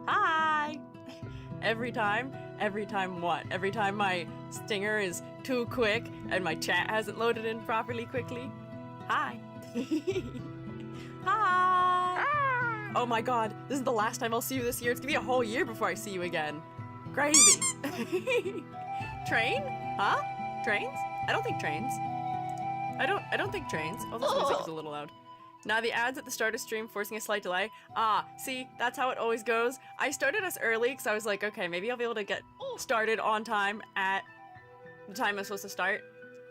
Hi! Every time what? Every time my stinger is too quick and my chat hasn't loaded in properly quickly? Hi! Hi! Oh my god, this is the last time I'll see you this year. It's gonna be a whole year before I see you again. Crazy. Train? Huh? Trains? I don't think trains. I don't think trains. Oh, this music is a little loud. Now the ads at the start of stream forcing a slight delay. Ah, see, that's how it always goes. I started us early because I was like, okay, maybe I'll be able to get started on time at the time I'm supposed to start.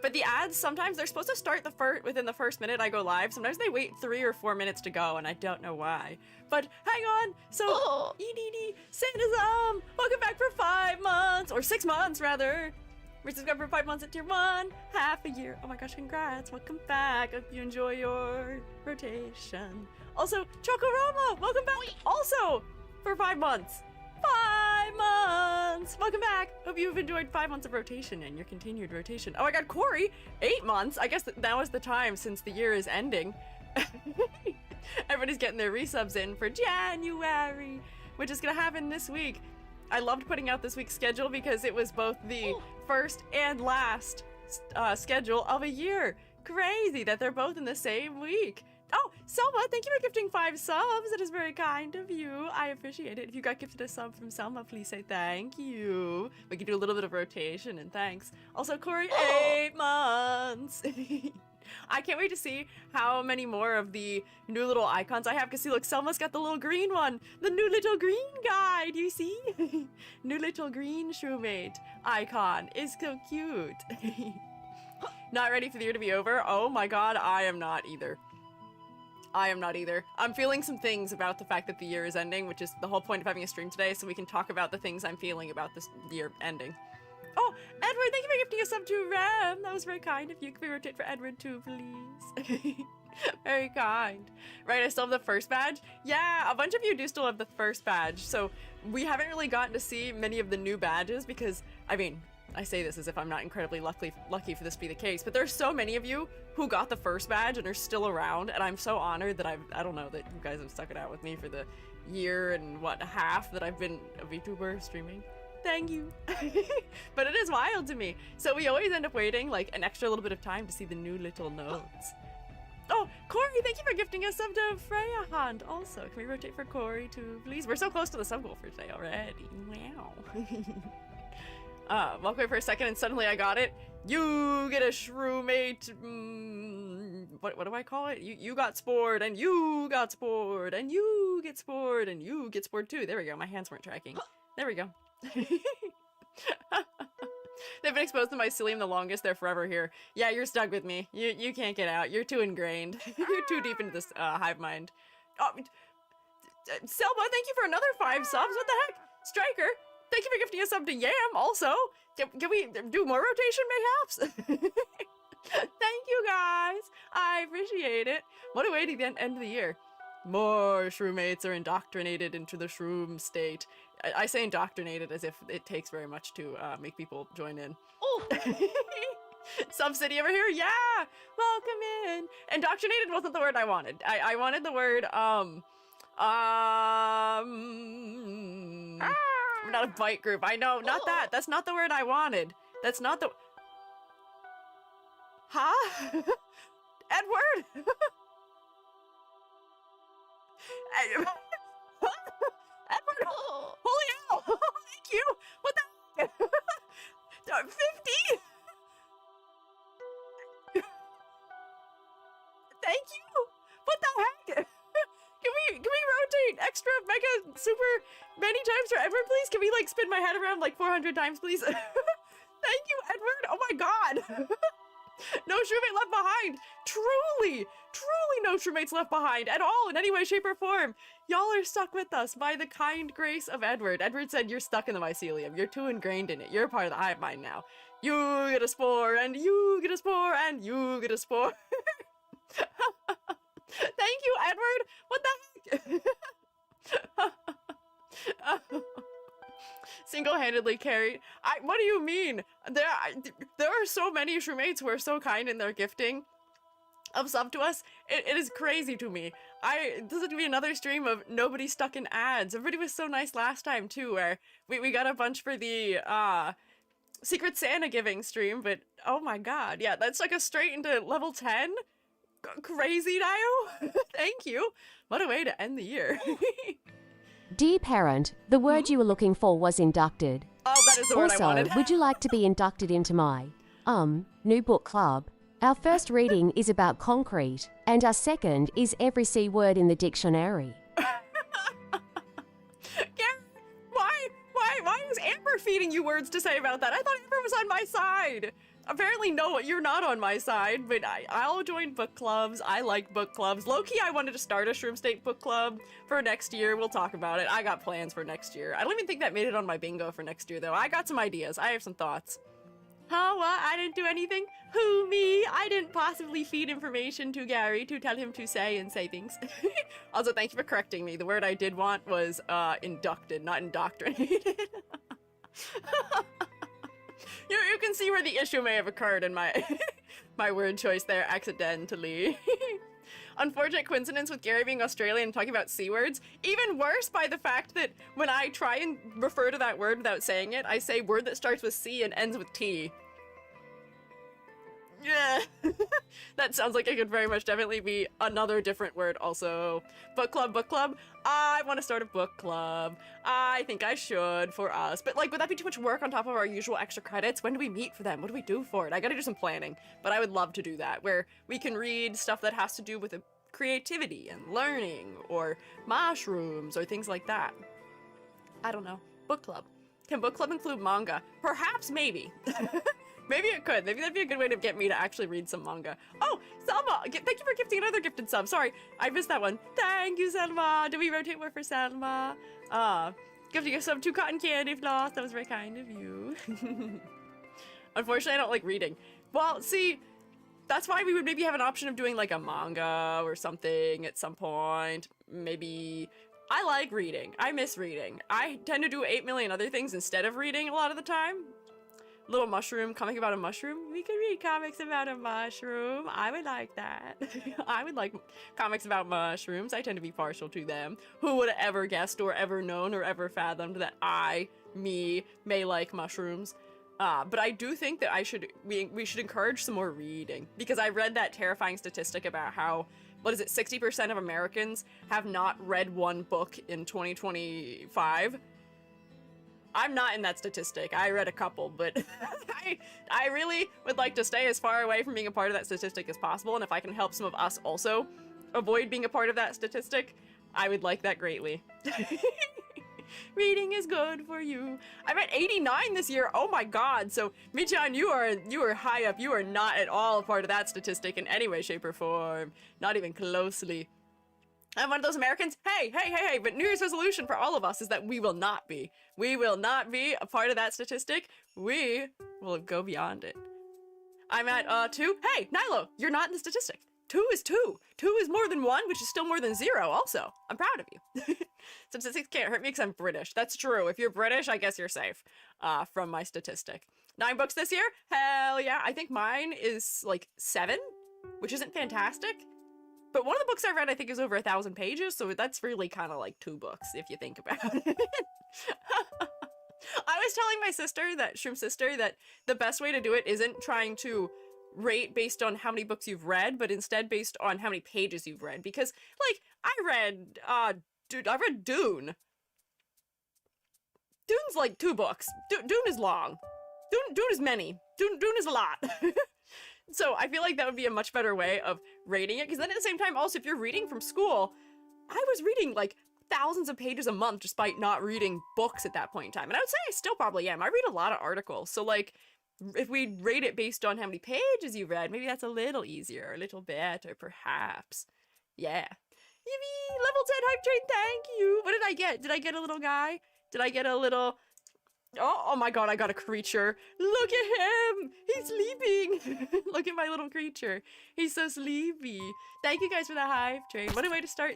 But the ads, sometimes they're supposed to start within the first minute I go live. Sometimes they wait 3 or 4 minutes to go, and I don't know why. But hang on, so EDD, Sexism, welcome back for 5 months, or 6 months rather. We're subscribed for 5 months at tier 1, half a year. Oh my gosh, congrats, welcome back. Hope you enjoy your rotation. Also, Chocorama, welcome back also for 5 months. 5 months! Welcome back! Hope you've enjoyed 5 months of rotation and your continued rotation. Oh my god, Corey! 8 months! I guess that was the time since the year is ending. Everybody's getting their resubs in for January, which is gonna happen this week. I loved putting out this week's schedule because it was both the first and last schedule of a year. Crazy that they're both in the same week. Oh, Selma, thank you for gifting 5 subs. It is very kind of you. I appreciate it. If you got gifted a sub from Selma, please say thank you. We can do a little bit of rotation and thanks. Also, Corey, 8 months. I can't wait to see how many more of the new little icons I have, because see, look, Selma's got the little green one. The new little green guy, do you see? New little green shroomate icon is so cute. Not ready for the year to be over? Oh my god, I am not either. I am not either. I'm feeling some things about the fact that the year is ending, which is the whole point of having a stream today, so we can talk about the things I'm feeling about this year ending. Oh, Edward, thank you for gifting a sub to Rem. That was very kind. If you could rotate for Edward too, please. Very kind. Right, I still have the first badge? Yeah, a bunch of you do still have the first badge, so we haven't really gotten to see many of the new badges because, I mean, I say this as if I'm not incredibly lucky for this to be the case, but there's so many of you who got the first badge and are still around, and I'm so honored that I don't know, that you guys have stuck it out with me for the year and what, half that I've been a VTuber streaming. Thank you. But it is wild to me. So we always end up waiting like an extra little bit of time to see the new little notes. Oh, Corey, thank you for gifting us sub to Freya Hunt. Also, can we rotate for Corey too, please? We're so close to the sub goal for today already. Wow. Walk away for a second and suddenly I got it. You get a shroomate. What do I call it? You got spored and you got spored and you get spored and you get spored too. There we go. My hands weren't tracking. There we go. They've been exposed to mycelium the longest. They're forever here. Yeah, you're stuck with me. You can't get out. You're too ingrained. You're too deep into this hive mind. Oh, Selma, thank you for another 5 subs. What the heck? Striker, thank you for gifting a sub to Yam also. Can we do more rotation mayhaps? Thank you guys. I appreciate it. What a way to get end of the year. More shroommates are indoctrinated into the shroom state. I say indoctrinated as if it takes very much to make people join in. Oh! Subsidy over here, yeah! Welcome in! Indoctrinated wasn't the word I wanted. I wanted the word, we're not a bite group. I know, not that. That's not the word I wanted. That's not the... Huh? Edward? Edward, holy hell! Thank you! What the heck? 50? Thank you! What the heck? Can we rotate extra mega super many times for Edward, please? Can we like spin my head around like 400 times, please? Thank you, Edward! Oh my god! No shroomate left behind! Truly no shroommates left behind at all in any way, shape, or form. Y'all are stuck with us by the kind grace of Edward. Edward said you're stuck in the mycelium. You're too ingrained in it. You're a part of the hive mind now. You get a spore, and you get a spore, and you get a spore. Thank you, Edward! What the heck? Single-handedly carried. What do you mean? There are so many shroommates who are so kind in their gifting. of sub to us, it is crazy to me. This is gonna be another stream of nobody stuck in ads. Everybody was so nice last time too, where we got a bunch for the Secret Santa giving stream, but oh my god, yeah, that took us straight into level 10. Crazy, Dio. Thank you. What a way to end the year. Dear parent, the word you were looking for was inducted. Oh, that is the word I wanted. Also, would you like to be inducted into my, new book club? Our first reading is about concrete, and our second is every C word in the dictionary. Why is Amber feeding you words to say about that? I thought Amber was on my side. Apparently, no, you're not on my side, but I'll join book clubs. I like book clubs. Low-key, I wanted to start a Shroom State book club for next year. We'll talk about it. I got plans for next year. I don't even think that made it on my bingo for next year, though. I got some ideas. I have some thoughts. Huh, what? I didn't do anything? Who, me? I didn't possibly feed information to Gary to tell him to say things. Also, thank you for correcting me. The word I did want was inducted, not indoctrinated. You can see where the issue may have occurred in my my word choice there accidentally. Unfortunate coincidence with Gary being Australian and talking about C words. Even worse by the fact that when I try and refer to that word without saying it, I say word that starts with C and ends with T. Yeah. That sounds like it could very much definitely be another different word also. Book club, book club. I want to start a book club. I think I should for us. But like, would that be too much work on top of our usual extra credits? When do we meet for them? What do we do for it? I gotta do some planning. But I would love to do that, where we can read stuff that has to do with creativity and learning, or mushrooms, or things like that. I don't know. Book club. Can book club include manga? Perhaps, maybe. Maybe it could. Maybe that'd be a good way to get me to actually read some manga. Oh, Selma! Thank you for gifting another gifted sub. Sorry, I missed that one. Thank you, Selma. Do we rotate more for Selma? Gifting a sub to Cotton Candy Floss. That was very kind of you. Unfortunately, I don't like reading. Well, see, that's why we would maybe have an option of doing like a manga or something at some point. Maybe... I like reading. I miss reading. I tend to do 8 million other things instead of reading a lot of the time. Little mushroom, comic about a mushroom. We could read comics about a mushroom. I would like that. I would like comics about mushrooms. I tend to be partial to them. Who would have ever guessed or ever known or ever fathomed that me, may like mushrooms? But I do think that we should encourage some more reading, because I read that terrifying statistic about how, 60% of Americans have not read one book in 2025. I'm not in that statistic. I read a couple, but I really would like to stay as far away from being a part of that statistic as possible, and if I can help some of us also avoid being a part of that statistic, I would like that greatly. Reading is good for you. I'm at 89 this year. Oh my god. So, Michan, you are high up. You are not at all a part of that statistic in any way, shape, or form. Not even closely. I'm one of those Americans. Hey, but New Year's resolution for all of us is that we will not be. We will not be a part of that statistic. We will go beyond it. I'm at 2. Hey, Nilo, you're not in the statistic. 2 is 2. 2 is more than 1, which is still more than 0 also. I'm proud of you. Statistics can't hurt me because I'm British. That's true. If you're British, I guess you're safe from my statistic. 9 books this year? Hell yeah. I think mine is like 7, which isn't fantastic. But one of the books I read, I think, is over 1,000 pages, so that's really kind of like 2 books, if you think about it. I was telling my sister, Shroom sister, that the best way to do it isn't trying to rate based on how many books you've read, but instead based on how many pages you've read. Because, like, I read Dune. Dune's like 2 books. Dune is long. Dune is many. Dune is a lot. So I feel like that would be a much better way of rating it, because then at the same time, also, if you're reading from school, I was reading like thousands of pages a month despite not reading books at that point in time. And I would say I still probably am. I read a lot of articles. So like, if we rate it based on how many pages you read, maybe that's a little easier, a little better, perhaps. Yeah. Yippee! Level 10 hype train, thank you! What did I get? Did I get a little guy? Did I get a little... Oh my god, I got a creature. Look at him! He's sleeping! Look at my little creature. He's so sleepy. Thank you guys for the hype train. What a way to start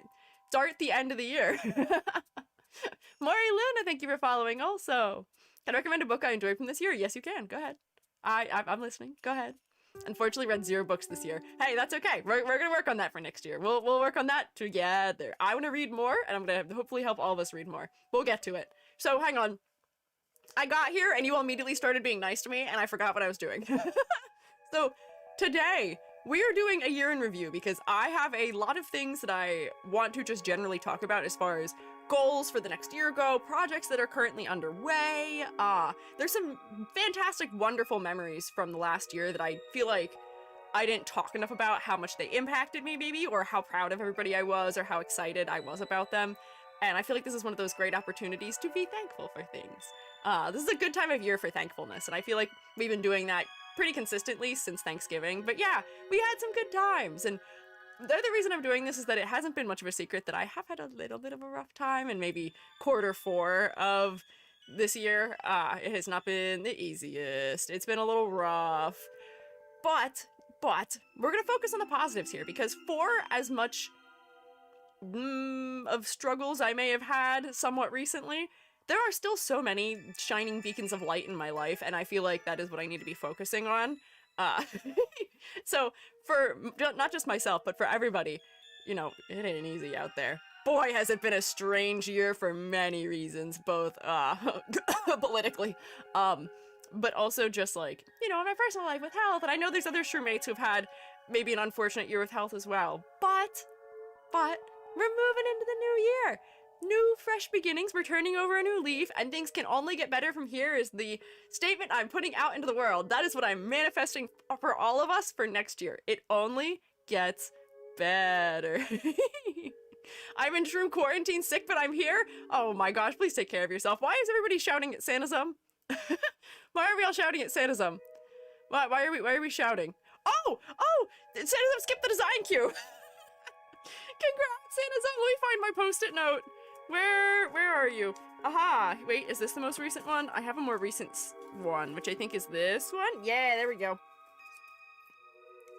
the end of the year. Maury Luna, thank you for following also. Can I recommend a book I enjoyed from this year? Yes, you can. Go ahead. I'm listening. Go ahead. Unfortunately, read 0 books this year. Hey, that's okay. We're gonna work on that for next year. We'll work on that together. I want to read more, and I'm gonna hopefully help all of us read more. We'll get to it. So hang on. I got here, and you all immediately started being nice to me, and I forgot what I was doing. So today we are doing a year in review because I have a lot of things that I want to just generally talk about as far as goals for the next year go, projects that are currently underway. There's some fantastic, wonderful memories from the last year that I feel like I didn't talk enough about how much they impacted me, maybe, or how proud of everybody I was, or how excited I was about them. And I feel like this is one of those great opportunities to be thankful for things. This is a good time of year for thankfulness, and I feel like we've been doing that pretty consistently since Thanksgiving. But yeah, we had some good times, and the other reason I'm doing this is that it hasn't been much of a secret that I have had a little bit of a rough time, and maybe Q4 of this year, it has not been the easiest. It's been a little rough, but we're gonna focus on the positives here, because for as much of struggles I may have had somewhat recently, there are still so many shining beacons of light in my life, and I feel like that is what I need to be focusing on. So for not just myself, but for everybody, you know, it ain't easy out there. Boy, has it been a strange year for many reasons, both politically, but also just like, you know, in my personal life with health. And I know there's other shroommates who've had maybe an unfortunate year with health as well, but we're moving into the new year. New, fresh beginnings, we're turning over a new leaf, and things can only get better from here is the statement I'm putting out into the world. That is what I'm manifesting for all of us for next year. It only gets better. I'm in shroom quarantine sick, but I'm here. Oh my gosh, please take care of yourself. Why is everybody shouting at Santasum? Why are we all shouting at Santasum? Why are we shouting? Oh, Santasum skipped the design queue. Congrats, Santasum. Let me find my post-it note. Where are you? Aha! Wait, is this the most recent one? I have a more recent one, which I think is this one. Yeah, there we go.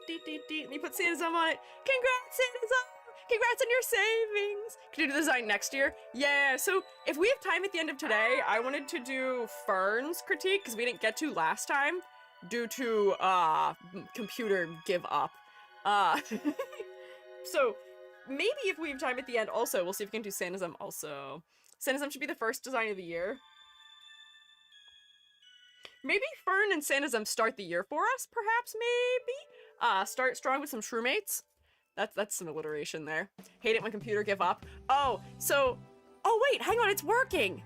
Let me put Santasum on it. Congrats, Santasum! Congrats on your savings! Can you do the design next year? Yeah, so if we have time at the end of today, I wanted to do Fern's critique, because we didn't get to last time, due to, computer give up. So maybe if we have time at the end also, we'll see if we can do Santasum also. Santasum should be the first design of the year. Maybe Fern and Santasum start the year for us, perhaps, maybe? Start strong with some shroommates. That's some alliteration there. Hate it when computer give up. Oh, wait, hang on, it's working!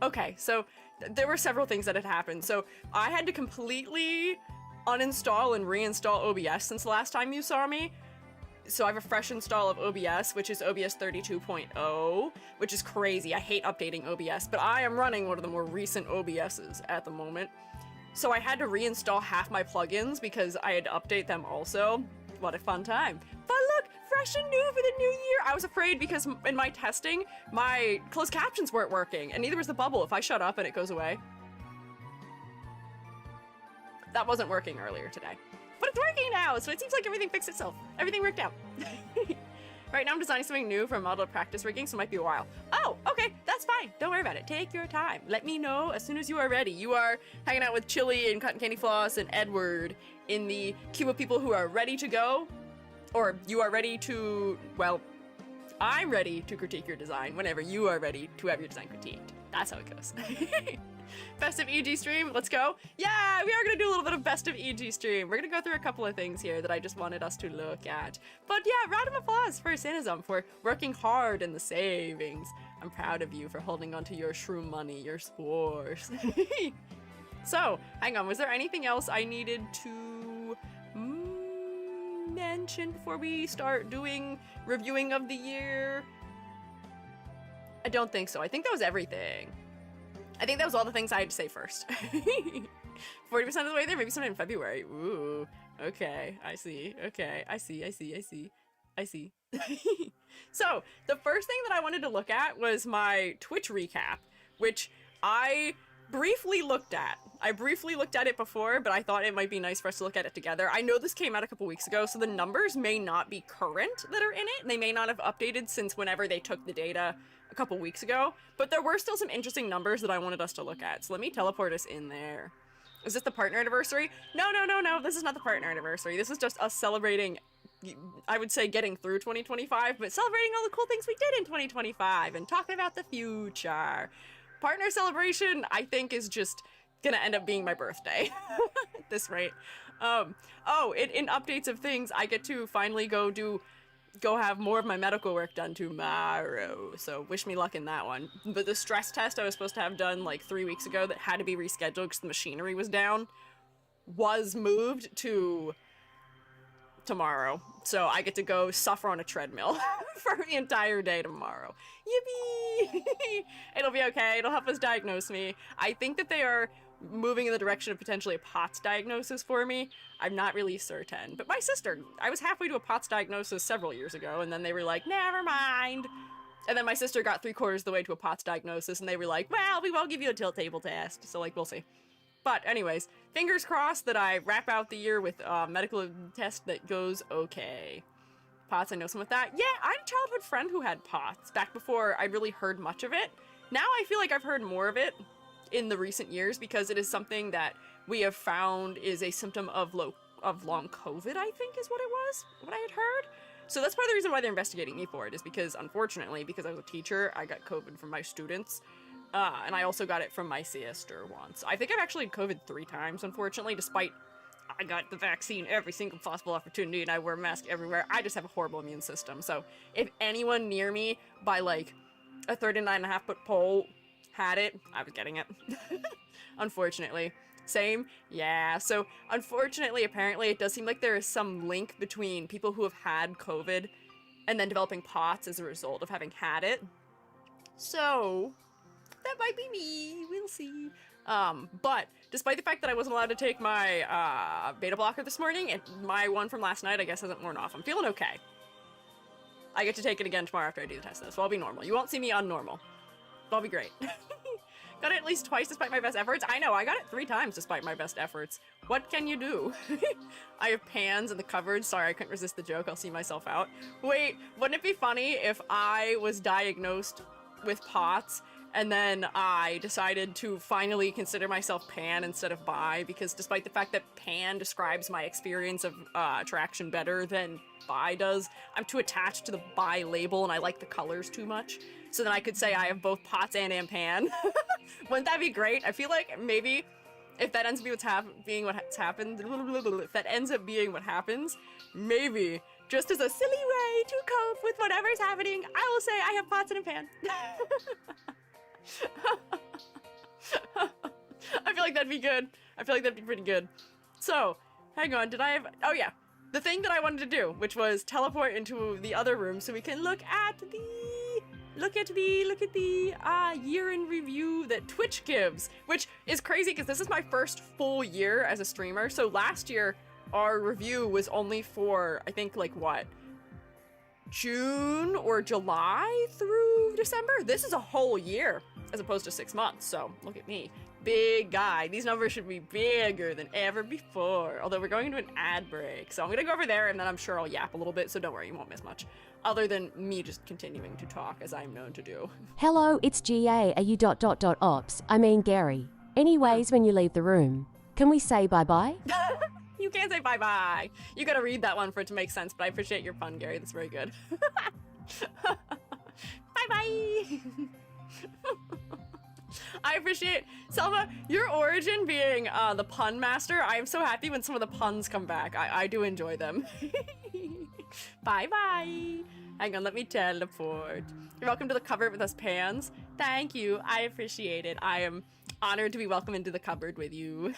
Okay, so there were several things that had happened. So I had to completely uninstall and reinstall OBS since the last time you saw me. So I have a fresh install of OBS, which is OBS 32.0, which is crazy. I hate updating OBS, but I am running one of the more recent OBSs at the moment. So I had to reinstall half my plugins because I had to update them also. What a fun time. But look, fresh and new for the new year. I was afraid because in my testing, my closed captions weren't working, and neither was the bubble if I shut up and it goes away. That wasn't working earlier today. But it's working now, so it seems like everything fixed itself. Everything worked out. Right now I'm designing something new for model practice rigging, so it might be a while. Oh, okay, that's fine. Don't worry about it. Take your time. Let me know as soon as you are ready. You are hanging out with Chili and Cotton Candy Floss and Edward in the queue of people who are ready to go. Or you are ready to, well, I'm ready to critique your design whenever you are ready to have your design critiqued. That's how it goes. Best of EG stream, let's go. Yeah, we are gonna do a little bit of best of EG stream. We're gonna go through a couple of things here that I just wanted us to look at. But yeah, round of applause for Santasum for working hard in the savings. I'm proud of you for holding on to your shroom money, your spores. So, hang on, was there anything else I needed to mention before we start doing reviewing of the year? I don't think so. I think that was everything. I think that was all the things I had to say first. 40% of the way there, maybe sometime in February. Ooh, okay, I see. Okay, I see. So, the first thing that I wanted to look at was my Twitch recap, which I briefly looked at. I briefly looked at it before, but I thought it might be nice for us to look at it together. I know this came out a couple weeks ago, so the numbers may not be current that are in it. They may not have updated since whenever they took the data a couple weeks ago, but there were still some interesting numbers that I wanted us to look at. So let me teleport us in there. Is this the partner anniversary? No, no, no, no. This is not the partner anniversary. This is just us celebrating, I would say getting through 2025, but celebrating all the cool things we did in 2025 and talking about the future. Partner celebration, I think, is just gonna end up being my birthday at this rate. In updates of things, I get to finally go have more of my medical work done tomorrow. So wish me luck in that one. But the stress test I was supposed to have done like 3 weeks ago that had to be rescheduled because the machinery was down was moved to tomorrow. So I get to go suffer on a treadmill for the entire day tomorrow. Yippee! It'll be okay. It'll help us diagnose me. I think that they are moving in the direction of potentially a POTS diagnosis for me. I'm not really certain. But my sister, I was halfway to a POTS diagnosis several years ago, and then they were like, never mind. And then my sister got 3/4 of the way to a POTS diagnosis, and they were like, well, we won't give you a tilt table test. So, like, we'll see. But anyways, fingers crossed that I wrap out the year with a medical test that goes okay. POTS, I know some with that. Yeah, I had a childhood friend who had POTS back before I really heard much of it. Now I feel like I've heard more of it in the recent years because it is something that we have found is a symptom of long COVID, I think is what it was, what I had heard. So that's part of the reason why they're investigating me for it, is because, unfortunately, because I was a teacher, I got COVID from my students. And I also got it from my sister once. I think I've actually had COVID 3 times, unfortunately, despite I got the vaccine every single possible opportunity and I wear a mask everywhere. I just have a horrible immune system. So if anyone near me by like a 39.5-foot pole had it, I was getting it. Unfortunately. Same? Yeah. So unfortunately, apparently, it does seem like there is some link between people who have had COVID and then developing POTS as a result of having had it. So that might be me. We'll see. But despite the fact that I wasn't allowed to take my beta blocker this morning, and my one from last night, I guess, hasn't worn off. I'm feeling okay. I get to take it again tomorrow after I do the test, though, so I'll be normal. You won't see me unnormal. But I'll be great. Got it at least twice despite my best efforts. I know, I got it 3 times despite my best efforts. What can you do? I have pans in the cupboard. Sorry, I couldn't resist the joke. I'll see myself out. Wait, wouldn't it be funny if I was diagnosed with POTS and then I decided to finally consider myself pan instead of bi, because despite the fact that pan describes my experience of attraction better than bi does, I'm too attached to the bi label and I like the colors too much. So then I could say I have both POTS and am pan. Wouldn't that be great? I feel like maybe if that ends up being what's happened, if that ends up being what happens, maybe just as a silly way to cope with whatever's happening, I will say I have POTS and a pan. I feel like that'd be good. I feel like that'd be pretty good. So, hang on, did I have... Oh yeah, the thing that I wanted to do, which was teleport into the other room so we can look at the year in review that Twitch gives, which is crazy because this is my first full year as a streamer. So last year, our review was only for, I think, like, what? June or July through December? This is a whole year as opposed to 6 months, so look at me. Big guy. These numbers should be bigger than ever before, although we're going into an ad break. So I'm gonna go over there and then I'm sure I'll yap a little bit, so don't worry, you won't miss much. Other than me just continuing to talk as I'm known to do. Hello, it's GA. Are you ... ops? I mean Gary. Anyways, when you leave the room, can we say bye-bye? You can't say bye-bye. You gotta read that one for it to make sense, but I appreciate your pun, Gary. That's very good. Bye-bye. I appreciate, Selma, your origin being the pun master. I am so happy when some of the puns come back. I do enjoy them. Bye-bye. Hang on, let me teleport. You're welcome to the cupboard with us pans. Thank you. I appreciate it. I am honored to be welcome into the cupboard with you.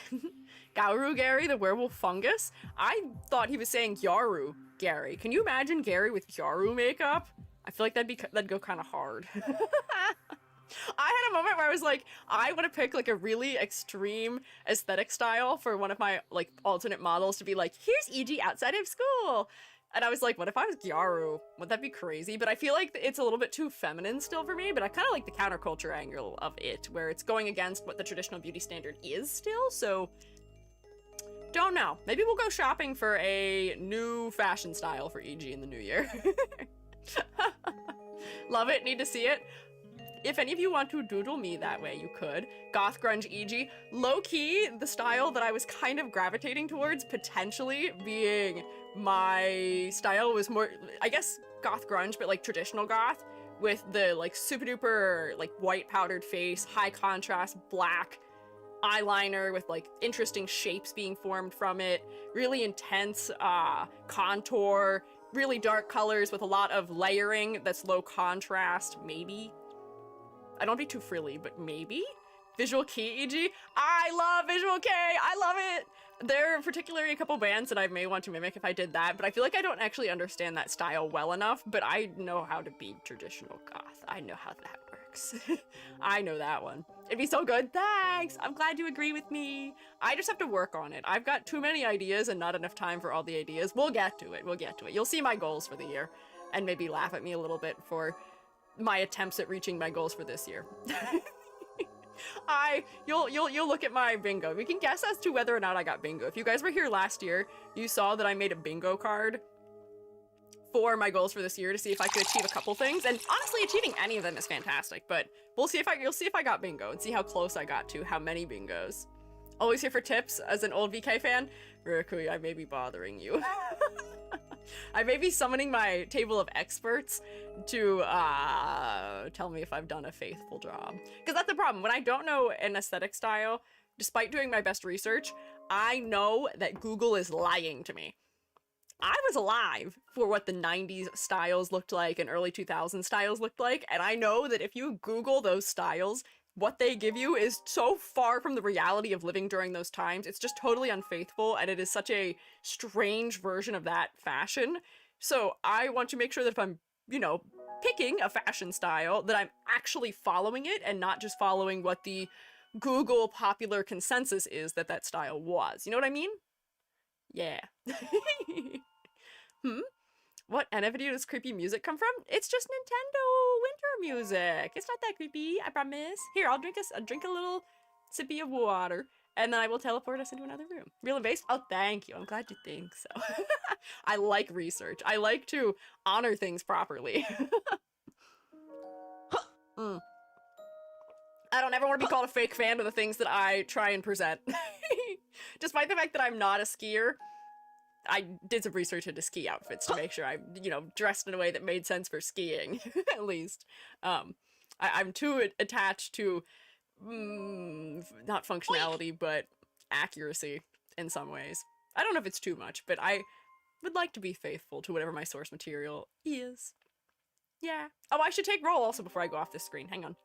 Gauru Gary, the werewolf fungus? I thought he was saying Yaru Gary. Can you imagine Gary with Yaru makeup? I feel like that'd go kind of hard. I had a moment where I was like, I want to pick like a really extreme aesthetic style for one of my like alternate models to be like, here's EG outside of school. And I was like, what if I was Gyaru? Would that be crazy? But I feel like it's a little bit too feminine still for me, but I kind of like the counterculture angle of it, where it's going against what the traditional beauty standard is still, so don't know. Maybe we'll go shopping for a new fashion style for EG in the new year. Love it, need to see it. if any of you want to doodle me that way, you could. Goth grunge EG. Low-key, the style that I was kind of gravitating towards, potentially being my style was more, I guess, goth grunge, but like traditional goth, with the like super duper like white powdered face, high contrast black eyeliner with like interesting shapes being formed from it, really intense contour, really dark colors with a lot of layering that's low contrast, maybe. I don't be too frilly, but maybe? Visual Kei EG? I love Visual Kei! I love it! There are particularly a couple bands that I may want to mimic if I did that, but I feel like I don't actually understand that style well enough, but I know how to be traditional goth. I know how that works. I know that one. It'd be so good. Thanks! I'm glad you agree with me. I just have to work on it. I've got too many ideas and not enough time for all the ideas. We'll get to it. We'll get to it. You'll see my goals for the year and maybe laugh at me a little bit for my attempts at reaching my goals for this year. You'll look at my bingo. We can guess as to whether or not I got bingo. If you guys were here last year, you saw that I made a bingo card for my goals for this year to see if I could achieve a couple things. And honestly, achieving any of them is fantastic, but you'll see if I got bingo and see how close I got to how many bingos. Always here for tips as an old VK fan. Rurikui, I may be bothering you. I may be summoning my table of experts to tell me if I've done a faithful job. Because that's the problem. When I don't know an aesthetic style, despite doing my best research, I know that Google is lying to me. I was alive for what the 90s styles looked like and early 2000s styles looked like, and I know that if you Google those styles, what they give you is so far from the reality of living during those times. It's just totally unfaithful, and it is such a strange version of that fashion. So I want to make sure that if I'm, picking a fashion style, that I'm actually following it and not just following what the Google popular consensus is that that style was. You know what I mean? Yeah. What NF video does creepy music come from? It's just Nintendo winter music. It's not that creepy, I promise. Here, I'll drink a little sippy of water, and then I will teleport us into another room. Real and based? Oh, thank you. I'm glad you think so. I like research. I like to honor things properly. I don't ever want to be called a fake fan of the things that I try and present. Despite the fact that I'm not a skier, I did some research into ski outfits to make sure I'm, dressed in a way that made sense for skiing, at least. I'm too attached to, not functionality, but accuracy in some ways. I don't know if it's too much, but I would like to be faithful to whatever my source material is. Yeah. Oh, I should take roll also before I go off this screen. Hang on.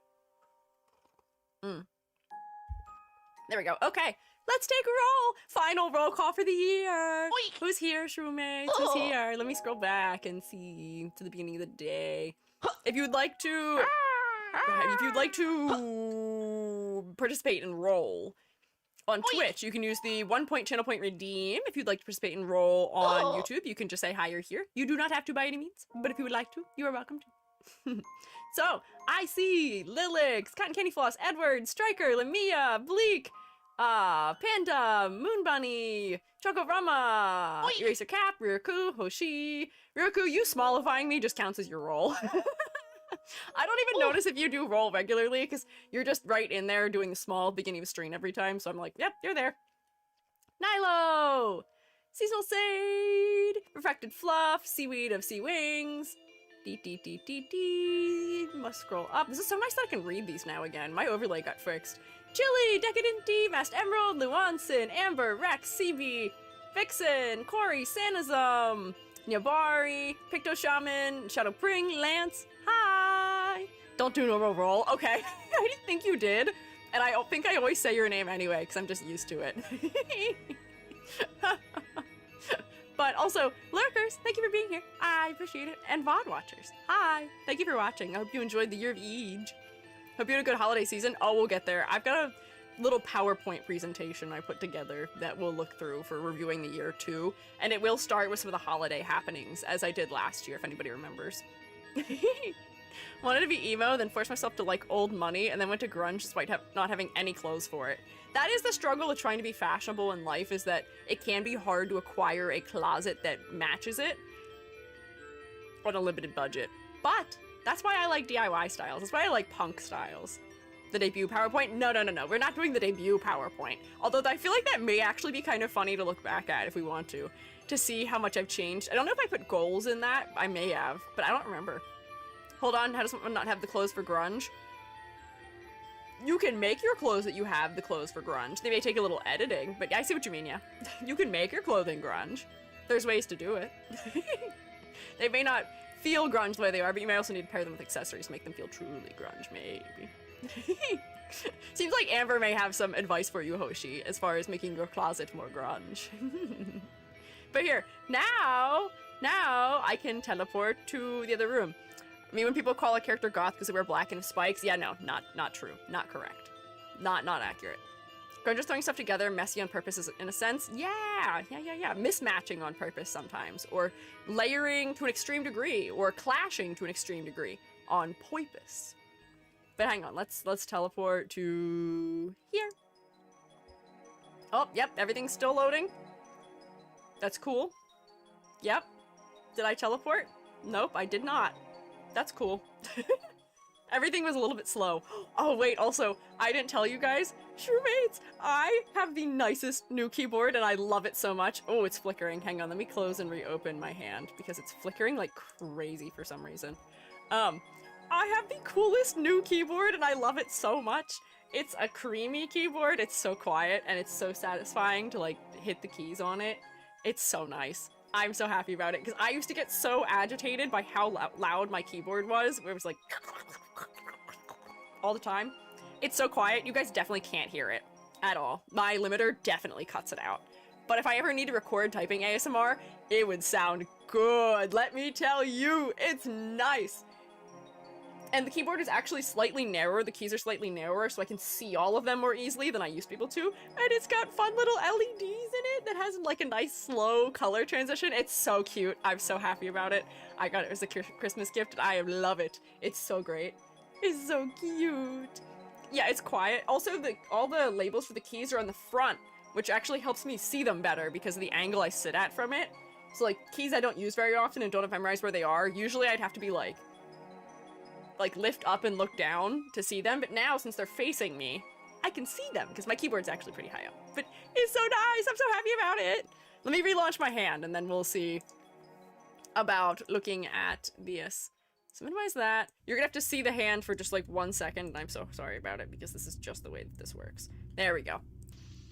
There we go. Okay. Let's take a roll! Final roll call for the year! Oink. Who's here, shroommates? Who's here? Let me scroll back and see to the beginning of the day. If you'd like to participate in roll on Twitch, you can use the 1 point channel point redeem. If you'd like to participate in roll on YouTube, you can just say hi, you're here. You do not have to by any means, but if you would like to, you are welcome to. So, I see Lilix, Cotton Candy Floss, Edward, Striker, Lamia, Bleak, Panda, Moon Bunny, Chokorama, Eraser Cap, Riraku, Hoshi. Riraku, you smallifying me just counts as your roll. I don't even notice if you do roll regularly, because you're just right in there doing the small beginning of stream every time, so I'm like, yep, you're there. Nilo! Seasonal Sade, Refracted Fluff, Seaweed of Sea Wings. Must scroll up. This is so nice that I can read these now again. My overlay got fixed. Chili, Decadent D, Masked Emerald, Luanson, Amber, Rex, CB, Vixen, Corey, Sanazum, Nyabari, Picto Shaman, Shadow Pring, Lance, hi! Don't do normal roll. Okay. I didn't think you did. And I think I always say your name anyway, because I'm just used to it. But also, lurkers, thank you for being here. I appreciate it. And VOD watchers, hi. Thank you for watching. I hope you enjoyed the year of Age. Hope you had a good holiday season. Oh, we'll get there. I've got a little PowerPoint presentation I put together that we'll look through for reviewing the year too. And it will start with some of the holiday happenings, as I did last year, if anybody remembers. Wanted to be emo, then forced myself to like old money, and then went to grunge despite not having any clothes for it. That is the struggle of trying to be fashionable in life, is that it can be hard to acquire a closet that matches it on a limited budget. But That's why I like DIY styles. That's why I like punk styles. The debut PowerPoint? No. We're not doing the debut PowerPoint. Although I feel like that may actually be kind of funny to look back at if we want to see how much I've changed. I don't know if I put goals in that. I may have, but I don't remember. Hold on, how does someone not have the clothes for grunge? You can make your clothes that you have the clothes for grunge. They may take a little editing, but I see what you mean, yeah. You can make your clothing grunge. There's ways to do it. They may not feel grunge the way they are, but you may also need to pair them with accessories to make them feel truly grunge, maybe. Seems like Amber may have some advice for you, Hoshi, as far as making your closet more grunge. But here, now I can teleport to the other room. I mean, when people call a character goth because they wear black and have spikes, yeah, no, not true. Not correct. Not accurate. Just throwing stuff together, messy on purpose is, in a sense, yeah. Mismatching on purpose sometimes, or layering to an extreme degree, or clashing to an extreme degree on purpose. But hang on, let's teleport to here. Oh, yep, everything's still loading. That's cool. Yep. Did I teleport? Nope, I did not. That's cool. Everything was a little bit slow. Oh wait, also, I didn't tell you guys, Shroommates, I have the nicest new keyboard and I love it so much. Oh, it's flickering. Hang on, let me close and reopen my hand because it's flickering like crazy for some reason. I have the coolest new keyboard and I love it so much. It's a creamy keyboard. It's so quiet and it's so satisfying to like hit the keys on it. It's so nice. I'm so happy about it because I used to get so agitated by how loud my keyboard was, where it was like all the time. It's so quiet, you guys definitely can't hear it at all. My limiter definitely cuts it out. But if I ever need to record typing ASMR, it would sound good. Let me tell you, it's nice. And the keyboard is actually slightly narrower. The keys are slightly narrower, so I can see all of them more easily than I used to be able to. And it's got fun little LEDs in it that has like a nice slow color transition. It's so cute. I'm so happy about it. I got it as a Christmas gift and I love it. It's so great. It's so cute. Yeah, it's quiet. Also, all the labels for the keys are on the front, which actually helps me see them better because of the angle I sit at from it. So like keys I don't use very often and don't have memorized where they are. Usually I'd have to be like lift up and look down to see them, but now since they're facing me, I can see them because my keyboard's actually pretty high up. But it's so nice, I'm so happy about it. Let me relaunch my hand and then we'll see about looking at this. So minimize that. You're gonna have to see the hand for just like 1 second, and I'm so sorry about it because this is just the way that this works. There we go.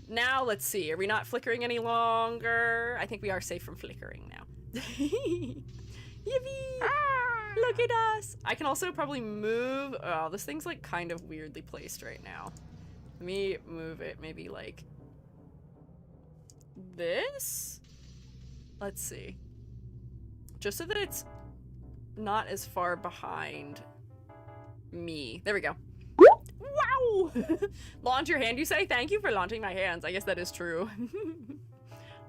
Now let's see, are we not flickering any longer? I think we are safe from flickering now. Yippee! Look at us! I can also probably move... Oh, this thing's like kind of weirdly placed right now. Let me move it maybe like this? Let's see. Just so that it's not as far behind me. There we go. Wow! Launch your hand, you say? Thank you for launching my hands. I guess that is true.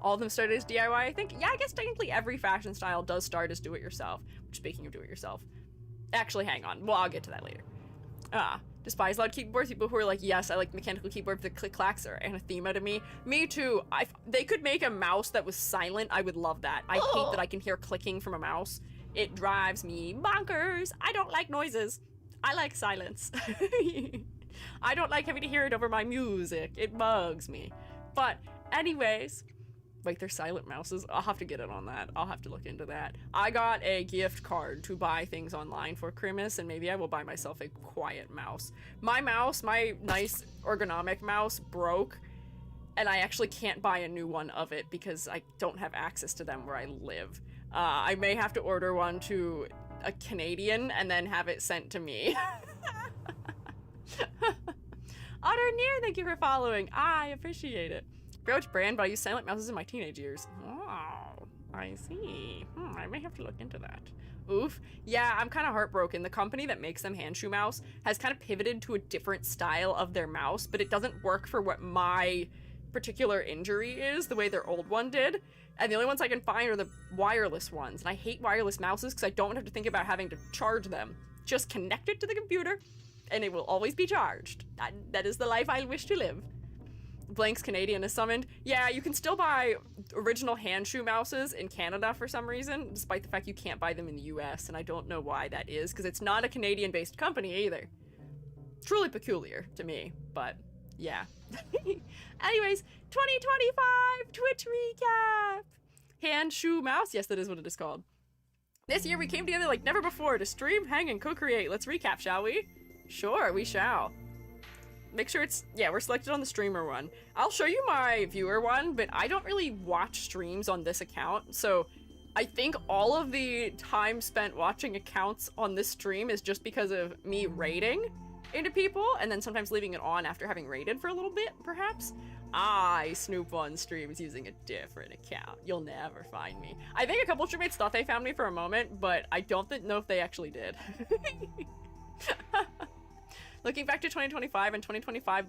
All of them started as DIY, I think. Yeah, I guess technically every fashion style does start as do-it-yourself. Speaking of do-it-yourself. Actually, hang on. Well, I'll get to that later. Despise loud keyboards. People who are like, yes, I like mechanical keyboards. The click-clacks are anathema to me. Me too. They could make a mouse that was silent. I would love that. I hate that I can hear clicking from a mouse. It drives me bonkers. I don't like noises. I like silence. I don't like having to hear it over my music. It bugs me. But anyways... Like, they're silent mouses. I'll have to get it on that. I'll have to look into that. I got a gift card to buy things online for Christmas, and maybe I will buy myself a quiet mouse. My mouse, my nice ergonomic mouse, broke, and I actually can't buy a new one of it because I don't have access to them where I live. I may have to order one to a Canadian and then have it sent to me. Otter Near, thank you for following. I appreciate it. Which brand, but I used silent mouses in my teenage years. Oh, I see. I may have to look into that. Oof. Yeah, I'm kind of heartbroken. The company that makes them Handshoe Mouse has kind of pivoted to a different style of their mouse, but it doesn't work for what my particular injury is, the way their old one did. And the only ones I can find are the wireless ones. And I hate wireless mouses because I don't have to think about having to charge them. Just connect it to the computer, and it will always be charged. That is the life I wish to live. Blank's Canadian is summoned. Yeah, you can still buy original Handshoe mouses in Canada for some reason, despite the fact you can't buy them in the US, and I don't know why that is, because it's not a Canadian-based company either. Truly peculiar to me, but yeah. Anyways, 2025 Twitch recap! Handshoe mouse? Yes, that is what it is called. This year we came together like never before to stream, hang, and co-create. Let's recap, shall we? Sure, we shall. Make sure it's, yeah, we're selected on the streamer one. I'll show you my viewer one, but I don't really watch streams on this account, so I think all of the time spent watching accounts on this stream is just because of me raiding into people, and then sometimes leaving it on after having raided for a little bit, perhaps. I snoop on streams using a different account. You'll never find me. I think a couple streammates thought they found me for a moment, but I don't know if they actually did. Looking back to 2025, and 2025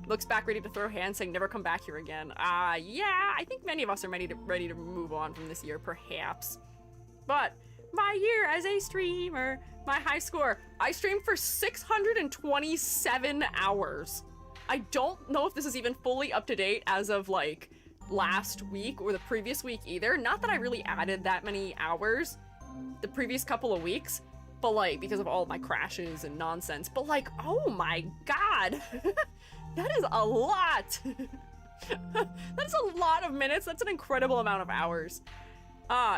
looks back ready to throw hands saying never come back here again. Yeah, I think many of us are ready to move on from this year, perhaps. But my year as a streamer, my high score, I streamed for 627 hours. I don't know if this is even fully up to date as of like last week or the previous week either. Not that I really added that many hours the previous couple of weeks, but like because of all my crashes and nonsense, but like, oh my god, that is a lot. That's a lot of minutes. That's an incredible amount of hours.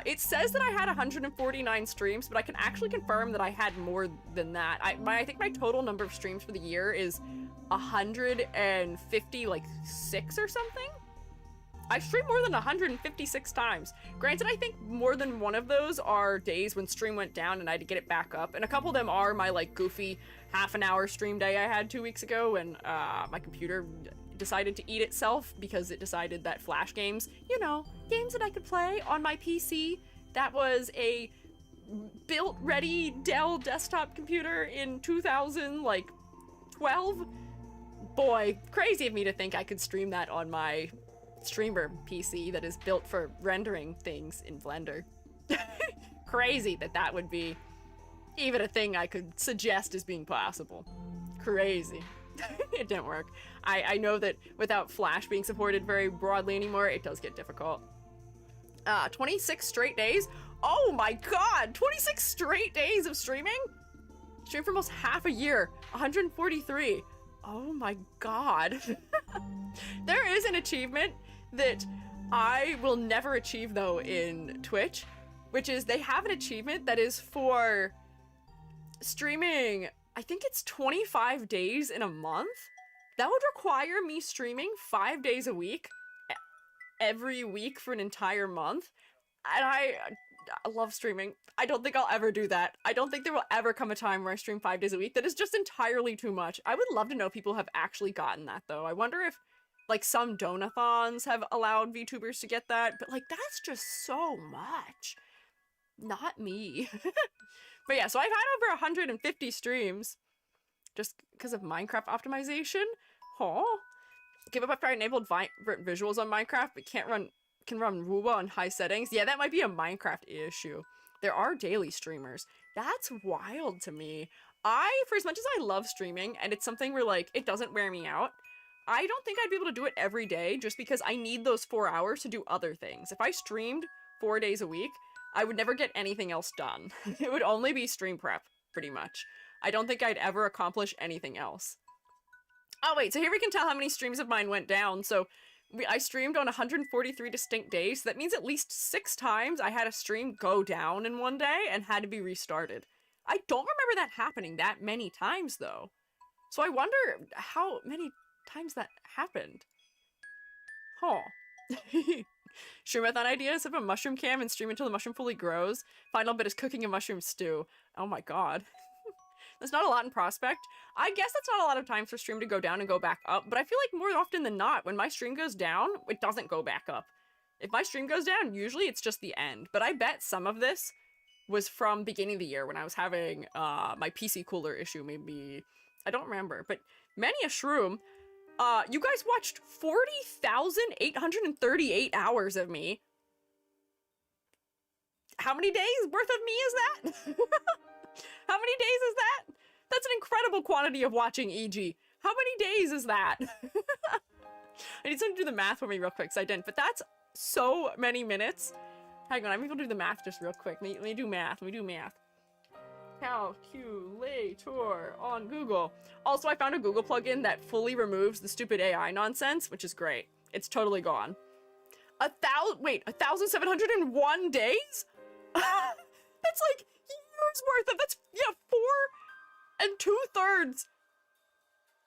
It says that I had 149 streams, but I can actually confirm that I had more than that. I think my total number of streams for the year is 150, like 6 or something. I streamed more than 156 times. Granted, I think more than one of those are days when stream went down and I had to get it back up, and a couple of them are my like goofy half an hour stream day I had 2 weeks ago when my computer decided to eat itself because it decided that Flash games, you know, games that I could play on my PC, that was a built ready Dell desktop computer in 2012. Boy, crazy of me to think I could stream that on my streamer PC that is built for rendering things in Blender. Crazy that would be even a thing I could suggest as being possible. Crazy. It didn't work. I know that without Flash being supported very broadly anymore, it does get difficult. 26 straight days? Oh my god! 26 straight days of streaming? Streamed for almost half a year. 143. Oh my god. There is an achievement that I will never achieve though in Twitch, which is they have an achievement that is for streaming, I think it's 25 days in a month. That would require me streaming 5 days a week, every week for an entire month. And I love streaming. I don't think I'll ever do that. I don't think there will ever come a time where I stream 5 days a week. That is just entirely too much. I would love to know people have actually gotten that though. I wonder if like some donathons have allowed VTubers to get that, but like that's just so much. Not me. But yeah, so I've had over 150 streams just because of Minecraft optimization. Huh? Give up after I enabled vibrant visuals on Minecraft, but can run Ruba on high settings. Yeah, that might be a Minecraft issue. There are daily streamers. That's wild to me. For as much as I love streaming, and it's something where like, it doesn't wear me out, I don't think I'd be able to do it every day just because I need those 4 hours to do other things. If I streamed 4 days a week, I would never get anything else done. It would only be stream prep, pretty much. I don't think I'd ever accomplish anything else. Oh wait, so here we can tell how many streams of mine went down. So I streamed on 143 distinct days. So that means at least 6 times I had a stream go down in one day and had to be restarted. I don't remember that happening that many times though. So I wonder how many times that happened. Huh. Streamathon ideas: have a mushroom cam and stream until the mushroom fully grows. Final bit is cooking a mushroom stew. Oh my god. There's not a lot in Prospect. I guess that's not a lot of times for stream to go down and go back up, but I feel like more often than not, when my stream goes down, it doesn't go back up. If my stream goes down, usually it's just the end. But I bet some of this was from beginning of the year when I was having my PC cooler issue, maybe. I don't remember, but many a shroom. You guys watched 40,838 hours of me. How many days worth of me is that? How many days is that? That's an incredible quantity of watching, EG. How many days is that? I need someone to do the math for me real quick, because I didn't. But that's so many minutes. Hang on, I'm gonna do the math just real quick. Let me do math. Calculator on Google. Also, I found a Google plugin that fully removes the stupid AI nonsense, which is great. It's totally gone. 1,701 days? That's like years worth of, that's, yeah, 4 2/3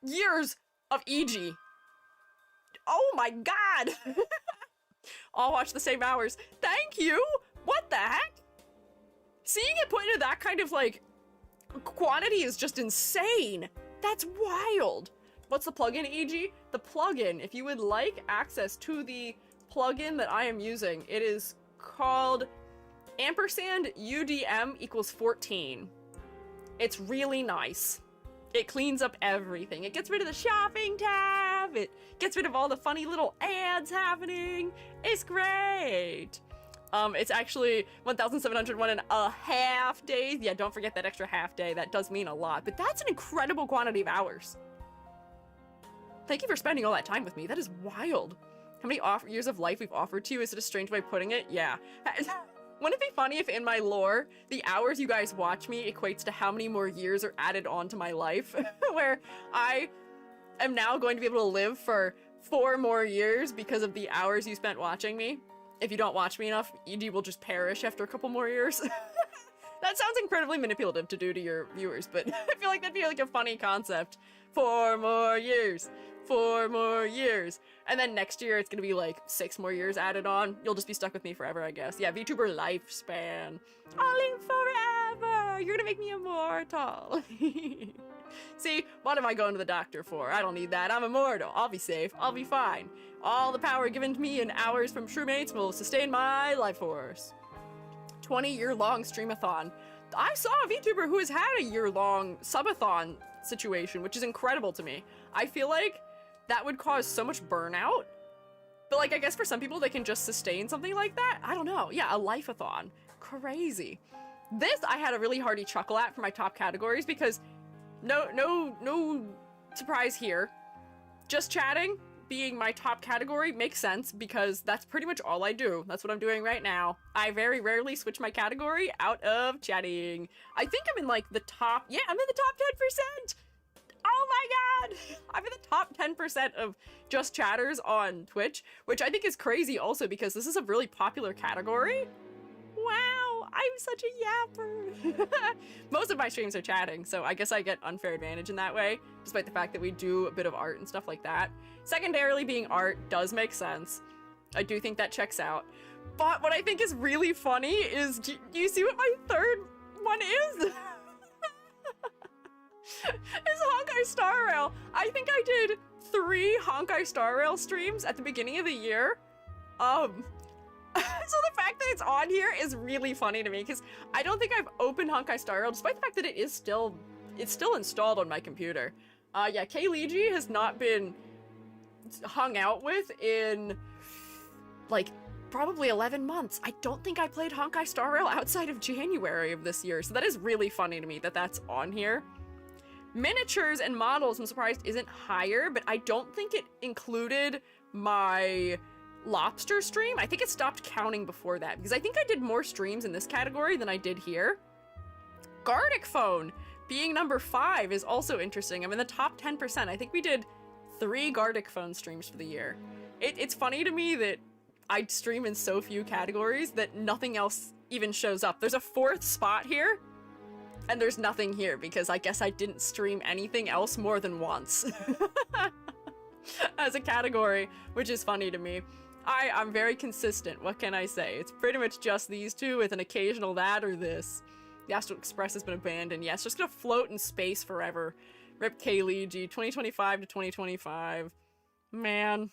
years of EG. Oh my god! All watch the same hours. Thank you! What the heck? Seeing it put into that kind of, like, quantity is just insane. That's wild. What's the plugin, EG? The plugin, if you would like access to the plugin that I am using, it is called ampersand UDM equals 14. It's really nice. It cleans up everything. It gets rid of the shopping tab. It gets rid of all the funny little ads happening. It's great. It's actually 1,701.5 days. Yeah, don't forget that extra half day. That does mean a lot, but that's an incredible quantity of hours. Thank you for spending all that time with me. That is wild. How many years of life we've offered to you? Is it a strange way of putting it? Yeah. Wouldn't it be funny if in my lore, the hours you guys watch me equates to how many more years are added on to my life? Where I am now going to be able to live for 4 more years because of the hours you spent watching me. If you don't watch me enough, ED will just perish after a couple more years. That sounds incredibly manipulative to do to your viewers, but I feel like that'd be like a funny concept. 4 more years. 4 more years. And then next year it's gonna be like 6 more years added on. You'll just be stuck with me forever, I guess. Yeah, VTuber lifespan. I'll live forever. You're gonna make me immortal. See, what am I going to the doctor for? I don't need that. I'm immortal. I'll be safe. I'll be fine. All the power given to me in hours from Shroommates will sustain my life force. 20-year-long streamathon. I saw a VTuber who has had a year-long subathon situation, which is incredible to me. I feel like that would cause so much burnout. But like, I guess for some people, they can just sustain something like that. I don't know. Yeah, a life-a-thon. Crazy. This I had a really hearty chuckle at for my top categories because no surprise here. Just chatting being my top category makes sense because that's pretty much all I do. That's what I'm doing right now. I very rarely switch my category out of chatting. I think I'm in like the top, yeah, I'm in the top 10%. Oh my god! I'm in the top 10% of just chatters on Twitch, which I think is crazy also because this is a really popular category. Wow, I'm such a yapper. Most of my streams are chatting, so I guess I get unfair advantage in that way, despite the fact that we do a bit of art and stuff like that. Secondarily, being art does make sense. I do think that checks out. But what I think is really funny is, do you see what my third one is? Is Honkai Star Rail. I think I did 3 Honkai Star Rail streams at the beginning of the year. So the fact that it's on here is really funny to me because I don't think I've opened Honkai Star Rail, despite the fact that it's still installed on my computer. Yeah, K-Leegi has not been hung out with in like probably 11 months. I don't think I played Honkai Star Rail outside of January of this year, so that is really funny to me that that's on here. Miniatures and models, I'm surprised, isn't higher, but I don't think it included my lobster stream. I think it stopped counting before that because I think I did more streams in this category than I did here. Gardic Phone being number 5 is also interesting. I'm in the top 10%. I think we did 3 Gardic Phone streams for the year. It's funny to me that I stream in so few categories that nothing else even shows up. There's a 4th spot here, and there's nothing here because I guess I didn't stream anything else more than once as a category, which is funny to me. I'm very consistent. What can I say? It's pretty much just these 2 with an occasional that or this. The Astral Express has been abandoned. Yeah, it's just gonna float in space forever. Rip K-Leegi, 2025 to 2025. Man.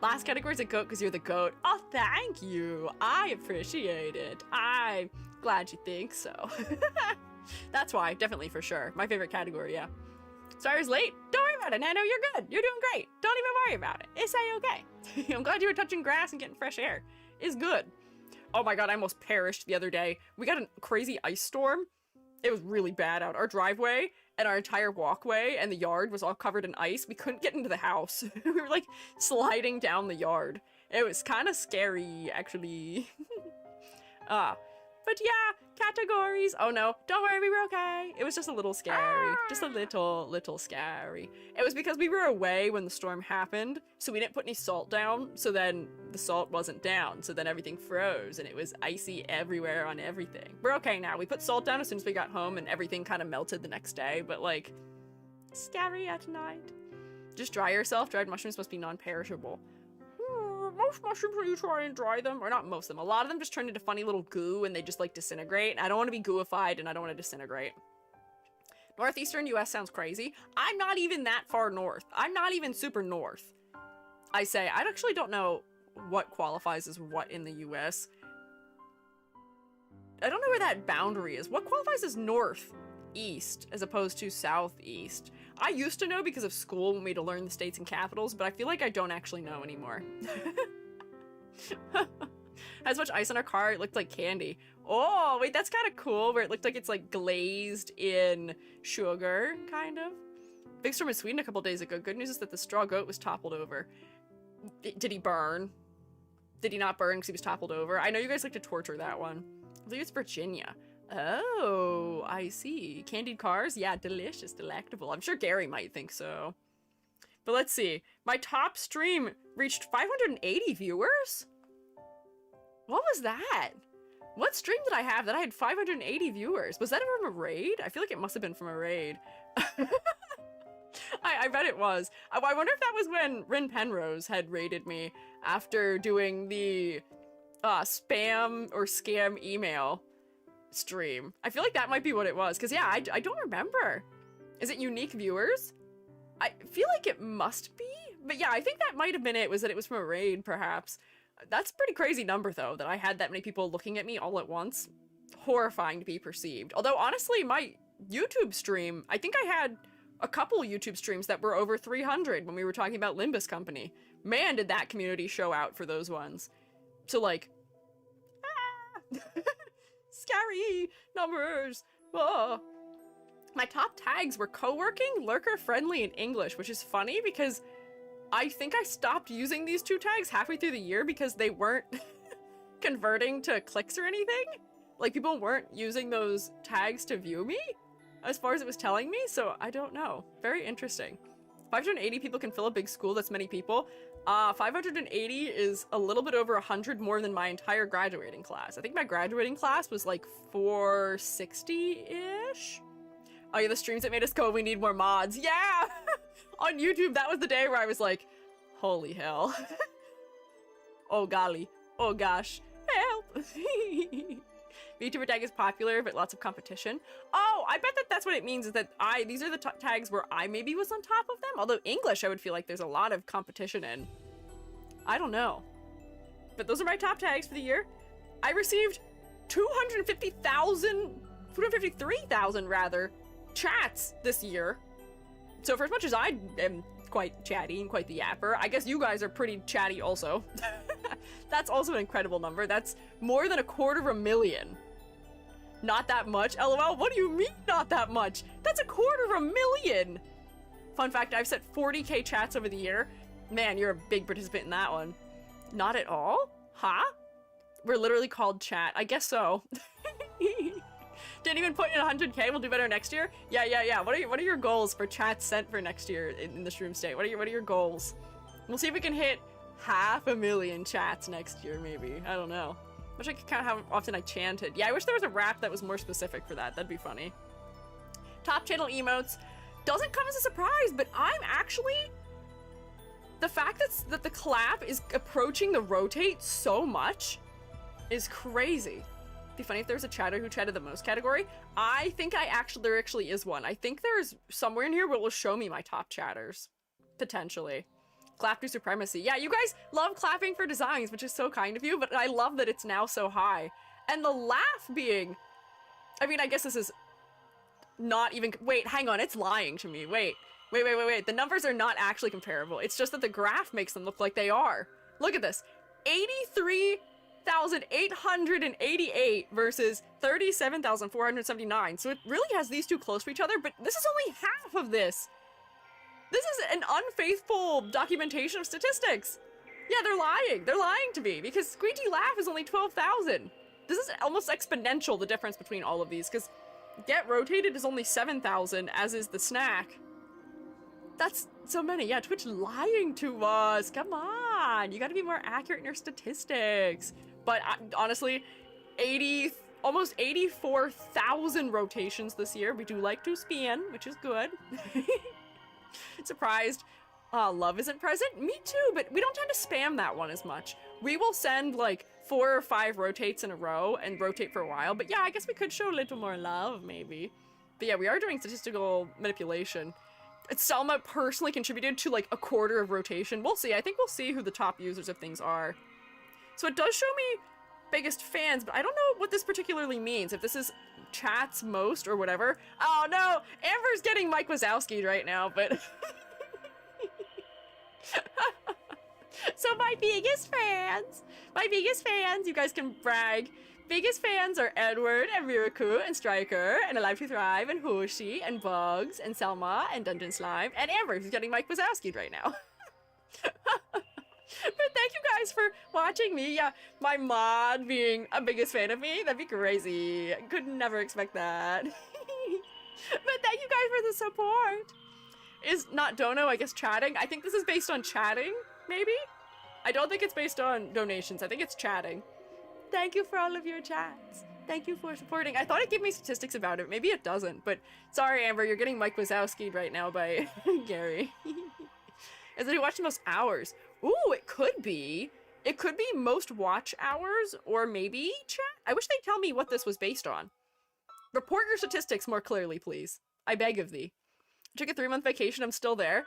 Last category is a goat because you're the goat. Oh, thank you. I appreciate it. I'm glad you think so. That's why, definitely for sure. My favorite category, yeah. Star's late? Don't worry about it, Nano. You're good. You're doing great. Don't even worry about it. It's a-okay. I'm glad you were touching grass and getting fresh air. It's good. Oh my god, I almost perished the other day. We got a crazy ice storm. It was really bad out. Our driveway and our entire walkway and the yard was all covered in ice. We couldn't get into the house. We were like sliding down the yard. It was kind of scary, actually. But yeah, categories. Oh no, don't worry, we were okay. It was just a little scary. Just a little scary. It was because we were away when the storm happened, so we didn't put any salt down, so then the salt wasn't down, so then everything froze, and it was icy everywhere on everything. We're okay now. We put salt down as soon as we got home, and everything kind of melted the next day, but like, scary at night. Just dry yourself. Dried mushrooms must be non-perishable. Most mushrooms, when you try and dry them, or not most of them, a lot of them just turn into funny little goo and they just like disintegrate. I don't want to be gooified and I don't want to disintegrate. Northeastern US sounds crazy. I'm not even that far north. I'm not even super north. I say, I actually don't know what qualifies as what in the US. I don't know where that boundary is. What qualifies as northeast as opposed to southeast? I used to know because of school when we had to learn the states and capitals, but I feel like I don't actually know anymore. As much ice on our car, it looked like candy. Oh, wait, that's kind of cool, where it looked like it's like glazed in sugar, kind of. Big storm in Sweden a couple days ago. Good news is that the straw goat was toppled over. Did he burn? Did he not burn because he was toppled over? I know you guys like to torture that one. I believe it's Virginia. Oh, I see. Candied cars? Yeah, delicious, delectable. I'm sure Gary might think so. But let's see. My top stream reached 580 viewers? What was that? What stream did I have that I had 580 viewers? Was that from a raid? I feel like it must have been from a raid. I bet it was. I wonder if that was when Rin Penrose had raided me after doing the spam or scam email stream. I feel like that might be what it was, because yeah, I don't remember. Is it unique viewers? I feel like it must be, but yeah, I think that might have been it, was that it was from a raid, perhaps. That's a pretty crazy number, though, that I had that many people looking at me all at once. Horrifying to be perceived. Although, honestly, my YouTube stream, I think I had a couple YouTube streams that were over 300 when we were talking about Limbus Company. Man, did that community show out for those ones. So, like, scary numbers. Oh. My top tags were co-working, lurker, friendly, and English, which is funny because I think I stopped using these two tags halfway through the year because they weren't converting to clicks or anything. Like, people weren't using those tags to view me as far as it was telling me, so I don't know. Very interesting. 580 people can fill a big school. That's many people. 580 is a little bit over 100 more than my entire graduating class. I think my graduating class was like 460-ish. Oh yeah, the streams that made us go, we need more mods. Yeah! On YouTube, that was the day where I was like, holy hell. Oh golly. Oh gosh. Help! VTuber tag is popular, but lots of competition. Oh, I bet that that's what it means, is that these are the tags where I maybe was on top of them. Although English, I would feel like there's a lot of competition in. I don't know. But those are my top tags for the year. I received 253,000 rather, chats this year. So for as much as I am quite chatty and quite the yapper, I guess you guys are pretty chatty also. That's also an incredible number. That's more than 250,000. Not that much. LOL, what do you mean not that much? That's 250,000. Fun fact, I've set 40k chats over the year. Man, you're a big participant in that one. Not at all? Huh? We're literally called chat. I guess so. Didn't even put in 100k. We'll do better next year. Yeah. What are your goals for chats sent for next year in the stream state? What are your goals? We'll see if we can hit 500,000 chats next year, maybe. I don't know. Wish I could count how often I chanted. Yeah, I wish there was a rap that was more specific for that. That'd be funny. Top channel emotes doesn't come as a surprise, but I'm actually, the fact that the clap is approaching the rotate so much is crazy. It'd be funny if there was a chatter who chatted the most category. I think there actually is one. I think there's somewhere in here where it will show me my top chatters. Potentially. Clap to supremacy. Yeah, you guys love clapping for designs, which is so kind of you, but I love that it's now so high. And the laugh being, I mean, I guess this is not even, wait, hang on, it's lying to me. Wait. The numbers are not actually comparable. It's just that the graph makes them look like they are. Look at this. 83 38,888 versus 37,479. So it really has these two close to each other, but this is only half of this. This is an unfaithful documentation of statistics. Yeah, they're lying. They're lying to me because Squeegee Laugh is only 12,000. This is almost exponential, the difference between all of these, because Get Rotated is only 7,000, as is the snack. That's so many. Yeah, Twitch lying to us. Come on. You gotta be more accurate in your statistics. But honestly, almost 84,000 rotations this year. We do like to spin, which is good. Surprised. Love isn't present? Me too, but we don't tend to spam that one as much. We will send like 4 or 5 rotates in a row and rotate for a while, but yeah, I guess we could show a little more love, maybe. But yeah, we are doing statistical manipulation. Selma personally contributed to like a quarter of rotation. We'll see. I think we'll see who the top users of things are. So it does show me biggest fans, but I don't know what this particularly means. If this is chats most or whatever. Oh no, Amber's getting Mike Wazowski'd right now, but... So my biggest fans, you guys can brag. Biggest fans are Edward and Miraku and Striker and Alive to Thrive and Hoshi and Bugs and Selma and Dungeon Slime and Amber, who's getting Mike Wazowski'd right now. But thank you guys for watching me. Yeah, my mod being a biggest fan of me, that'd be crazy. Could never expect that. But thank you guys for the support. Is not Dono, I guess, chatting? I think this is based on chatting, maybe? I don't think it's based on donations. I think it's chatting. Thank you for all of your chats. Thank you for supporting. I thought it gave me statistics about it. Maybe it doesn't, but sorry, Amber, you're getting Mike Wazowski'd right now by Gary. Is it who watched the most hours? Ooh, it could be. It could be most watch hours, or maybe chat. I wish they'd tell me what this was based on. Report your statistics more clearly, please. I beg of thee. I took a 3-month vacation, I'm still there.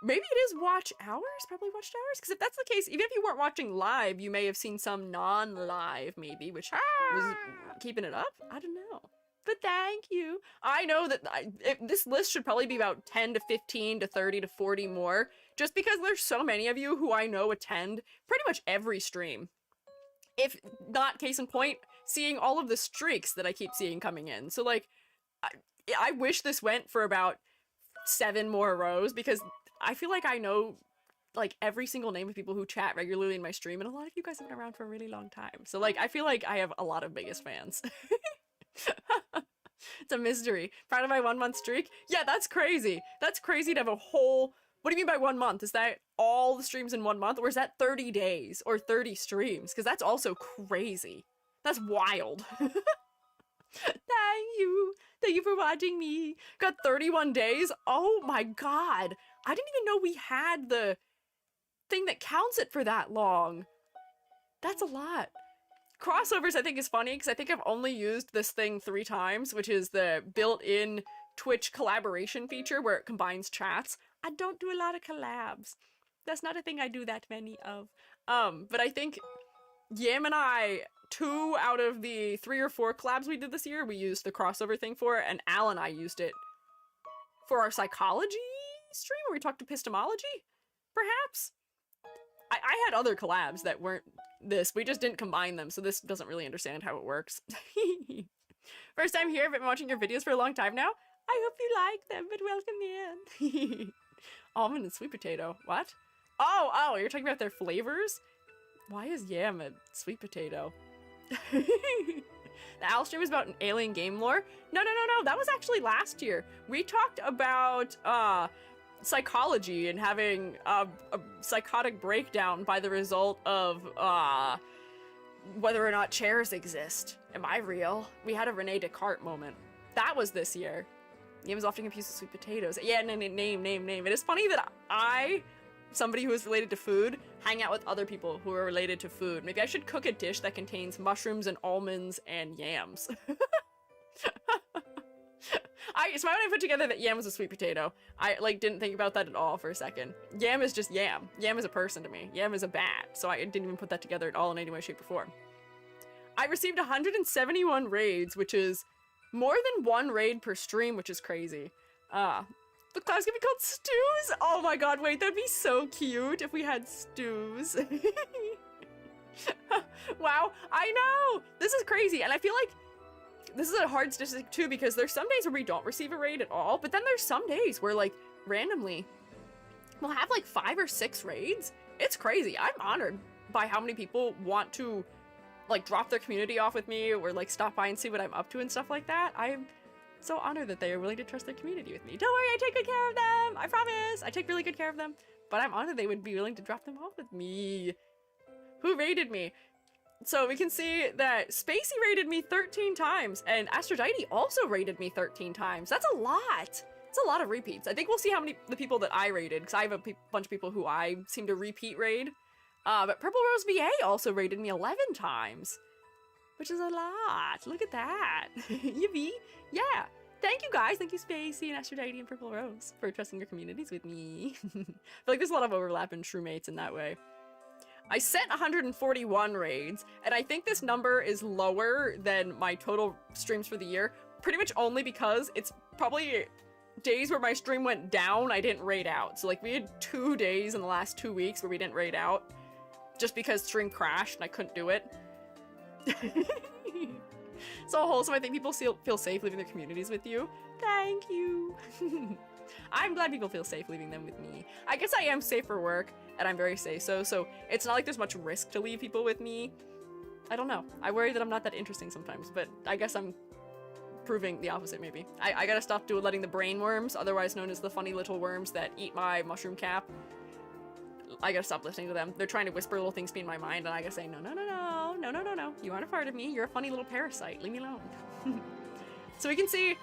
Maybe it is watch hours? Probably watched hours? Because if that's the case, even if you weren't watching live, you may have seen some non-live, maybe, which was keeping it up? I don't know. But thank you. I know that this list should probably be about 10 to 15 to 30 to 40 more, just because there's so many of you who I know attend pretty much every stream. If not, case in point, seeing all of the streaks that I keep seeing coming in. So, like, I wish this went for about 7 more rows, because I feel like I know like every single name of people who chat regularly in my stream, and a lot of you guys have been around for a really long time. So like I feel like I have a lot of biggest fans. It's a mystery. Proud of my 1-month streak? Yeah, that's crazy. That's crazy to have a whole... What do you mean by 1 month? Is that all the streams in 1 month? Or is that 30 days or 30 streams? Because that's also crazy. That's wild. Thank you. Thank you for watching me. Got 31 days? Oh my god. I didn't even know we had the thing that counts it for that long. That's a lot. Crossovers I think is funny because I think I've only used this thing 3 times, which is the built-in Twitch collaboration feature where it combines chats. I don't do a lot of collabs. That's not a thing I do that many of. But I think Yam and I, 2 out of the 3 or 4 collabs we did this year, we used the crossover thing for, and Al and I used it for our psychology stream where we talked epistemology, perhaps? I had other collabs that weren't this. We just didn't combine them, so this doesn't really understand how it works. First time here, but been watching your videos for a long time now. I hope you like them, but welcome in. Almond and sweet potato. What? Oh, you're talking about their flavors? Why is yam a sweet potato? The Owl stream is about an alien game lore? No. That was actually last year. We talked about, psychology and having a psychotic breakdown by the result of whether or not chairs exist. Am I real? We had a Rene Descartes moment. That was this year. Yam is often confused with sweet potatoes. Yeah, name. It is funny that I, somebody who is related to food, hang out with other people who are related to food. Maybe I should cook a dish that contains mushrooms and almonds and yams. So when I put together that yam was a sweet potato, I didn't think about that at all for a second. Yam is just yam. Yam is a person to me. Yam is a bat, so I didn't even put that together at all in any way, shape, or form. I received 171 raids, which is more than 1 raid per stream, which is crazy. The class could be called stews? Oh my god, wait, that'd be so cute if we had stews. Wow, I know! This is crazy, and I feel like this is a hard statistic too, because there's some days where we don't receive a raid at all, but then there's some days where, like, randomly, we'll have like 5 or 6 raids. It's crazy. I'm honored by how many people want to, like, drop their community off with me, or, like, stop by and see what I'm up to and stuff like that. I'm so honored that they are willing to trust their community with me. Don't worry, I take good care of them! I promise! I take really good care of them. But I'm honored they would be willing to drop them off with me. Who raided me? So we can see that Spacey raided me 13 times, and Aphrodite also raided me 13 times. That's a lot! It's a lot of repeats. I think we'll see how many the people that I raided, because I have a bunch of people who I seem to repeat raid. But Purple Rose VA also raided me 11 times, which is a lot. Look at that. Yippee. Yeah. Thank you guys. Thank you Spacey and Aphrodite and Purple Rose for trusting your communities with me. I feel like there's a lot of overlap in Shroommates in that way. I sent 141 raids, and I think this number is lower than my total streams for the year, pretty much only because it's probably days where my stream went down, I didn't raid out. So, like, we had 2 days in the last 2 weeks where we didn't raid out, just because stream crashed and I couldn't do it. So wholesome. I think people feel safe leaving their communities with you. Thank you. I'm glad people feel safe leaving them with me. I guess I am safe for work, and I'm very safe, so it's not like there's much risk to leave people with me. I don't know. I worry that I'm not that interesting sometimes, but I guess I'm proving the opposite, maybe. I gotta stop letting the brain worms, otherwise known as the funny little worms that eat my mushroom cap. I gotta stop listening to them. They're trying to whisper little things to me in my mind, and I gotta say, no, no, no, no, no, no, no, no. You aren't a part of me. You're a funny little parasite. Leave me alone. So we can see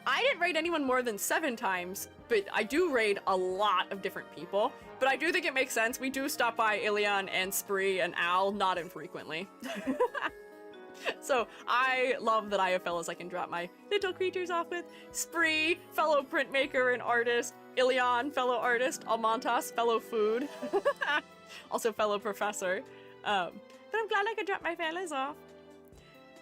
I didn't raid anyone more than 7 times, but I do raid a lot of different people. But I do think it makes sense. We do stop by Ilion and Spree and Al not infrequently. So I love that I have fellows I can drop my little creatures off with. Spree, fellow printmaker and artist. Ilion, fellow artist. Almontas, fellow food. Also fellow professor. But I'm glad I could drop my fellas off.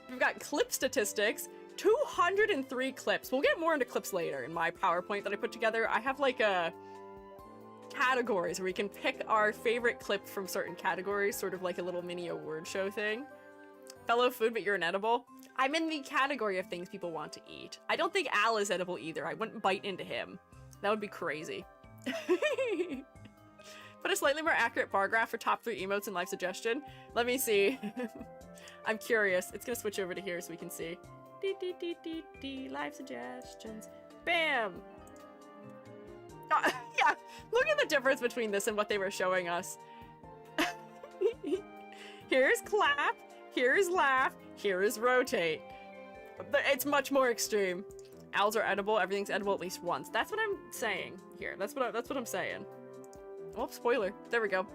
We've got clip statistics. 203 clips. We'll get more into clips later in my PowerPoint that I put together. I have like categories where we can pick our favorite clip from certain categories, sort of like a little mini award show thing. Fellow food, but you're inedible. I'm in the category of things people want to eat. I don't think Al is edible either. I wouldn't bite into him. That would be crazy. Put a slightly more accurate bar graph for top 3 emotes and live suggestion. Let me see. I'm curious. It's gonna switch over to here so we can see. Live suggestions. Bam! Yeah, look at the difference between this and what they were showing us. Here's clap, here's laugh, here is rotate. It's much more extreme. Owls are edible, everything's edible at least once. That's what I'm saying here. That's what I'm saying. Oh, spoiler. There we go.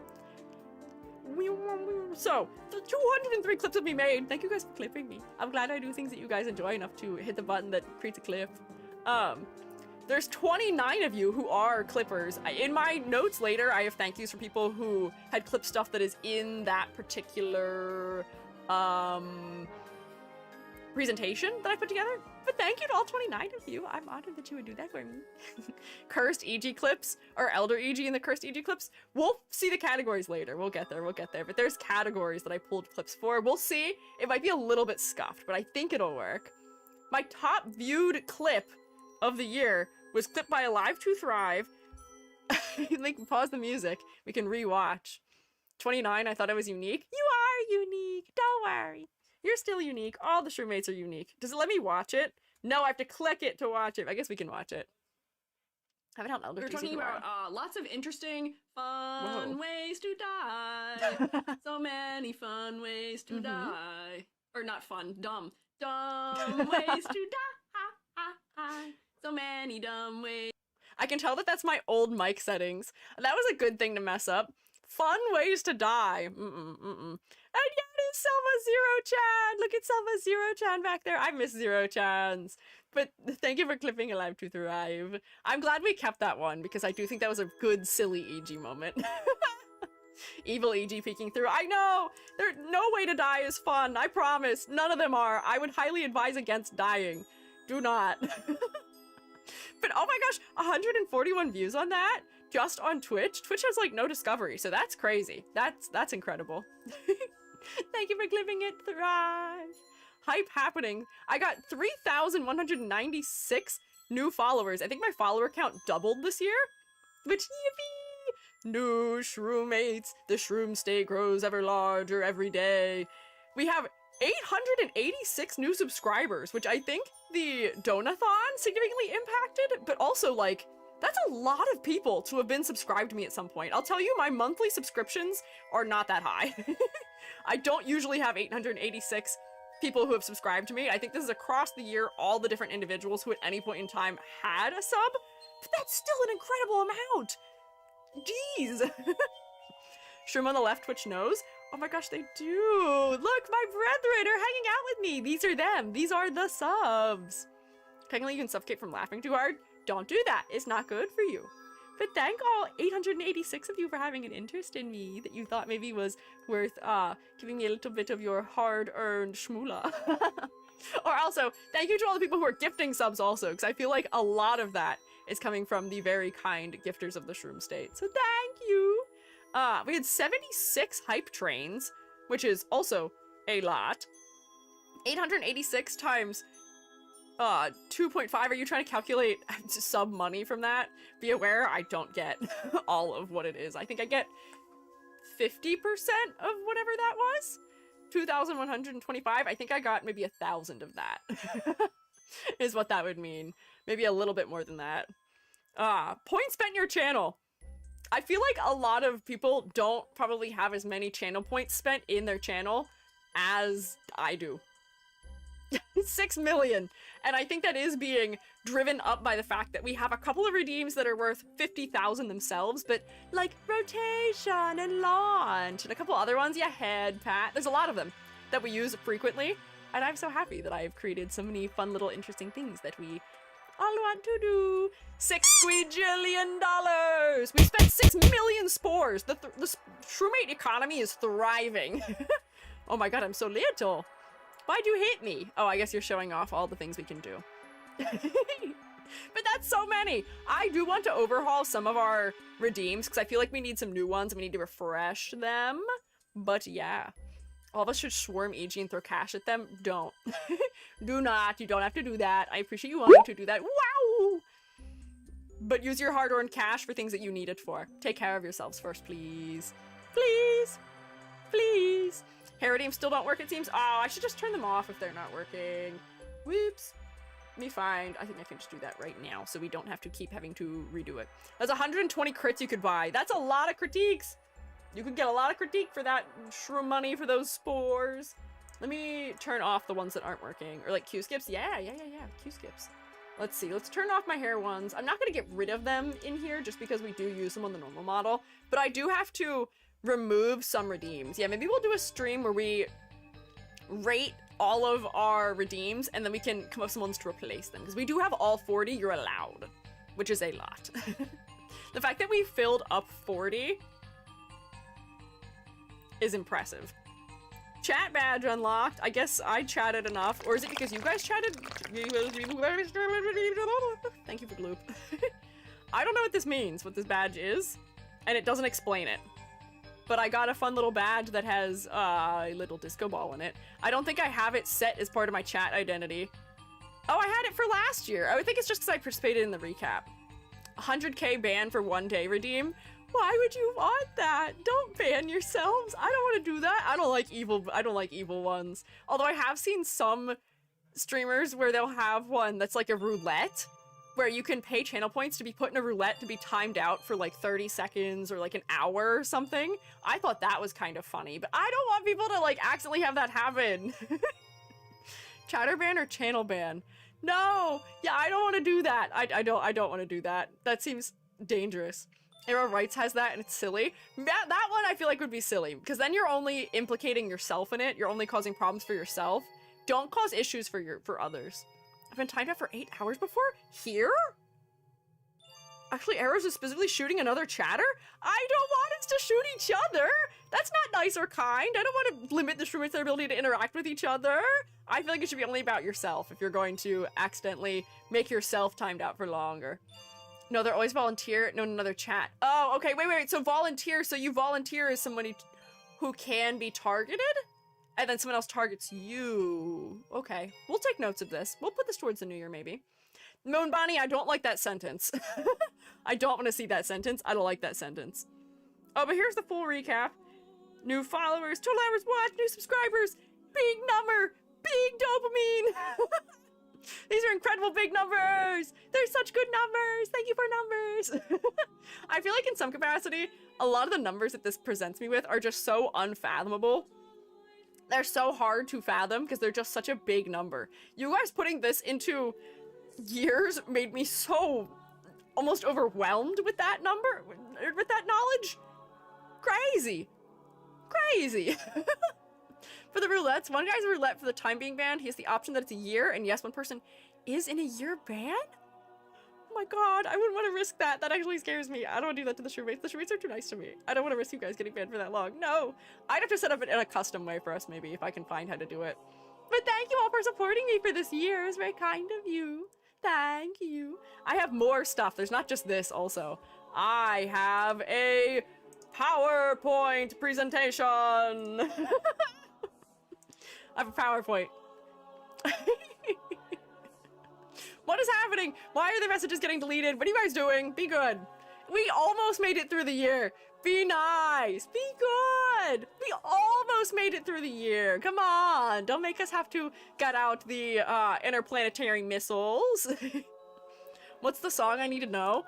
So, 203 clips have been made. Thank you guys for clipping me. I'm glad I do things that you guys enjoy enough to hit the button that creates a clip. There's 29 of you who are clippers. In my notes later, I have thank yous for people who had clipped stuff that is in that particular presentation that I put together. But thank you to all 29 of you. I'm honored that you would do that for me. Cursed EG clips, or Elder EG in the Cursed EG clips. We'll see the categories later. We'll get there, But there's categories that I pulled clips for. We'll see. It might be a little bit scuffed, but I think it'll work. My top viewed clip of the year was clipped by Alive to Thrive. Like, pause the music. We can rewatch. 29, I thought I was unique. You are unique. Don't worry. You're still unique. All the Shroommates are unique. Does it let me watch it? No, I have to click it to watch it. I guess we can watch it. I haven't had Elder We're talking about lots of interesting fun ways to die. So many fun ways to die. Or not fun, dumb. Dumb ways to die. So many dumb ways. I can tell that that's my old mic settings. That was a good thing to mess up. Fun ways to die. And yet it's Selma Zero Chan. Look at Selma Zero Chan back there. I miss Zero Chans. But thank you for clipping Alive to Thrive. I'm glad we kept that one because I do think that was a good, silly EG moment. Evil EG peeking through. I know! There's no way to die is fun. I promise. None of them are. I would highly advise against dying. Do not. But oh my gosh, 141 views on that? Just on Twitch? Twitch has like no discovery, so that's crazy. That's incredible. Thank you for living it thrive. Hype happening. I got 3,196 new followers. I think my follower count doubled this year, which yippee! New shroommates. The shroom state grows ever larger every day. We have 886 new subscribers, which I think the donathon significantly impacted, but also, like, that's a lot of people to have been subscribed to me at some point. I'll tell you, my monthly subscriptions are not that high. I don't usually have 886 people who have subscribed to me. I think this is across the year, all the different individuals who at any point in time had a sub, but that's still an incredible amount. Jeez. Shroom on the left, Twitch knows. Oh my gosh, they do. Look, my brethren are hanging out with me. These are them. These are the subs. Technically, you can suffocate from laughing too hard. Don't do that. It's not good for you. But thank all 886 of you for having an interest in me that you thought maybe was worth giving me a little bit of your hard-earned shmoola. Or also, thank you to all the people who are gifting subs also, because I feel like a lot of that is coming from the very kind gifters of the Shroom State. So thank you! We had 76 hype trains, which is also a lot. 886 times 2.5. Are you trying to calculate sub money from that? Be aware, I don't get all of what it is. I think I get 50% of whatever that was. 2,125. I think I got maybe 1,000 of that. Is what that would mean. Maybe a little bit more than that. Points spent in your channel. I feel like a lot of people don't probably have as many channel points spent in their channel as I do. 6 million. And I think that is being driven up by the fact that we have a couple of redeems that are worth 50,000 themselves, but like rotation and launch and a couple other ones, yeah, head pat. There's a lot of them that we use frequently. And I'm so happy that I've created so many fun little interesting things that we all want to do. $6 squeejillion. We spent 6 million spores. The shroomate economy is thriving. Oh my god, I'm so little. Why'd you hit me? Oh, I guess you're showing off all the things we can do. But that's so many. I do want to overhaul some of our redeems because I feel like we need some new ones and we need to refresh them. But yeah. All of us should swarm EG and throw cash at them. Don't. Do not. You don't have to do that. I appreciate you wanting to do that. Wow! But use your hard-earned cash for things that you need it for. Take care of yourselves first, please. Please. Please. Hair redeems still don't work, it seems. Oh, I should just turn them off if they're not working. Whoops. Let me find. I think I can just do that right now so we don't have to keep having to redo it. That's 120 crits you could buy. That's a lot of critiques. You could get a lot of critique for that shroom money for those spores. Let me turn off the ones that aren't working. Or like Q-skips. Yeah. Q-skips. Let's see. Let's turn off my hair ones. I'm not going to get rid of them in here just because we do use them on the normal model. But I do have to remove some redeems. Yeah, maybe we'll do a stream where we rate all of our redeems and then we can come up with some ones to replace them. Because we do have all 40, you're allowed. Which is a lot. The fact that we filled up 40 is impressive. Chat badge unlocked. I guess I chatted enough. Or is it because you guys chatted? Thank you for Gloop. I don't know what this means, what this badge is. And it doesn't explain it. But I got a fun little badge that has a little disco ball in it. I don't think I have it set as part of my chat identity. Oh, I had it for last year. I would think it's just because I participated in the recap. 100k ban for 1 day redeem. Why would you want that? Don't ban yourselves. I don't want to do that. I don't like evil ones. Although I have seen some streamers where they'll have one that's like a roulette, where you can pay channel points to be put in a roulette to be timed out for like 30 seconds or like an hour or something. I thought that was kind of funny, but I don't want people to like accidentally have that happen. Chatter ban or channel ban? No! Yeah, I don't want to do that. I don't want to do that. That seems dangerous. Arrow Rights has that and it's silly. That one I feel like would be silly because then you're only implicating yourself in it. You're only causing problems for yourself. Don't cause issues for others. I've been timed out for 8 hours before? Here? Actually, Arrows is specifically shooting another chatter? I don't want us to shoot each other! That's not nice or kind. I don't want to limit the shroommates' their ability to interact with each other. I feel like it should be only about yourself if you're going to accidentally make yourself timed out for longer. No, they're always volunteer. No, another chat. Oh, okay, wait. So volunteer, so you volunteer as somebody who can be targeted? And then someone else targets you. Okay, we'll take notes of this. We'll put this towards the new year, maybe. Moon Bonnie, I don't like that sentence. I don't want to see that sentence. I don't like that sentence. Oh, but here's the full recap. New followers, total hours watched, new subscribers, big number, big dopamine. These are incredible big numbers. They're such good numbers. Thank you for numbers. I feel like in some capacity, a lot of the numbers that this presents me with are just so unfathomable. They're so hard to fathom because they're just such a big number. You guys putting this into years made me so almost overwhelmed with that number, with that knowledge. Crazy. Crazy. For the roulettes, one guy's roulette for the time being banned. He has the option that it's a year, and yes, one person is in a year ban? Oh my god, I wouldn't want to risk that. That actually scares me. I don't want to do that to the shroommates. The shroommates are too nice to me. I don't want to risk you guys getting banned for that long. No. I'd have to set up it in a custom way for us, maybe, if I can find how to do it. But thank you all for supporting me for this year. It was very kind of you. Thank you. I have more stuff. There's not just this also. I have a PowerPoint presentation. I have a PowerPoint. What is happening? Why are the messages getting deleted? What are you guys doing? Be good. We almost made it through the year. Be nice. Be good. We almost made it through the year. Come on. Don't make us have to get out the interplanetary missiles. What's the song I need to know?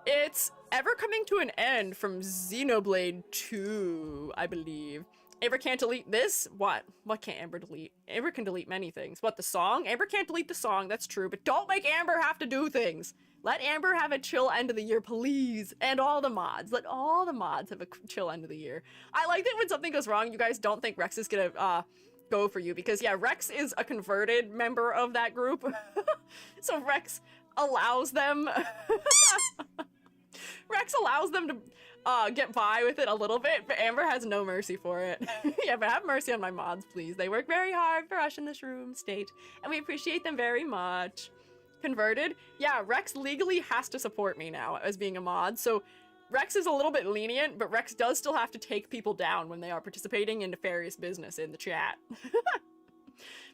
It's Ever Coming to an End from Xenoblade 2, I believe. Amber can't delete this? What? What can't Amber delete? Amber can delete many things. What, the song? Amber can't delete the song, that's true, but don't make Amber have to do things. Let Amber have a chill end of the year, please. And all the mods. Let all the mods have a chill end of the year. I like that when something goes wrong, you guys don't think Rex is gonna go for you, because yeah, Rex is a converted member of that group. So Rex allows them... Rex allows them to get by with it a little bit, but Amber has no mercy for it. Yeah, but have mercy on my mods, please. They work very hard for us in this room state, and we appreciate them very much. Converted? Yeah, Rex legally has to support me now as being a mod, so Rex is a little bit lenient, but Rex does still have to take people down when they are participating in nefarious business in the chat.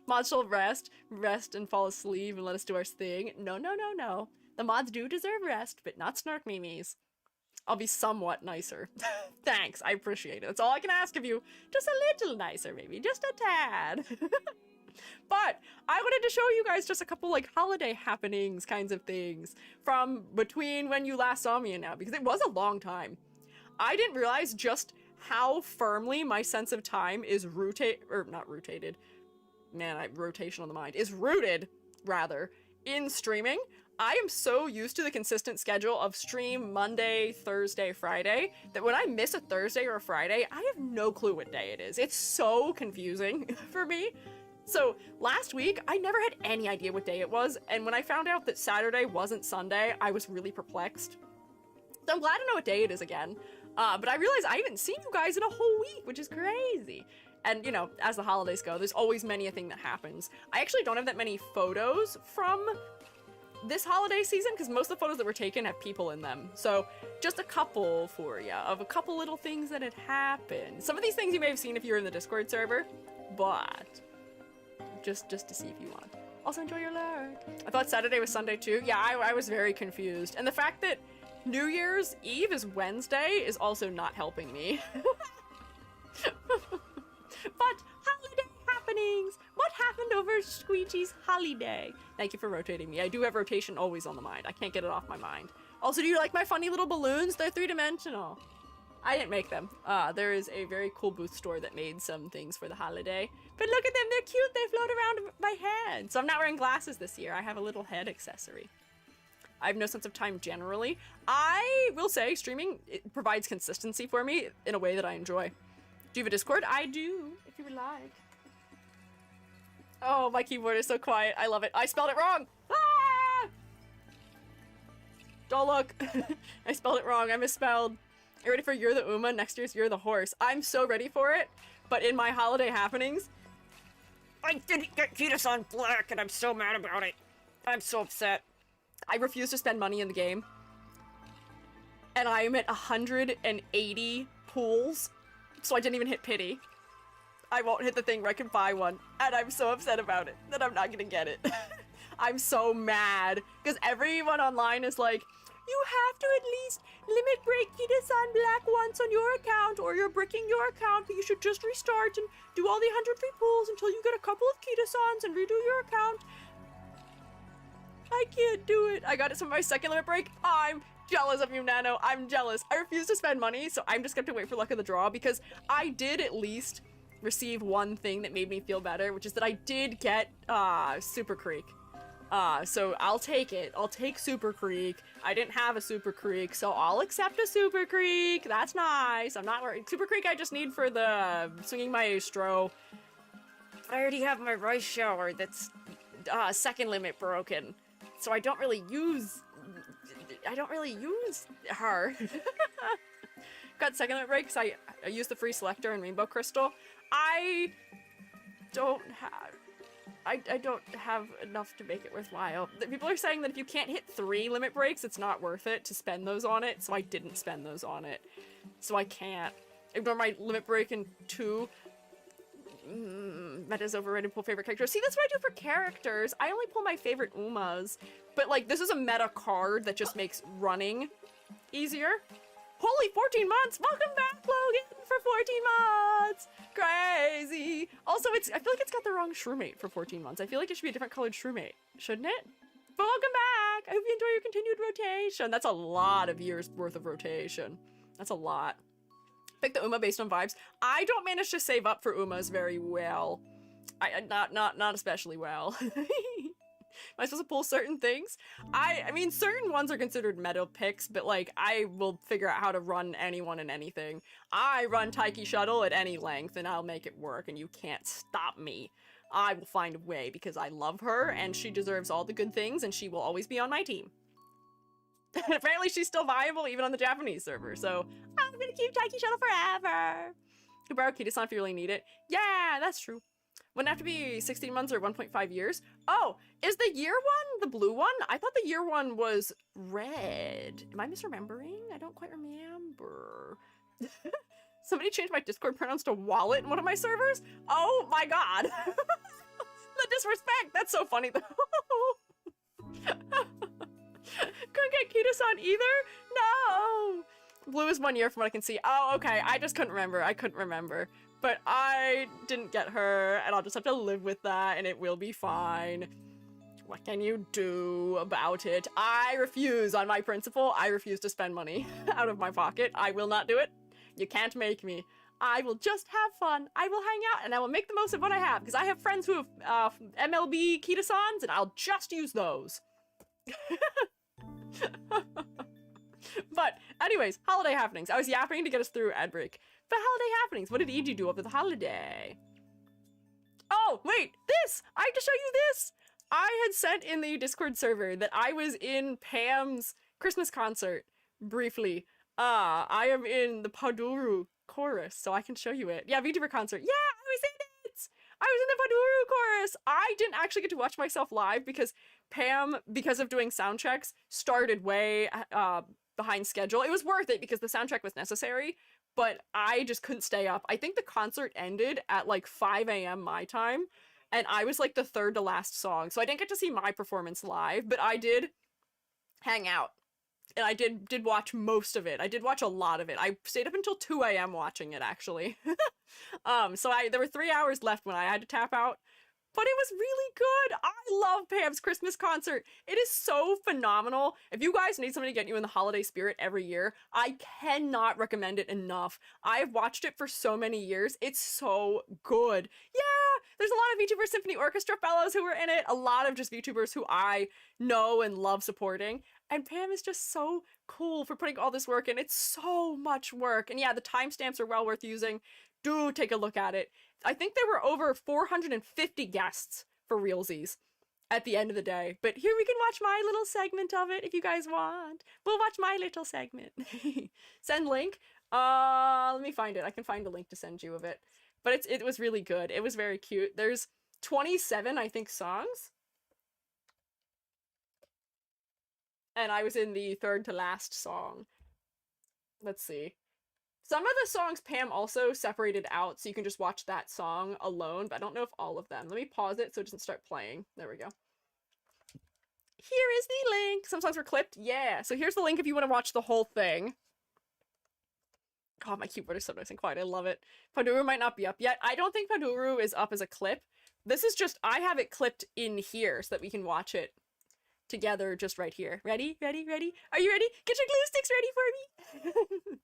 Mods shall rest and fall asleep and let us do our thing. No, no, no, no. The mods do deserve rest, but not snark memes. I'll be somewhat nicer. Thanks, I appreciate it. That's all I can ask of you. Just a little nicer, maybe. Just a tad. But I wanted to show you guys just a couple, like, holiday happenings kinds of things from between when you last saw me and now, because it was a long time. I didn't realize just how firmly my sense of time is rotation on the mind, is rooted, rather, in streaming. I am so used to the consistent schedule of stream Monday, Thursday, Friday, that when I miss a Thursday or a Friday, I have no clue what day it is. It's so confusing for me. So last week, I never had any idea what day it was, and when I found out that Saturday wasn't Sunday, I was really perplexed. So I'm glad to know what day it is again. But I realized I haven't seen you guys in a whole week, which is crazy. And, you know, as the holidays go, there's always many a thing that happens. I actually don't have that many photos from this holiday season, because most of the photos that were taken have people in them. So just a couple for you of a couple little things that had happened. Some of these things you may have seen if you were in the Discord server, but just to see if you want. Also enjoy your lurk. I thought Saturday was Sunday too. Yeah, I was very confused. And the fact that New Year's Eve is Wednesday is also not helping me. But holiday happenings! What happened over Squiiji's holiday? Thank you for rotating me. I do have rotation always on the mind. I can't get it off my mind. Also, do you like my funny little balloons? They're three-dimensional. I didn't make them. There is a very cool booth store that made some things for the holiday. But look at them, they're cute. They float around my head. So I'm not wearing glasses this year. I have a little head accessory. I have no sense of time generally. I will say streaming, it provides consistency for me in a way that I enjoy. Do you have a Discord? I do, if you would like. Oh, my keyboard is so quiet. I love it. I spelled it wrong. Ah! Don't look. I spelled it wrong. I misspelled. You ready for You're the Uma? Next year's You're the Horse. I'm so ready for it, but in my holiday happenings, I didn't get Fetus on Black, and I'm so mad about it. I'm so upset. I refuse to spend money in the game, and I am at 180 pools, so I didn't even hit pity. I won't hit the thing where I can buy one, and I'm so upset about it that I'm not gonna get it. I'm so mad, because everyone online is like, you have to at least limit break Kita-san Black once on your account, or you're bricking your account, but you should just restart and do all the 100 free pulls until you get a couple of Kita-sans and redo your account. I can't do it. I got it from my second limit break. I'm jealous of you, Nano. I'm jealous. I refuse to spend money, so I'm just gonna have to wait for luck of the draw, because I did at least receive one thing that made me feel better, which is that I did get Super Creek. So I'll take it. I'll take Super Creek. I didn't have a Super Creek, so I'll accept a Super Creek. That's nice. I'm not worried. Super Creek I just need for the Swinging Maestro. I already have my rice shower that's second limit broken, so I don't really use her. Got second limit break because I used the free selector and Rainbow Crystal. I don't have enough to make it worthwhile. People are saying that if you can't hit 3 limit breaks, it's not worth it to spend those on it, so I didn't spend those on it. So I can't. Ignore my limit break in 2. Meta's overrated, pull favorite characters. See, that's what I do for characters. I only pull my favorite Umas. But, like, this is a meta card that just makes running easier. Holy 14 months! Welcome back, Logan, for 14 months! Crazy! Also, I feel like it's got the wrong shroomate for 14 months. I feel like it should be a different colored shroomate, shouldn't it? But welcome back! I hope you enjoy your continued rotation. That's a lot of years worth of rotation. That's a lot. Pick the Uma based on vibes. I don't manage to save up for Umas very well. Not especially well. Am I supposed to pull certain things? I mean, certain ones are considered meta picks, but like, I will figure out how to run anyone and anything. I run Taiki Shuttle at any length, and I'll make it work, and you can't stop me. I will find a way, because I love her, and she deserves all the good things, and she will always be on my team. And apparently she's still viable even on the Japanese server, so I'm gonna keep Taiki Shuttle forever. You can borrow Kita-san if you really need it. Yeah, that's true. Wouldn't have to be 16 months or 1.5 years. Oh, is the year one the blue one? I thought the year one was red. Am I misremembering? I don't quite remember. Somebody changed my Discord pronouns to wallet in one of my servers? Oh my god. The disrespect. That's so funny though. Couldn't get Kita-san either? No. Blue is 1 year from what I can see. Oh, okay. I just couldn't remember. I couldn't remember. But I didn't get her, and I'll just have to live with that, and it will be fine. What can you do about it? I refuse, on my principle, I refuse to spend money out of my pocket. I will not do it. You can't make me. I will just have fun. I will hang out, and I will make the most of what I have, because I have friends who have MLB Kita-sans, and I'll just use those. But anyways, holiday happenings. I was yapping to get us through ad break. But holiday happenings. What did EG do over the holiday? Oh, wait, this! I have to show you this! I had sent in the Discord server that I was in Pam's Christmas concert, briefly. I am in the Paduru chorus, so I can show you it. Yeah, VTuber concert. Yeah, I was in it! I was in the Paduru chorus! I didn't actually get to watch myself live because Pam, because of doing sound checks, started way behind schedule. It was worth it because the sound check was necessary, but I just couldn't stay up. I think the concert ended at like 5 a.m. my time, and I was like the third to last song, so I didn't get to see my performance live, but I did hang out. And I did watch most of it. I did watch a lot of it. I stayed up until 2 a.m. watching it, actually. So there were 3 hours left when I had to tap out. But it was really good. I love Pam's Christmas concert. It is so phenomenal. If you guys need somebody to get you in the holiday spirit every year, I cannot recommend it enough. I've watched it for so many years. It's so good. Yeah, there's a lot of VTuber Symphony Orchestra fellows who were in it. A lot of just VTubers who I know and love supporting. And Pam is just so cool for putting all this work in. It's so much work. And yeah, the timestamps are well worth using. Do take a look at it. I think there were over 450 guests for realsies at the end of the day. But here we can watch my little segment of it if you guys want. We'll watch my little segment. Send link. Let me find it. I can find a link to send you of it. But it was really good. It was very cute. There's 27, I think, songs. And I was in the third to last song. Let's see. Some of the songs Pam also separated out, so you can just watch that song alone, but I don't know if all of them. Let me pause it so it doesn't start playing. There we go. Here is the link. Some songs were clipped. Yeah. So here's the link if you want to watch the whole thing. God, my keyboard is so nice and quiet. I love it. Panduru might not be up yet. I don't think Panduru is up as a clip. This is just, I have it clipped in here so that we can watch it together just right here. Ready? Ready? Ready? Are you ready? Get your glue sticks ready for me.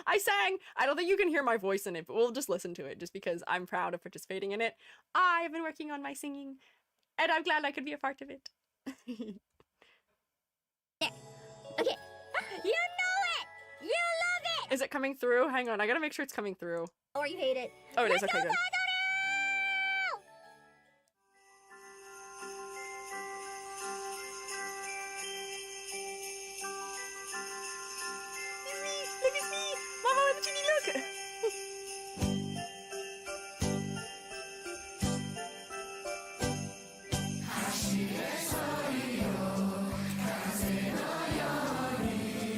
I sang. I don't think you can hear my voice in it, but we'll just listen to it just because I'm proud of participating in it. I have been working on my singing, and I'm glad I could be a part of it. Okay. You know it! You love it! Is it coming through? Hang on, I gotta make sure it's coming through. Or you hate it. Oh, it is. Let's Okay, go, good. go, go, go! Look at me! Mama with the genie, look!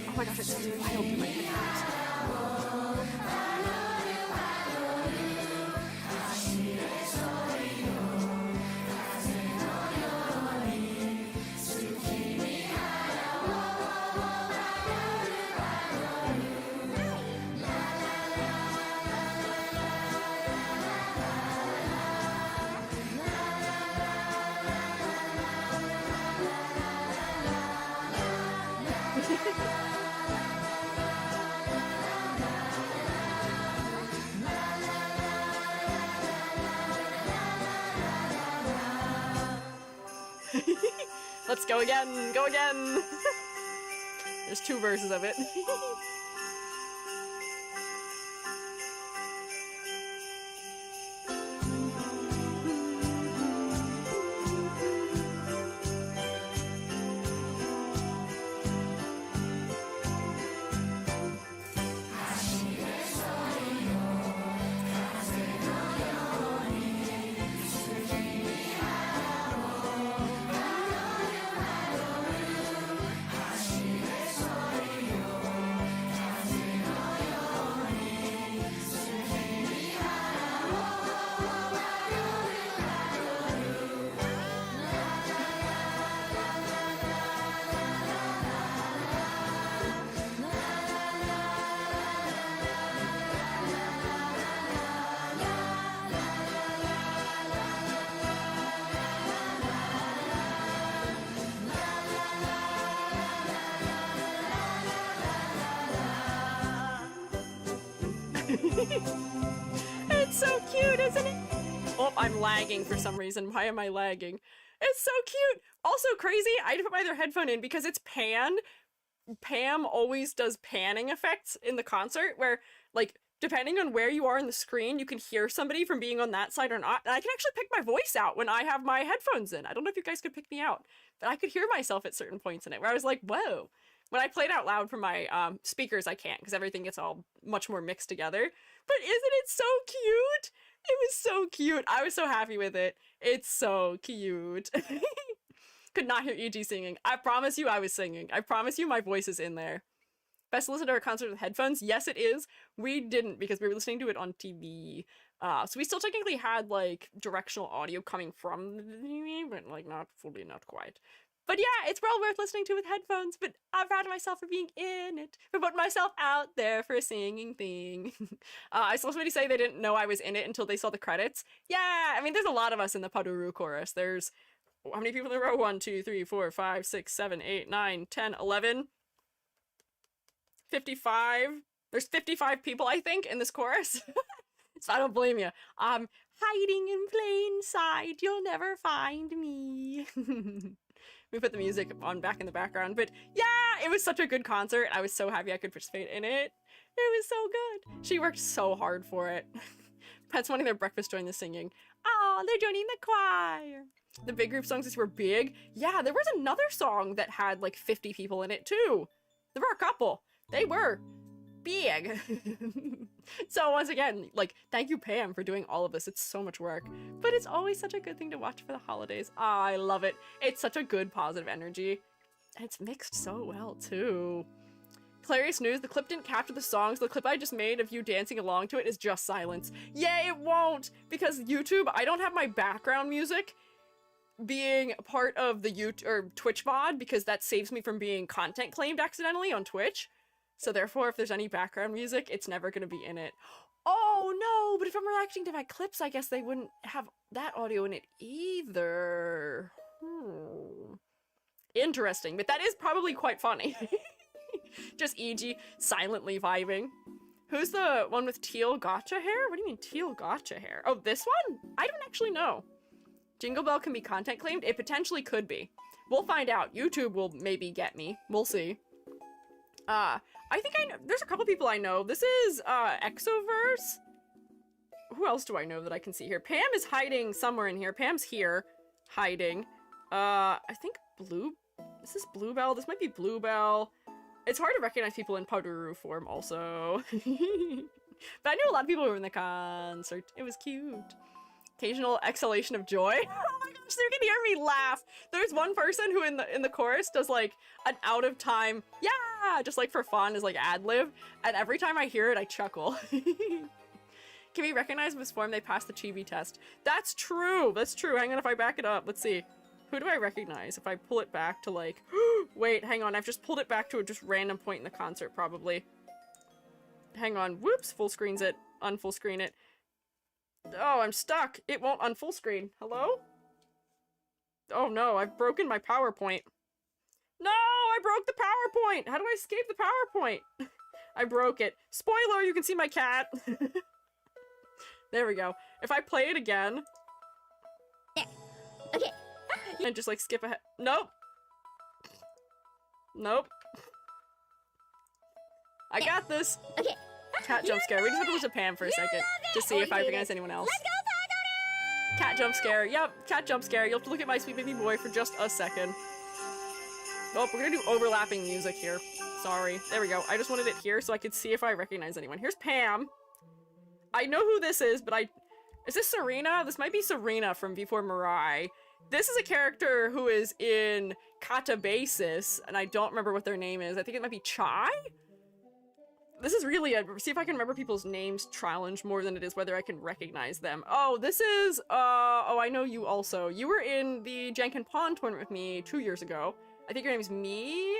Oh my gosh, it sounds wild in my headphones. Let's go again! Go again! There's 2 verses of it. It's so cute, isn't it? Oh, I'm lagging for some reason. Why am I lagging? It's so cute. Also crazy, I had to put my other headphone in because it's panned. Pam always does panning effects in the concert where, like, depending on where you are in the screen, you can hear somebody from being on that side or not. And I can actually pick my voice out when I have my headphones in. I don't know if you guys could pick me out, but I could hear myself at certain points in it where I was like, whoa. When I played out loud from my speakers, I can't because everything gets all much more mixed together. But isn't it so cute? It was so cute. I was so happy with it. It's so cute. Could not hear EG singing. I promise you I was singing. I promise you my voice is in there. Best to listen to our concert with headphones? Yes, it is. We didn't because we were listening to it on TV. So we still technically had, like, directional audio coming from the TV, but, like, not fully, not quite. But yeah, it's well worth listening to with headphones, but I'm proud of myself for being in it, for putting myself out there for a singing thing. I saw somebody say they didn't know I was in it until they saw the credits. Yeah, I mean, there's a lot of us in the Paduru chorus. There's, how many people in a row? 1, 2, 3, 4, 5, 6, 7, 8, 9, 10, 11, 55. There's 55 people, I think, in this chorus. So I don't blame you. Hiding in plain sight, you'll never find me. We put the music on back in the background, but yeah, it was such a good concert. I was so happy I could participate in it. It was so good. She worked so hard for it. Pets wanting their breakfast join the singing. Oh, they're joining the choir. The big group songs were big. Yeah, there was another song that had like 50 people in it too. There were a couple. They were big. So once again, like, thank you, Pam, for doing all of this. It's so much work, but it's always such a good thing to watch for the holidays. I love it. It's such a good positive energy, and it's mixed so well too. Hilarious news, the clip didn't capture the songs. The clip I just made of you dancing along to it is just silence. Yay, it won't! Because YouTube, I don't have my background music being part of the YouTube or Twitch VOD because that saves me from being content claimed accidentally on Twitch. So therefore, if there's any background music, it's never gonna be in it. Oh no, but if I'm reacting to my clips, I guess they wouldn't have that audio in it either. Interesting, but that is probably quite funny. Just E.G. silently vibing. Who's the one with teal gotcha hair? What do you mean teal gotcha hair? Oh, this one? I don't actually know. Jingle Bell can be content claimed? It potentially could be. We'll find out. YouTube will maybe get me. We'll see. I think I know. There's a couple people I know. This is, Exoverse. Who else do I know that I can see here? Pam is hiding somewhere in here. Pam's here. Hiding. I think Is this Bluebell? This might be Bluebell. It's hard to recognize people in Paduru form also. But I knew a lot of people who were in the concert. It was cute. Occasional exhalation of joy. Oh my gosh, you can hear me laugh. There's one person who in the chorus does like an out of time, yeah, just like for fun, is like ad lib, and every time I hear it, I chuckle. Can we recognize this form? They passed the Chibi test. That's true. That's true. Hang on, if I back it up, let's see. Who do I recognize? If I pull it back to like, wait, hang on. I've just pulled it back to a just random point in the concert, probably. Hang on. Whoops, full screens it. Unfull screen it. Oh, I'm stuck. It won't unfull screen. Hello? Oh no, I've broken my PowerPoint. No, I broke the PowerPoint. How do I escape the PowerPoint? I broke it. Spoiler, you can see my cat. There we go. If I play it again. Okay. And just like skip ahead. Nope. Nope. I got this. Okay. Cat jump scare. We just have to listen to Pam for a second to see if I recognize anyone else. Let's go, Cat jump scare. Yep, cat jump scare. You'll have to look at my sweet baby boy for just a second. Oh, we're gonna do overlapping music here. Sorry. There we go. I just wanted it here so I could see if I recognize anyone. Here's Pam. I know who this is, but is this Serena? This might be Serena from V4 Mirai. This is a character who is in Katabasis, and I don't remember what their name is. I think it might be Chai? This is really a see if I can remember people's names challenge more than it is whether I can recognize them. Oh, this is, oh, I know you also. You were in the Janken Pond tournament with me 2 years ago. I think your name is Mia?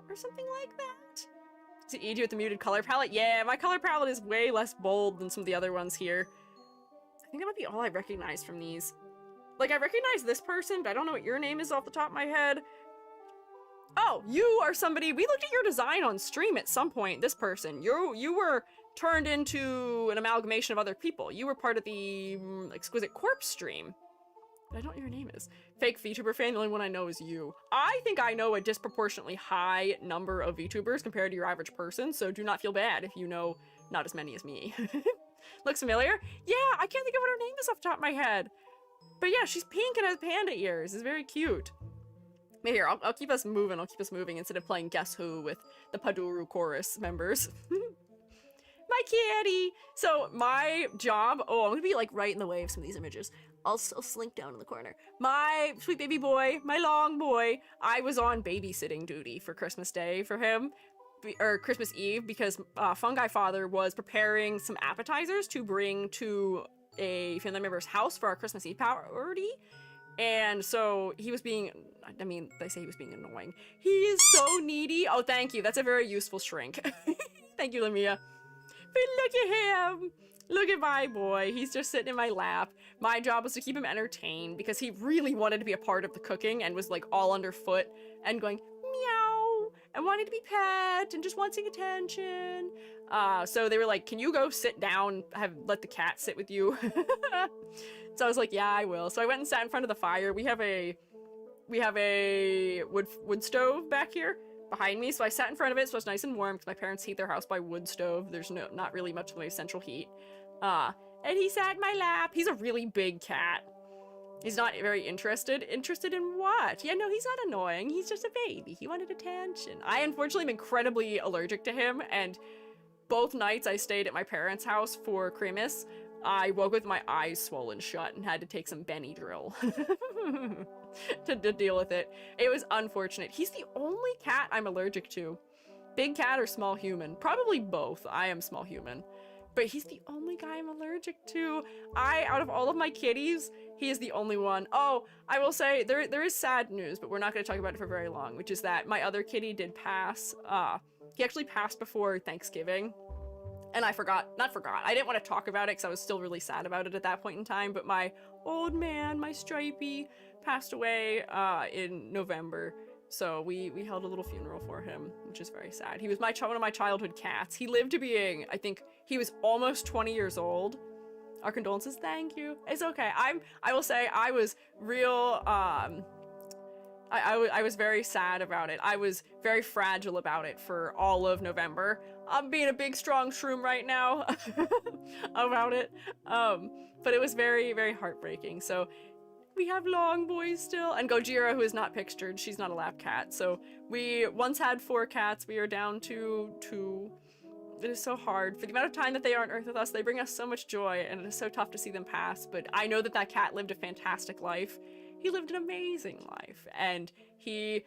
Or something like that? Is it E.G. with the muted color palette? Yeah, my color palette is way less bold than some of the other ones here. I think that might be all I recognize from these. Like, I recognize this person, but I don't know what your name is off the top of my head. Oh, you are somebody, we looked at your design on stream at some point, this person. You were turned into an amalgamation of other people. You were part of the Exquisite Corpse stream. But I don't know what your name is. Fake VTuber fan, the only one I know is you. I think I know a disproportionately high number of VTubers compared to your average person, so do not feel bad if you know not as many as me. Looks familiar? Yeah, I can't think of what her name is off the top of my head. But yeah, she's pink and has panda ears. It's very cute. But here, I'll keep us moving. I'll keep us moving instead of playing Guess Who with the Paduru chorus members. My kitty! So my job, oh, I'm gonna be like right in the way of some of these images. I'll slink down in the corner. My sweet baby boy, my long boy, I was on babysitting duty for Christmas Day for him, or Christmas Eve, because Fungi Father was preparing some appetizers to bring to a family member's house for our Christmas Eve party. And so he was being, I mean, they say he was being annoying. He is so needy. Oh, thank you. That's a very useful shrink. Thank you, Lamia. But look at him. Look at my boy. He's just sitting in my lap. My job was to keep him entertained because he really wanted to be a part of the cooking and was like all underfoot and going meow and wanted to be pet and just wanting attention. So they were like, can you go sit down, let the cat sit with you? So I was like, yeah, I will. So I went and sat in front of the fire. We have a wood stove back here behind me. So I sat in front of it so it's nice and warm because my parents heat their house by wood stove. There's not really much of a central heat. And he sat in my lap. He's a really big cat. He's not very interested. Interested in what? Yeah, no, he's not annoying. He's just a baby. He wanted attention. I unfortunately am incredibly allergic to him, and both nights I stayed at my parents' house for Christmas, I woke with my eyes swollen shut and had to take some Benadryl to deal with it. It was unfortunate. He's the only cat I'm allergic to. Big cat or small human? Probably both. I am small human. But he's the only guy I'm allergic to. Out of all of my kitties, he is the only one. Oh, I will say, there is sad news, but we're not going to talk about it for very long, which is that my other kitty did pass. He actually passed before Thanksgiving. And I didn't want to talk about it because I was still really sad about it at that point in time, but my old man, my Stripey, passed away in November. So we held a little funeral for him, which is very sad. He was one of my childhood cats. He lived to being, I think, he was almost 20 years old. Our condolences, thank you. It's okay. I will say I was real, I was very sad about it. I was very fragile about it for all of November. I'm being a big, strong shroom right now about it. But it was very, very heartbreaking. So we have Long Boy still, and Gojira, who is not pictured. She's not a lap cat. So we once had 4 cats. We are down to 2. It is so hard. For the amount of time that they are on Earth with us, they bring us so much joy, and it is so tough to see them pass. But I know that cat lived a fantastic life. He lived an amazing life, and he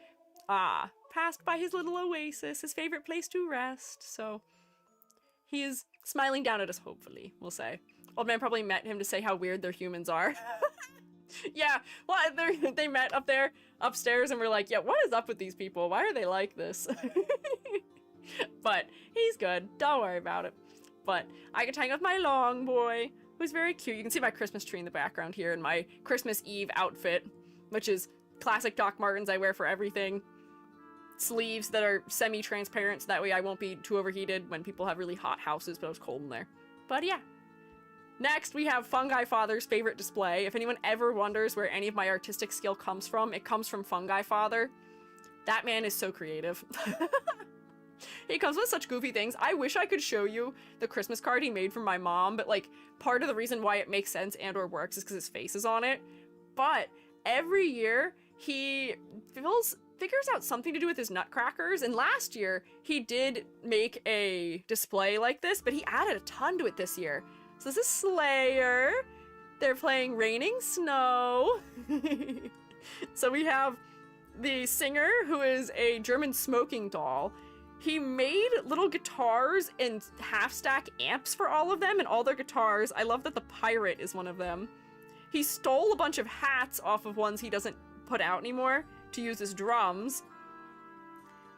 passed by his little oasis, his favorite place to rest. So he is smiling down at us, hopefully, we'll say. Old man probably met him to say how weird their humans are. Yeah, well, they met upstairs, and we're like, yeah, what is up with these people? Why are they like this? But he's good. Don't worry about it. But I get to hang with my Long Boy, who's very cute. You can see my Christmas tree in the background here, and my Christmas Eve outfit, which is classic Doc Martens I wear for everything. Sleeves that are semi-transparent, so that way I won't be too overheated when people have really hot houses, but it was cold in there. But yeah. Next, we have Fungi Father's favorite display. If anyone ever wonders where any of my artistic skill comes from, it comes from Fungi Father. That man is so creative. He comes with such goofy things. I wish I could show you the Christmas card he made for my mom, but like part of the reason why it makes sense and or works is because his face is on it. But every year he figures out something to do with his nutcrackers, and last year he did make a display like this, but he added a ton to it this year. So this is Slayer. They're playing Raining Snow. So we have the singer, who is a German smoking doll. He made little guitars and half-stack amps for all of them, and all their guitars. I love that the pirate is one of them. He stole a bunch of hats off of ones he doesn't put out anymore to use as drums.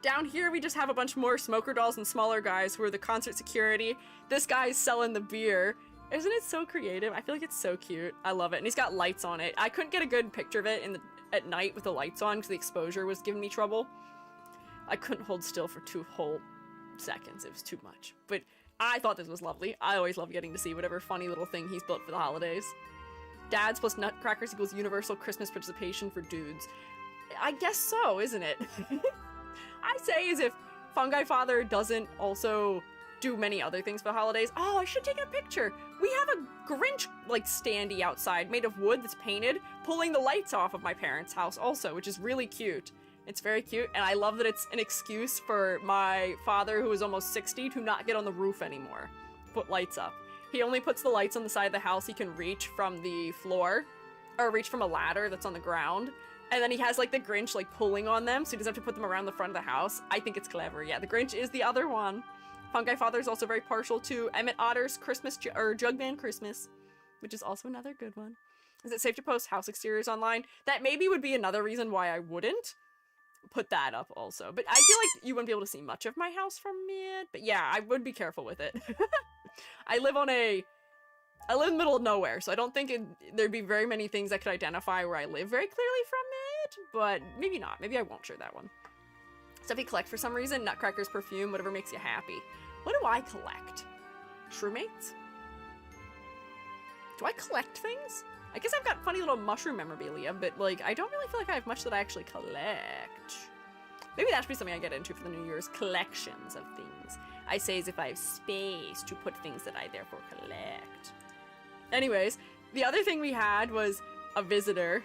Down here we just have a bunch more smoker dolls and smaller guys who are the concert security. This guy's selling the beer. Isn't it so creative? I feel like it's so cute. I love it. And he's got lights on it. I couldn't get a good picture of it at night with the lights on because the exposure was giving me trouble. I couldn't hold still for 2 whole seconds. It was too much. But I thought this was lovely. I always love getting to see whatever funny little thing he's built for the holidays. Dads plus nutcrackers equals universal Christmas participation for dudes. I guess so, isn't it? I say as if Fungi Father doesn't also do many other things for the holidays. Oh, I should take a picture. We have a Grinch like standee outside made of wood that's painted, pulling the lights off of my parents' house also, which is really cute. It's very cute, and I love that it's an excuse for my father, who is almost 60, to not get on the roof anymore. Put lights up. He only puts the lights on the side of the house he can reach from the floor, or reach from a ladder that's on the ground. And then he has like the Grinch like pulling on them, so he doesn't have to put them around the front of the house. I think it's clever. Yeah, the Grinch is the other one. Fungi Father is also very partial to Emmett Otter's Christmas or Jugman Christmas, which is also another good one. Is it safe to post house exteriors online? That maybe would be another reason why I wouldn't put that up also. But I feel like you wouldn't be able to see much of my house from it. But yeah, I would be careful with it. I live in the middle of nowhere, so I don't think there'd be very many things I could identify where I live very clearly from it, but maybe not. Maybe I won't share that one. Stuff you collect for some reason, nutcrackers, perfume, whatever makes you happy. What do I collect? Shroomates? Do I collect things? I guess I've got funny little mushroom memorabilia, but like, I don't really feel like I have much that I actually collect. Maybe that should be something I get into for the New Year's, collections of things. I say as if I have space to put things that I therefore collect. Anyways, the other thing we had was a visitor.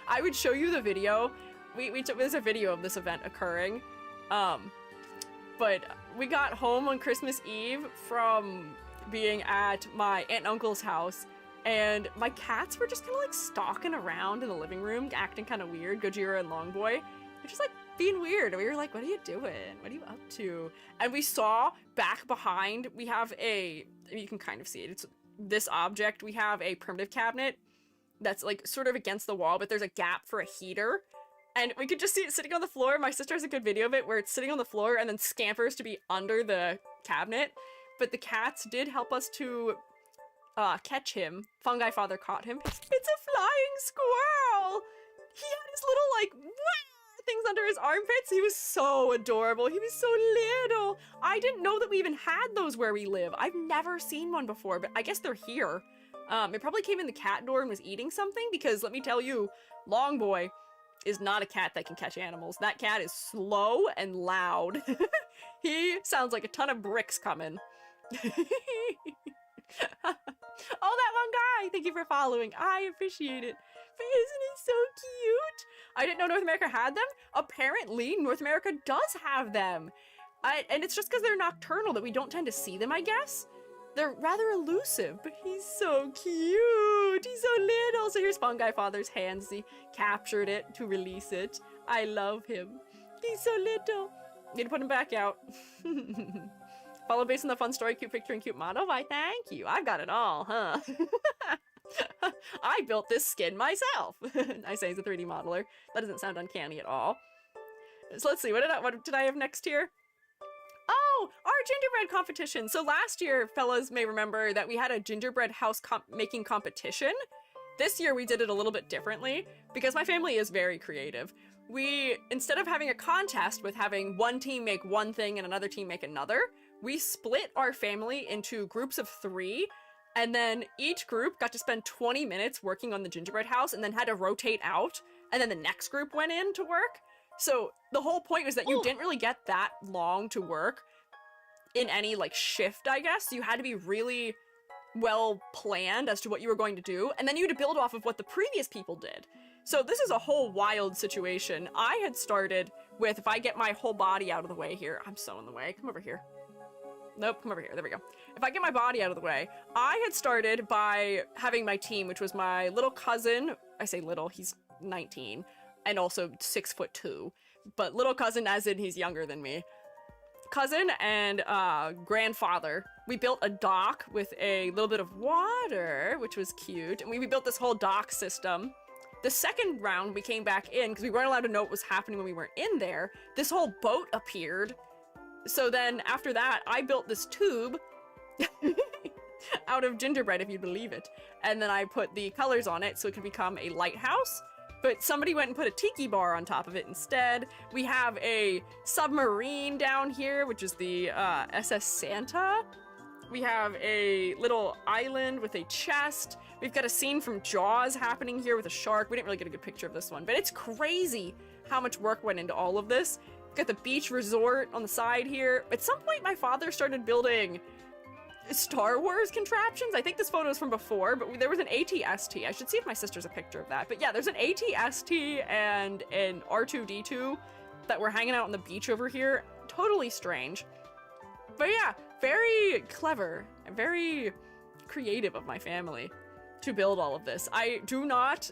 I would show you the video. There's a video of this event occurring. But we got home on Christmas Eve from being at my aunt and uncle's house, and my cats were just kind of like stalking around in the living room, acting kind of weird, Gojira and Longboy, which is like being weird. We were like, what are you doing? What are you up to? And we saw back behind, we have you can kind of see it. It's this object. We have a primitive cabinet that's like sort of against the wall, but there's a gap for a heater. And we could just see it sitting on the floor. My sister has a good video of it where it's sitting on the floor and then scampers to be under the cabinet. But the cats did help us to catch him. Fungi father caught him. It's a flying squirrel! He had his little, like, things under his armpits. He was so adorable. He was so little. I didn't know that we even had those where we live. I've never seen one before, but I guess they're here. It probably came in the cat door and was eating something, because let me tell you, Long Boy is not a cat that can catch animals. That cat is slow and loud. He sounds like a ton of bricks coming. Oh, that one guy! Thank you for following. I appreciate it. But isn't it so cute? I didn't know North America had them. Apparently, North America does have them. And it's just because they're nocturnal that we don't tend to see them, I guess. They're rather elusive, but he's so cute. He's so little. So here's Fungi Father's hands. He captured it to release it. I love him. He's so little. Need to put him back out. Follow based on the fun story, cute picture, and cute motto. Why, thank you. I've got it all, huh? I built this skin myself. I say he's a 3D modeler. That doesn't sound uncanny at all. So let's see. What did I have next here? Oh, our gingerbread competition. So last year, fellas may remember that we had a gingerbread house making competition. This year we did it a little bit differently because my family is very creative. We, instead of having a contest with having one team make one thing and another team make another, we split our family into groups of 3, and then each group got to spend 20 minutes working on the gingerbread house and then had to rotate out, and then the next group went in to work. So the whole point was that you didn't really get that long to work in any, like, shift, I guess. You had to be really well planned as to what you were going to do, and then you had to build off of what the previous people did. So this is a whole wild situation. I had started with, if I get my whole body out of the way here, I'm so in the way, come over here. Nope, come over here, there we go. If I get my body out of the way, I had started by having my team, which was my little cousin, I say little, he's 19, and also 6'2", but little cousin as in he's younger than me. Cousin and grandfather. We built a dock with a little bit of water, which was cute, and we built this whole dock system. The second round, we came back in, because we weren't allowed to know what was happening when we weren't in there. This whole boat appeared. So then, after that, I built this tube out of gingerbread, if you believe it. And then I put the colors on it so it could become a lighthouse. But somebody went and put a tiki bar on top of it instead. We have a submarine down here, which is the SS Santa. We have a little island with a chest. We've got a scene from Jaws happening here with a shark. We didn't really get a good picture of this one, but it's crazy how much work went into all of this. We've got the beach resort on the side here. At some point, my father started building Star Wars contraptions. I think this photo is from before, but there was an AT-ST. I should see if my sister's a picture of that. But yeah, there's an AT-ST and an R2-D2 that were hanging out on the beach over here. Totally strange. But yeah, very clever and very creative of my family to build all of this. I do not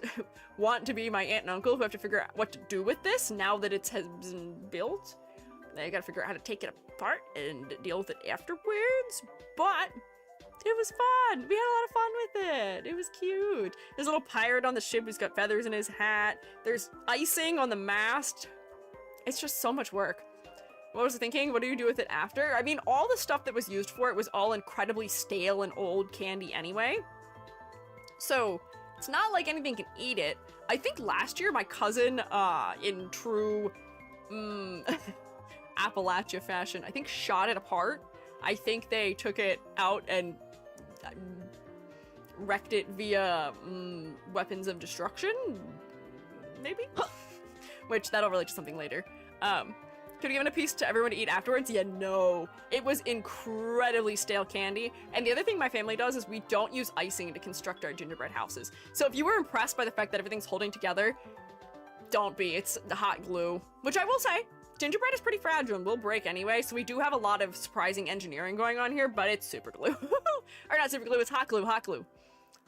want to be my aunt and uncle who have to figure out what to do with this now that it has been built. They gotta figure out how to take it apart and deal with it afterwards, but it was fun. We had a lot of fun with it. It was cute. There's a little pirate on the ship who's got feathers in his hat. There's icing on the mast. It's just so much work. What was I thinking? What do you do with it after? I mean, all the stuff that was used for it was all incredibly stale and old candy anyway. So it's not like anything can eat it. I think last year my cousin, in true, Appalachia fashion, I think shot it apart. I think they took it out and wrecked it via weapons of destruction, maybe? Which that'll relate to something later. Could have given a piece to everyone to eat afterwards? Yeah, no. It was incredibly stale candy. And the other thing my family does is we don't use icing to construct our gingerbread houses. So if you were impressed by the fact that everything's holding together, don't be. It's the hot glue. Which I will say, gingerbread is pretty fragile and will break anyway, so we do have a lot of surprising engineering going on here, but it's super glue. Or not super glue, it's hot glue, hot glue.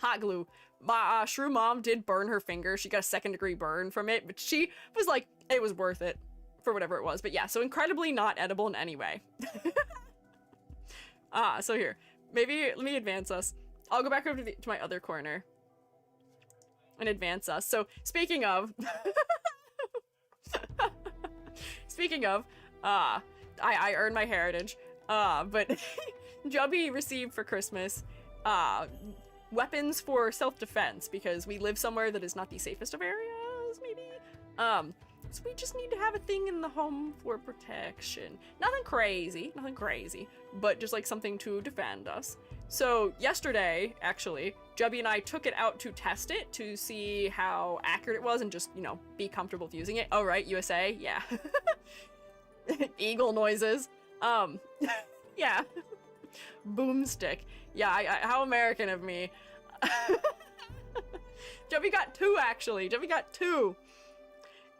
Hot glue. My shrew mom did burn her finger. She got a 2nd-degree burn from it, but she was like, it was worth it. for whatever it was. But yeah, so incredibly not edible in any way. So here, maybe let me advance us. I'll go back over to my other corner and advance us. So speaking of, I earned my heritage, but Jubby received for Christmas, weapons for self-defense, because we live somewhere that is not the safest of areas, maybe? So we just need to have a thing in the home for protection. Nothing crazy, but just like something to defend us. So yesterday, actually, Jubby and I took it out to test it to see how accurate it was and just, you know, be comfortable with using it. Oh, right, USA, yeah. Eagle noises. Yeah. Boomstick. Yeah, how American of me. Jubby got 2, actually. Jubby got 2.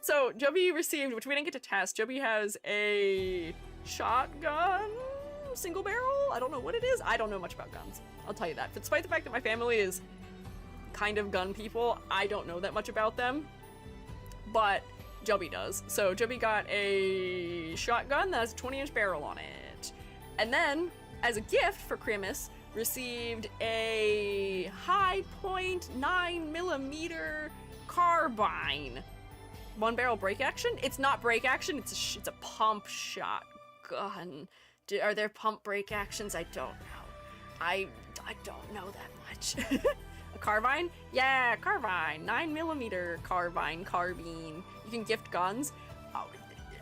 So, Jubby received, which we didn't get to test, Jubby has a shotgun single barrel? I don't know what it is. I don't know much about guns. I'll tell you that. Despite the fact that my family is kind of gun people, I don't know that much about them. But Jubby does. So, Jubby got a shotgun that has a 20-inch barrel on it. And then, as a gift for Christmas, received a high point 9mm carbine. 1-barrel break action? It's not break action, it's a pump shotgun. Are there pump break actions? I don't know. I don't know that much. A carbine? Yeah, carbine. 9mm carbine. You can gift guns. Oh,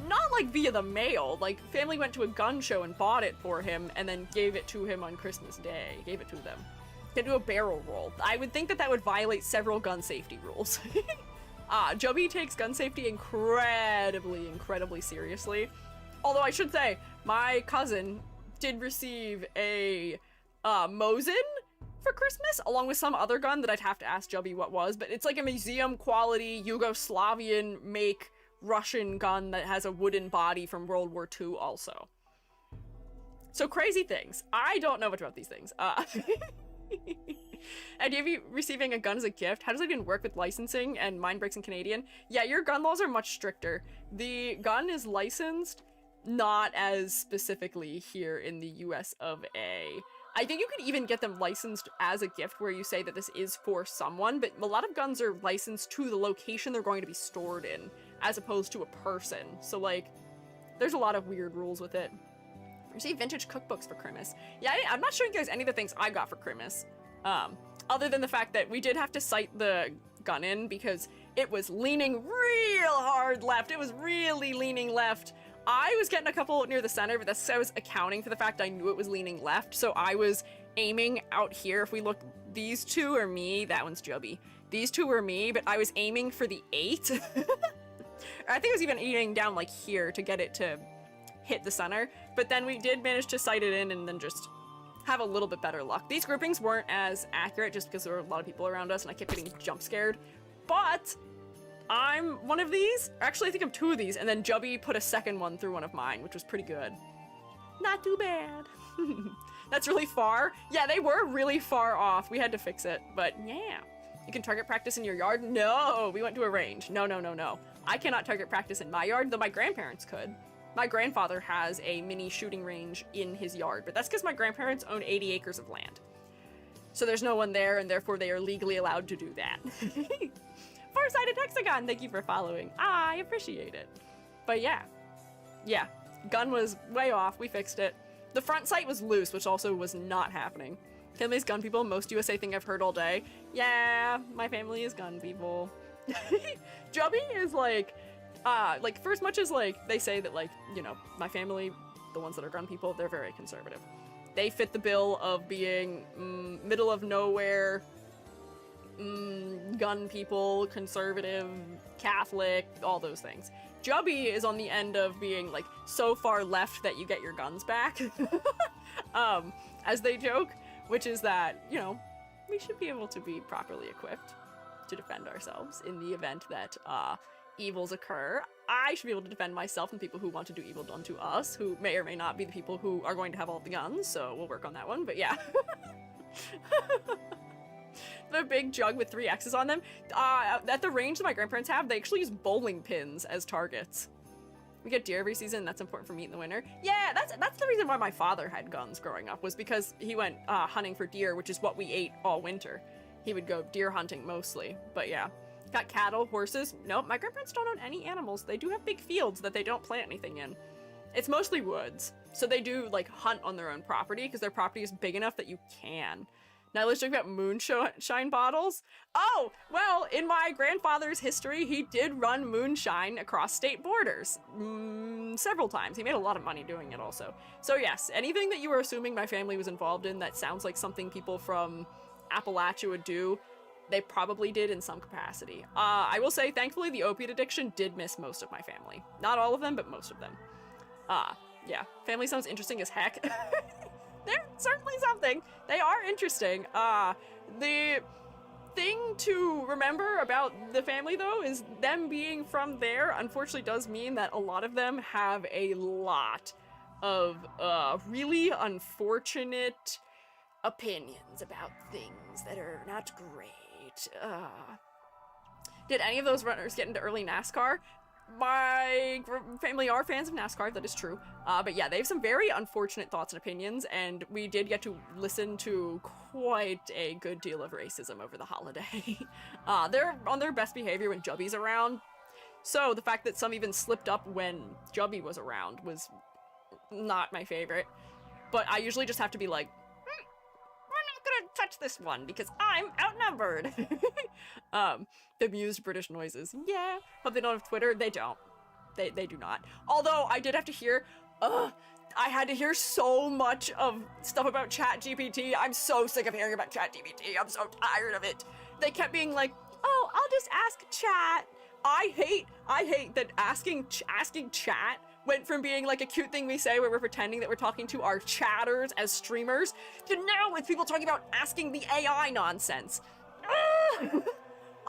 not like via the mail. Like, family went to a gun show and bought it for him and then gave it to him on Christmas Day. Gave it to them. Can do a barrel roll. I would think that would violate several gun safety rules. Jubby takes gun safety incredibly seriously. Although I should say, my cousin did receive a Mosin for Christmas, along with some other gun that I'd have to ask Jubby what was, but it's like a museum quality Yugoslavian make Russian gun that has a wooden body from World War II also. So crazy things. I don't know much about these things. And you receiving a gun as a gift, how does it even work with licensing and mind breaks in Canadian? Yeah, your gun laws are much stricter. The gun is licensed not as specifically here in the US of A. I think you could even get them licensed as a gift where you say that this is for someone, but a lot of guns are licensed to the location they're going to be stored in, as opposed to a person. So like, there's a lot of weird rules with it. Receive vintage cookbooks for Christmas. Yeah, I'm not showing you guys any of the things I got for Christmas. Other than the fact that we did have to sight the gun in because it was leaning real hard left. It was really leaning left. I was getting a couple near the center, but I was accounting for the fact I knew it was leaning left, so I was aiming out here. If we look, these two are me, that one's Jubby. These two were me, but I was aiming for the 8. I think I was even aiming down like here to get it to hit the center, but then we did manage to sight it in and then just have a little bit better luck. These groupings weren't as accurate just because there were a lot of people around us and I kept getting jump scared, but I'm one of these. Actually, I think I'm 2 of these, and then Jubby put a second one through one of mine, which was pretty good. Not too bad. That's really far. Yeah, they were really far off. We had to fix it, but yeah. You can target practice in your yard? No, we went to a range. No. I cannot target practice in my yard, though my grandparents could. My grandfather has a mini shooting range in his yard, but that's because my grandparents own 80 acres of land. So there's no one there, and therefore they are legally allowed to do that. Farsighted Hexagon, thank you for following. I appreciate it. But yeah, gun was way off. We fixed it. The front sight was loose, which also was not happening. Family's gun people, most USA thing I've heard all day. Yeah, my family is gun people. Jubby is like for as much as like they say that like, you know, my family, the ones that are gun people, they're very conservative. They fit the bill of being middle of nowhere, gun people, conservative, Catholic, all those things. Jubby is on the end of being like so far left that you get your guns back, as they joke, which is that, you know, we should be able to be properly equipped to defend ourselves in the event that evils occur. I should be able to defend myself and people who want to do evil done to us, who may or may not be the people who are going to have all the guns, so we'll work on that one, but yeah. The big jug with 3 X's on them. At the range that my grandparents have, they actually use bowling pins as targets. We get deer every season. That's important for meat in the winter. Yeah, that's the reason why my father had guns growing up, was because he went hunting for deer, which is what we ate all winter. He would go deer hunting mostly, but yeah. Got cattle, horses. Nope, my grandparents don't own any animals. They do have big fields that they don't plant anything in. It's mostly woods, so they do like hunt on their own property because their property is big enough that you can. Now let's talk about moonshine bottles. Oh, well, in my grandfather's history, he did run moonshine across state borders several times. He made a lot of money doing it also. So yes, anything that you were assuming my family was involved in that sounds like something people from Appalachia would do, they probably did in some capacity. I will say, thankfully, the opiate addiction did miss most of my family. Not all of them, but most of them. Yeah, family sounds interesting as heck. They're certainly something. They are interesting. The thing to remember about the family, though, is them being from there, unfortunately does mean that a lot of them have a lot of really unfortunate opinions about things that are not great. Did any of those runners get into early NASCAR? My family are fans of NASCAR, that is true. But yeah, they have some very unfortunate thoughts and opinions, and we did get to listen to quite a good deal of racism over the holiday. They're on their best behavior when Jubby's around, so the fact that some even slipped up when Jubby was around was not my favorite. But I usually just have to be like, we're not gonna touch this one because I'm outnumbered. Bemused British noises. Yeah. Hope they don't have Twitter. They don't. They do not. Although I did have to hear, I had to hear so much of stuff about ChatGPT. I'm so sick of hearing about ChatGPT. I'm so tired of it. They kept being like, oh, I'll just ask chat. I hate that asking chat went from being like a cute thing we say where we're pretending that we're talking to our chatters as streamers to now with people talking about asking the AI nonsense.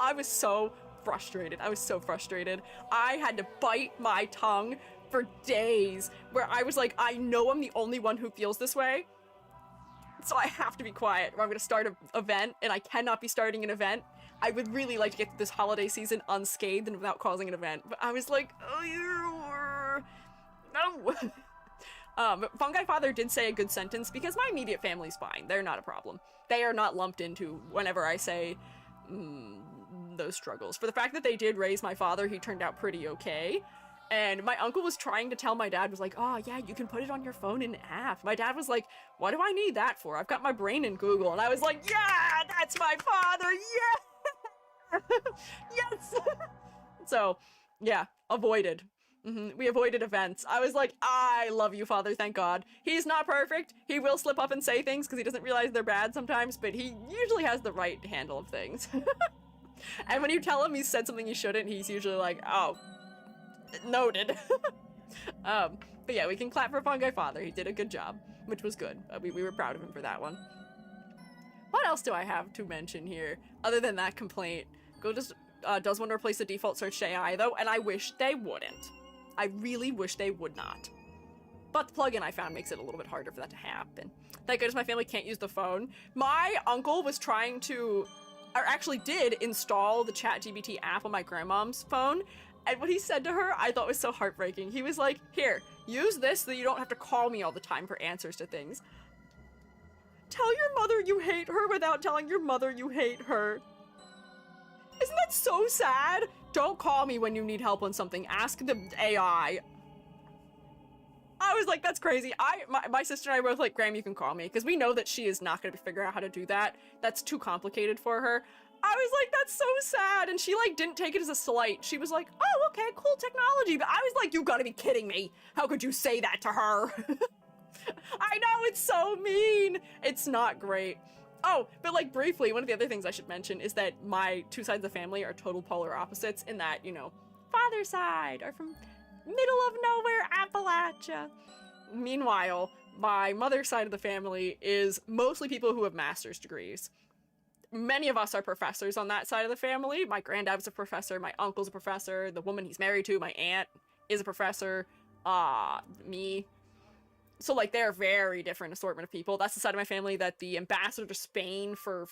I was so frustrated. I had to bite my tongue for days where I was like, I know I'm the only one who feels this way, so I have to be quiet or I'm going to start an event, and I cannot be starting an event. I would really like to get through this holiday season unscathed and without causing an event, but I was like, oh, no. Fungi Father did say a good sentence because my immediate family's fine. They're not a problem. They are not lumped into whenever I say those struggles. For the fact that they did raise my father, he turned out pretty okay. And my uncle was trying to tell my dad, was like, oh yeah, you can put it on your phone in an app. My dad was like, what do I need that for? I've got my brain in Google. And I was like, yeah, that's my father, yeah! Yes! So, yeah, avoided. We avoided events. I was like, I love you, Father, thank God. He's not perfect. He will slip up and say things because he doesn't realize they're bad sometimes, but he usually has the right handle of things. And when you tell him he said something he shouldn't, he's usually like, oh, noted. But yeah, we can clap for Fungi Father. He did a good job, which was good. We were proud of him for that one. What else do I have to mention here other than that complaint? Does want to replace the default search to AI though, and I wish they wouldn't. I really wish they would not. But the plugin I found makes it a little bit harder for that to happen. Thank goodness my family can't use the phone. My uncle was trying to, or actually did install the ChatGPT app on my grandmom's phone, and what he said to her I thought was so heartbreaking. He was like, here, use this so that you don't have to call me all the time for answers to things. Tell your mother you hate her without telling your mother you hate her. Isn't that so sad? Don't call me when you need help on something. Ask the AI. I was like, that's crazy. My sister and I were both like, Graham, you can call me. Because we know that she is not going to figure out how to do that. That's too complicated for her. I was like, that's so sad. And she like didn't take it as a slight. She was like, oh, okay, cool technology. But I was like, you gotta be kidding me. How could you say that to her? I know, it's so mean. It's not great. Oh, but like briefly, one of the other things I should mention is that my two sides of the family are total polar opposites in that, you know, father's side are from middle of nowhere Appalachia. Meanwhile, my mother's side of the family is mostly people who have master's degrees. Many of us are professors on that side of the family. My granddad was a professor, my uncle's a professor, the woman he's married to, my aunt, is a professor, me. So, like, they're a very different assortment of people. That's the side of my family that the ambassador to Spain for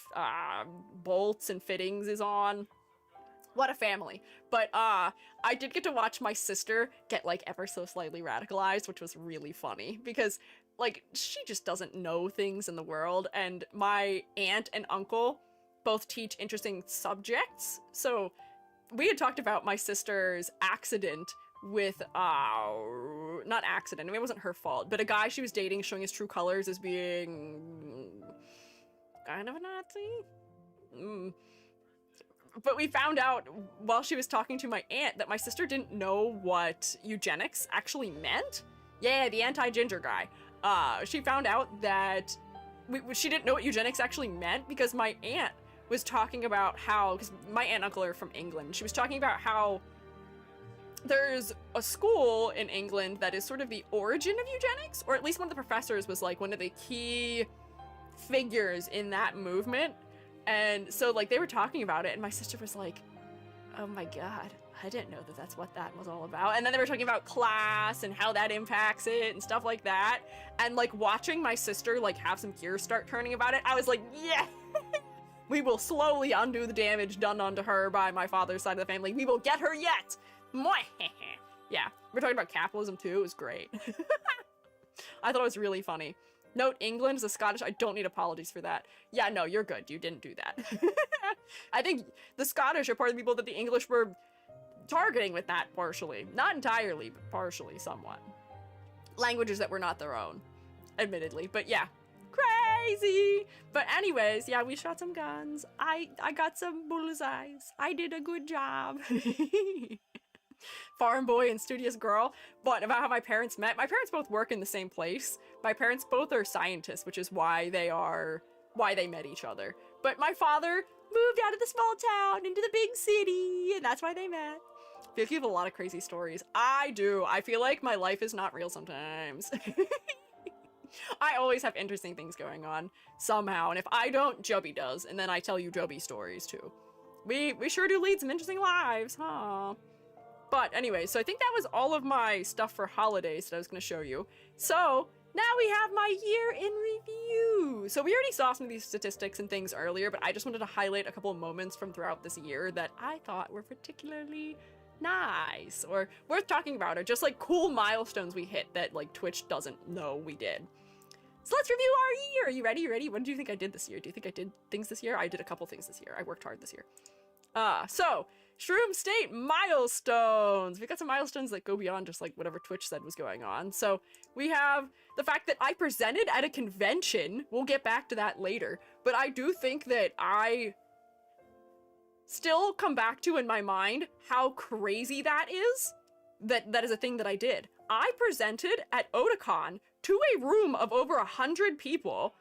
bolts and fittings is on. What a family. But I did get to watch my sister get like ever so slightly radicalized, which was really funny because like she just doesn't know things in the world, and my aunt and uncle both teach interesting subjects. So we had talked about my sister's accident with not accident, I mean it wasn't her fault, but a guy she was dating showing his true colors as being kind of a Nazi. But we found out while she was talking to my aunt that my sister didn't know what eugenics actually meant. Yeah, the anti-ginger guy. She found out that she didn't know what eugenics actually meant because my aunt was talking about how, because my aunt and uncle are from England, she was talking about how there's a school in England that is sort of the origin of eugenics, or at least one of the professors was like one of the key figures in that movement. And so like they were talking about it and my sister was like, oh my god, I didn't know that that's what that was all about. And then they were talking about class and how that impacts it and stuff like that. And like watching my sister like have some gears start turning about it, I was like, yeah, we will slowly undo the damage done unto her by my father's side of the family. We will get her yet. Yeah, we're talking about capitalism too. It was great. I thought it was really funny. Note, England is a Scottish. I don't need apologies for that. Yeah, no, you're good. You didn't do that. I think the Scottish are part of the people that the English were targeting with that partially. Not entirely, but partially, somewhat. Languages that were not their own, admittedly. But yeah, crazy. But anyways, yeah, we shot some guns. I got some bullseyes. I did a good job. Farm boy and studious girl. But about how my parents met. My parents both work in the same place. My parents both are scientists, which is why they met each other. But my father moved out of the small town into the big city, and that's why they met. I feel like you have a lot of crazy stories. I do. I feel like my life is not real sometimes. I always have interesting things going on somehow, and if I don't, Joby does, and then I tell you Joby stories too. We sure do lead some interesting lives, huh? But anyway, so I think that was all of my stuff for holidays that I was going to show you. So now we have my year in review. So we already saw some of these statistics and things earlier, but I just wanted to highlight a couple of moments from throughout this year that I thought were particularly nice or worth talking about, or just like cool milestones we hit that like Twitch doesn't know we did. So let's review our year. Are you ready? You ready? What do you think I did this year? Do you think I did things this year? I did a couple things this year. I worked hard this year. So Shroom State milestones. We got some milestones that go beyond just like whatever Twitch said was going on. So we have the fact that I presented at a convention. We'll get back to that later. But I do think that I still come back to in my mind how crazy that is. That is a thing that I did. I presented at Otakon to a room of over 100 people.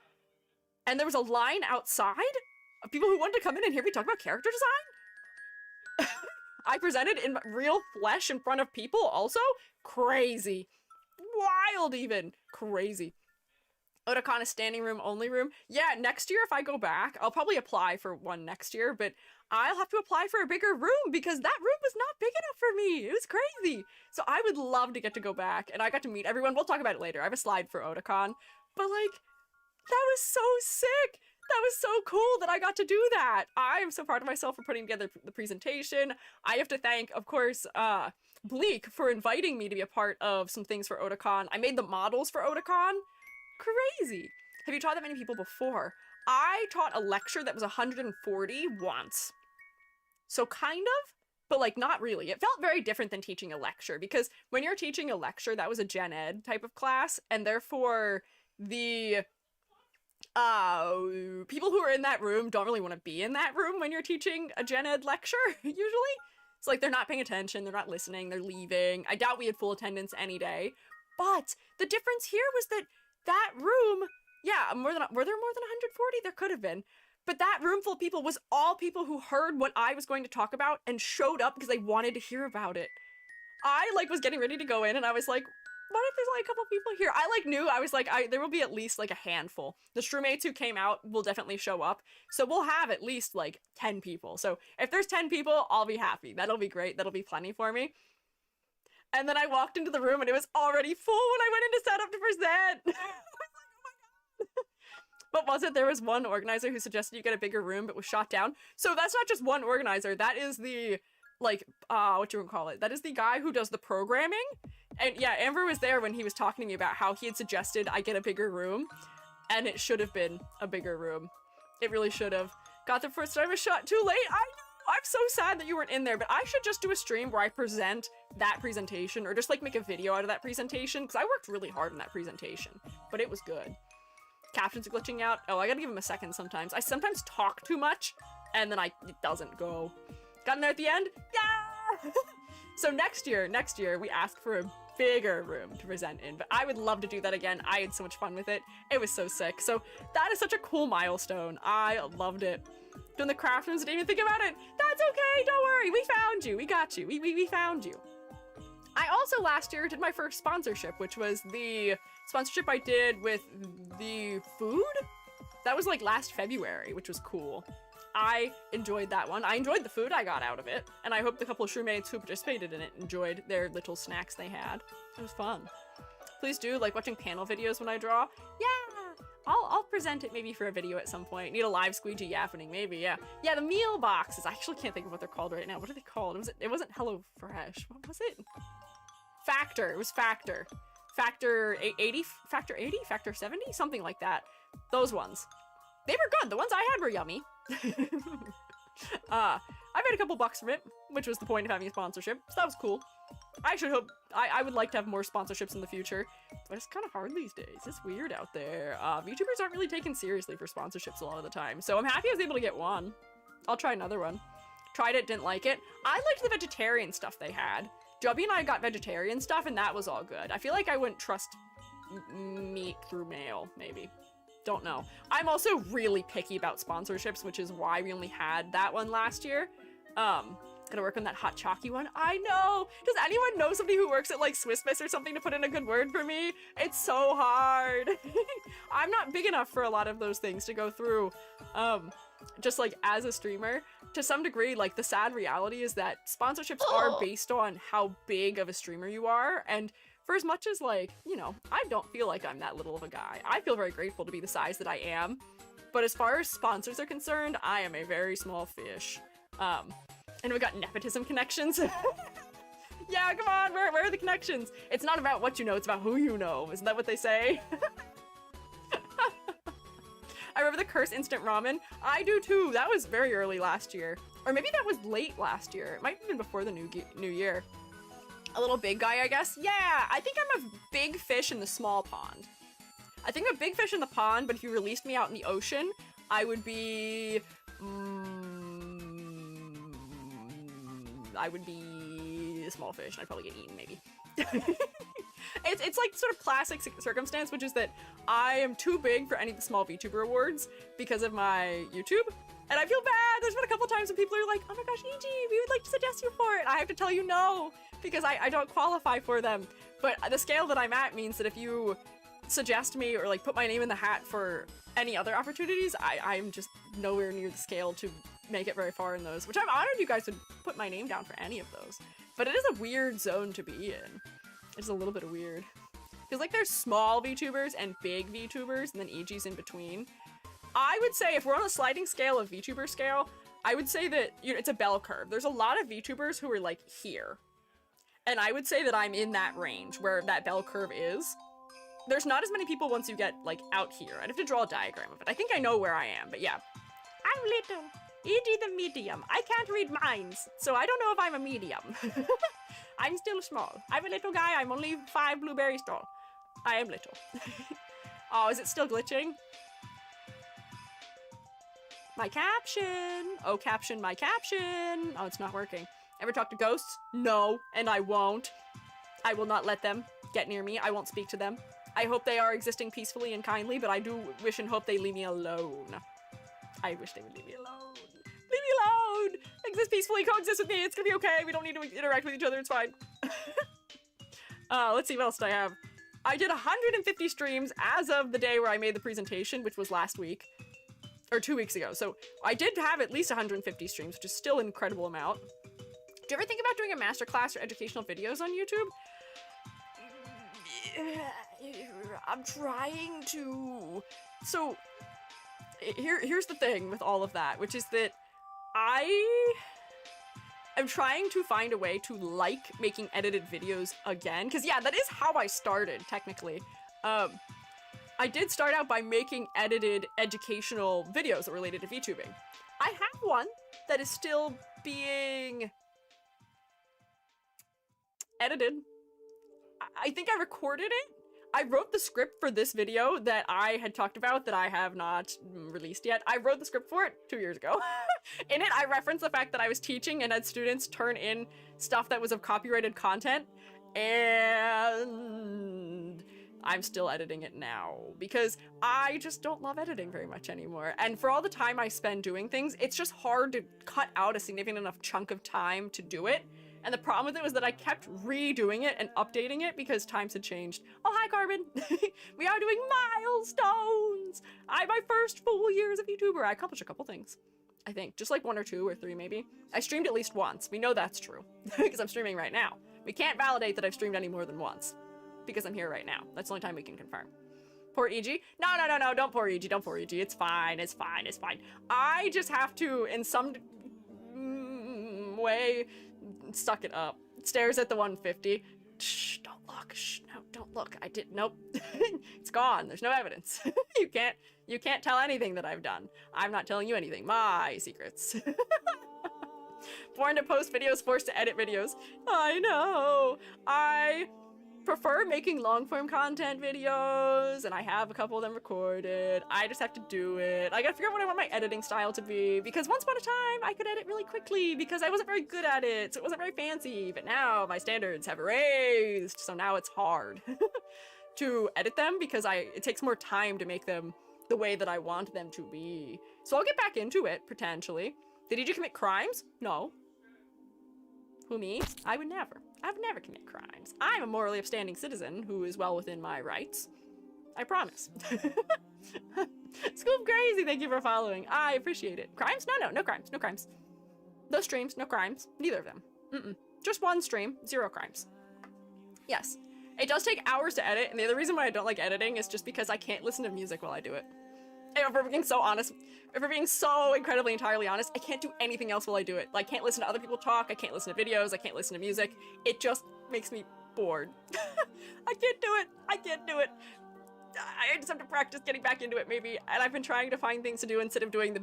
And there was a line outside of people who wanted to come in and hear me talk about character design. I presented in real flesh in front of people also. Crazy. Wild even. Crazy. Otakon is standing room, only room. Yeah, next year if I go back, I'll probably apply for one next year, but I'll have to apply for a bigger room because that room was not big enough for me. It was crazy. So I would love to get to go back, and I got to meet everyone. We'll talk about it later. I have a slide for Otakon, but like, that was so sick. That was so cool that I got to do that. I am so proud of myself for putting together the presentation. I have to thank, of course, Bleak for inviting me to be a part of some things for Otakon. I made the models for Otakon. Crazy. Have you taught that many people before? I taught a lecture that was 140 once. So kind of, but like not really. It felt very different than teaching a lecture because when you're teaching a lecture, that was a gen ed type of class, and therefore the people who are in that room don't really want to be in that room when you're teaching a gen ed lecture, usually. It's like they're not paying attention, they're not listening, they're leaving. I doubt we had full attendance any day. But the difference here was that that room, yeah, were there more than 140? There could have been. But that room full of people was all people who heard what I was going to talk about and showed up because they wanted to hear about it. I like was getting ready to go in and I was like, what if there's like a couple people here? I like knew, I was like, there will be at least like a handful. The Shroommates who came out will definitely show up. So we'll have at least like 10 people. So if there's 10 people, I'll be happy. That'll be great. That'll be plenty for me. And then I walked into the room and it was already full when I went in to set up to present. I was like, oh my god. But was it there was one organizer who suggested you get a bigger room but was shot down? So that's not just one organizer. That is the, like, what you would call it? That is the guy who does the programming. And yeah, Amber was there when he was talking to me about how he had suggested I get a bigger room. And it should have been a bigger room. It really should have. Got there first time, I was shot too late. I know. I'm so sad that you weren't in there, but I should just do a stream where I present that presentation or just like make a video out of that presentation because I worked really hard on that presentation, but it was good. Captions are glitching out. Oh, I gotta give him a second sometimes. I sometimes talk too much and then it doesn't go. Got in there at the end? Yeah! So next year, we ask for a bigger room to present in, but I would love to do that again. I had so much fun with it. It was so sick. So that is such a cool milestone. I loved it. Doing the craft rooms, I didn't even think about it. That's okay, don't worry. We found you. We got you. We found you. I also last year did my first sponsorship, which was the sponsorship I did with the food. That was like last February, which was cool. I enjoyed that one. I enjoyed the food I got out of it, and I hope the couple of showmates who participated in it enjoyed their little snacks they had. It was fun. Please do like watching panel videos when I draw. Yeah! I'll present it maybe for a video at some point. Need a live Squiiji yappening, maybe, yeah. Yeah, the meal boxes. I actually can't think of what they're called right now. What are they called? It wasn't Hello Fresh. What was it? Factor. It was Factor. Factor 80? Factor 80? Factor 70? Something like that. Those ones. They were good. The ones I had were yummy. I've made a couple bucks from it, which was the point of having a sponsorship, so that was cool. I would like to have more sponsorships in the future, but it's kind of hard these days. It's weird out there. VTubers aren't really taken seriously for sponsorships a lot of the time, so I'm happy I was able to get one. I'll try another one. Tried it, didn't like it. I liked the vegetarian stuff they had. Joby and I got vegetarian stuff, and that was all good. I feel like I wouldn't trust meat through mail, maybe. Don't know. I'm also really picky about sponsorships, which is why we only had that one last year. Gotta work on that hot chalky one. I know! Does anyone know somebody who works at like Swiss Miss or something to put in a good word for me? It's so hard. I'm not big enough for a lot of those things to go through. Just like as a streamer, to some degree, like the sad reality is that sponsorships are based on how big of a streamer you are, and for as much as, like, you know, I don't feel like I'm that little of a guy. I feel very grateful to be the size that I am. But as far as sponsors are concerned, I am a very small fish. And we got nepotism connections. Yeah, come on, where are the connections? It's not about what you know, it's about who you know. Isn't that what they say? I remember the curse instant ramen. I do too. That was very early last year. Or maybe that was late last year. It might have been before the new year. A little big guy, I guess? Yeah, I think I'm a big fish in the small pond. I think I'm a big fish in the pond, but if you released me out in the ocean, I would be... I would be a small fish, and I'd probably get eaten, maybe. It's like sort of classic circumstance, which is that I am too big for any of the small VTuber awards because of my YouTube. And I feel bad. There's been a couple times when people are like, oh my gosh, EG, we would like to suggest you for it. I have to tell you no, because I don't qualify for them. But the scale that I'm at means that if you suggest me or like put my name in the hat for any other opportunities, I'm just nowhere near the scale to make it very far in those, which I'm honored you guys would put my name down for any of those. But it is a weird zone to be in. It's a little bit weird. Feels like there's small VTubers and big VTubers and then EG's in between. I would say if we're on a sliding scale of VTuber scale, I would say that, you know, it's a bell curve. There's a lot of VTubers who are like here. And I would say that I'm in that range where that bell curve is. There's not as many people once you get like out here. I'd have to draw a diagram of it. I think I know where I am, but yeah. I'm little. E.g. the medium. I can't read minds, so I don't know if I'm a medium. I'm still small. I'm a little guy. I'm only 5 blueberries tall. I am little. Oh, is it still glitching? My caption. Oh, caption my caption. Oh, it's not working. Ever talk to ghosts? No, and I won't. I will not let them get near me. I won't speak to them. I hope they are existing peacefully and kindly, but I do wish and hope they leave me alone. I wish they would leave me alone. Leave me alone! Exist peacefully, coexist with me, it's gonna be okay, we don't need to interact with each other, it's fine. Let's see what else did I have. I did 150 streams as of the day where I made the presentation, which was last week. Or 2 weeks ago, so I did have at least 150 streams, which is still an incredible amount. Do you ever think about doing a masterclass or educational videos on YouTube? I'm trying to. So, here's the thing with all of that, which is that I'm trying to find a way to like making edited videos again, because yeah, that is how I started, technically. I did start out by making edited educational videos that related to VTubing. I have one that is still being edited. I think I recorded it. I wrote the script for this video that I had talked about that I have not released yet. I wrote the script for it 2 years ago. In it, I referenced the fact that I was teaching and had students turn in stuff that was of copyrighted content, and I'm still editing it now because I just don't love editing very much anymore. And for all the time I spend doing things, it's just hard to cut out a significant enough chunk of time to do it. And the problem with it was that I kept redoing it and updating it because times had changed. Oh, hi, Carbon. We are doing milestones. My first full year as a VTuber. I accomplished a couple things, I think. Just like 1 or 2 or 3, maybe. I streamed at least once. We know that's true because I'm streaming right now. We can't validate that I've streamed any more than once because I'm here right now. That's the only time we can confirm. Poor EG? No, don't poor EG. Don't poor EG. It's fine. It's fine. It's fine. I just have to, in some way, suck it up. Stares at the 150. Shh, don't look. Shh, no, don't look. I did. Nope. It's gone. There's no evidence. You can't tell anything that I've done. I'm not telling you anything. My secrets. Born to post videos, forced to edit videos. I know. I prefer making long-form content videos, and I have a couple of them recorded. I just have to do it. I gotta figure out what I want my editing style to be, because once upon a time, I could edit really quickly because I wasn't very good at it, so it wasn't very fancy, but now my standards have raised, so now it's hard to edit them because it takes more time to make them the way that I want them to be. So I'll get back into it, potentially. Did you commit crimes? No. Who, me? I would never. I would never commit crimes. I'm a morally upstanding citizen who is well within my rights. I promise. Scoop Crazy, thank you for following. I appreciate it. Crimes? No crimes. No crimes. Those streams, no crimes. Neither of them. Just one stream, 0 crimes. Yes. It does take hours to edit, and the other reason why I don't like editing is just because I can't listen to music while I do it. If we're being so honest, if we're being so incredibly entirely honest, I can't do anything else while I do it. Like, I can't listen to other people talk, I can't listen to videos, I can't listen to music. It just makes me bored. I can't do it. I can't do it. I just have to practice getting back into it, maybe. And I've been trying to find things to do instead of doing the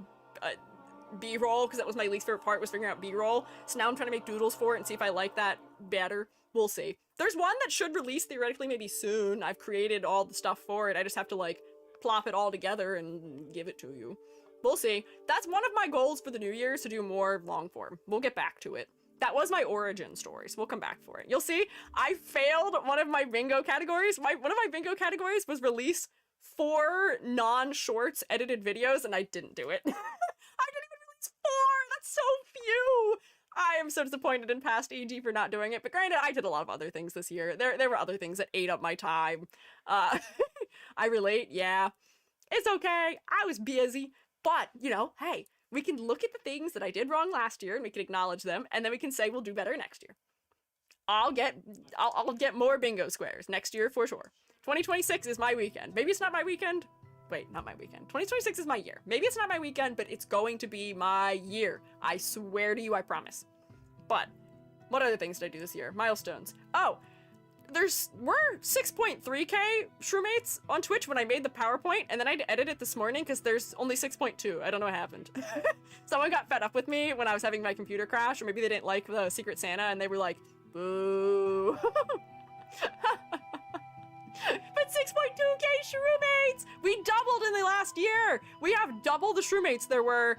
B-roll, because that was my least favorite part, was figuring out B-roll. So now I'm trying to make doodles for it and see if I like that better. We'll see. There's one that should release theoretically maybe soon. I've created all the stuff for it. I just have to, like, plop it all together and give it to you. We'll see. That's one of my goals for the new year, is to do more long form. We'll get back to it. That was my origin story, so we'll come back for it. You'll see, I failed one of my bingo categories. One of my bingo categories was release 4 non-shorts edited videos, and I didn't do it. I didn't even release 4! That's so few! I am so disappointed in past EG for not doing it, but granted, I did a lot of other things this year. There were other things that ate up my time. I relate, yeah. It's okay, I was busy, but, you know, hey, we can look at the things that I did wrong last year and we can acknowledge them, and then we can say we'll do better next year. I'll get more bingo squares next year for sure. 2026 is my weekend. Maybe it's not my weekend. Wait, not my weekend. 2026 is my year. Maybe it's not my weekend, but it's going to be my year. I swear to you, I promise. But what other things did I do this year? Milestones. Oh, we're 6.3k shroommates on Twitch when I made the PowerPoint, and then I had to edit it this morning because there's only 6.2. I don't know what happened. Someone got fed up with me when I was having my computer crash, or maybe they didn't like the Secret Santa and they were like, boo. But 6.2k shroommates! We doubled in the last year! We have double the shroommates there were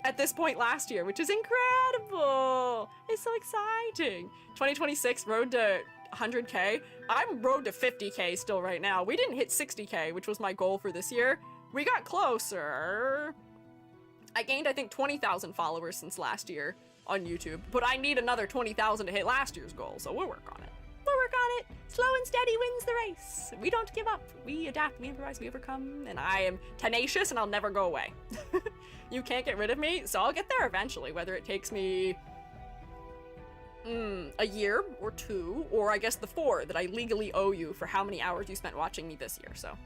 at this point last year, which is incredible! It's so exciting! 2026, road to 100k. I'm road to 50k still right now. We didn't hit 60k, which was my goal for this year. We got closer. I gained, I think, 20,000 followers since last year on YouTube, but I need another 20,000 to hit last year's goal, so we'll work on it. We'll work on it. Slow and steady wins the race. We don't give up. We adapt, we improvise, we overcome, and I am tenacious and I'll never go away. You can't get rid of me, so I'll get there eventually, whether it takes me a year or 2, or I guess the 4 that I legally owe you for how many hours you spent watching me this year, so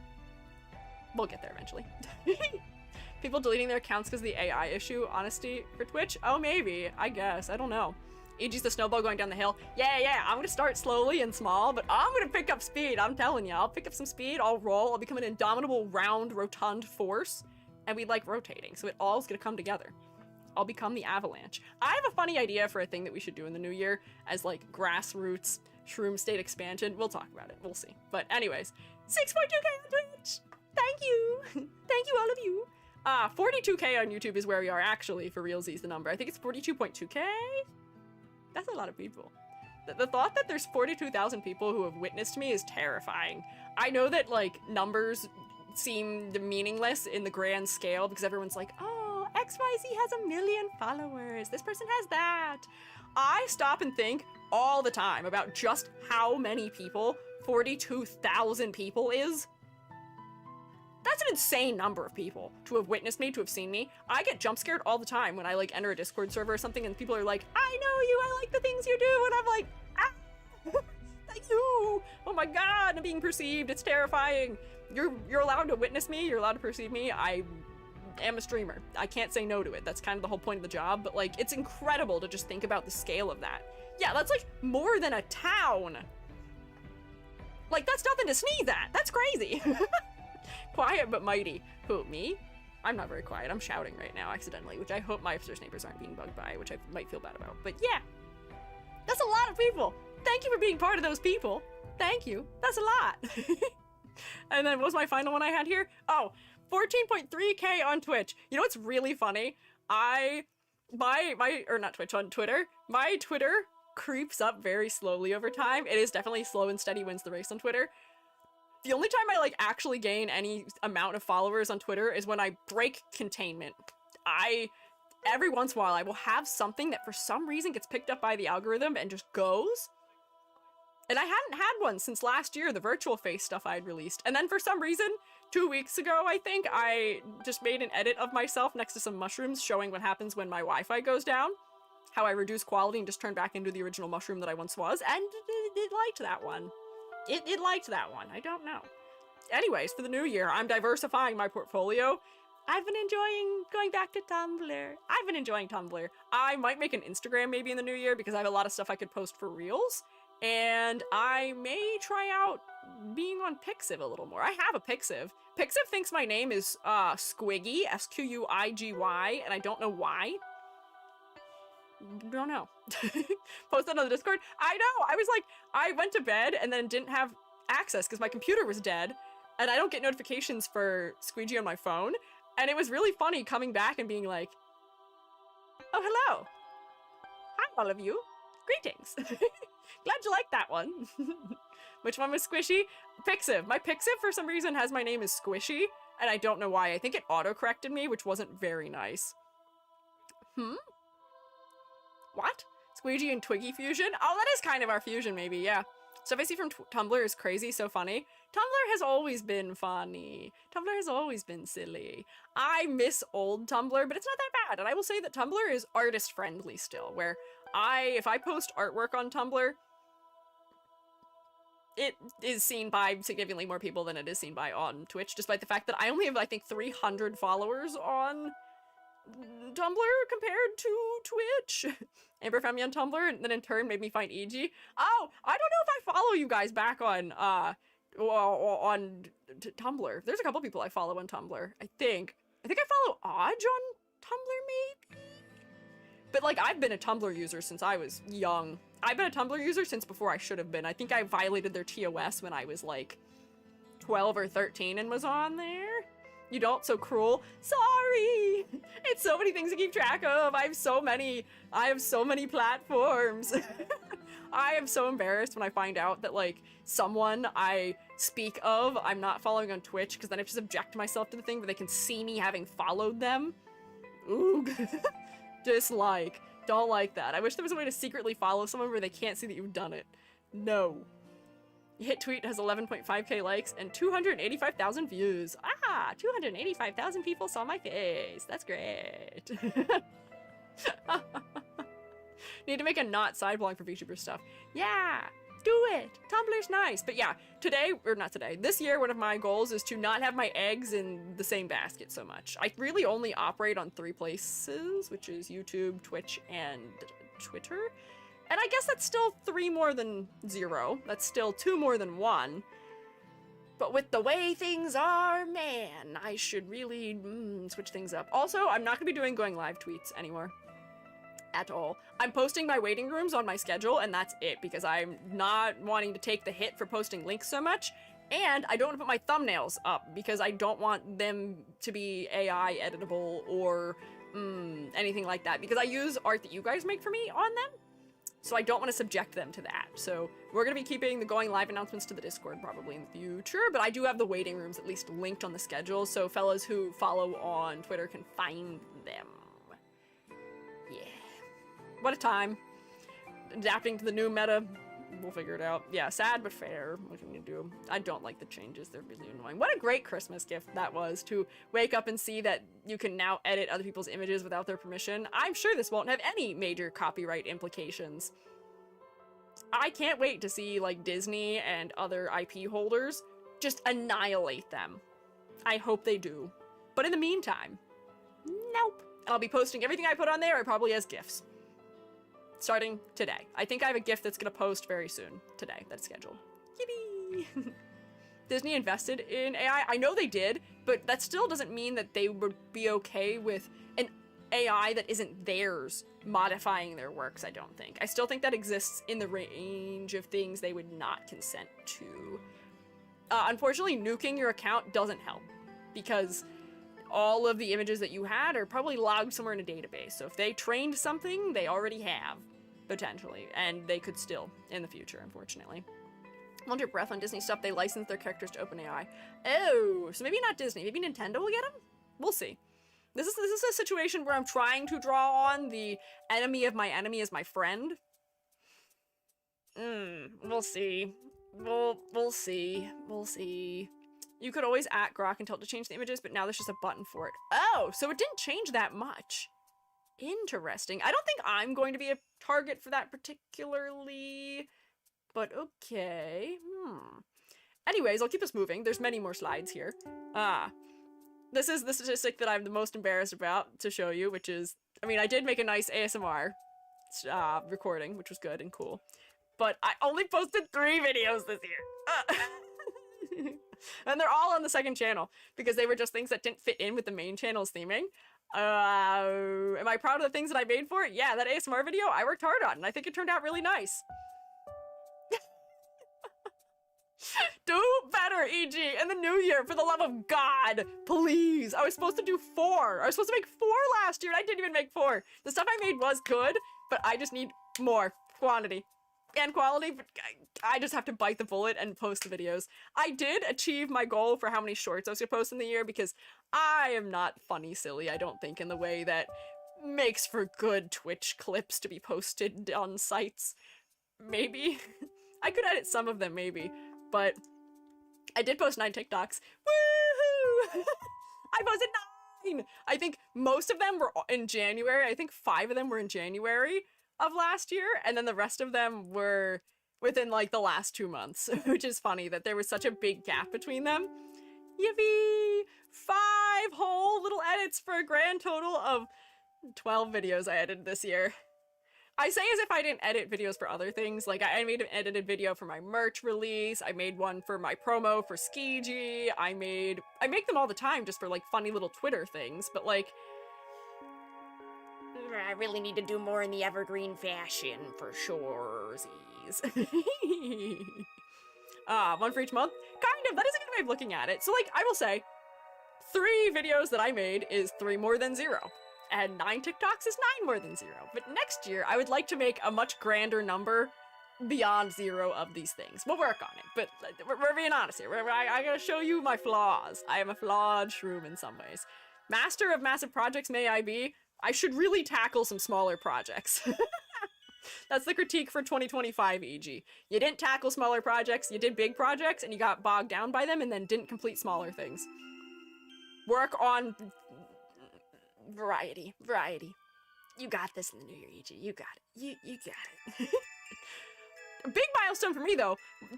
we'll get there eventually. People deleting their accounts because of the AI issue. Honesty for Twitch? Oh, maybe. I guess. I don't know. E.g. the snowball going down the hill. Yeah, I'm gonna start slowly and small, but I'm gonna pick up speed. I'm telling you, I'll pick up some speed, I'll roll, I'll become an indomitable, round, rotund force, and we like rotating, so it all's gonna come together. I'll become the avalanche. I have a funny idea for a thing that we should do in the new year as like grassroots shroom state expansion. We'll talk about it. We'll see. But anyways, 6.2k on Twitch. Thank you. Thank you, all of you. 42k on YouTube is where we are actually, for realsies, the number. I think it's 42.2k. That's a lot of people. The thought that there's 42,000 people who have witnessed me is terrifying. I know that like numbers seem meaningless in the grand scale because everyone's like, oh, XYZ has 1 million followers. This person has that. I stop and think all the time about just how many people 42,000 people is. That's an insane number of people to have witnessed me, to have seen me. I get jump scared all the time when I like enter a Discord server or something and people are like, I know you, I like the things you do, and I'm like, ah, thank you. Oh my god, I'm being perceived, it's terrifying. You're allowed to witness me, you're allowed to perceive me. I am a streamer. I can't say no to it. That's kind of the whole point of the job, but like, it's incredible to just think about the scale of that. Yeah, that's like more than a town. Like, that's nothing to sneeze at. That's crazy. Quiet but mighty. Who, me? I'm not very quiet. I'm shouting right now accidentally, which I hope my upstairs neighbors aren't being bugged by, which I might feel bad about. But yeah, that's a lot of people. Thank you for being part of those people. Thank you. That's a lot. And then what was my final one I had here? Oh, 14.3k on Twitch. You know what's really funny? Not Twitch, on Twitter. My Twitter creeps up very slowly over time. It is definitely slow and steady wins the race on Twitter. The only time I like actually gain any amount of followers on Twitter is when I break containment. Every once in a while I will have something that for some reason gets picked up by the algorithm and just goes. And I hadn't had one since last year, the virtual face stuff I had released. And then for some reason, 2 weeks ago, I think, I just made an edit of myself next to some mushrooms showing what happens when my Wi-Fi goes down. How I reduce quality and just turn back into the original mushroom that I once was. And it liked that one. It liked that one. I don't know. Anyways, for the new year, I'm diversifying my portfolio. I've been enjoying going back to Tumblr. I've been enjoying Tumblr. I might make an Instagram maybe in the new year because I have a lot of stuff I could post for Reels. And I may try out being on Pixiv a little more. I have a Pixiv. Pixiv thinks my name is Squiiji, Squigy, and I don't know why. Don't know. Post that on the Discord. I know. I was like, I went to bed and then didn't have access because my computer was dead and I don't get notifications for Squiiji on my phone. And it was really funny coming back and being like, oh, hello. Hi, all of you. Greetings. Glad you liked that one. Which one was Squishy? Pixiv. My Pixiv for some reason has my name as Squishy and I don't know why. I think it auto-corrected me, which wasn't very nice. What? Squeegee and Twiggy fusion? Oh, that is kind of our fusion, maybe, yeah. Stuff I see from Tumblr is crazy, so funny. Tumblr has always been funny. Tumblr has always been silly. I miss old Tumblr, but it's not that bad. And I will say that Tumblr is artist-friendly still, where if I post artwork on Tumblr, it is seen by significantly more people than it is seen by on Twitch, despite the fact that I only have, I think, 300 followers on Tumblr compared to Twitch. Amber found me on Tumblr and then in turn made me find EG. Oh, I don't know if I follow you guys back on Tumblr. There's a couple people I follow on Tumblr, I think. I follow Odge on Tumblr, maybe? But like, I've been a Tumblr user since I was young. I've been a Tumblr user since before I should have been. I think I violated their TOS when I was like 12 or 13 and was on there. You don't? So cruel. Sorry! It's so many things to keep track of. I have so many platforms. I am so embarrassed when I find out that, like, someone I speak of, I'm not following on Twitch, because then I have to subject myself to the thing where they can see me having followed them. Ooh. Dislike. Don't like that. I wish there was a way to secretly follow someone where they can't see that you've done it. No. Hit tweet has 11.5k likes and 285,000 views. Ah, 285,000 people saw my face. That's great. Need to make a not side blog for VTuber stuff. Yeah, Do it. Tumblr's nice. But yeah, this year, one of my goals is to not have my eggs in the same basket so much. I really only operate on 3 places, which is YouTube, Twitch, and Twitter. And I guess that's still 3 more than 0. That's still 2 more than 1. But with the way things are, man, I should really switch things up. Also, I'm not going to be doing going live tweets anymore. At all. I'm posting my waiting rooms on my schedule, and that's it, because I'm not wanting to take the hit for posting links so much, and I don't want to put my thumbnails up, because I don't want them to be AI editable or anything like that, because I use art that you guys make for me on them, so I don't want to subject them to that. So we're going to be keeping the going live announcements to the Discord probably in the future, but I do have the waiting rooms at least linked on the schedule, so fellas who follow on Twitter can find them. Yeah. What a time. Adapting to the new meta. We'll figure it out. Yeah, sad but fair. What can you do? I don't like the changes. They're really annoying. What a great Christmas gift that was, to wake up and see that you can now edit other people's images without their permission. I'm sure this won't have any major copyright implications. I can't wait to see, like, Disney and other IP holders just annihilate them. I hope they do. But in the meantime, nope. And I'll be posting everything I put on there, probably as GIFs. Starting today. I think I have a GIF that's gonna post very soon today. That's scheduled. Yippee! Disney invested in AI. I know they did, but that still doesn't mean that they would be okay with an AI that isn't theirs modifying their works, I don't think. I still think that exists in the range of things they would not consent to. Unfortunately, nuking your account doesn't help, because all of the images that you had are probably logged somewhere in a database. So if they trained something, they already have, potentially, and they could still in the future, unfortunately. Hold your breath on Disney stuff. They license their characters to OpenAI. Oh, so maybe not Disney. Maybe Nintendo will get them? We'll see. This is a situation where I'm trying to draw on the enemy of my enemy as my friend. We'll see. We'll see. We'll see. You could always at Grok and tell it to change the images, but now there's just a button for it. Oh, so it didn't change that much. Interesting. I don't think I'm going to be a target for that particularly, but okay. Anyways, I'll keep us moving. There's many more slides here. This is the statistic that I'm the most embarrassed about to show you, which is, I mean, I did make a nice ASMR recording, which was good and cool, but I only posted 3 videos this year. And they're all on the second channel, because they were just things that didn't fit in with the main channel's theming. Am I proud of the things that I made for it? Yeah, that ASMR video I worked hard on, and I think it turned out really nice. Do better, EG, in the new year, for the love of God, please. I was supposed to do 4. I was supposed to make 4 last year, and I didn't even make 4. The stuff I made was good, but I just need more quantity and quality, but I just have to bite the bullet and post the videos. I did achieve my goal for how many shorts I was gonna post in the year, because I am not funny silly, I don't think, in the way that makes for good Twitch clips to be posted on sites. Maybe. I could edit some of them, maybe, but I did post 9 TikToks. Woohoo! I posted 9! I think most of them were in January. I think 5 of them were in January of last year, and then the rest of them were within, like, the last 2 months, which is funny that there was such a big gap between them. Yippee! 5 whole little edits for a grand total of 12 videos I edited this year. I say as if I didn't edit videos for other things. Like, I made an edited video for my merch release, I made one for my promo for Squiiji, I make them all the time just for, like, funny little Twitter things, but, like, I really need to do more in the evergreen fashion, for sure-sies. One for each month? Kind of, that is a good way of looking at it. So, like, I will say, 3 videos that I made is 3 more than 0. And 9 TikToks is 9 more than 0. But next year, I would like to make a much grander number beyond 0 of these things. We'll work on it, but we're being honest here. I gotta show you my flaws. I am a flawed shroom in some ways. Master of massive projects may I be, I should really tackle some smaller projects. That's the critique for 2025, EG. You didn't tackle smaller projects, you did big projects, and you got bogged down by them, and then didn't complete smaller things. Work on variety. You got this in the new year, EG. You got it. You got it. A big milestone for me, though,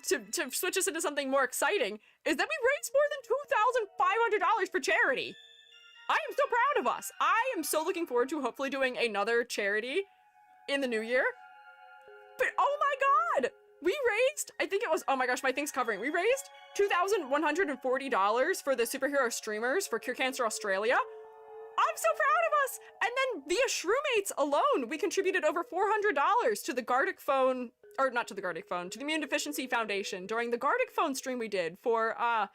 to switch us into something more exciting, is that we raised more than $2,500 for charity. I am so proud of us. I am so looking forward to hopefully doing another charity in the new year. But oh my god! We raised, I think it was, oh my gosh, my thing's covering. We raised $2,140 for the superhero streamers for Cure Cancer Australia. I'm so proud of us! And then via Shroomates alone, we contributed over $400 to the Gardic Phone, or not to the Gardic Phone, to the Immune Deficiency Foundation during the Gardic Phone stream we did for the Iron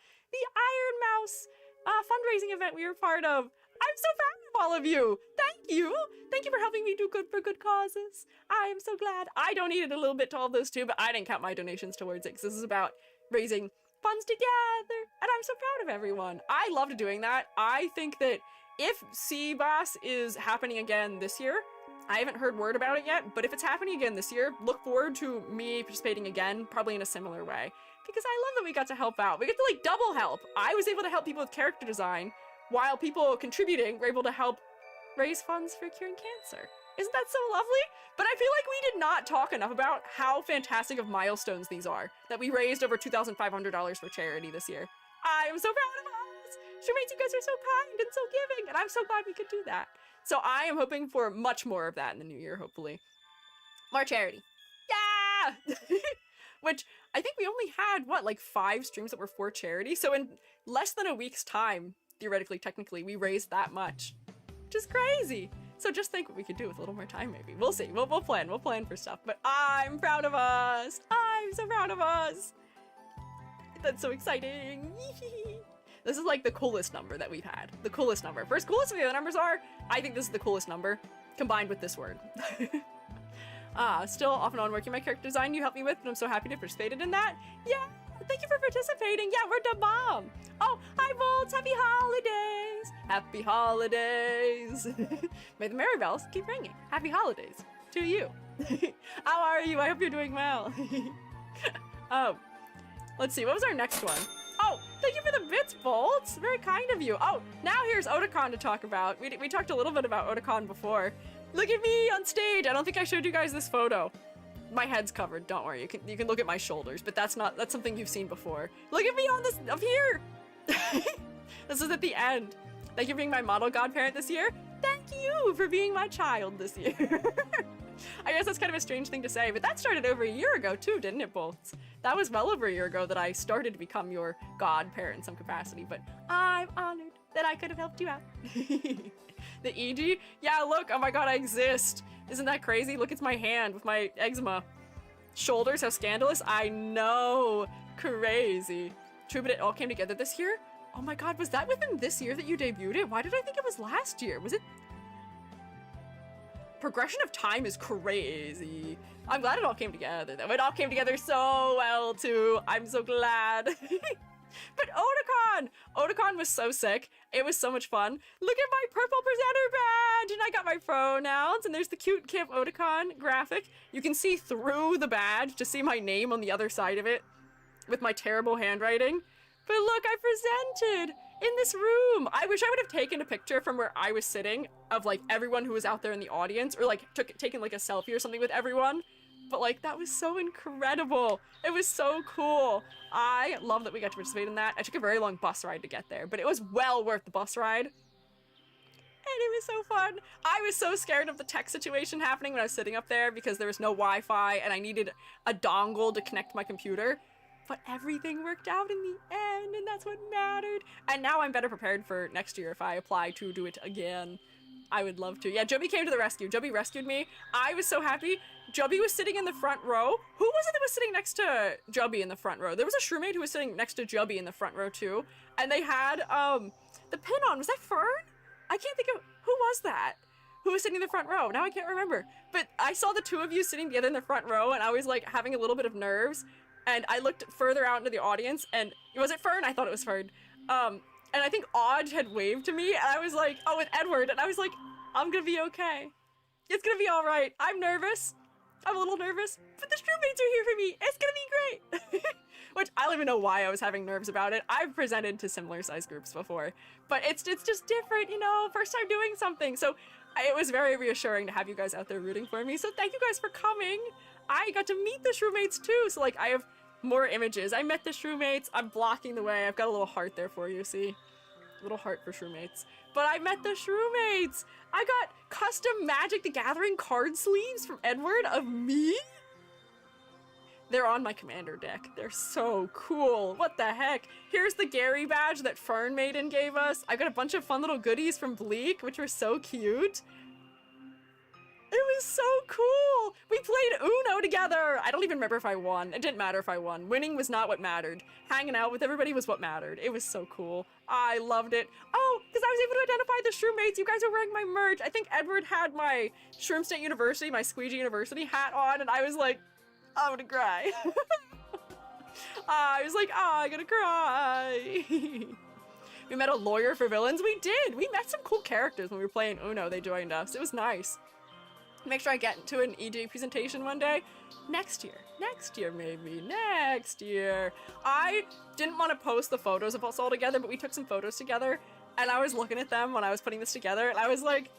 Mouse fundraising event we were part of. I'm so proud of all of you. Thank you. Thank you for helping me do good for good causes. I am so glad. I donated a little bit to all of those too, but I didn't count my donations towards it because this is about raising funds together. And I'm so proud of everyone. I loved doing that. I think that if CBOS is happening again this year, I haven't heard word about it yet, but if it's happening again this year, look forward to me participating again, probably in a similar way. Because I love that we got to help out. We get to like double help. I was able to help people with character design, while people contributing were able to help raise funds for curing cancer. Isn't that so lovely? But I feel like we did not talk enough about how fantastic of milestones these are, that we raised over $2,500 for charity this year. I am so proud of us! Shroomates, you guys are so kind and so giving, and I'm so glad we could do that. So I am hoping for much more of that in the new year, hopefully. More charity. Yeah! Which I think we only had, what, like 5 streams that were for charity? So in less than a week's time, theoretically, technically, we raised that much. Which is crazy. So just think what we could do with a little more time, maybe. We'll see. We'll plan. We'll plan for stuff. But I'm proud of us. I'm so proud of us. That's so exciting. This is like the coolest number that we've had. The coolest number. First coolest of the other numbers are, I think this is the coolest number, combined with this word. Still off and on working my character design you helped me with, and I'm so happy to have participated in that. Yeah, thank you for participating. Yeah, we're the bomb. Oh, hi Volts, happy holidays. Happy holidays. May the merry bells keep ringing. Happy holidays to you. How are you? I hope you're doing well. Let's see, what was our next one? Oh, thank you for the bits, Volts. Very kind of you. Oh, now here's Otakon to talk about. We talked a little bit about Otakon before. Look at me on stage. I don't think I showed you guys this photo. My head's covered. Don't worry. You can look at my shoulders, but that's something you've seen before. Look at me on this up here. This is at the end. Thank you for being my model godparent this year. Thank you for being my child this year. I guess that's kind of a strange thing to say, but that started over a year ago too, didn't it, Bolts? That was well over a year ago that I started to become your godparent in some capacity, but I'm honored that I could have helped you out. The EG? Yeah, look, oh my god, I exist. Isn't that crazy? Look, it's my hand with my eczema. Shoulders, how scandalous. I know. Crazy. True, but it all came together this year? Oh my god, was that within this year that you debuted it? Why did I think it was last year? Was it? Progression of time is crazy. I'm glad it all came together though. It all came together so well too. I'm so glad. But Otakon was so sick. It was so much fun. Look at my purple presenter badge, and I got my pronouns, and there's the cute Camp Otakon graphic. You can see through the badge to see my name on the other side of it with my terrible handwriting. But look, I presented in this room. I wish I would have taken a picture from where I was sitting of like everyone who was out there in the audience, or like taken like a selfie or something with everyone. But like, that was so incredible. It was so cool. I love that we got to participate in that. I took a very long bus ride to get there, but it was well worth the bus ride. And it was so fun. I was so scared of the tech situation happening when I was sitting up there because there was no Wi-Fi and I needed a dongle to connect my computer. But everything worked out in the end, and that's what mattered. And now I'm better prepared for next year if I apply to do it again. I would love to. Yeah, Joby came to the rescue. Joby rescued me. I was so happy. Joby was sitting in the front row. Who was it that was sitting next to Joby in the front row? There was a Shroommate who was sitting next to Joby in the front row too. And they had the pin on. Was that Fern? I can't think of who was that. Who was sitting in the front row? Now I can't remember. But I saw the two of you sitting together in the front row, and I was like having a little bit of nerves. And I looked further out into the audience, and was it Fern? I thought it was Fern. And I think Odge had waved to me, and I was like, oh, with Edward, and I was like, I'm gonna be okay. It's gonna be all right. I'm nervous. I'm a little nervous, but the Shroomates are here for me. It's gonna be great. Which I don't even know why I was having nerves about it. I've presented to similar size groups before, but it's just different, you know, first time doing something. So it was very reassuring to have you guys out there rooting for me. So thank you guys for coming. I got to meet the Shroommates too. So like I have more images. I met the Shroommates. I'm blocking the way. I've got a little heart there for you, see? A little heart for Shroommates. But I met the Shroommates. I got custom Magic the Gathering card sleeves from Edward of me. They're on my commander deck. They're so cool. What the heck? Here's the Gary badge that Fern Maiden gave us. I got a bunch of fun little goodies from Bleak, which were so cute. It was so cool. We played Uno together. I don't even remember if I won. It didn't matter if I won. Winning was not what mattered. Hanging out with everybody was what mattered. It was so cool. I loved it. Oh, because I was able to identify the Shroommates. You guys were wearing my merch. I think Edward had my Shroom State University, my Squeiji University hat on, and I was like, I'm gonna cry. I was like, I'm gonna cry. We met a lawyer for villains. We did. We met some cool characters when we were playing Uno. They joined us. It was nice. Make sure I get to an EJ presentation one day. Next year maybe, next year. I didn't want to post the photos of us all together, but we took some photos together, and I was looking at them when I was putting this together, and I was like,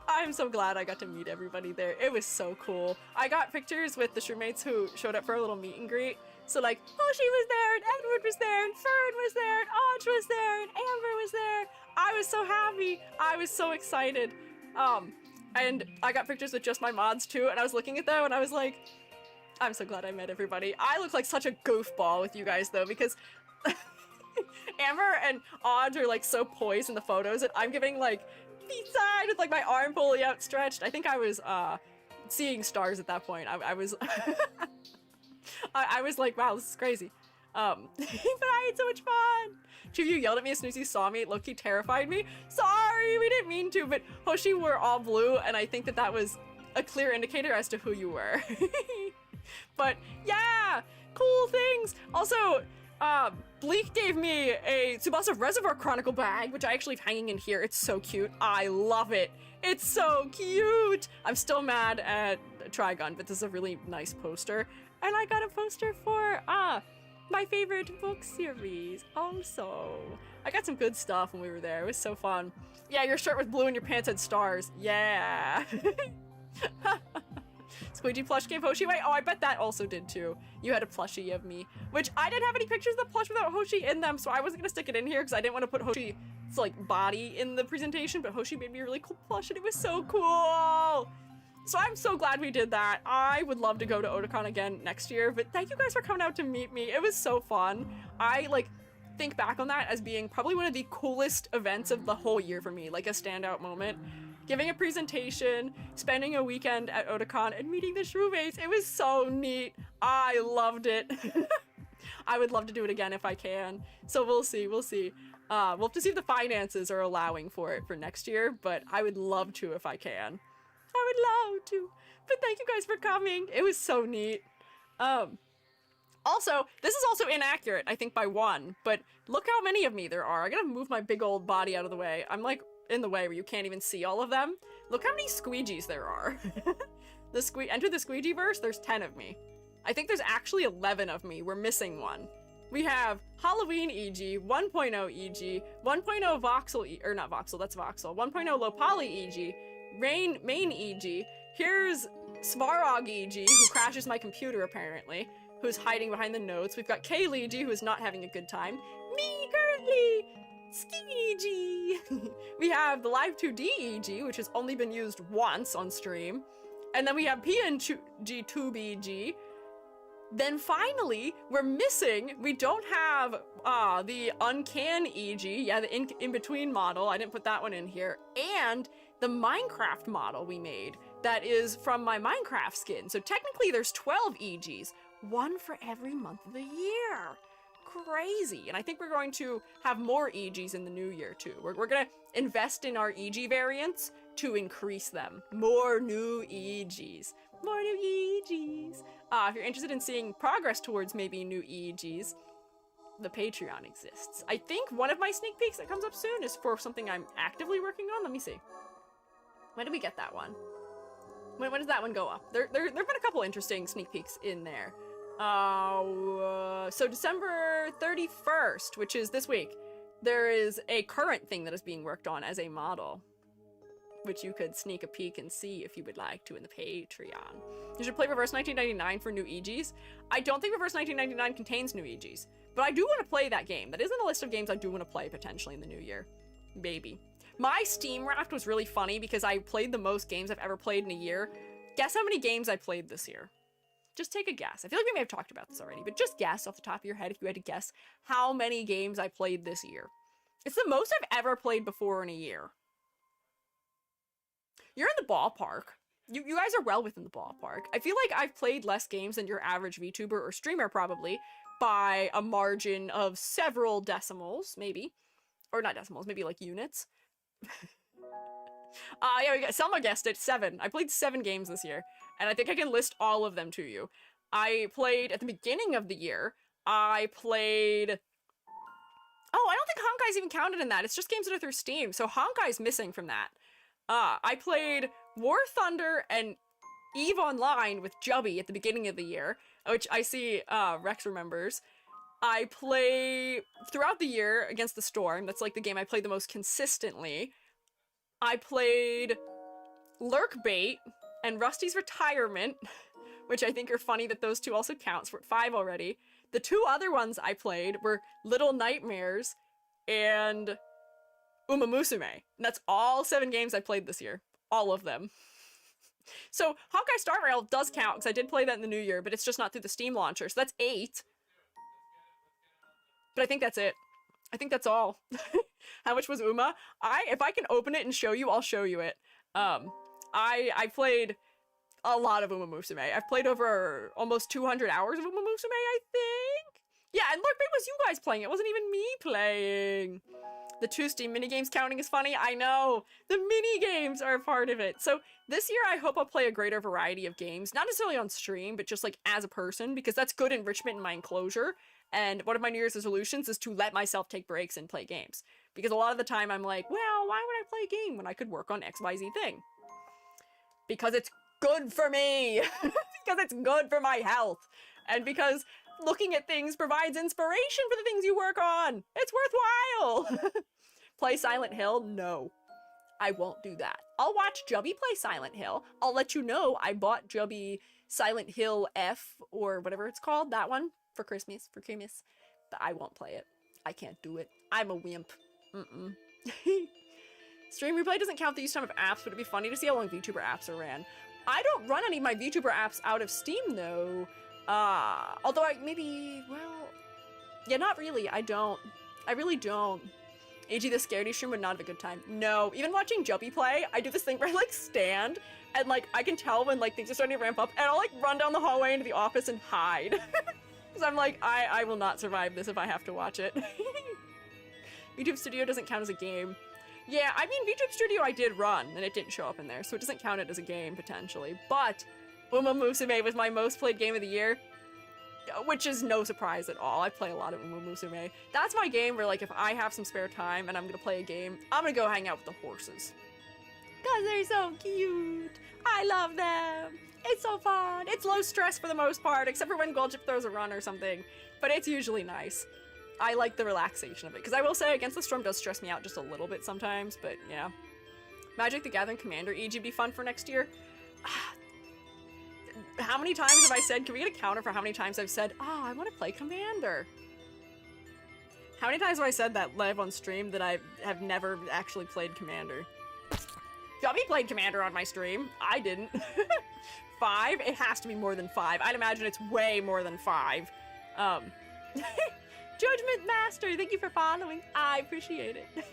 I'm so glad I got to meet everybody there. It was so cool. I got pictures with the Shroommates who showed up for a little meet and greet. So like, Hoshi was there, and Edward was there, and Fern was there, and Audra was there, and Amber was there. I was so happy. I was so excited. And I got pictures with just my mods too, and I was looking at them and I was like, I'm so glad I met everybody. I look like such a goofball with you guys though, because Amber and Audra are like so poised in the photos, and I'm giving like peace sign with like my arm fully outstretched. I think I was seeing stars at that point. I was I was like, wow, this is crazy. But I had so much fun. Two of you yelled at me as soon as you saw me. It low-key terrified me. Sorry, we didn't mean to, but Hoshi were all blue, and I think that was a clear indicator as to who you were. But yeah, cool things. Also, Bleak gave me a Tsubasa Reservoir Chronicle bag, which I actually have hanging in here. It's so cute. I love it. It's so cute. I'm still mad at Trigun, but this is a really nice poster. And I got a poster for, my favorite book series also. I got some good stuff when we were there. It was so fun. Yeah, your shirt was blue and your pants had stars. Yeah. Squeiji plush gave Hoshi away. Oh, I bet that also did too. You had a plushie of me, which I didn't have any pictures of the plush without Hoshi in them, so I wasn't gonna stick it in here because I didn't want to put Hoshi's like body in the presentation, but Hoshi made me a really cool plush and it was so cool. So I'm so glad we did that. I would love to go to Otakon again next year, but thank you guys for coming out to meet me. It was so fun. I like think back on that as being probably one of the coolest events of the whole year for me, like a standout moment. Giving a presentation, spending a weekend at Otakon, and meeting the Shroommates. It was so neat. I loved it. I would love to do it again if I can. So we'll see, we'll see. We'll have to see if the finances are allowing for it for next year, but I would love to if I can. I would love to. But thank you guys for coming. It was so neat. Also, this is also inaccurate, I think by one, but look how many of me there are. I gotta move my big old body out of the way. I'm like in the way where you can't even see all of them. Look how many Squeegees there are. Enter the Squeegee verse, there's 10 of me. I think there's actually 11 of me. We're missing one. We have Halloween EG, 1.0 EG, 1.0 Voxel, or not Voxel, that's Voxel, 1.0 Low Poly EG, main EG, here's Svarog EG, who crashes my computer apparently, who's hiding behind the notes. We've got Kaylee EG, who's not having a good time. Me currently, Squeiji. We have the Live 2D EG, which has only been used once on stream. And then we have PNG Tube EG. Then finally, we're missing, we don't have the Uncan EG, yeah, the in-between model, I didn't put that one in here, and the Minecraft model we made that is from my Minecraft skin. So technically there's 12 EGs, one for every month of the year. Crazy. And I think we're going to have more EGs in the new year too. We're gonna invest in our EG variants to increase them. More new EGs. More new EGs. If you're interested in seeing progress towards maybe new EGs, the Patreon exists. I think one of my sneak peeks that comes up soon is for something I'm actively working on. Let me see. When did we get that one? When does that one go up? There've been a couple interesting sneak peeks in there. So December 31st, which is this week, there is a current thing that is being worked on as a model. which you could sneak a peek and see if you would like to in the Patreon. You should play Reverse 1999 for new EGs. I don't think Reverse 1999 contains new EGs, but I do want to play that game. That is in the list of games I do want to play potentially in the new year. Maybe. My Steam Wrapped was really funny because I played the most games I've ever played in a year. Guess how many games I played this year? Just take a guess. I feel like we may have talked about this already, but just guess off the top of your head if you had to guess how many games I played this year. It's the most I've ever played before in a year. You're in the ballpark. You guys are well within the ballpark. I feel like I've played less games than your average VTuber or streamer probably by a margin of several decimals, maybe. Or not decimals, maybe like units. Yeah, Selma guessed it, 7. I played 7 games this year, and I think I can list all of them to you. I played, at the beginning of the year, I played... Oh, I don't think Honkai's even counted in that. It's just games that are through Steam, so Honkai's missing from that. I played War Thunder and EVE Online with Jubby at the beginning of the year, which I see Rex remembers. I play throughout the year Against the Storm. That's like the game I played the most consistently. I played Lurkbait and Rusty's Retirement, which I think are funny that those two also count. So we're at 5 already. The 2 other ones I played were Little Nightmares and Uma Musume. And that's all 7 games I played this year. All of them. So Honkai Star Rail does count because I did play that in the new year, but it's just not through the Steam launcher. So that's 8. But I think that's it. I think that's all. How much was Uma? If I can open it and show you, I'll show you it. I played a lot of Uma Musume. I've played over almost 200 hours of Uma Musume, I think. Yeah, and look, it was you guys playing. It wasn't even me playing. The 2 Steam minigames counting is funny. I know. The minigames are a part of it. So this year, I hope I'll play a greater variety of games. Not necessarily on stream, but just like as a person, because that's good enrichment in my enclosure. And one of my New Year's resolutions is to let myself take breaks and play games. Because a lot of the time I'm like, well, why would I play a game when I could work on XYZ thing? Because it's good for me. Because it's good for my health. And because looking at things provides inspiration for the things you work on. It's worthwhile. Play Silent Hill? No. I won't do that. I'll watch Jubby play Silent Hill. I'll let you know I bought Jubby Silent Hill F, or whatever it's called, that one. For Christmas, but I won't play it. I can't do it. I'm a wimp. Stream replay doesn't count the use time of apps, but it'd be funny to see how long VTuber apps are ran. I don't run any of my VTuber apps out of Steam, though. Although well, yeah, not really. I don't. I really don't. AG the Scaredy stream would not have a good time. No, even watching Jubby play, I do this thing where I, like, stand, and, like, I can tell when, like, things are starting to ramp up, and I'll, like, run down the hallway into the office and hide. Because I'm like, I will not survive this if I have to watch it. VTube Studio doesn't count as a game. Yeah, I mean, VTube Studio I did run, and it didn't show up in there, so it doesn't count it as a game, potentially. But Uma Musume was my most played game of the year, which is no surprise at all. I play a lot of Uma Musume. That's my game where, like, if I have some spare time and I'm gonna play a game, I'm gonna go hang out with the horses. Because they're so cute. I love them. It's so fun. It's low stress for the most part, except for when Goldchip throws a run or something. But it's usually nice. I like the relaxation of it. Because I will say, Against the Storm does stress me out just a little bit sometimes, but yeah. Magic the Gathering Commander EG be fun for next year? How many times have I said, can we get a counter for how many times I've said, I want to play Commander? How many times have I said that live on stream that I have never actually played Commander? Jubby played Commander on my stream. I didn't. 5? It has to be more than 5. I'd imagine it's way more than 5. Judgment Master, thank you for following. I appreciate it.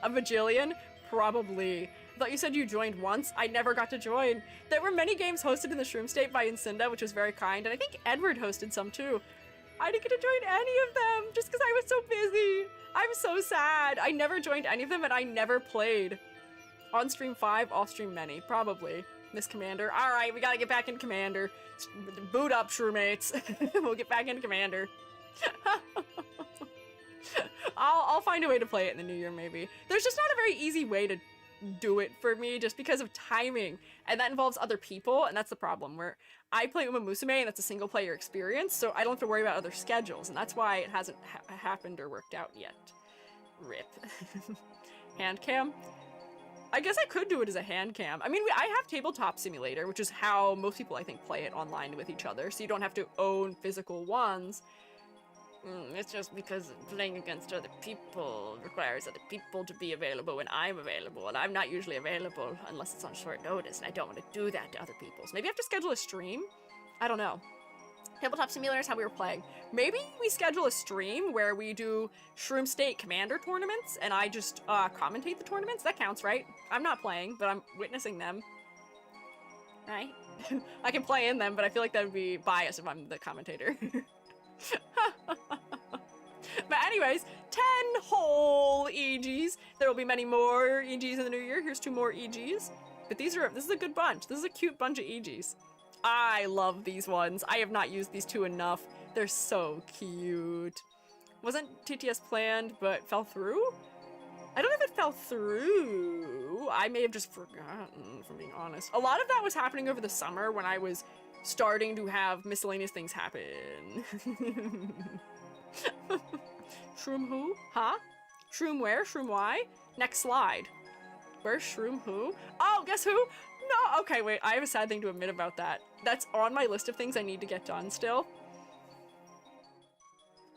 A bajillion? Probably. I thought you said you joined once. I never got to join. There were many games hosted in the Shroom State by Incinda, which was very kind, and I think Edward hosted some too. I didn't get to join any of them just because I was so busy. I'm so sad. I never joined any of them, and I never played. On stream 5, off stream many. Probably. Miss Commander. Alright, we gotta get back in Commander. Boot up, Shroomates. We'll get back into Commander. I'll find a way to play it in the new year, maybe. There's just not a very easy way to do it for me, just because of timing. And that involves other people, and that's the problem, where I play Uma Musume, and it's a single-player experience, so I don't have to worry about other schedules, and that's why it hasn't happened or worked out yet. RIP. Hand cam? I guess I could do it as a hand cam. I mean, I have Tabletop Simulator, which is how most people, I think, play it online with each other, so you don't have to own physical ones. It's just because playing against other people requires other people to be available when I'm available, and I'm not usually available unless it's on short notice, and I don't want to do that to other people. So maybe I have to schedule a stream? I don't know. Tabletop Simulator is how we were playing. Maybe we schedule a stream where we do Shroom State Commander tournaments, and I just commentate the tournaments? That counts, right? I'm not playing, but I'm witnessing them. Right? I can play in them, but I feel like that would be biased if I'm the commentator. But anyways, 10 whole EGs. There will be many more EGs in the new year. Here's 2 more EGs. But this is a good bunch. This is a cute bunch of EGs. I love these ones. I have not used these 2 enough. They're so cute. Wasn't TTS planned, but fell through? I don't know if it fell through. I may have just forgotten, if I'm being honest. A lot of that was happening over the summer when I was starting to have miscellaneous things happen. Shroom who? Huh? Shroom where? Shroom why? Next slide. Where's Shroom who? Oh, guess who? No, okay, wait, I have a sad thing to admit about that. That's on my list of things I need to get done still.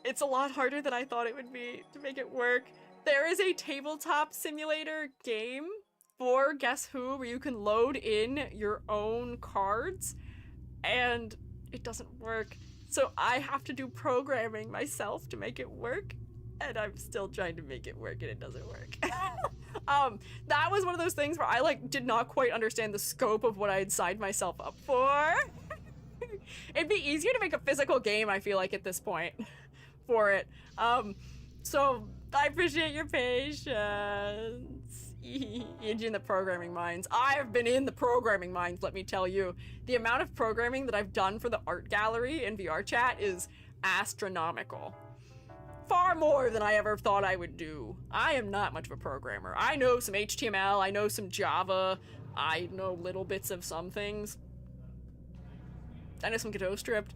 It's a lot harder than I thought it would be to make it work. There is a tabletop simulator game for Guess Who where you can load in your own cards, and it doesn't work. So I have to do programming myself to make it work, and I'm still trying to make it work, and it doesn't work. That was one of those things where I did not quite understand the scope of what I had signed myself up for. It'd be easier to make a physical game, I feel like, at this point for it. So I appreciate your patience. In the programming mines. I've been in the programming mines, let me tell you. The amount of programming that I've done for the art gallery in VR chat is astronomical. Far more than I ever thought I would do. I am not much of a programmer. I know some HTML, I know some Java, I know little bits of some things. I know some Godot script.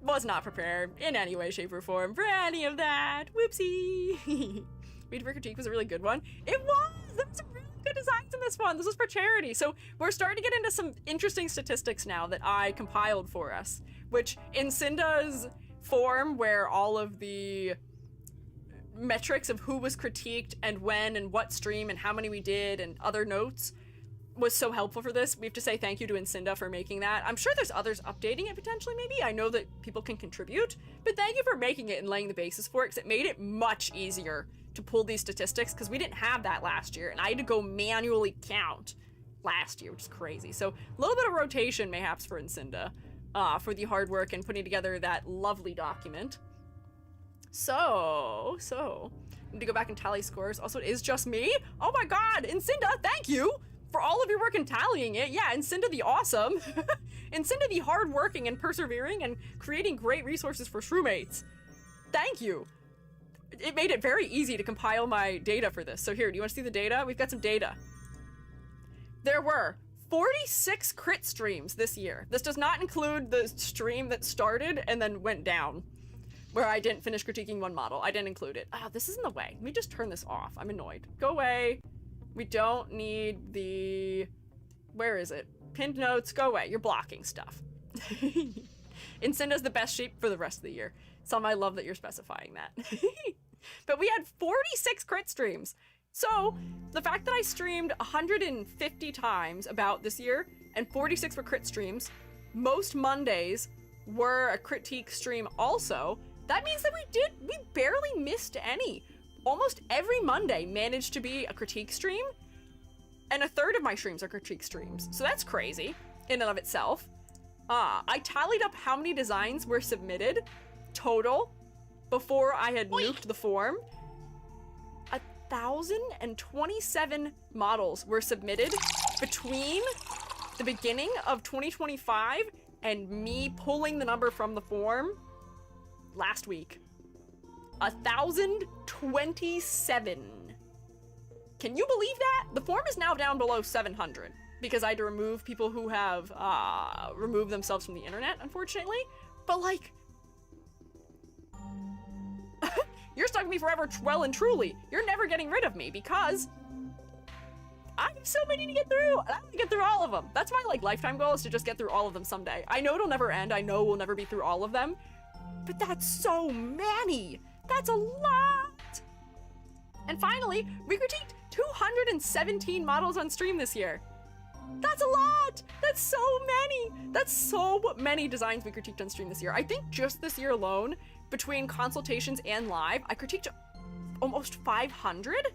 Was not prepared in any way, shape, or form for any of that. Whoopsie. Vtuber Critique was a really good one. It was! There was some really good designs in this one. This was for charity. So we're starting to get into some interesting statistics now that I compiled for us, which in Cinda's form, where all of the metrics of who was critiqued and when and what stream and how many we did and other notes was so helpful for this. We have to say thank you to Incinda for making that. I'm sure there's others updating it potentially, maybe. I know that people can contribute, but thank you for making it and laying the basis for it, because it made it much easier to pull these statistics, because we didn't have that last year, and I had to go manually count last year, which is crazy. So a little bit of rotation, mayhaps, for Incinda, for the hard work and putting together that lovely document. So, I need to go back and tally scores. Also, it is just me? Oh my god, Incinda, thank you for all of your work in tallying it. Yeah, Incinda the awesome. Incinda the hardworking and persevering and creating great resources for Shroomates. Thank you. It made it very easy to compile my data for this. So here, do you want to see the data? We've got some data. There were 46 crit streams this year. This does not include the stream that started and then went down, where I didn't finish critiquing one model. I didn't include it. Oh, this is in the way. Let me just turn this off. I'm annoyed. Go away. We don't need the... Where is it? Pinned notes. Go away. You're blocking stuff. Incinda's the best shape for the rest of the year. Some I love that you're specifying that. But we had 46 crit streams. So the fact that I streamed 150 times about this year and 46 were crit streams, most Mondays were a critique stream also, that means that we barely missed any. Almost every Monday managed to be a critique stream, and a third of my streams are critique streams. So that's crazy in and of itself. I tallied up how many designs were submitted total before I had nuked the form. 1,027 models were submitted between the beginning of 2025 and me pulling the number from the form last week. 1,027. Can you believe that? The form is now down below 700 because I had to remove people who have removed themselves from the internet, unfortunately. But like, you're stuck with me forever, well and truly. You're never getting rid of me because I have so many to get through, and I want to get through all of them. That's my like lifetime goal, is to just get through all of them someday. I know it'll never end. I know we'll never be through all of them, but that's so many. That's a lot. And finally, we critiqued 217 models on stream this year. That's a lot. That's so many. That's so many designs we critiqued on stream this year. I think just this year alone, between consultations and live, I critiqued almost 500,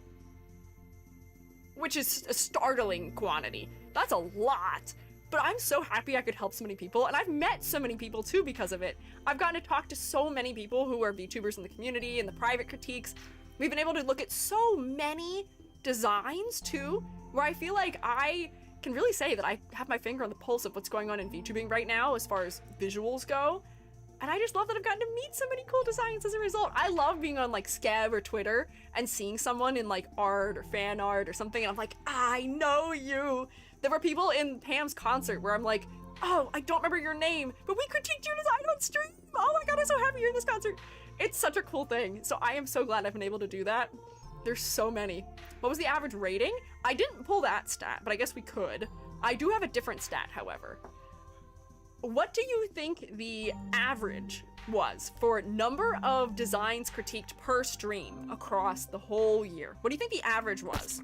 which is a startling quantity. That's a lot. But I'm so happy I could help so many people, and I've met so many people too because of it. I've gotten to talk to so many people who are VTubers in the community and the private critiques. We've been able to look at so many designs too, where I feel like I can really say that I have my finger on the pulse of what's going on in VTubing right now as far as visuals go. And I just love that I've gotten to meet so many cool designs as a result. I love being on like Skev or Twitter and seeing someone in like art or fan art or something, and I'm like, I know you. There were people in Pam's concert where I'm like, oh, I don't remember your name, but we critiqued your design on stream. Oh my god, I'm so happy you're in this concert. It's such a cool thing. So I am so glad I've been able to do that. There's so many. What was the average rating? I didn't pull that stat, but I guess we could. I do have a different stat, however. What do you think the average was for number of designs critiqued per stream across the whole year? What do you think the average was?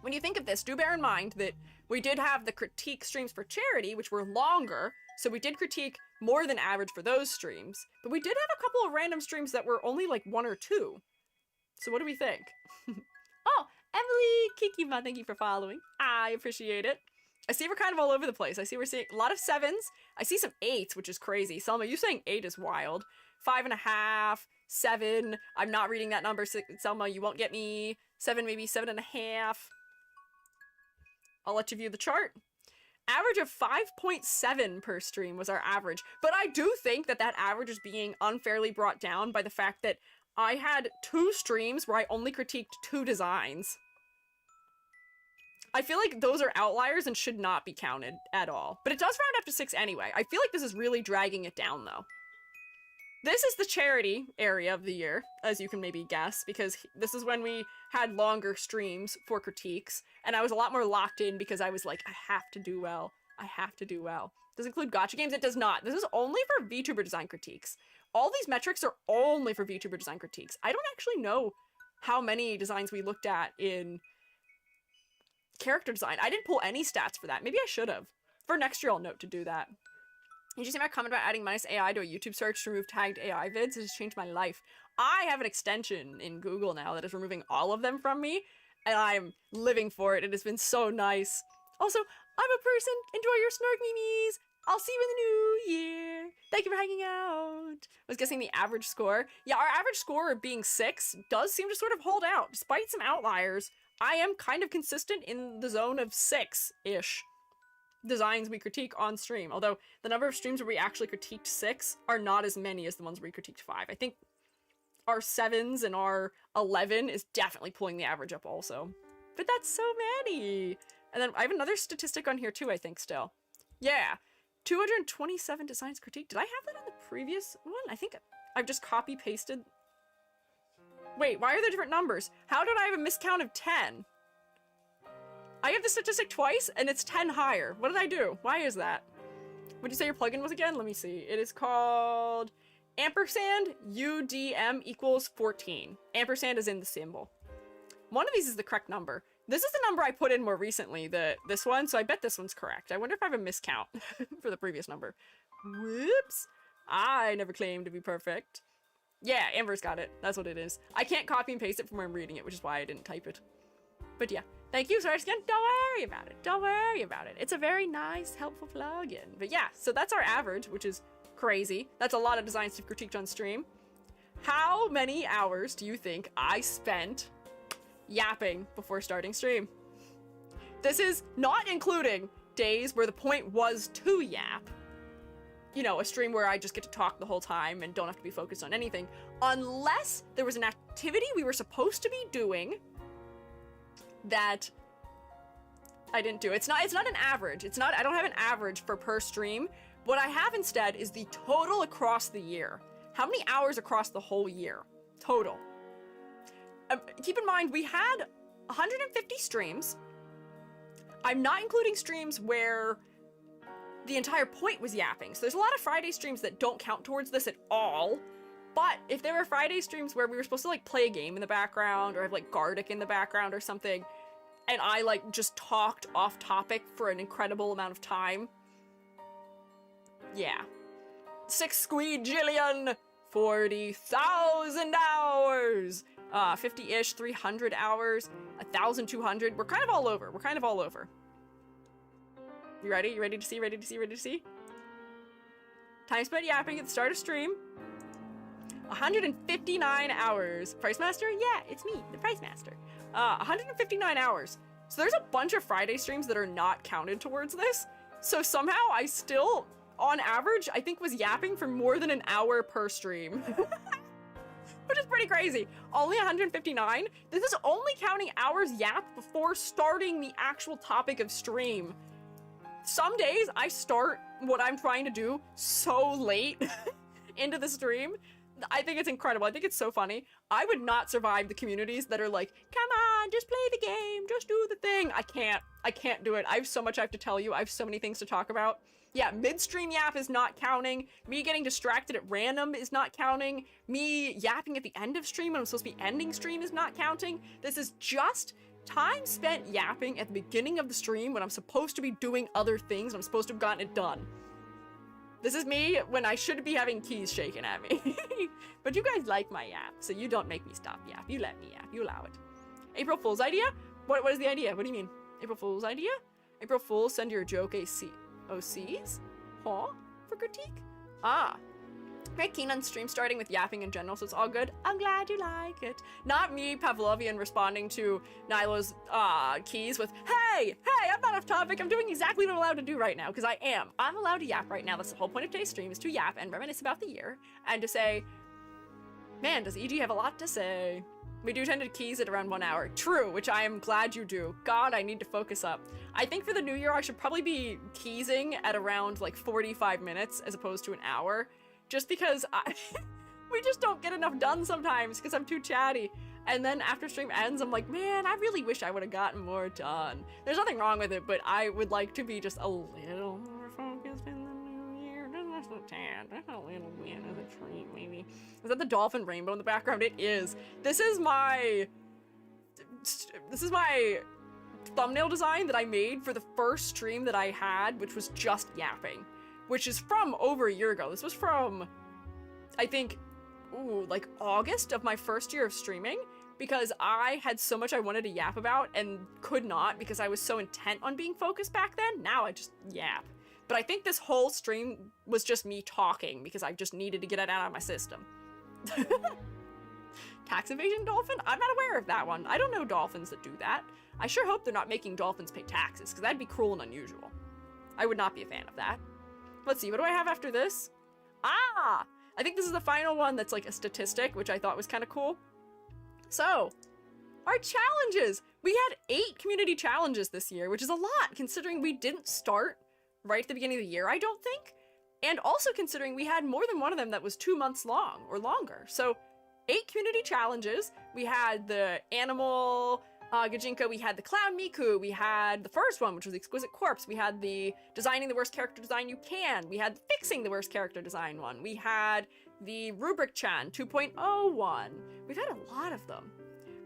When you think of this, do bear in mind that we did have the critique streams for charity, which were longer, so we did critique more than average for those streams, but we did have a couple of random streams that were only like 1 or 2. So what do we think? Oh, Emily Kikima, thank you for following. I appreciate it. I see we're kind of all over the place. I see we're seeing a lot of 7s. I see some 8s, which is crazy. Selma, you saying 8 is wild. 5.5, 7. I'm not reading that number. Selma, you won't get me. 7, maybe 7.5. I'll let you view the chart. Average of 5.7 per stream was our average. But I do think that that average is being unfairly brought down by the fact that I had 2 streams where I only critiqued 2 designs. I feel like those are outliers and should not be counted at all. But it does round up to 6 anyway. I feel like this is really dragging it down though. This is the charity area of the year, as you can maybe guess, because this is when we had longer streams for critiques, and I was a lot more locked in because I was like, I have to do well. I have to do well. Does it include gacha games? It does not. This is only for VTuber design critiques. All these metrics are only for VTuber design critiques. I don't actually know how many designs we looked at in character design. I didn't pull any stats for that. Maybe I should have. For next year, I'll note to do that. Did you see my comment about adding -AI to a YouTube search to remove tagged AI vids? It has changed my life. I have an extension in Google now that is removing all of them from me, and I'm living for it. It has been so nice. Also, I'm a person. Enjoy your snark memes. I'll see you in the new year. Thank you for hanging out. I was guessing the average score. Yeah, our average score of being 6 does seem to sort of hold out. Despite some outliers, I am kind of consistent in the zone of 6-ish designs we critique on stream. Although the number of streams where we actually critiqued 6 are not as many as the ones where we critiqued 5. I think our 7s and our 11 is definitely pulling the average up also. But that's so many. And then I have another statistic on here too, I think still. Yeah. 227 designs critiqued. Did I have that on the previous one? I think I've just copy pasted. Wait, why are there different numbers? How did I have a miscount of 10? I have the statistic twice and it's 10 higher. What did I do? Why is that? What'd you say your plugin was again? Let me see. It is called ampersand UDM equals 14. Ampersand is in the symbol. One of these is the correct number. This is the number I put in more recently, this one, so I bet this one's correct. I wonder if I have a miscount for the previous number. Whoops. I never claimed to be perfect. Yeah, Amber's got it. That's what it is. I can't copy and paste it from where I'm reading it, which is why I didn't type it. But yeah, thank you, Sarge again. Don't worry about it. Don't worry about it. It's a very nice, helpful plugin. But yeah, so that's our average, which is crazy. That's a lot of designs to critiqued on stream. How many hours do you think I spent yapping before starting stream? This is not including days where the point was to yap. You know, a stream where I just get to talk the whole time and don't have to be focused on anything. Unless there was an activity we were supposed to be doing that I didn't do. It's not an average. I don't have an average for per stream. What I have instead is the total across the year. How many hours across the whole year? Total. Keep in mind, we had 150 streams, I'm not including streams where the entire point was yapping. So there's a lot of Friday streams that don't count towards this at all. But if there were Friday streams where we were supposed to like play a game in the background or have like Gardic in the background or something, and I like just talked off topic for an incredible amount of time, yeah. 6 squeegillion, 40,000 hours, 50-ish, 300 hours, 1,200. We're kind of all over. We're kind of all over. You ready? You ready to see? Ready to see? Ready to see? Time spent yapping at the start of stream. 159 hours. Price Master? Yeah, it's me, the Price Master. 159 hours. So there's a bunch of Friday streams that are not counted towards this. So somehow I still, on average, I think was yapping for more than an hour per stream. Which is pretty crazy. Only 159. This is only counting hours yapped before starting the actual topic of stream. Some days I start what I'm trying to do so late into the stream. I think it's incredible. I think it's so funny. I would not survive the communities that are like, come on, just play the game, just do the thing. I can't do it. I have so much I have to tell you. I have so many things to talk about. Yeah, midstream yap is not counting. Me getting distracted at random is not counting. Me yapping at the end of stream when I'm supposed to be ending stream is not counting. This is just time spent yapping at the beginning of the stream when I'm supposed to be doing other things. I'm supposed to have gotten it done. This is me when I should be having keys shaken at me. But you guys like my yap, so you don't make me stop yap. You let me yap. You allow it. April Fool's idea? What is the idea? What do you mean? April Fool's idea? April Fool's send your joke OCs? Huh? For critique? Ah. Very keen on stream starting with yapping in general, so it's all good. I'm glad you like it. Not me, Pavlovian, responding to Nilo's keys with, hey, I'm not off topic. I'm doing exactly what I'm allowed to do right now, because I am. I'm allowed to yap right now. That's the whole point of today's stream, is to yap and reminisce about the year, and to say, man, does EG have a lot to say. We do tend to keys at around 1 hour. True, which I am glad you do. God, I need to focus up. I think for the new year, I should probably be keysing at around like 45 minutes as opposed to an hour. Just because we just don't get enough done sometimes because I'm too chatty. And then after stream ends, I'm like, man, I really wish I would have gotten more done. There's nothing wrong with it, but I would like to be just a little more focused in the new year. Just a tad, just a little bit of a treat, maybe. Is that the dolphin rainbow in the background? It is. This is my thumbnail design that I made for the first stream that I had, which was just yapping. Which is from over a year ago. This was from, I think, like August of my first year of streaming, because I had so much I wanted to yap about and could not because I was so intent on being focused back then. Now I just yap. But I think this whole stream was just me talking because I just needed to get it out of my system. Tax evasion dolphin? I'm not aware of that one. I don't know dolphins that do that. I sure hope they're not making dolphins pay taxes, because that'd be cruel and unusual. I would not be a fan of that. Let's see, what do I have after this? Ah! I think this is the final one that's like a statistic, which I thought was kind of cool. So, our challenges! We had 8 community challenges this year, which is a lot, considering we didn't start right at the beginning of the year, I don't think. And also considering we had more than one of them that was 2 months long, or longer. So, 8 community challenges. We had the animal Gajinka, we had the Clown Miku, we had the first one, which was the Exquisite Corpse, we had the Designing the Worst Character Design You Can, we had the Fixing the Worst Character Design one, we had the Rubric-chan 2.0 one. We've had a lot of them.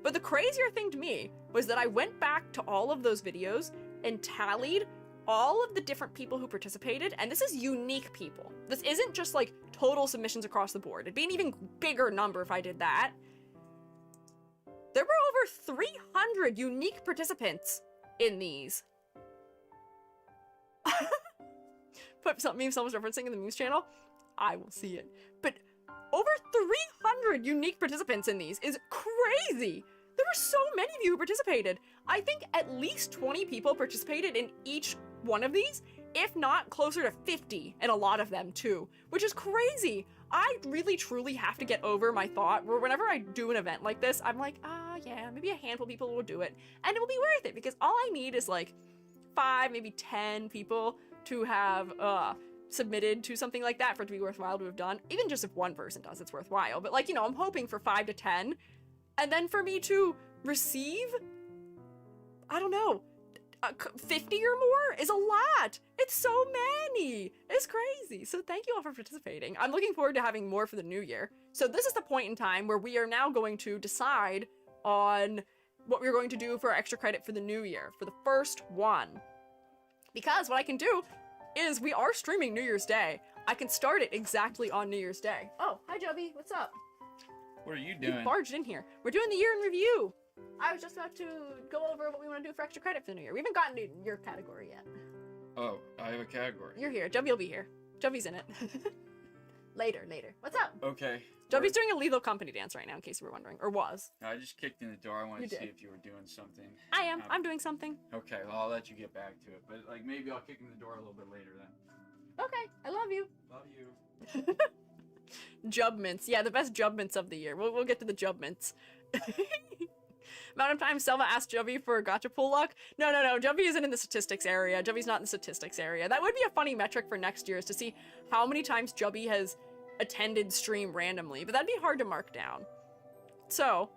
But the crazier thing to me was that I went back to all of those videos and tallied all of the different people who participated, and this is unique people. This isn't just like total submissions across the board. It'd be an even bigger number if I did that. There were over 300 unique participants in these. Put something someone's referencing in the memes channel. I will see it. But over 300 unique participants in these is crazy. There were so many of you who participated. I think at least 20 people participated in each one of these, if not closer to 50, and a lot of them too, which is crazy. I really truly have to get over my thought where whenever I do an event like this, I'm like, yeah, maybe a handful of people will do it, and it will be worth it, because all I need is like 5, maybe 10 people to have submitted to something like that for it to be worthwhile to have done. Even just if one person does, it's worthwhile. But like, you know, I'm hoping for 5 to 10, and then for me to receive, I don't know, 50 or more is a lot. It's so many. It's crazy. So thank you all for participating. I'm looking forward to having more for the new year. So this is the point in time where we are now going to decide on what we're going to do for our extra credit for the new year, for the first one. Because what I can do is we are streaming New Year's Day. I can start it exactly on New Year's Day. Oh, hi Joby, what's up? What are you You doing? barged in here. We're doing the year in review. I was just about to go over what we want to do for extra credit for the new year. We haven't gotten to your category yet. Oh, I have a category. You're here. Joby will be here. Joby's in it. Later. What's up? Okay. Joby's doing a lethal company dance right now, in case you were wondering. Or was. I just kicked in the door. I wanted You to see did. if you were doing something. I am. I'm doing something. Okay, well, I'll let you get back to it. But, like, maybe I'll kick in the door a little bit later then. Okay. I love you. Love you. Jub mints. Yeah, the best jub mints of the year. We'll get to the jub mints. Amount of times Selma asked Jubby for gotcha pool luck. No. Jubby isn't in the statistics area. Jubby's not in the statistics area. That would be a funny metric for next year, is to see how many times Jubby has attended stream randomly, but that'd be hard to mark down. So,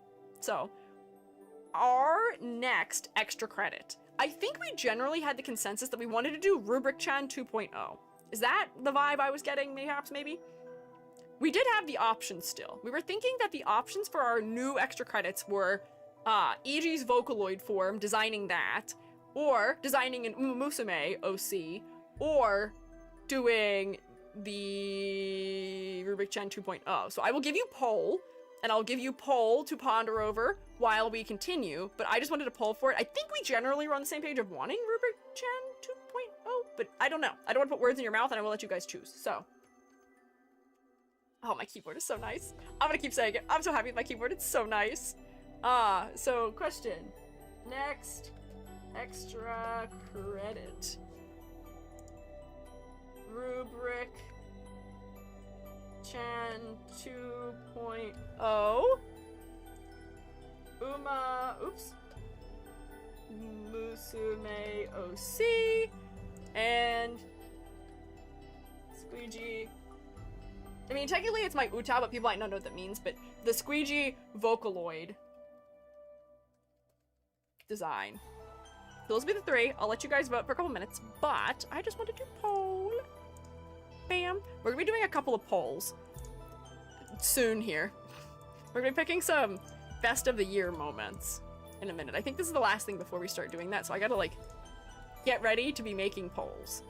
our next extra credit. I think we generally had the consensus that we wanted to do Rubric Chan 2.0. Is that the vibe I was getting, perhaps, maybe? We did have the options still. We were thinking that the options for our new extra credits were EG's Vocaloid form, designing that, or designing an Uma Musume OC, or doing the Rubik Chan 2.0. So I will give you poll, and I'll give you poll to ponder over while we continue, but I just wanted to poll for it. I think we generally were on the same page of wanting Rubik Chan 2.0, but I don't know. I don't want to put words in your mouth, and I will let you guys choose, so. Oh, my keyboard is so nice. I'm gonna keep saying it. I'm so happy with my keyboard. It's so nice. So question. Next extra credit. Rubric Chan 2.0. Musume OC. And Squiiji. I mean, technically it's my Uta, but people might not know what that means, but the Squiiji Vocaloid design. Those will be the three. I'll let you guys vote for a couple minutes, but I just wanted to poll. Bam. We're gonna be doing a couple of polls soon here. We're gonna be picking some best of the year moments in a minute. I think this is the last thing before we start doing that, so I gotta, like, get ready to be making polls.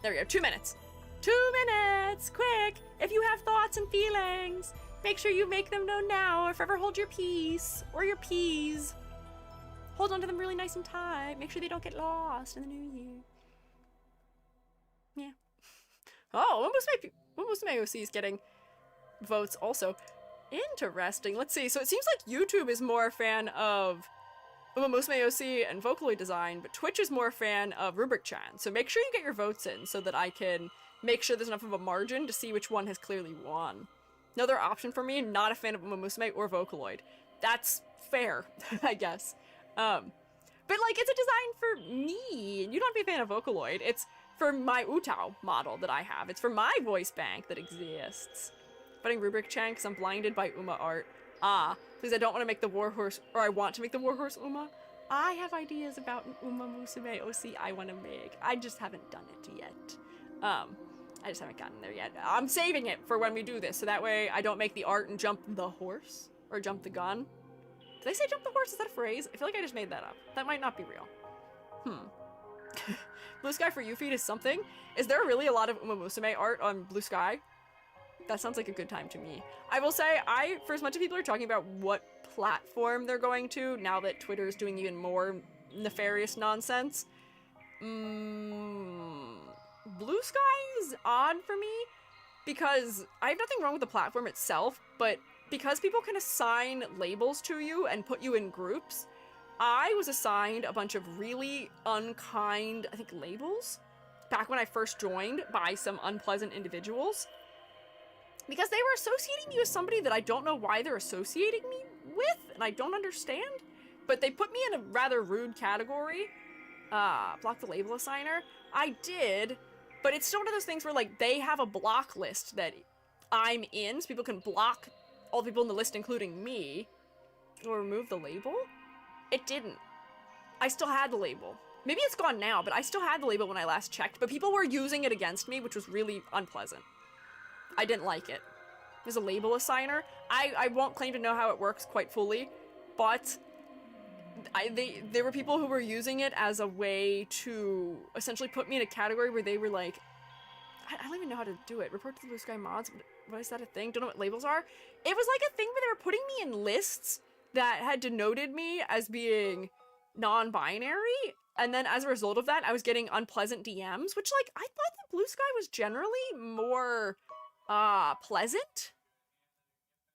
There we go. 2 minutes. 2 minutes! Quick! If you have thoughts and feelings, make sure you make them known now, or forever hold your peace. Or your peas. Hold on to them really nice and tight. Make sure they don't get lost in the new year. Yeah. Oh, almost my OC is getting votes also. Interesting. Let's see. So it seems like YouTube is more a fan of Musume OC and Vocaloid design, but Twitch is more a fan of Rubric Chan. So make sure you get your votes in so that I can make sure there's enough of a margin to see which one has clearly won. Another option for me, not a fan of Musume or Vocaloid. That's fair, I guess. But like, it's a design for me, and you don't have to be a fan of Vocaloid. It's for my Utao model that I have. It's for my voice bank that exists. Putting Rubric Chan because I'm blinded by Uma art. Because I don't want to make the Warhorse, or I want to make the Warhorse Uma. I have ideas about an Uma Musume OC I want to make. I just haven't done it yet. I just haven't gotten there yet. I'm saving it for when we do this, so that way I don't make the art and jump the horse, or jump the gun. Did I say jump the horse? Is that a phrase? I feel like I just made that up. That might not be real. Blue Sky for you feed is something? Is there really a lot of Uma Musume art on Blue Sky? That sounds like a good time to me. I will say, for as much as people are talking about what platform they're going to, now that Twitter is doing even more nefarious nonsense, Blue Sky is odd for me, because I have nothing wrong with the platform itself, but because people can assign labels to you and put you in groups, I was assigned a bunch of really unkind, I think, labels back when I first joined by some unpleasant individuals, because they were associating me with somebody that I don't know why they're associating me with, and I don't understand, but they put me in a rather rude category. Block the label assigner. I did, but it's still one of those things where, like, they have a block list that I'm in, so people can block all the people in the list, including me, or remove the label. It didn't. I still had the label. Maybe it's gone now, but I still had the label when I last checked, but people were using it against me, which was really unpleasant. I didn't like it. There's a label assigner. I won't claim to know how it works quite fully, but there were people who were using it as a way to essentially put me in a category where they were like, I don't even know how to do it. Report to the Blue Sky mods. What is that a thing? Don't know what labels are. It was like a thing where they were putting me in lists that had denoted me as being non-binary, and then as a result of that, I was getting unpleasant DMs, which, like, I thought that Blue Sky was generally more pleasant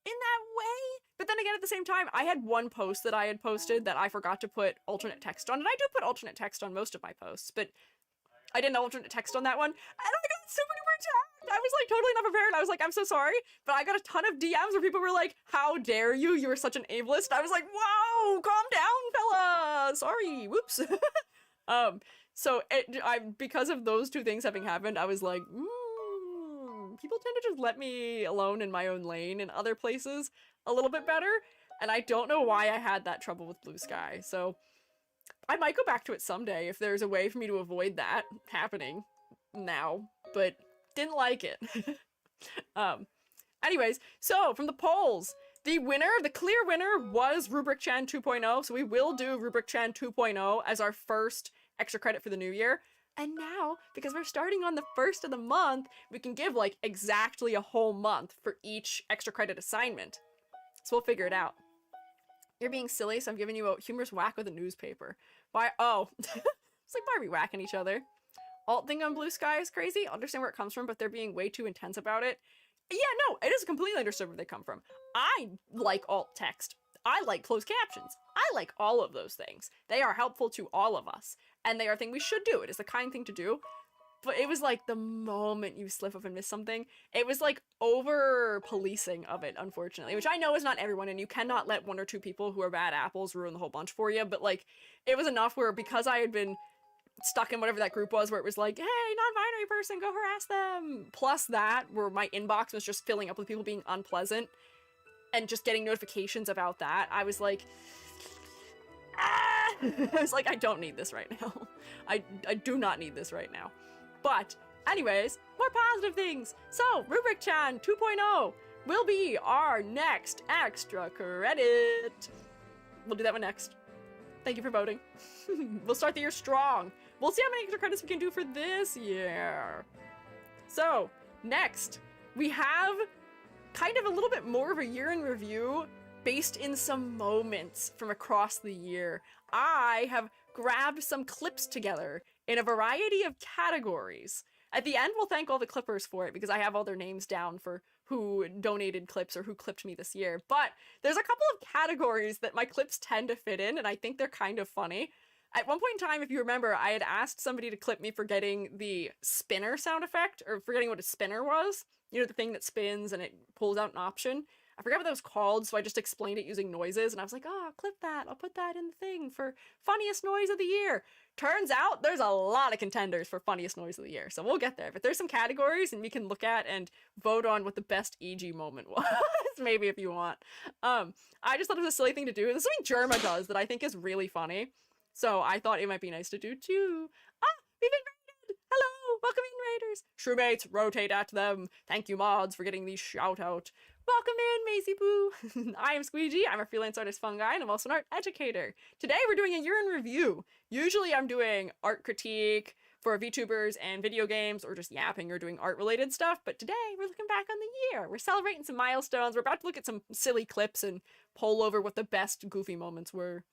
in that way. But then again, at the same time, I had one post that I had posted that I forgot to put alternate text on, and I do put alternate text on most of my posts, but I didn't alternate text on that one, and I got super duper attacked. I was like totally not prepared. I was like, I'm so sorry, but I got a ton of DMs where people were like, how dare you? You were such an ableist. I was like, wow, calm down, fella. Sorry, whoops. So because of those two things having happened, I was like, people tend to just let me alone in my own lane in other places a little bit better, and I don't know why I had that trouble with Blue Sky, so I might go back to it someday if there's a way for me to avoid that happening now, but didn't like it. Anyways, so from the polls, the clear winner was Rubric Chan 2.0, so we will do Rubric Chan 2.0 as our first extra credit for the new year. And now, because we're starting on the 1st of the month, we can give like exactly a whole month for each extra credit assignment. So we'll figure it out. You're being silly, so I'm giving you a humorous whack with a newspaper. Why? Oh. It's like, why are we whacking each other? Alt thing on Blue Sky is crazy. I understand where it comes from, but they're being way too intense about it. Yeah, no, it is completely understood where they come from. I like alt text. I like closed captions. I like all of those things. They are helpful to all of us, and they are a thing we should do. It is the kind thing to do. But it was like the moment you slip up and miss something, it was like over policing of it, unfortunately, which I know is not everyone, and you cannot let one or two people who are bad apples ruin the whole bunch for you, but like it was enough where, because I had been stuck in whatever that group was where it was like, hey, non-binary person, go harass them, plus that where my inbox was just filling up with people being unpleasant and just getting notifications about that, I was like, I was like, I don't need this right now. I do not need this right now. But anyways, more positive things. So Rubric Chan 2.0 will be our next extra credit. We'll do that one next. Thank you for voting. We'll start the year strong. We'll see how many extra credits we can do for this year. So next, we have kind of a little bit more of a year in review based in some moments from across the year. I have grabbed some clips together in a variety of categories. At the end, we'll thank all the clippers for it because I have all their names down for who donated clips or who clipped me this year. But there's a couple of categories that my clips tend to fit in, and I think they're kind of funny. At one point in time, if you remember, I had asked somebody to clip me for getting the spinner sound effect, or forgetting what a spinner was. You know, the thing that spins and it pulls out an option. I forgot what that was called, so I just explained it using noises, and I was like, oh, clip that. I'll put that in the thing for funniest noise of the year. Turns out there's a lot of contenders for funniest noise of the year, so we'll get there. But there's some categories, and we can look at and vote on what the best EG moment was, maybe if you want. I just thought it was a silly thing to do. This is something Germa does that I think is really funny, so I thought it might be nice to do too. We've been raided! Hello! Welcome in, raiders! Shroommates, rotate at them. Thank you, mods, for getting these shout out. Welcome in, Maisie Boo! I am Squiiji, I'm a freelance artist Fungi, and I'm also an art educator. Today we're doing a year in review. Usually I'm doing art critique for VTubers and video games, or just yapping or doing art-related stuff, but today we're looking back on the year. We're celebrating some milestones, we're about to look at some silly clips and poll over what the best goofy moments were.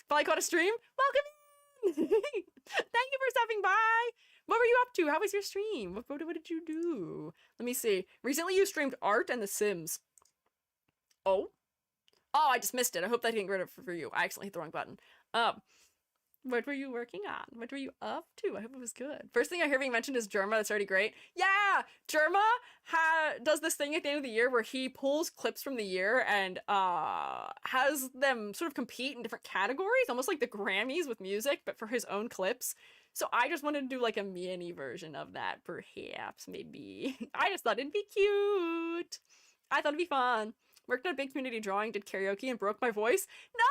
Finally caught a stream? Welcome in! Thank you for stopping by! What were you up to? How was your stream? What did you do? Let me see. Recently you streamed art and The Sims. Oh, I just missed it. I hope that didn't get it for you. I accidentally hit the wrong button. What were you working on? What were you up to? I hope it was good. First thing I hear being mentioned is Germa. That's already great. Yeah, Germa does this thing at the end of the year where he pulls clips from the year and has them sort of compete in different categories, almost like the Grammys with music, but for his own clips. So I just wanted to do like a mini version of that, perhaps, maybe. I just thought it'd be cute. I thought it'd be fun. Worked on a big community drawing, did karaoke, and broke my voice. No!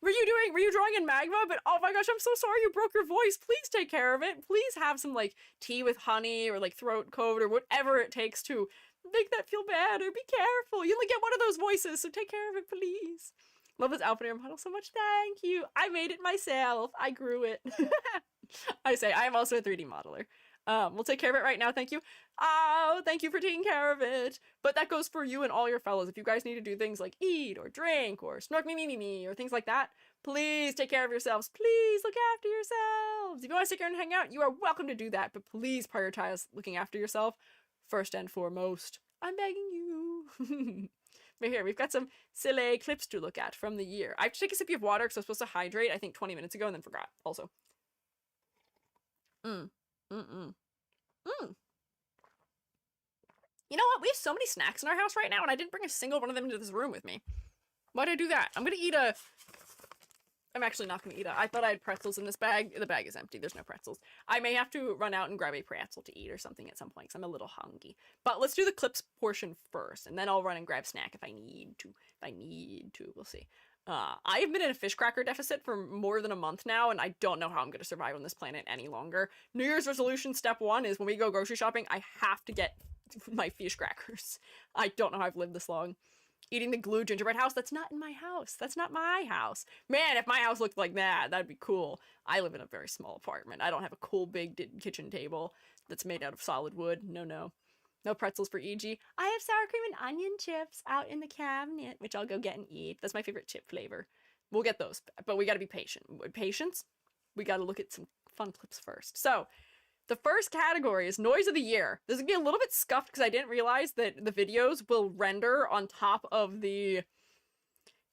Were you drawing in magma? But oh my gosh, I'm so sorry you broke your voice. Please take care of it. Please have some like tea with honey or like throat coat or whatever it takes to make that feel better. Be careful. You only get one of those voices, so take care of it, please. Love this outfit and model so much. Thank you. I made it myself. I grew it. I say I am also a 3D modeler. We'll take care of it right now. Thank you. Oh, thank you for taking care of it. But that goes for you and all your fellows. If you guys need to do things like eat or drink or snork me or things like that, please take care of yourselves. Please look after yourselves. If you want to stick around and hang out, you are welcome to do that. But please prioritize looking after yourself first and foremost. I'm begging you. But here, we've got some silly clips to look at from the year. I have to take a sip of water because I was supposed to hydrate, I think 20 minutes ago and then forgot also. You know what? We have so many snacks in our house right now and I didn't bring a single one of them into this room with me. Why'd I do that? I'm actually not gonna eat it. I thought I had pretzels in this bag. The bag is empty. There's no pretzels. I may have to run out and grab a pretzel to eat or something at some point because I'm a little hungry. But let's do the clips portion first, and then I'll run and grab snack if I need to. We'll see. I've been in a fish cracker deficit for more than a month now, and I don't know how I'm going to survive on this planet any longer. New Year's resolution step 1 is when we go grocery shopping, I have to get my fish crackers. I don't know how I've lived this long. Eating the glue gingerbread house, that's not in my house. That's not my house. Man, if my house looked like that, that'd be cool. I live in a very small apartment. I don't have a cool big kitchen table that's made out of solid wood. No. No pretzels for E.G. I have sour cream and onion chips out in the cabinet, which I'll go get and eat. That's my favorite chip flavor. We'll get those, but we gotta be patient. With patience, we gotta look at some fun clips first. So, the first category is Noise of the Year. This is gonna be a little bit scuffed because I didn't realize that the videos will render on top of the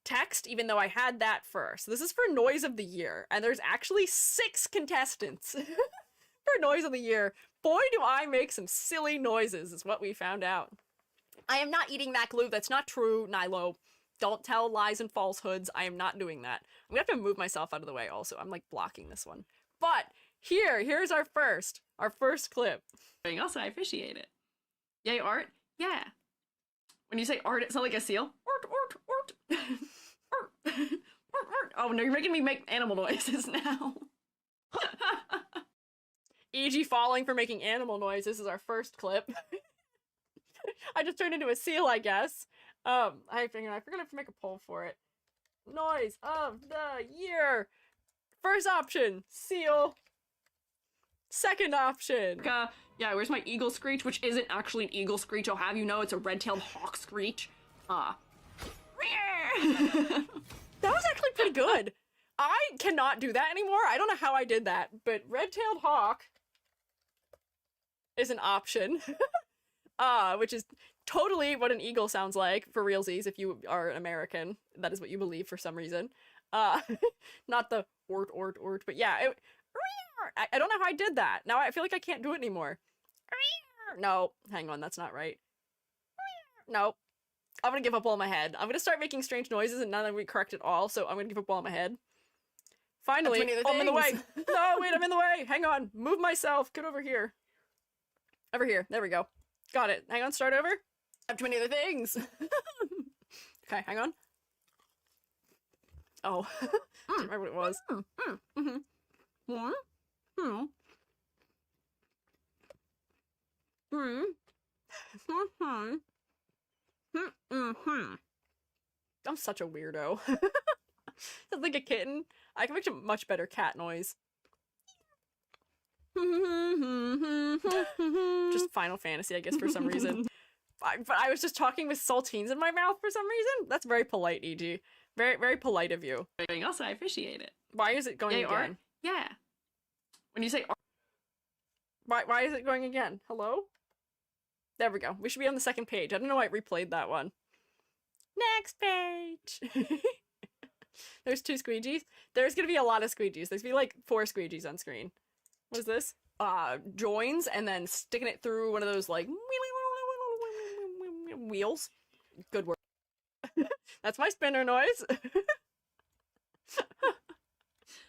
text, even though I had that first. This is for Noise of the Year, and there's actually 6 contestants for Noise of the Year. Boy, do I make some silly noises, is what we found out. I am not eating that glue. That's not true, Nilo. Don't tell lies and falsehoods. I am not doing that. I'm gonna have to move myself out of the way also. I'm like blocking this one. But here's our first clip. Also, I appreciate it. Yay, art? Yeah. When you say art, it sounds like a seal. Art. Art. Oh, no, you're making me make animal noises now. E.G. falling for making animal noises is our first clip. I just turned into a seal, I guess. I forgot to make a poll for it. Noise of the year. First option, seal. Second option. Yeah, where's my eagle screech? Which isn't actually an eagle screech, I'll have you know, it's a red-tailed hawk screech. That was actually pretty good. I cannot do that anymore. I don't know how I did that, but red-tailed hawk is an option. Which is totally what an eagle sounds like for realsies if you are an American. That is what you believe for some reason. Not the ort, but yeah, I don't know how I did that. Now I feel like I can't do it anymore. No, hang on, that's not right. Nope. I'm gonna give up all my head. I'm gonna start making strange noises and none of we correct it all, so I'm gonna give up all my head. Finally, I'm in the way. No, wait, I'm in the way. Hang on, move myself. Get over here. Over here. There we go. Got it. Hang on, start over. I have too many other things. Okay, hang on. Oh, I don't remember what it was. I'm such a weirdo. Sounds like a kitten. I can make a much better cat noise. Just Final Fantasy, I guess, for some reason. But I was just talking with saltines in my mouth for some reason. That's very polite, E.G. Very, very polite of you. Also, I appreciate it. Why is it going again? Art? Yeah. When you say art. Why is it going again? Hello? There we go. We should be on the second page. I don't know why I replayed that one. Next page! There's 2 squeegees. There's gonna be a lot of squeegees. There's gonna be like 4 squeegees on screen. What is this? Joins and then sticking it through one of those like wheels. Good work. That's my spinner noise.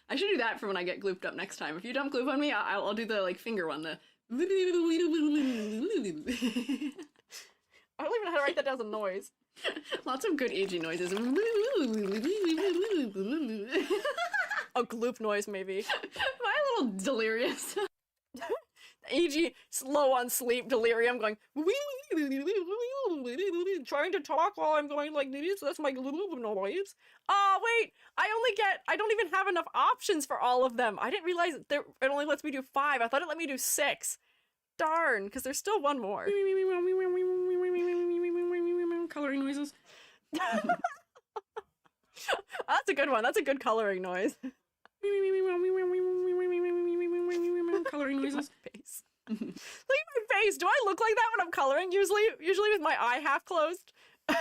I should do that for when I get glooped up next time. If you dump gloop on me, I'll do the like finger one. The. I don't even know how to write that down as a noise. Lots of good aging noises. A gloop noise, maybe. Am I a little delirious? E.g., slow on sleep, delirium, going trying to talk while I'm going like this. That's my gloop noise. Oh wait, I don't even have enough options for all of them. I didn't realize it only lets me do 5. I thought it let me do 6. Darn, because there's still one more. Coloring noises. That's a good one. That's a good coloring noise. Coloring noises. Face. Look at my face. Do I look like that when I'm coloring? Usually with my eye half closed. I'm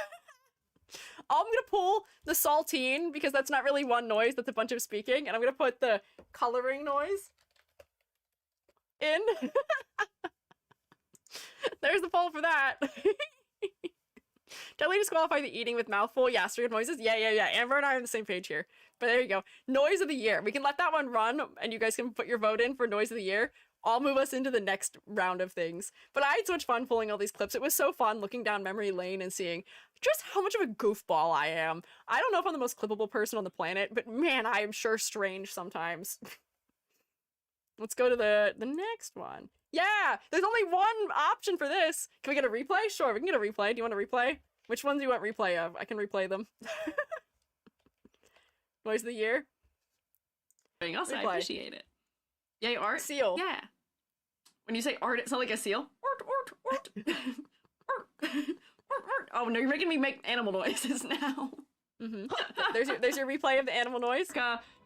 gonna pull the saltine because that's not really one noise. That's a bunch of speaking, and I'm gonna put the coloring noise in. There's the poll for that. Totally disqualify the eating with mouthful. Yeah, straight noises. Yeah. Amber and I are on the same page here. But there you go. Noise of the year. We can let that one run, and you guys can put your vote in for noise of the year. I'll move us into the next round of things. But I had so much fun pulling all these clips. It was so fun looking down memory lane and seeing just how much of a goofball I am. I don't know if I'm the most clippable person on the planet, but man, I am sure strange sometimes. Let's go to the next one. Yeah, there's only one option for this. Can we get a replay? Sure, we can get a replay. Do you want a replay? Which ones do you want replay of? I can replay them. Noise of the year? Anything else? I Replay. appreciate it. Yay, art? Seal. Yeah. When you say art, it sounds like a seal. Art. Art. Oh no, you're making me make animal noises now. Mm-hmm. There's your replay of the animal noise.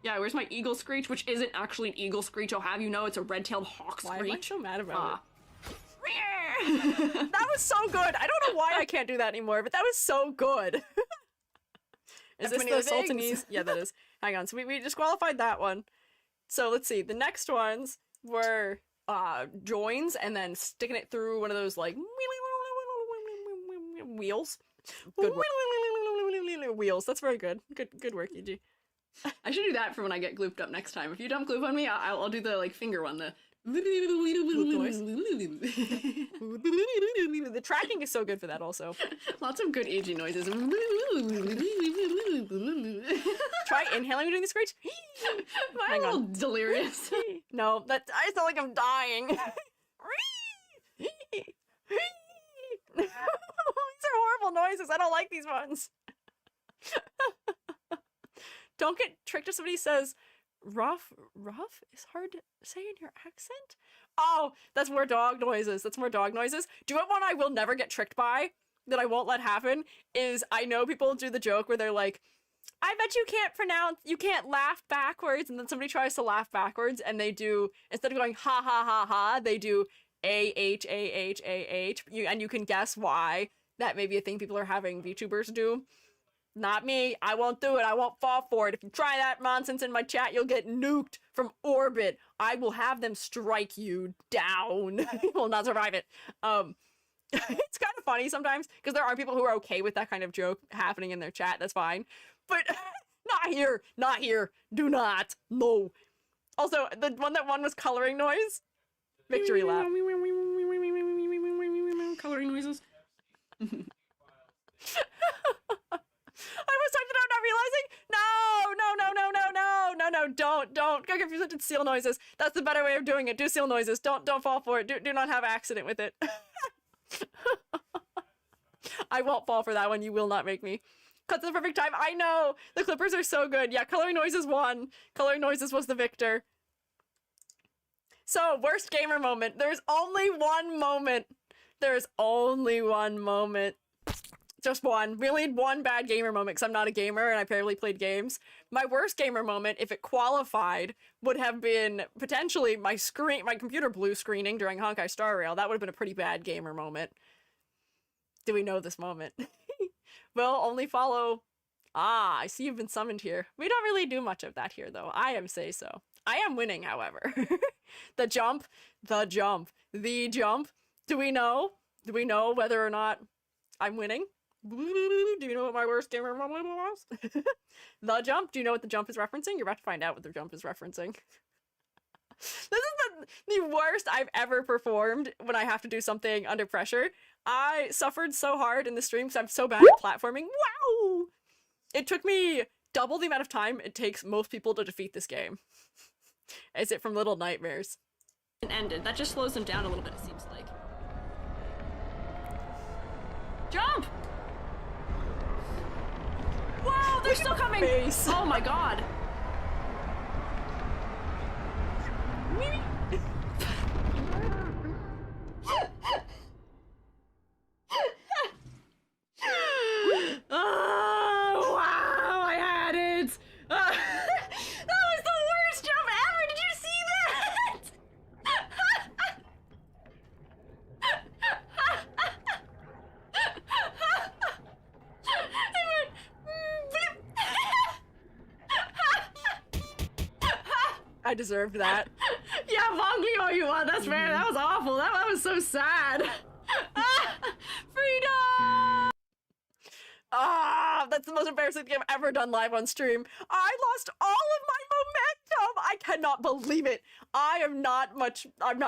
Yeah, where's my eagle screech? Which isn't actually an eagle screech. I'll have you know it's a red-tailed hawk Why screech. am I so mad about it? That That was so good. I don't know why I can't do that anymore, but that was so good. Is this many the other things. Sultanese? Yeah, that is. Hang on. So we disqualified that one. So let's see. The next ones were joins and then sticking it through one of those like wheels. Good work. Wheels. That's very good. Good work, EG. I should do that for when I get glooped up next time. If you dump gloop on me, I'll do the like finger one. The The tracking is so good for that also. lots of good aging noises. Try inhaling when doing the screech. I'm a little delirious. No, I sound like I'm dying. These are horrible noises. I don't like these ones. Don't get tricked if somebody says rough is hard to say in your accent. Oh, that's more dog noises. Do you know what one I will never get tricked by that I won't let happen is I know people do the joke where they're like, I bet you can't laugh backwards, and then somebody tries to laugh backwards and they do, instead of going ha ha ha ha, they do A-H-A-H-A-H, and you can guess why. That may be a thing people are having VTubers do. Not me. I won't do it. I won't fall for it. If you try that nonsense in my chat, you'll get nuked from orbit. I will have them strike you down. You will not survive it. It's kind of funny sometimes because there are people who are okay with that kind of joke happening in their chat. That's fine. But not here. Not here. Do not. No. Also, the one that won was coloring noise. Victory lap. Coloring noises. I was typing it out, not realizing. No, don't. Go confuse it to seal noises. That's the better way of doing it. Do seal noises. Don't fall for it. Do not have accident with it. I won't fall for that one. You will not make me. Cut to the perfect time. I know. The clippers are so good. Yeah, coloring noises won. Coloring noises was the victor. So, worst gamer moment. There's only one moment. Just one. Really, one bad gamer moment, because I'm not a gamer and I barely played games. My worst gamer moment, if it qualified, would have been potentially my computer blue screening during Honkai Star Rail. That would have been a pretty bad gamer moment. Do we know this moment? Well, only follow. Ah, I see you've been summoned here. We don't really do much of that here, though. I am say so. I am winning, however. The jump. Do we know? Whether or not I'm winning? Do you know what my worst gamer moment was? The jump. Do you know what the jump is referencing? You're about to find out what the jump is referencing. This is the worst I've ever performed when I have to do something under pressure. I suffered so hard in the stream because I'm so bad at platforming. Wow! It took me double the amount of time it takes most people to defeat this game. Is it from Little Nightmares? Ended. That just slows them down a little bit, it seems like. Jump! Wow, they're still coming! Face. Oh my god. Oh, wow, I had it! That was the worst jump ever! Did you see that? I deserved that. Yeah, Fungi, oh you want, that's fair. That was awful. That was so sad. Freedom! Ah, that's the most embarrassing thing I've ever done live on stream. I lost all of my momentum. I cannot believe it. I'm not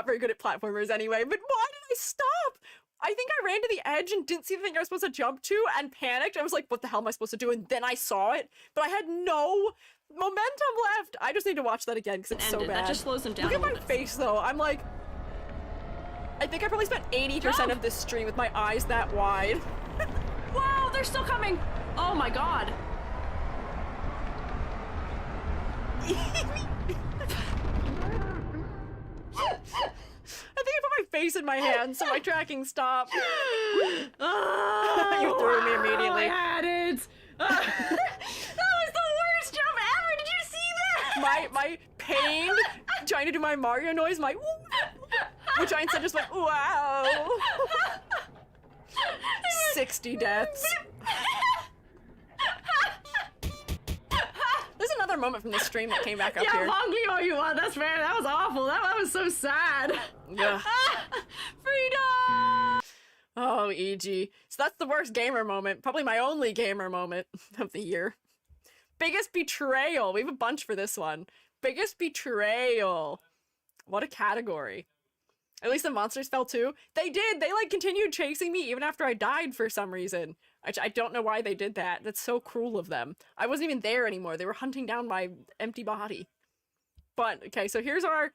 very good at platformers anyway, but why did I stop? I think I ran to the edge and didn't see the thing I was supposed to jump to and panicked. I was like, what the hell am I supposed to do? And then I saw it, but I had no momentum left. I just need to watch that again because it's so bad. That just slows them down. Look at my face though. I'm like, I think I probably spent 80% of this stream with my eyes that wide. Wow, they're still coming. Oh my god. I think I put my face in my hand so my tracking stopped. Oh, You threw me immediately. I had it. That was the worst jump ever. Did you see that? My pain trying to do my Mario noise, which I instead just went, wow. 60 deaths. There's another moment from the stream that came back up Yeah, here. Fungi, oh you want, that's fair. That was awful. That was so sad. Yeah. Freedom! Oh, EG. So that's the worst gamer moment. Probably my only gamer moment of the year. Biggest betrayal. We have a bunch for this one. Biggest betrayal. What a category. At least the monsters fell too. They did. They like continued chasing me even after I died for some reason. I don't know why they did that. That's so cruel of them. I wasn't even there anymore. They were hunting down my empty body. But, okay, so here's our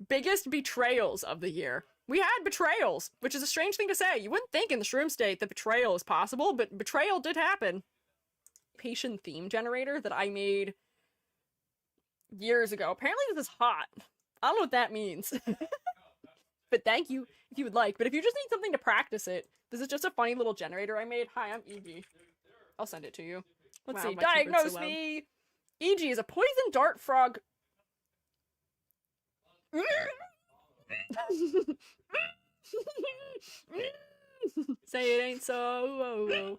biggest betrayals of the year. We had betrayals, which is a strange thing to say. You wouldn't think in the shroom state that betrayal is possible, but betrayal did happen. Patient theme generator that I made years ago. Apparently this is hot. I don't know what that means. But thank you if you would like. But if you just need something to practice it, this is just a funny little generator I made. Hi, I'm EG. I'll send it to you. Let's see. my keyboard's Diagnose so loud. me. EG is a poison dart frog. Say it ain't so.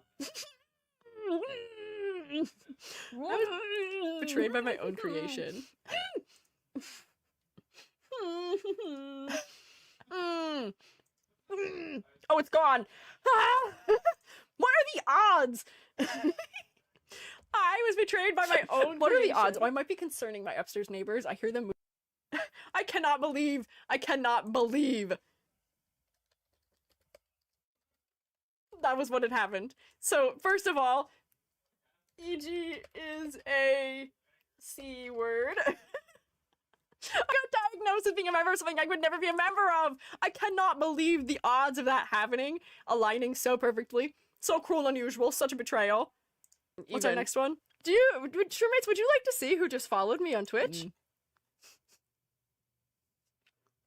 I was betrayed by my own creation. Oh, it's gone. What are the odds? I was betrayed by my own. What are the odds? Oh, I might be concerning my upstairs neighbors. I hear them move. I cannot believe. That was what had happened. So, first of all, EG is a C word. I got diagnosed as being a member of something I would never be a member of. I cannot believe the odds of that happening, aligning so perfectly. So cruel and unusual, such a betrayal. What's our next one? Shroommates, would you like to see who just followed me on Twitch?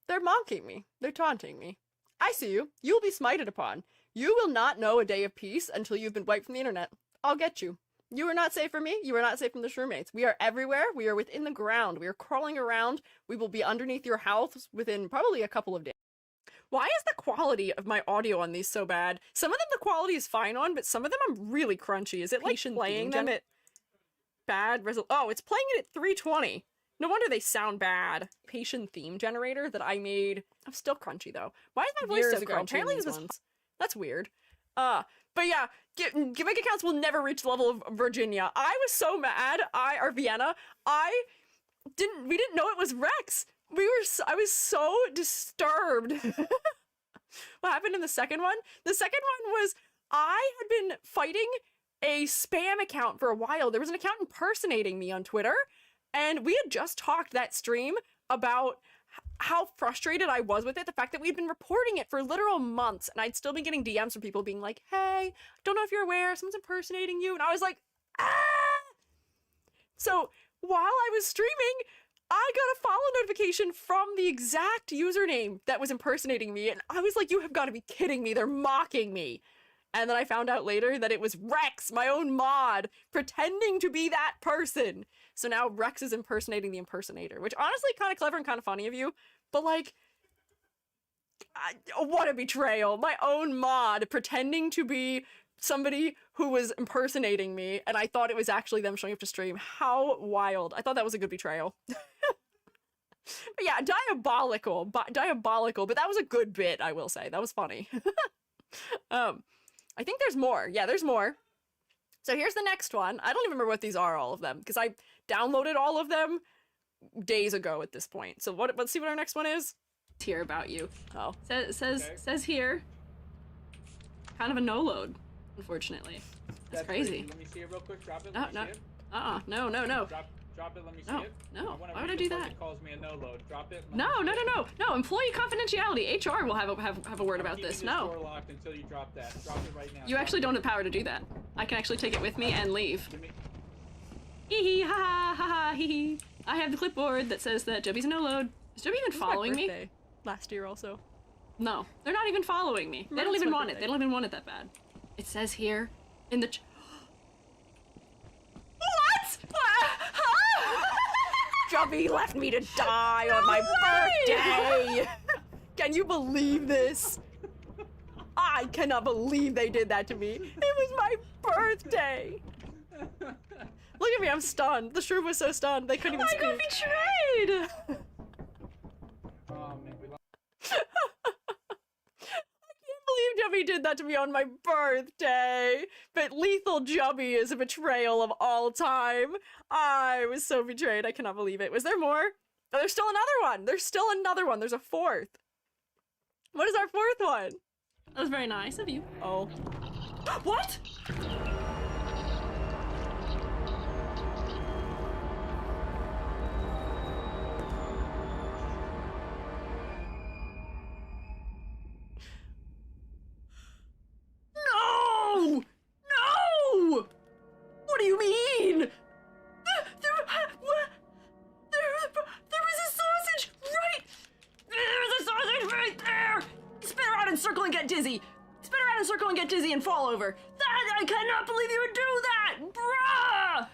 They're mocking me. They're taunting me. I see you. You will be smited upon. You will not know a day of peace until you've been wiped from the internet. I'll get you. You are not safe from me. You are not safe from the Shroommates. We are everywhere. We are within the ground. We are crawling around. We will be underneath your house within probably a couple of days. Why is the quality of my audio on these so bad? Some of them the quality is fine on, but some of them I'm really crunchy. Is it like playing them at bad resolution? Oh, it's playing it at 320. No wonder they sound bad. Patient theme generator that I made. I'm still crunchy though. Why is my voice so crunchy? Apparently this was... That's weird. But yeah, gimmick accounts will never reach the level of Virginia. I was so mad. Vienna. I we didn't know it was Rex. I was so disturbed. What happened in the second one? The second one was I had been fighting a spam account for a while. There was an account impersonating me on Twitter, and we had just talked that stream about how frustrated I was with it, the fact that we'd been reporting it for literal months, and I'd still been getting DMs from people being like, hey, don't know if you're aware, someone's impersonating you, and I was like, ah! So, while I was streaming, I got a follow notification from the exact username that was impersonating me, and I was like, you have got to be kidding me, they're mocking me. And then I found out later that it was Rex, my own mod, pretending to be that person. So now Rex is impersonating the impersonator, which honestly kind of clever and kind of funny of you, but like, what a betrayal. My own mod pretending to be somebody who was impersonating me, and I thought it was actually them showing up to stream. How wild. I thought that was a good betrayal. But yeah, diabolical, but that was a good bit, I will say. That was funny. I think there's more. Yeah, there's more. So here's the next one. I don't even remember what these are, all of them, because I downloaded all of them days ago at this point. So let's see what our next one is. Here about you. Oh. Says here. Kind of a no load, unfortunately. That's crazy. Let me see it real quick. Drop it. No. No. Drop it. Let me see No. it. No. I wanna Why would read I do before that? It calls me a no load. Drop it. No. Employee confidentiality. HR will have a word about this. No. Door locked until you drop that. Drop it right now. You actually don't have the power to do that. I can actually take it with me and leave. Give me. Hee hee ha ha ha ha hee hee. I have the clipboard that says that Joby's a no load. Is Joby even It was my following me? birthday last year also. No, they're not even following me. They Remember don't it's even my want it. birthday. They don't even want it that bad. It says here in the. What? Jubby left me to die on my birthday! Can you believe this? I cannot believe they did that to me. It was my birthday! Look at me, I'm stunned. The shroom was so stunned, they couldn't even I speak. got betrayed! Oh man, we lost. I can't believe Jubby did that to me on my birthday. But Lethal Jubby is a betrayal of all time. I was so betrayed. I cannot believe it. Was there more? Oh, there's still another one. There's still another one. There's a fourth. What is our fourth one? That was very nice of you. Oh. What? No! No! What do you mean? There was a sausage right. There was a sausage right there. Spin around in a circle and get dizzy. Spin around in a circle and get dizzy and fall over. I cannot believe you would do that, bruh.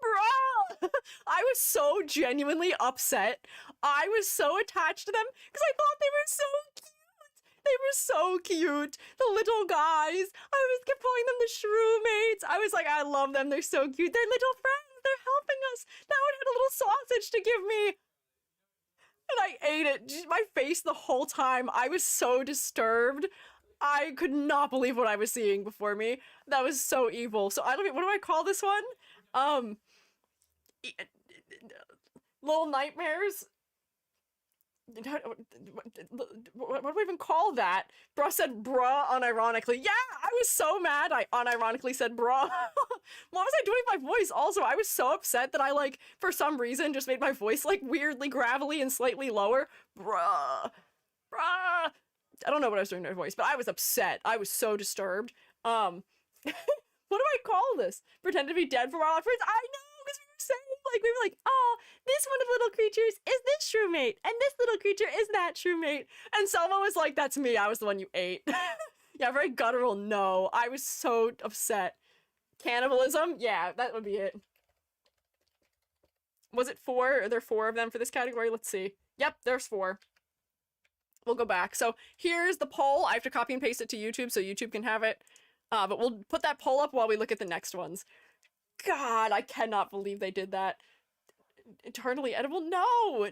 Bro! I was so genuinely upset. I was so attached to them because I thought they were so cute. They were so cute. The little guys. I kept calling them the shroommates. I was like, I love them. They're so cute. They're little friends. They're helping us. Now it had a little sausage to give me. And I ate it. Just my face the whole time. I was so disturbed. I could not believe what I was seeing before me. That was so evil. So I don't know, what do I call this one? Little nightmares? What do we even call that? Bruh said bruh unironically. Yeah, I was so mad I unironically said bruh. What was I doing with my voice? Also, I was so upset that I, like, for some reason just made my voice, like, weirdly gravelly and slightly lower. Bruh. I don't know what I was doing to my voice, but I was upset. I was so disturbed. What do I call this? Pretend to be dead for a while afterwards? I know, because we were like, oh, this one of the little creatures is this shroomate, and this little creature is that shroomate. And Selma was like, that's me, I was the one you ate. Yeah, very guttural no. I was so upset. Cannibalism? Yeah, that would be it. Was it 4? Are there 4 of them for this category? Let's see. Yep, there's 4. We'll go back. So here's the poll. I have to copy and paste it to YouTube so YouTube can have it. But we'll put that poll up while we look at the next ones. God, I cannot believe they did that. Eternally edible? No,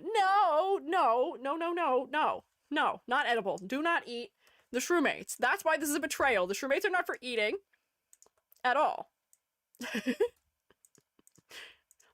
not edible. Do not eat the shroommates. That's why this is a betrayal. The shroommates are not for eating at all.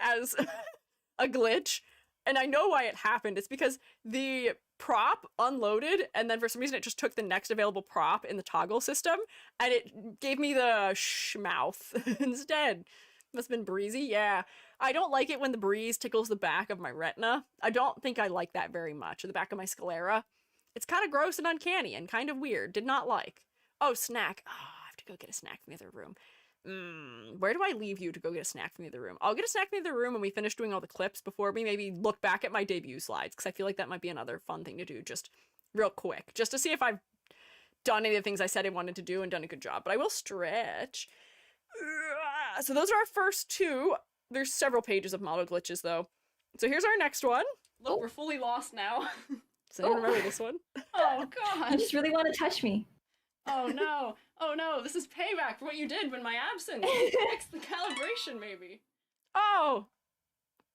as a glitch, and I know why it happened. It's because the prop unloaded, and then for some reason it just took the next available prop in the toggle system, and it gave me the mouth instead. Must have been breezy, yeah. I don't like it when the breeze tickles the back of my retina. I don't think I like that very much, or the back of my sclera. It's kind of gross and uncanny and kind of weird. Did not like. Oh, snack. Oh, I have to go get a snack from the other room. Where do I leave you to go get a snack from the other room? I'll get a snack from the other room when we finish doing all the clips before we maybe look back at my debut slides, because I feel like that might be another fun thing to do just real quick, just to see if I've done any of the things I said I wanted to do and done a good job. But I will stretch. So those are our first two. There's several pages of model glitches, though. So here's our next one. Look, we're fully lost now. Does anyone remember this one? Oh, You God. just really want to touch me. Oh, no. Oh, no. This is payback for what you did when my absence. Fix the calibration, maybe. Oh!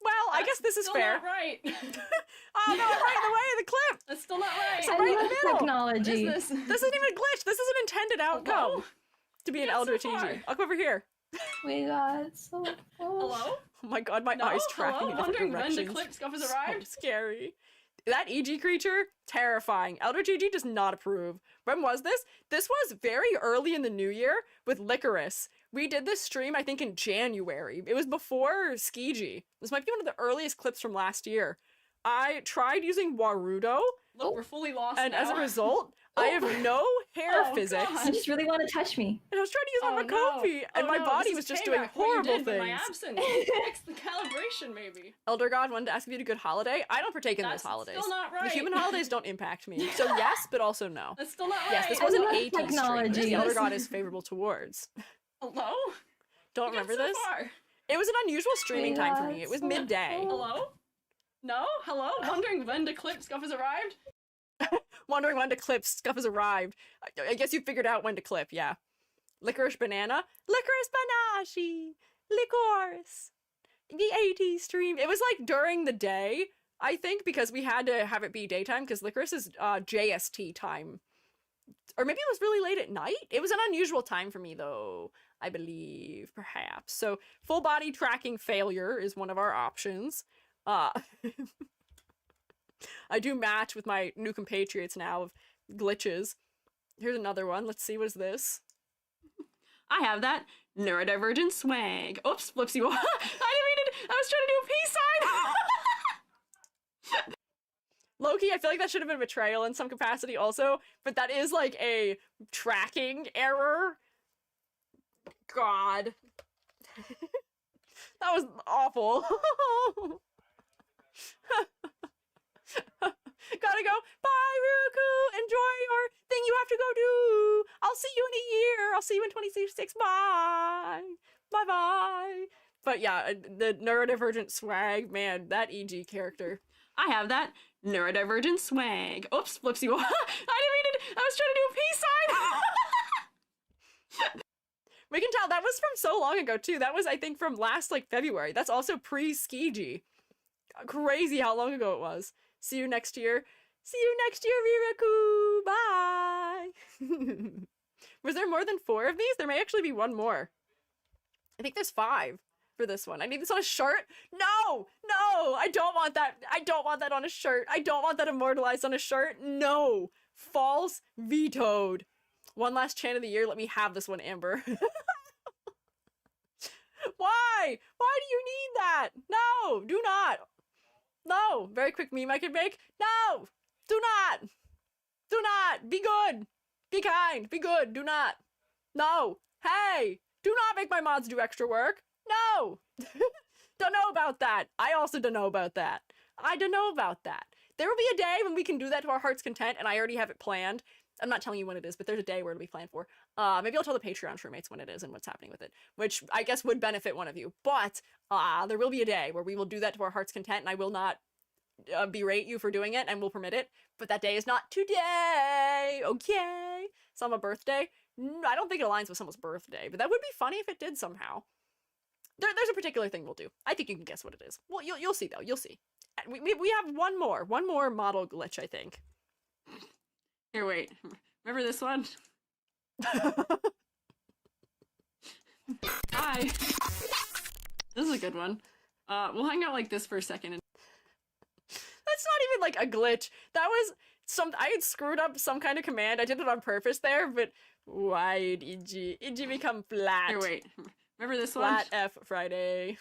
Well, I guess this is Still fair. Not right. Oh, no, I'm right in the way of the clip! That's still not right. So right in the love middle. technology. What is this? This isn't even a glitch. This is an intended outcome Hello? to be an Yeah, so eldritch far. EG. I'll come over here. We got so close. Hello? Oh my god, my No? eyes tracking Hello? in different Wondering when the directions. clip scuff has So arrived? scary. That EG creature, terrifying. Eldritch EG does not approve. When was this? This was very early in the new year with Licorice. We did this stream, I think, in January. It was before Squiiji. This might be one of the earliest clips from last year. I tried using Warudo, Look, we're fully lost and now. as a result, I have no hair Oh, physics. God. You just really want to touch me. And I was trying to use my Makofi, and my body was just doing horrible When my things. absence. Fix the calibration, maybe. Elder God wanted to ask if you had a good holiday. I don't partake in That's those holidays. still not right. The human holidays don't impact me. So yes, but also no. That's still not right. Yes, this I was an love 80s stream, which technology. the Elder God is favorable towards. Hello? Don't We got remember so this? far. It was an unusual streaming time for me. It was so midday. cool. Hello? No? Hello? Wondering when the clip scuff has arrived? Wondering when to clip, Scuff has arrived. I guess you figured out when to clip, yeah. Licorice banana. Licorice banashi. Licorice. The 80s stream. It was like during the day, I think, because we had to have it be daytime, because Licorice is JST time. Or maybe it was really late at night? It was an unusual time for me, though, I believe, perhaps. So, full body tracking failure is one of our options. I do match with my new compatriots now of glitches. Here's another one. Let's see, what is this? I have that neurodivergent swag. Oops, flipsy. I didn't mean it. I was trying to do a peace sign. Loki, I feel like that should have been betrayal in some capacity also, but that is like a tracking error. God. That was awful. Gotta go. Bye, Ruku. Enjoy your thing you have to go do. I'll see you in a year. I'll see you in 2066. Bye. Bye bye. But yeah, the neurodivergent swag, man, that EG character. I have that neurodivergent swag. Oops, flipsy. I didn't mean it. I was trying to do a peace sign. We can tell that was from so long ago too. That was, I think, from last like February. That's also pre-Squiiji. Crazy how long ago it was. See you next year. See you next year, Riraku. Bye. Was there more than 4 of these? There may actually be one more. I think there's 5 for this one. I need this on a shirt. No, no, I don't want that. I don't want that on a shirt. I don't want that immortalized on a shirt. No, false vetoed. One last chant of the year. Let me have this one, Amber. Why? Why do you need that? No, do not. No. Very quick meme I could make. No, do not. Do not. Be good. Be kind. Be good. Do not. No. Hey, do not make my mods do extra work. No. Don't know about that. I also don't know about that. I don't know about that. There will be a day when we can do that to our heart's content, and I already have it planned. I'm not telling you when it is, but there's a day where it'll be planned for. Maybe I'll tell the Patreon showmates when it is and what's happening with it, which I guess would benefit one of you. But there will be a day where we will do that to our heart's content, and I will not berate you for doing it, and we'll permit it. But that day is not today, okay? Some birthday? I don't think it aligns with someone's birthday, but that would be funny if it did somehow. There's a particular thing we'll do. I think you can guess what it is. Well, you'll see though. You'll see. We have one more model glitch, I think. Here, wait. Remember this one? Hi. This is a good one. We'll hang out like this for a second. And That's not even like a glitch. That was I had screwed up some kind of command. I did it on purpose there, but why did EG become flat? here, wait. Remember this Flat F Friday.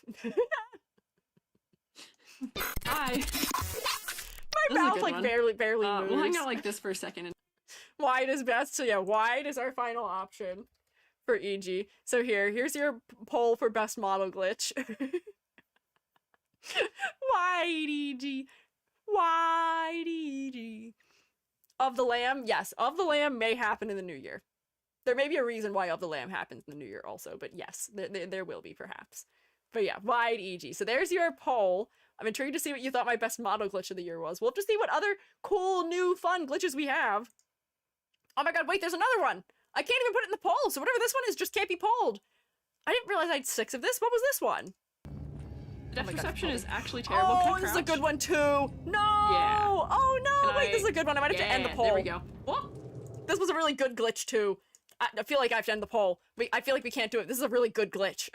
Hi. My This is a mouth good like one. barely moves. We'll hang out like this for a second. And Wide is best. So yeah, wide is our final option for EG. So here's your poll for best model glitch. Wide EG. Wide EG. Of the Lamb, yes. Of the Lamb may happen in the new year. There may be a reason why Of the Lamb happens in the new year also, but yes, there will be perhaps. But yeah, wide EG. So there's your poll. I'm intrigued to see what you thought my best model glitch of the year was. We'll have to see what other cool, new, fun glitches we have. Oh my god, wait, there's another one! I can't even put it in the poll, so whatever this one is just can't be polled. I didn't realize I had 6 of this. What was this one? depth my God, perception hold is actually terrible. Can Oh, I this is a crouch? good one too. No! Yeah. Oh no! Can Wait, I- this is a good one. I might have to end the poll. There we go. Whoop. This was a really good glitch too. I feel like I have to end the poll. I feel like we can't do it. This is a really good glitch.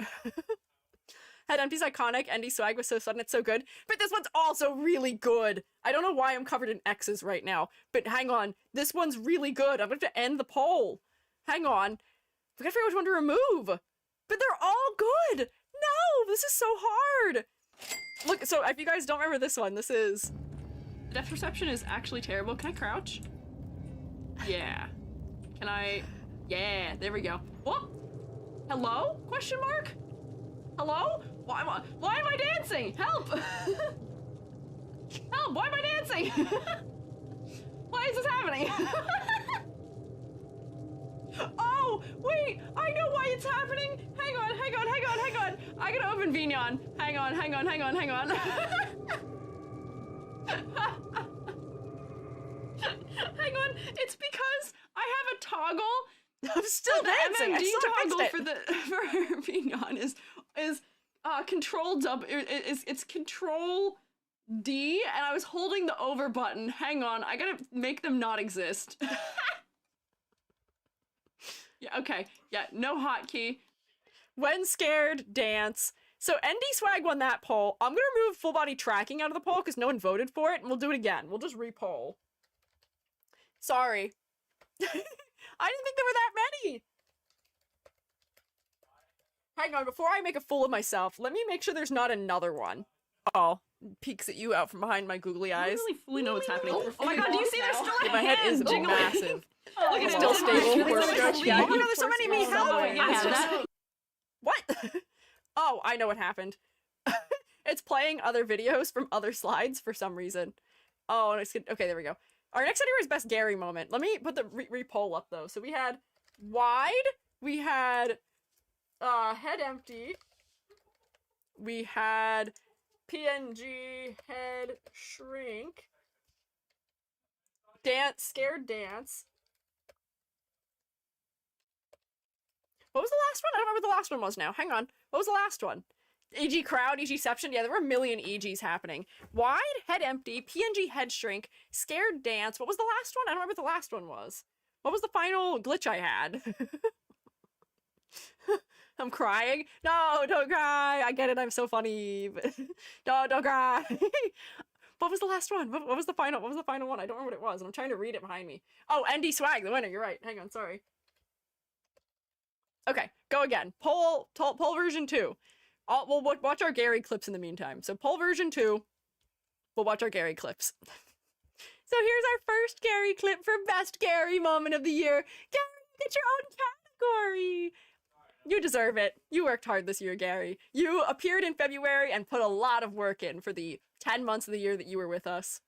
Head Empty's iconic. Andy Swag was so sudden, it's so good. But this one's also really good. I don't know why I'm covered in X's right now, but hang on. This one's really good. I'm gonna have to end the poll. Hang on. We gotta figure out which one to remove. But they're all good. No, this is so hard. Look, so if you guys don't remember this one, this is... Depth perception is actually terrible. Can I crouch? Yeah. Can I? Yeah, there we go. Whoop. Hello? Question mark? Hello? Why am I dancing? Help! Help, why am I dancing? Why is this happening? Oh, wait, I know why it's happening. Hang on. I gotta open Vignon. Hang on. Hang on, it's because I have a toggle. I'm still dancing. I The still MMD fixed toggle it. for Vignon is control W. It's control D, and I was holding the over button. Hang on, I gotta make them not exist. Yeah. Okay. Yeah. No hotkey. When scared, dance. So ND Swag won that poll. I'm gonna remove full body tracking out of the poll because no one voted for it, and we'll do it again. We'll just re-poll. Sorry. I didn't think there were that many. Hang on, before I make a fool of myself, let me make sure there's not another one. Oh, peeks at you out from behind my googly I eyes. don't really fully know what's happening. Oh my god, do you see there's still a Yeah, my head is jiggling? massive. Look at It's it, still it's stable. really Horse stable. stretch. Yeah. Oh my god, there's so many me. Help! I have that. What? Oh, I know what happened. It's playing other videos from other slides for some reason. Oh, and it's good. Okay, there we go. Our next video is best Gary moment. Let me put the re-poll up though. So we had wide, we had head empty, we had PNG head shrink, dance, scared dance. What was the last one? I don't remember what the last one was now. Hang on. What was the last one? EG crowd, EGception. Yeah, there were a million EGs happening. Wide, head empty, PNG head shrink, scared dance. What was the last one? I don't remember what the last one was. What was the final glitch I had? I'm crying. No, don't cry. I get it. I'm so funny. No, don't cry. What was the last one? What was the final? What was the final one? I don't remember what it was, and I'm trying to read it behind me. Oh, ND Swag, the winner. You're right. Hang on. Sorry. Okay, go again. Poll version 2. We'll watch our Gary clips in the meantime. So poll version 2, we'll watch our Gary clips. So here's our first Gary clip for best Gary moment of the year. Gary, get your own category. You deserve it. You worked hard this year, Gary. You appeared in February and put a lot of work in for the 10 months of the year that you were with us.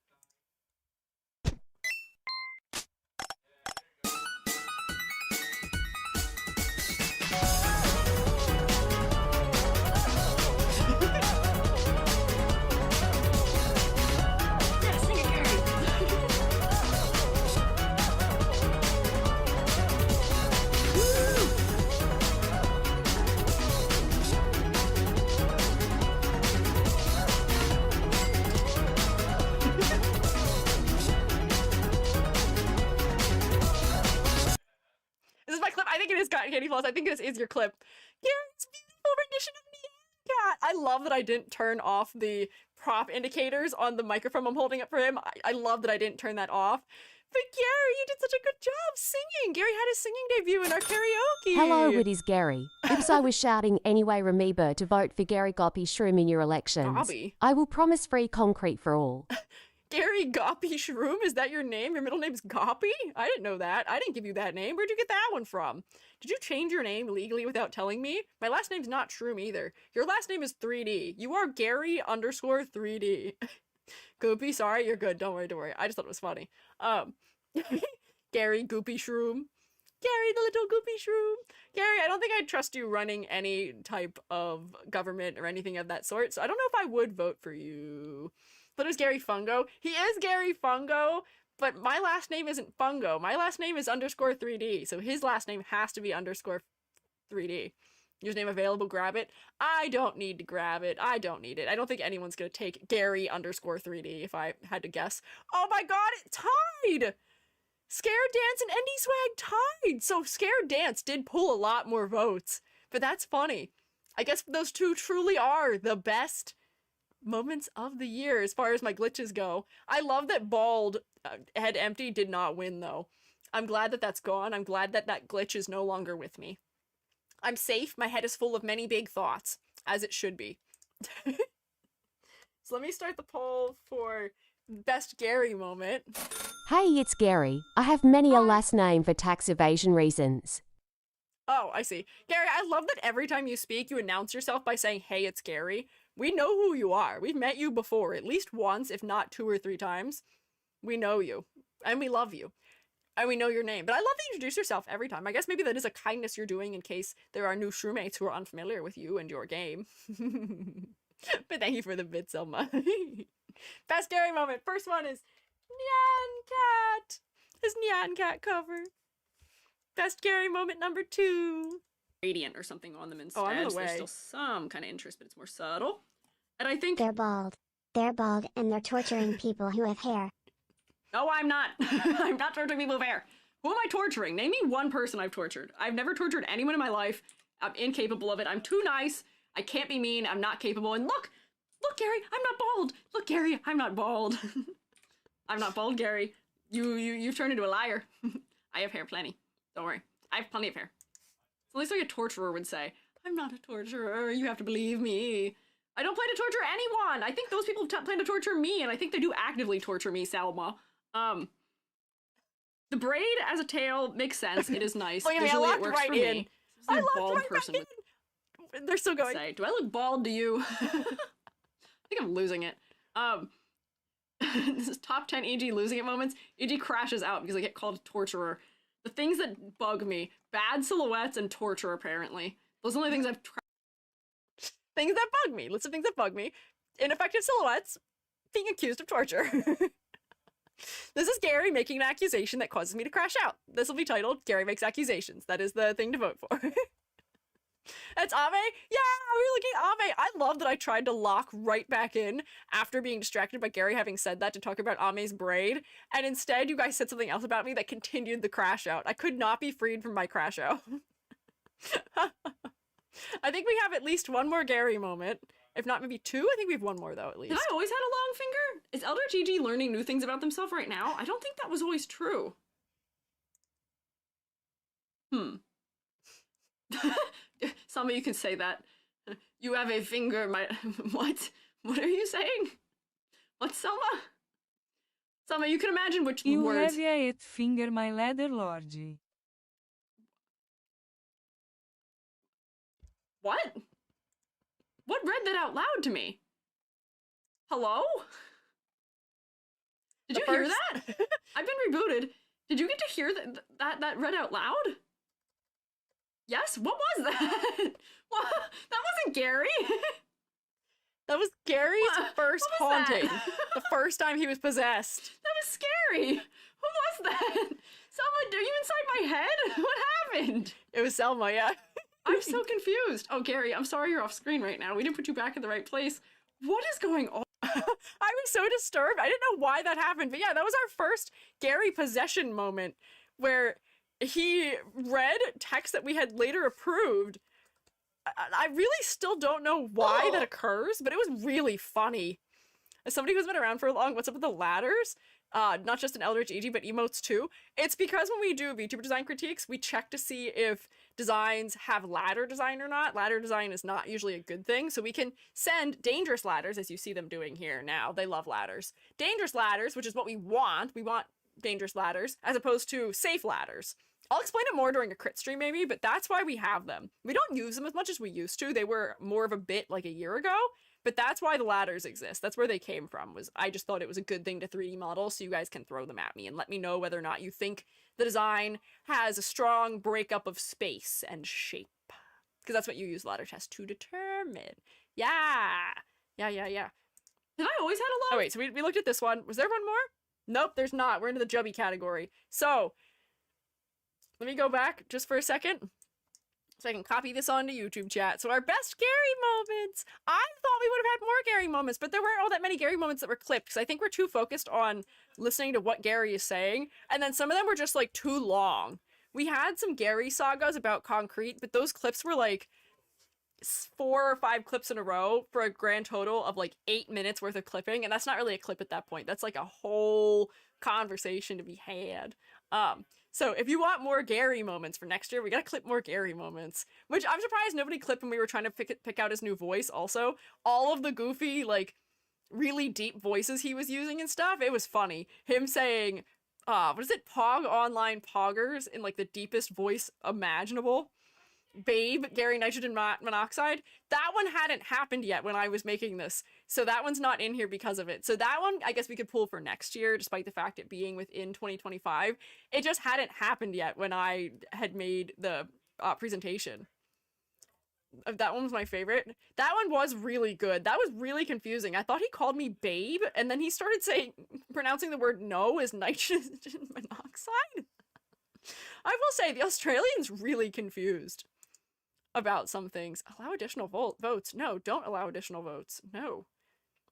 This is my clip. I think it is Candy Floss. I think this is your clip. Gary's beautiful rendition of the cat. I love that I didn't turn off the prop indicators on the microphone I'm holding up for him. I love that I didn't turn that off. But Gary, you did such a good job singing. Gary had his singing debut in our karaoke. Hello, it is Gary. Oops, I was shouting anyway, remember to vote for Gary Goppy Shroom in your elections. Gobby? I will promise free concrete for all. Gary Goppy Shroom, is that your name? Your middle name's Goppy? I didn't know that. I didn't give you that name. Where'd you get that one from? Did you change your name legally without telling me? My last name's not Shroom either. Your last name is 3D. You are Gary underscore 3D. Goopy, sorry, you're good. Don't worry. I just thought it was funny. Gary Goopy Shroom. Gary the little Goopy Shroom. Gary, I don't think I'd trust you running any type of government or anything of that sort, so I don't know if I would vote for you. But it was Gary Fungo. He is Gary Fungo, but my last name isn't Fungo. My last name is underscore 3D, so his last name has to be underscore 3D. Username available, grab it. I don't need to grab it. I don't need it. I don't think anyone's gonna take Gary underscore 3D if I had to guess. Oh my god, it tied! Scared Dance and Indie Swag tied! So Scared Dance did pull a lot more votes, but that's funny. I guess those two truly are the best moments of the year as far as my glitches go. I love that Bald Head Empty did not win though. I'm glad that that's gone. I'm glad that that glitch is no longer with me. I'm safe. My head is full of many big thoughts, as it should be. So let me start the poll for best Gary moment. Hey, it's Gary. I have many a last name for tax evasion reasons. Oh, I see. Gary, I love that every time you speak, you announce yourself by saying, hey, it's Gary. We know who you are. We've met you before, at least once, if not 2 or 3 times. We know you. And we love you. And we know your name. But I love that you introduce yourself every time. I guess maybe that is a kindness you're doing in case there are new shroommates who are unfamiliar with you and your game. But thank you for the bit, Selma. Best Gary moment. First one is Nyan Cat. His Nyan Cat cover. Best Gary moment number 2. Radiant or something on them instead. Oh, I'm in the so way. there's still some kind of interest, but it's more subtle. And I think... They're bald. They're bald and they're torturing people who have hair. No, I'm not. I'm not torturing people with hair. Who am I torturing? Name me one person I've tortured. I've never tortured anyone in my life. I'm incapable of it. I'm too nice. I can't be mean. I'm not capable. And look, Gary, I'm not bald. Look, Gary, I'm not bald. I'm not bald, Gary. You've turned into a liar. I have hair plenty. Don't worry. I have plenty of hair. At least like a torturer would say, I'm not a torturer. You have to believe me. I don't plan to torture anyone. I think those people plan to torture me, and I think they do actively torture me, Salma. The braid as a tail makes sense. It is nice. Look at me, I Visually, locked it works right for in. me. I A locked bald right person back in. They're still going. Say, do I look bald to you? I think I'm losing it. This is top 10 EG losing it moments. EG crashes out because I get called a torturer. The things that bug me: bad silhouettes and torture. Apparently, those are the only things I've tried. Things that bug me. List of things that bug me. Ineffective silhouettes. Being accused of torture. This is Gary making an accusation that causes me to crash out. This will be titled Gary Makes Accusations. That is the thing to vote for. That's Ave. Yeah, we're looking at Ave. I love that I tried to lock right back in after being distracted by Gary having said that to talk about Ame's braid. And instead, you guys said something else about me that continued the crash out. I could not be freed from my crash out. I think we have at least one more Gary moment. If not, maybe 2. I think we have one more, though, at least. Did I always had a long finger? Is Elder GG learning new things about themselves right now? I don't think that was always true. Some of you can say that. You have a finger, my... What? What are you saying? What, Selma? Selma, you can imagine which You words... have a finger, my leather lordy. What? What read that out loud to me? Hello? Did you hear that? I've been rebooted. Did you get to hear that read out loud? Yes? What was that? What? That wasn't Gary. That was Gary's first What was haunting. that? The first time he was possessed. That was scary. Who was that? Someone, are you inside my head? What happened? It was Selma, yeah. I'm so confused. Oh, Gary, I'm sorry you're off screen right now. We didn't put you back in the right place. What is going on? I was so disturbed. I didn't know why that happened. But yeah, that was our first Gary possession moment where he read text that we had later approved I really still don't know why that occurs, but it was really funny. As somebody who's been around for long, what's up with the ladders? Not just in Eldritch EG, but emotes too. It's because when we do VTuber design critiques, we check to see if designs have ladder design or not. Ladder design is not usually a good thing, so we can send dangerous ladders, as you see them doing here now. They love ladders. Dangerous ladders, which is what we want. We want dangerous ladders, as opposed to safe ladders. I'll explain it more during a crit stream maybe, but that's why we have them. We don't use them as much as we used to. They were more of a bit like a year ago, but that's why the ladders exist. That's where they came from. Was I just thought it was a good thing to 3D model, so you guys can throw them at me and let me know whether or not you think the design has a strong breakup of space and shape. Because that's what you use ladder test to determine. Yeah. Did I always had a lot? Oh wait, so we looked at this one. Was there one more? Nope, there's not. We're into the Jubby category. So, let me go back just for a second so I can copy this onto YouTube chat. So our best Gary moments. I thought we would have had more Gary moments, but there weren't all that many Gary moments that were clipped because I think we're too focused on listening to what Gary is saying, and then some of them were just like too long. We had some Gary sagas about concrete, but those clips were like 4 or 5 clips in a row for a grand total of like 8 minutes worth of clipping, and that's not really a clip at that point. That's like a whole conversation to be had. So if you want more Gary moments for next year, we gotta clip more Gary moments. Which I'm surprised nobody clipped when we were trying to pick out his new voice also. All of the goofy, like, really deep voices he was using and stuff, it was funny. Him saying, what is it, Pog Online Poggers in like the deepest voice imaginable. Babe, Gary Nitrogen Monoxide. That one hadn't happened yet when I was making this, so that one's not in here because of it. So that one, I guess we could pull for next year, despite the fact it being within 2025. It just hadn't happened yet when I had made the presentation. That one was my favorite. That one was really good. That was really confusing. I thought he called me babe, and then he started pronouncing the word no as nitrogen monoxide. I will say, the Australian's really confused about some things. Allow additional votes. No, don't allow additional votes. No.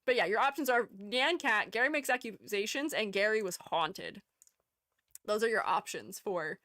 But yeah, your options are Nyan Cat, Gary makes accusations, and Gary was haunted. Those are your options for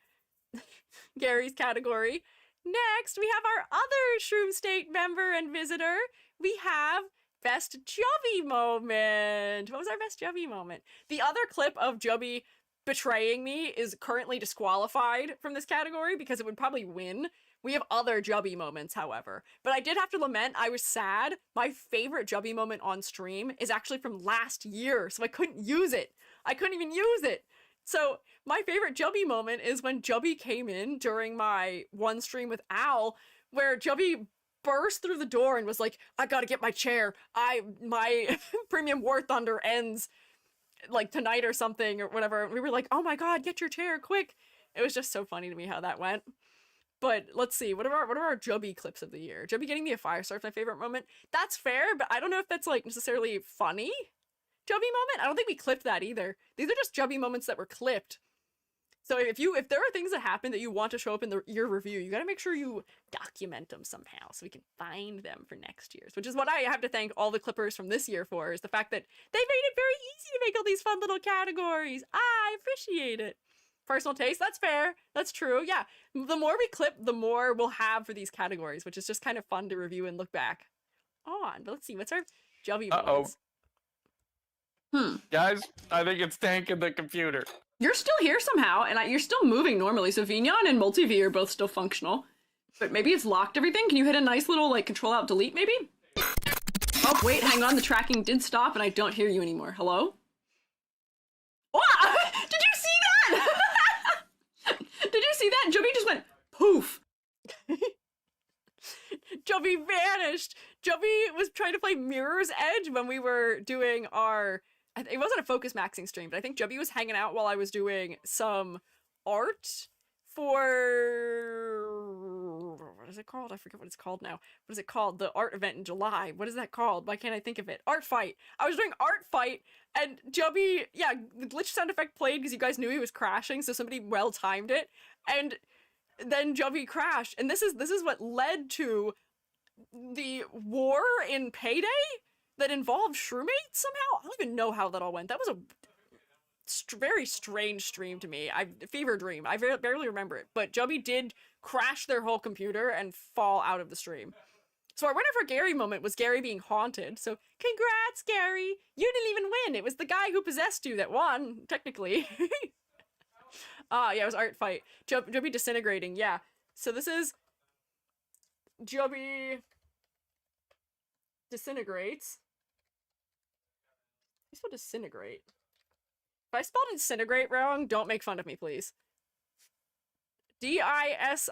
Gary's category. Next, we have our other Shroom State member and visitor. We have Best Jubby Moment. What was our Best Jubby Moment? The other clip of Jubby betraying me is currently disqualified from this category because it would probably win. We have other Jubby moments, however. But I did have to lament, I was sad. My favorite Jubby moment on stream is actually from last year, so I couldn't use it. I couldn't even use it. So my favorite Jubby moment is when Jubby came in during my one stream with Al, where Jubby burst through the door and was like, I gotta get my chair. My Premium War Thunder ends like tonight or something or whatever. We were like, oh my god, get your chair quick. It was just so funny to me how that went. But let's see, what are our Jubby clips of the year? Jubby getting me a 5-star is my favorite moment. That's fair, but I don't know if that's like necessarily funny Jubby moment. I don't think we clipped that either. These are just Jubby moments that were clipped. So if there are things that happen that you want to show up in your review, you gotta make sure you document them somehow so we can find them for next year's, which is what I have to thank all the clippers from this year for, is the fact that they made it very easy to make all these fun little categories. I appreciate it. Personal taste, that's fair. That's true. Yeah. The more we clip, the more we'll have for these categories, which is just kind of fun to review and look back on. But let's see, what's our Jubby moments? Guys, I think it's tanking the computer. You're still here somehow, and you're still moving normally, so Vignon and MultiV are both still functional. But maybe it's locked everything? Can you hit a nice little, like, Control-Alt-Delete, maybe? Oh, wait, hang on, the tracking did stop, and I don't hear you anymore. Hello? Oh, did you see that? Did you see that? Jubby just went poof. Jubby vanished. Jubby was trying to play Mirror's Edge when we were doing our... It wasn't a focus maxing stream, but I think Jubby was hanging out while I was doing some art for... What is it called? I forget what it's called now. What is it called? The art event in July. What is that called? Why can't I think of it? Art Fight. I was doing Art Fight, and Jubby, yeah, the glitch sound effect played because you guys knew he was crashing, so somebody well timed it, and then Jubby crashed, and this is what led to the war in Payday that involved Shroommates somehow. I don't even know how that all went. That was very strange stream to me. Fever dream. I barely remember it, but Jubby did crash their whole computer and fall out of the stream. So our winner for Gary moment was Gary being haunted. So congrats, Gary! You didn't even win. It was the guy who possessed you that won, technically. Yeah, it was art fight. Jubby disintegrating. Yeah. So this is Jubby disintegrates. I spelled disintegrate. If I spelled disintegrate wrong, don't make fun of me, please. Disintegrates?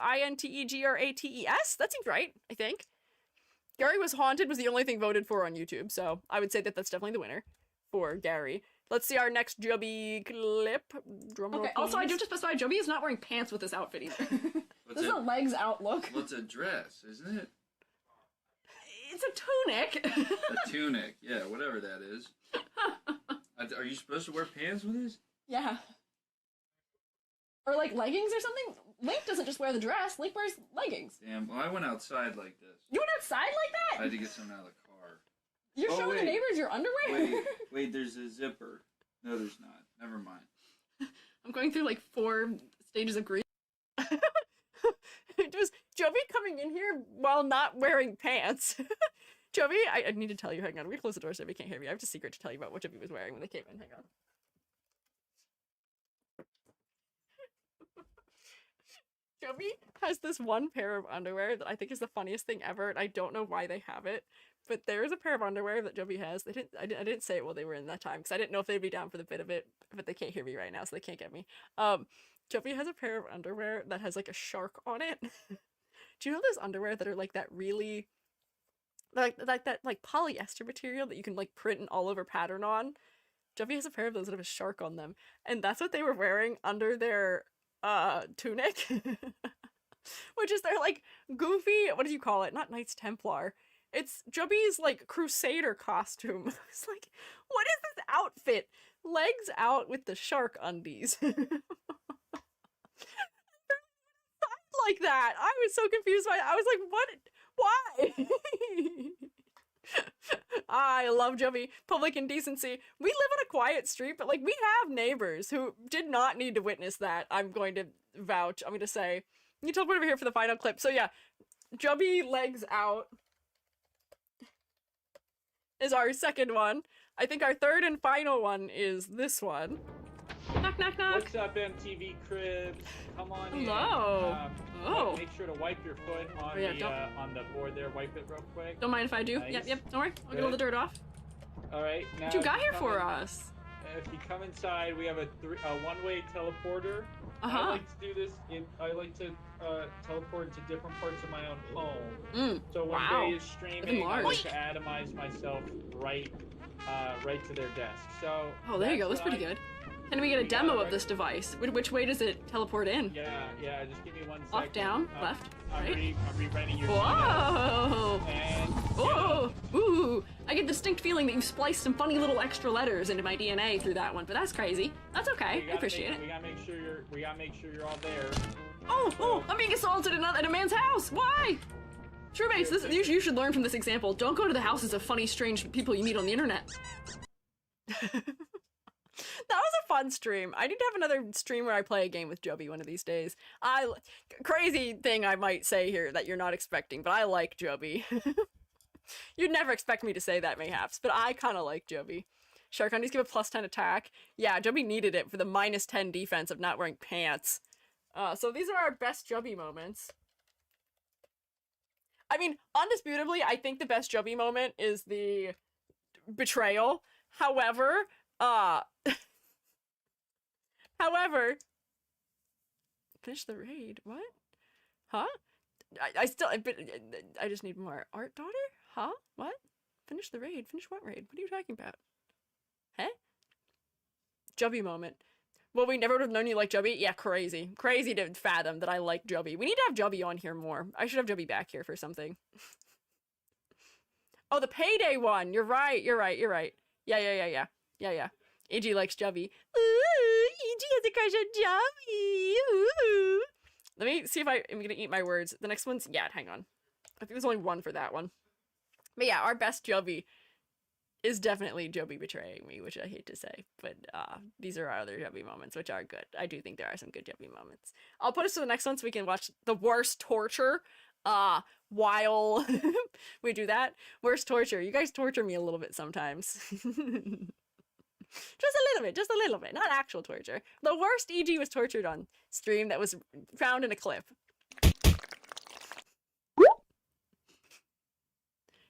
That seems right, I think. Gary was haunted was the only thing voted for on YouTube, so I would say that that's definitely the winner for Gary. Let's see our next Jubby clip. Okay, also I do have to specify, Jubby is not wearing pants with this outfit either. This is a legs out look. What's a dress, isn't it? It's a tunic. A tunic, yeah, whatever that is. Are you supposed to wear pants with this? Yeah. Or like leggings or something? Link doesn't just wear the dress, Link wears leggings. Damn, well, I went outside like this. You went outside like that? I had to get something out of the car. You're showing the neighbors your underwear? Wait, there's a zipper. No, there's not. Never mind. I'm going through like 4 stages of grief. It was Jubby coming in here while not wearing pants. Jubby, I need to tell you, hang on, I'm gonna close the door so everybody can't hear me. I have a secret to tell you about what Jubby was wearing when they came in, hang on. Jubby has this one pair of underwear that I think is the funniest thing ever, and I don't know why they have it, but there's a pair of underwear that Jubby has. I didn't say it while they were in that time, because I didn't know if they'd be down for the bit of it, but they can't hear me right now, so they can't get me. Jubby has a pair of underwear that has like a shark on it. Do you know those underwear that are like that really, like that like polyester material that you can like print an all over pattern on? Jubby has a pair of those that have a shark on them, and that's what they were wearing under their tunic. Which is their like goofy, what do you call it? Not Knights Templar. It's Jubby's like crusader costume. It's like, what is this outfit? Legs out with the shark undies. Like that. I was so confused by it. I was like, what? Why? I love Jubby. Public indecency. We live on a quiet street, but like we have neighbors who did not need to witness that. I'm going to vouch. I'm going to say, you teleport over here for the final clip. So yeah, Jubby legs out is our second one. I think our third and final one is this one. Knock, knock, knock. What's up, MTV Cribs? Come on in. Hello. Oh. Make sure to wipe your foot on on the board there. Wipe it real quick. Don't mind if I do. Nice. Yep, don't worry. I'll get all the dirt off. All right. Now, What you got here for us? If you come inside, we have a one-way teleporter. I like to do this. I like to teleport to different parts of my own home. So when they is streaming, I like to atomize myself right to their desk. So. Oh, there you go. That's pretty good. Can we get a demo of this device? Which way does it teleport in? Yeah. Just give me 1 second. Up, down, left, right? I'm rewriting your Whoa! And Oh! Ooh! I get the distinct feeling that you've spliced some funny little extra letters into my DNA through that one, but that's crazy. That's okay. I appreciate it. We gotta make sure you're all there. Oh! I'm being assaulted in a man's house! Why? Truemates, you should learn from this example. Don't go to the houses of funny, strange people you meet on the internet. That was a fun stream. I need to have another stream where I play a game with Jubby one of these days. Crazy thing I might say here that you're not expecting, but I like Jubby. You'd never expect me to say that, mayhaps, but I kind of like Jubby. Shark undies give a +10 attack. Yeah, Jubby needed it for the -10 defense of not wearing pants. So these are our best Jubby moments. I mean, undisputably, I think the best Jubby moment is the betrayal. However, finish the raid. What? Huh? I just need more. Art daughter? Huh? What? Finish the raid. Finish what raid? What are you talking about? Huh? Jubby moment. Well, we never would have known you like Jubby? Yeah, crazy. Crazy to fathom that I like Jubby. We need to have Jubby on here more. I should have Jubby back here for something. Oh, the payday one! You're right. Yeah. EG likes Jubby. Ooh, EG has a crush on Jubby. Ooh. Let me see if I'm gonna eat my words. The next one's, yeah, hang on. I think there's only one for that one. But yeah, our best Jubby is definitely Joby betraying me, which I hate to say, but these are our other Joby moments, which are good. I do think there are some good Joby moments. I'll put us to the next one so we can watch the worst torture while we do that. Worst torture. You guys torture me a little bit sometimes. Just a little bit, not actual torture. The worst EG was tortured on stream that was found in a clip.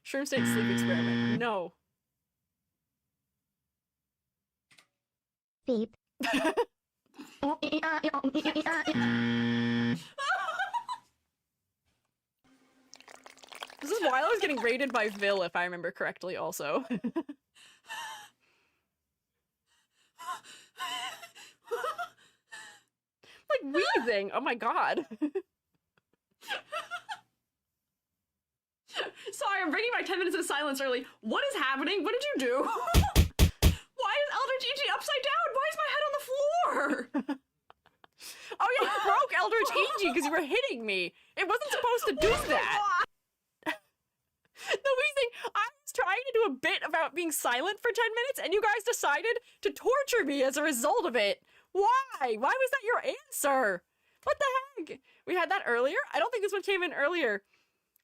Shroom State sleep experiment. No. Beep. This is while I was getting raided by Vil, if I remember correctly, also. Like wheezing. Oh my god. Sorry, I'm breaking my 10 minutes of silence early. What is happening? What did you do? Why is Eldritch EG upside down? Why is my head on the floor? Oh yeah, you broke Eldritch EG because you were hitting me. It wasn't supposed to do that. The wheezing, I was trying to do a bit about being silent for 10 minutes and you guys decided to torture me as a result of it. Why? Why was that your answer? What the heck? We had that earlier? I don't think this one came in earlier.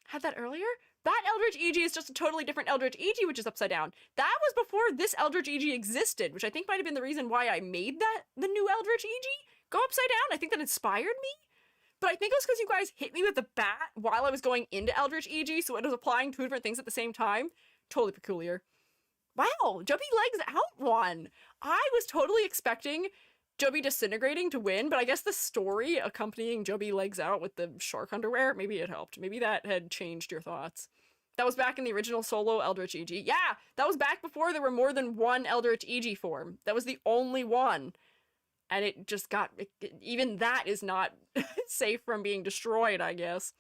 Had that earlier? That Eldritch EG is just a totally different Eldritch EG, which is upside down. That was before this Eldritch EG existed, which I think might have been the reason why I made that the new Eldritch EG go upside down. I think that inspired me. But I think it was because you guys hit me with the bat while I was going into Eldritch EG, so it was applying two different things at the same time. Totally peculiar. Wow, Joby Legs out one. I was totally expecting Joby Disintegrating to win, but I guess the story accompanying Joby Legs Out with the shark underwear, maybe it helped. Maybe that had changed your thoughts. That was back in the original solo Eldritch EG. Yeah, that was back before there were more than one Eldritch EG form. That was the only one. And it just got, even that is not safe from being destroyed, I guess.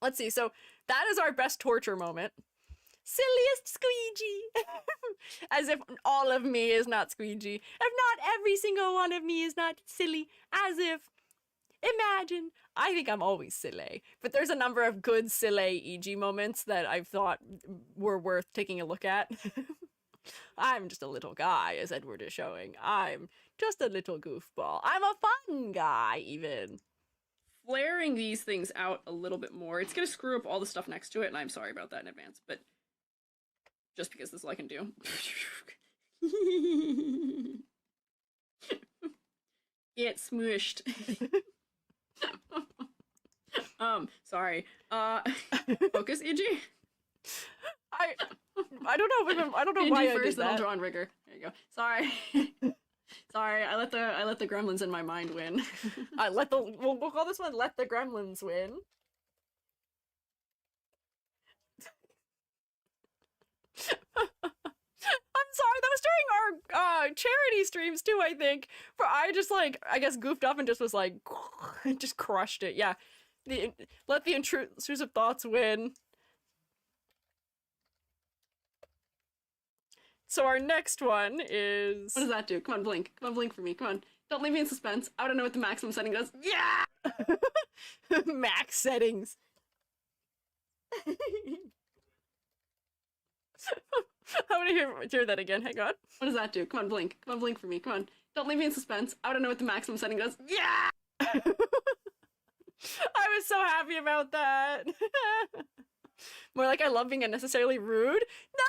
Let's see, so that is our best torture moment. Silliest Squiiji! As if all of me is not Squiiji. If not every single one of me is not silly. As if, imagine, I think I'm always silly. But there's a number of good silly EG moments that I've thought were worth taking a look at. I'm just a little guy, as Edward is showing. I'm just a little goofball. I'm a fun guy, even. Flaring these things out a little bit more. It's gonna screw up all the stuff next to it, and I'm sorry about that in advance, but just because this is all I can do. Get smushed. Sorry. Focus, EG? I don't know. I don't know why I did that. Then I'll draw on rigor. There you go. Sorry. Sorry. I let the gremlins in my mind win. We'll call this one "Let the Gremlins Win." I'm sorry. That was during our charity streams too. I think. For I just I guess goofed up and just was just crushed it. Yeah. Let the intrusive thoughts win. So our next one is... What does that do? Come on, blink. Come on, blink for me. Come on. Don't leave me in suspense. I don't know what the maximum setting does. Yeah! Max settings. I want to hear that again. Hang on. What does that do? Come on, blink. Come on, blink for me. Come on. Don't leave me in suspense. I don't know what the maximum setting does. Yeah! I was so happy about that. More like I love being unnecessarily rude. No!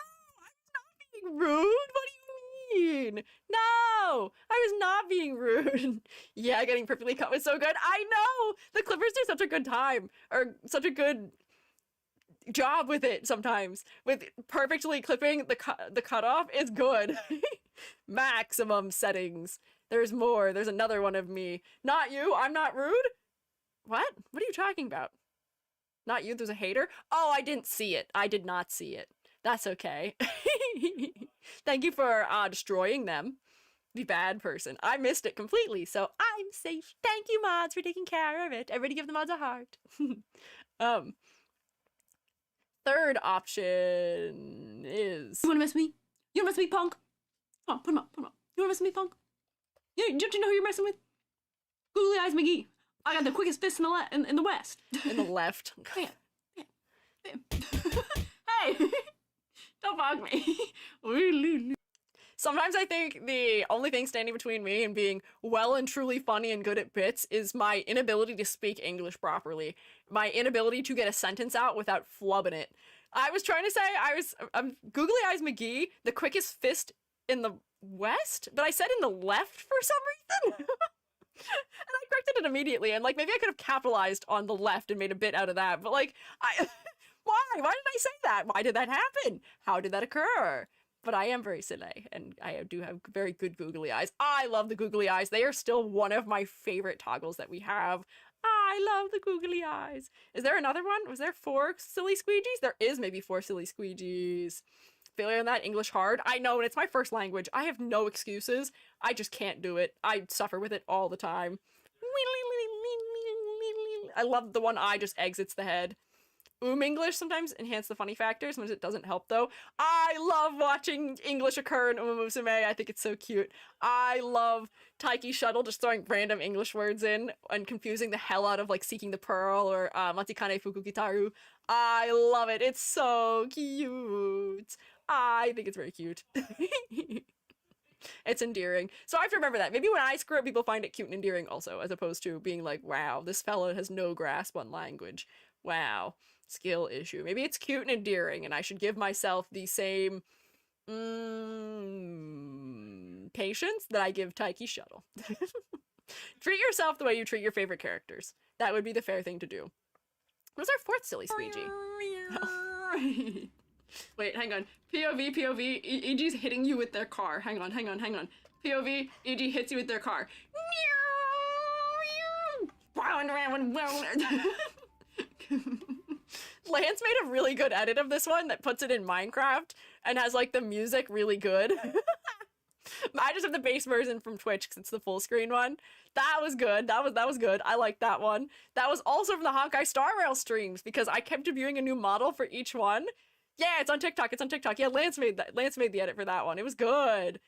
Rude? What do you mean? No! I was not being rude. Yeah, getting perfectly cut was so good. I know! The Clippers do such a good time. Or such a good job with it sometimes. With perfectly clipping the cutoff is good. Maximum settings. There's more. There's another one of me. Not you. I'm not rude? What? What are you talking about? Not you. There's a hater? Oh, I didn't see it. I did not see it. That's okay. Thank you for destroying them. The bad person. I missed it completely, so I'm safe. Thank you, mods, for taking care of it. Everybody give the mods a heart. Third option is... You wanna mess with me? You wanna mess with me, punk? Come on, put him up, put him up. You wanna mess with me, punk? Don't you know who you're messing with? Googly Eyes McGee. I got the quickest fist in the West. In the left. Bam. Bam. Bam. Hey! Don't bug me. Sometimes I think the only thing standing between me and being well and truly funny and good at bits is my inability to speak English properly. My inability to get a sentence out without flubbing it. I was trying to say I'm Googly Eyes McGee, the quickest fist in the West, but I said in the left for some reason. And I corrected it immediately, and like maybe I could have capitalized on the left and made a bit out of that, but like why did I say that? Why did that happen? How did that occur? But I am very silly, and I do have very good googly eyes. I love the googly eyes. They are still one of my favorite toggles that we have. I love the googly eyes. Is there another one? Was there 4 silly squeegees? There is maybe 4 silly squeegees. Failure on that, English hard. I know, and it's my first language. I have no excuses. I just can't do it. I suffer with it all the time. I love the one I just exits the head. English sometimes enhance the funny factor, sometimes it doesn't help though. I love watching English occur in Musume. I think it's so cute. I love Taiki Shuttle just throwing random English words in and confusing the hell out of like Seeking the Pearl or Matikane Fukukitaru. I love it. It's so cute. I think it's very cute. It's endearing. So I have to remember that. Maybe when I screw up, people find it cute and endearing also, as opposed to being like, wow, this fella has no grasp on language. Wow. Skill issue. Maybe it's cute and endearing, and I should give myself the same patience that I give Taiki Shuttle. Treat yourself the way you treat your favorite characters. That would be the fair thing to do. What's our 4th silly squeegee? Oh. Wait, hang on. POV, EG's hitting you with their car. Hang on. POV, EG hits you with their car. Lance made a really good edit of this one that puts it in Minecraft and has like the music really good. I just have the base version from Twitch because it's the full screen one. That was good. That was good. I like that one. That was also from the Honkai Star Rail streams because I kept viewing a new model for each one. Yeah, it's on TikTok. Yeah, Lance made that. Lance made the edit for that one. It was good.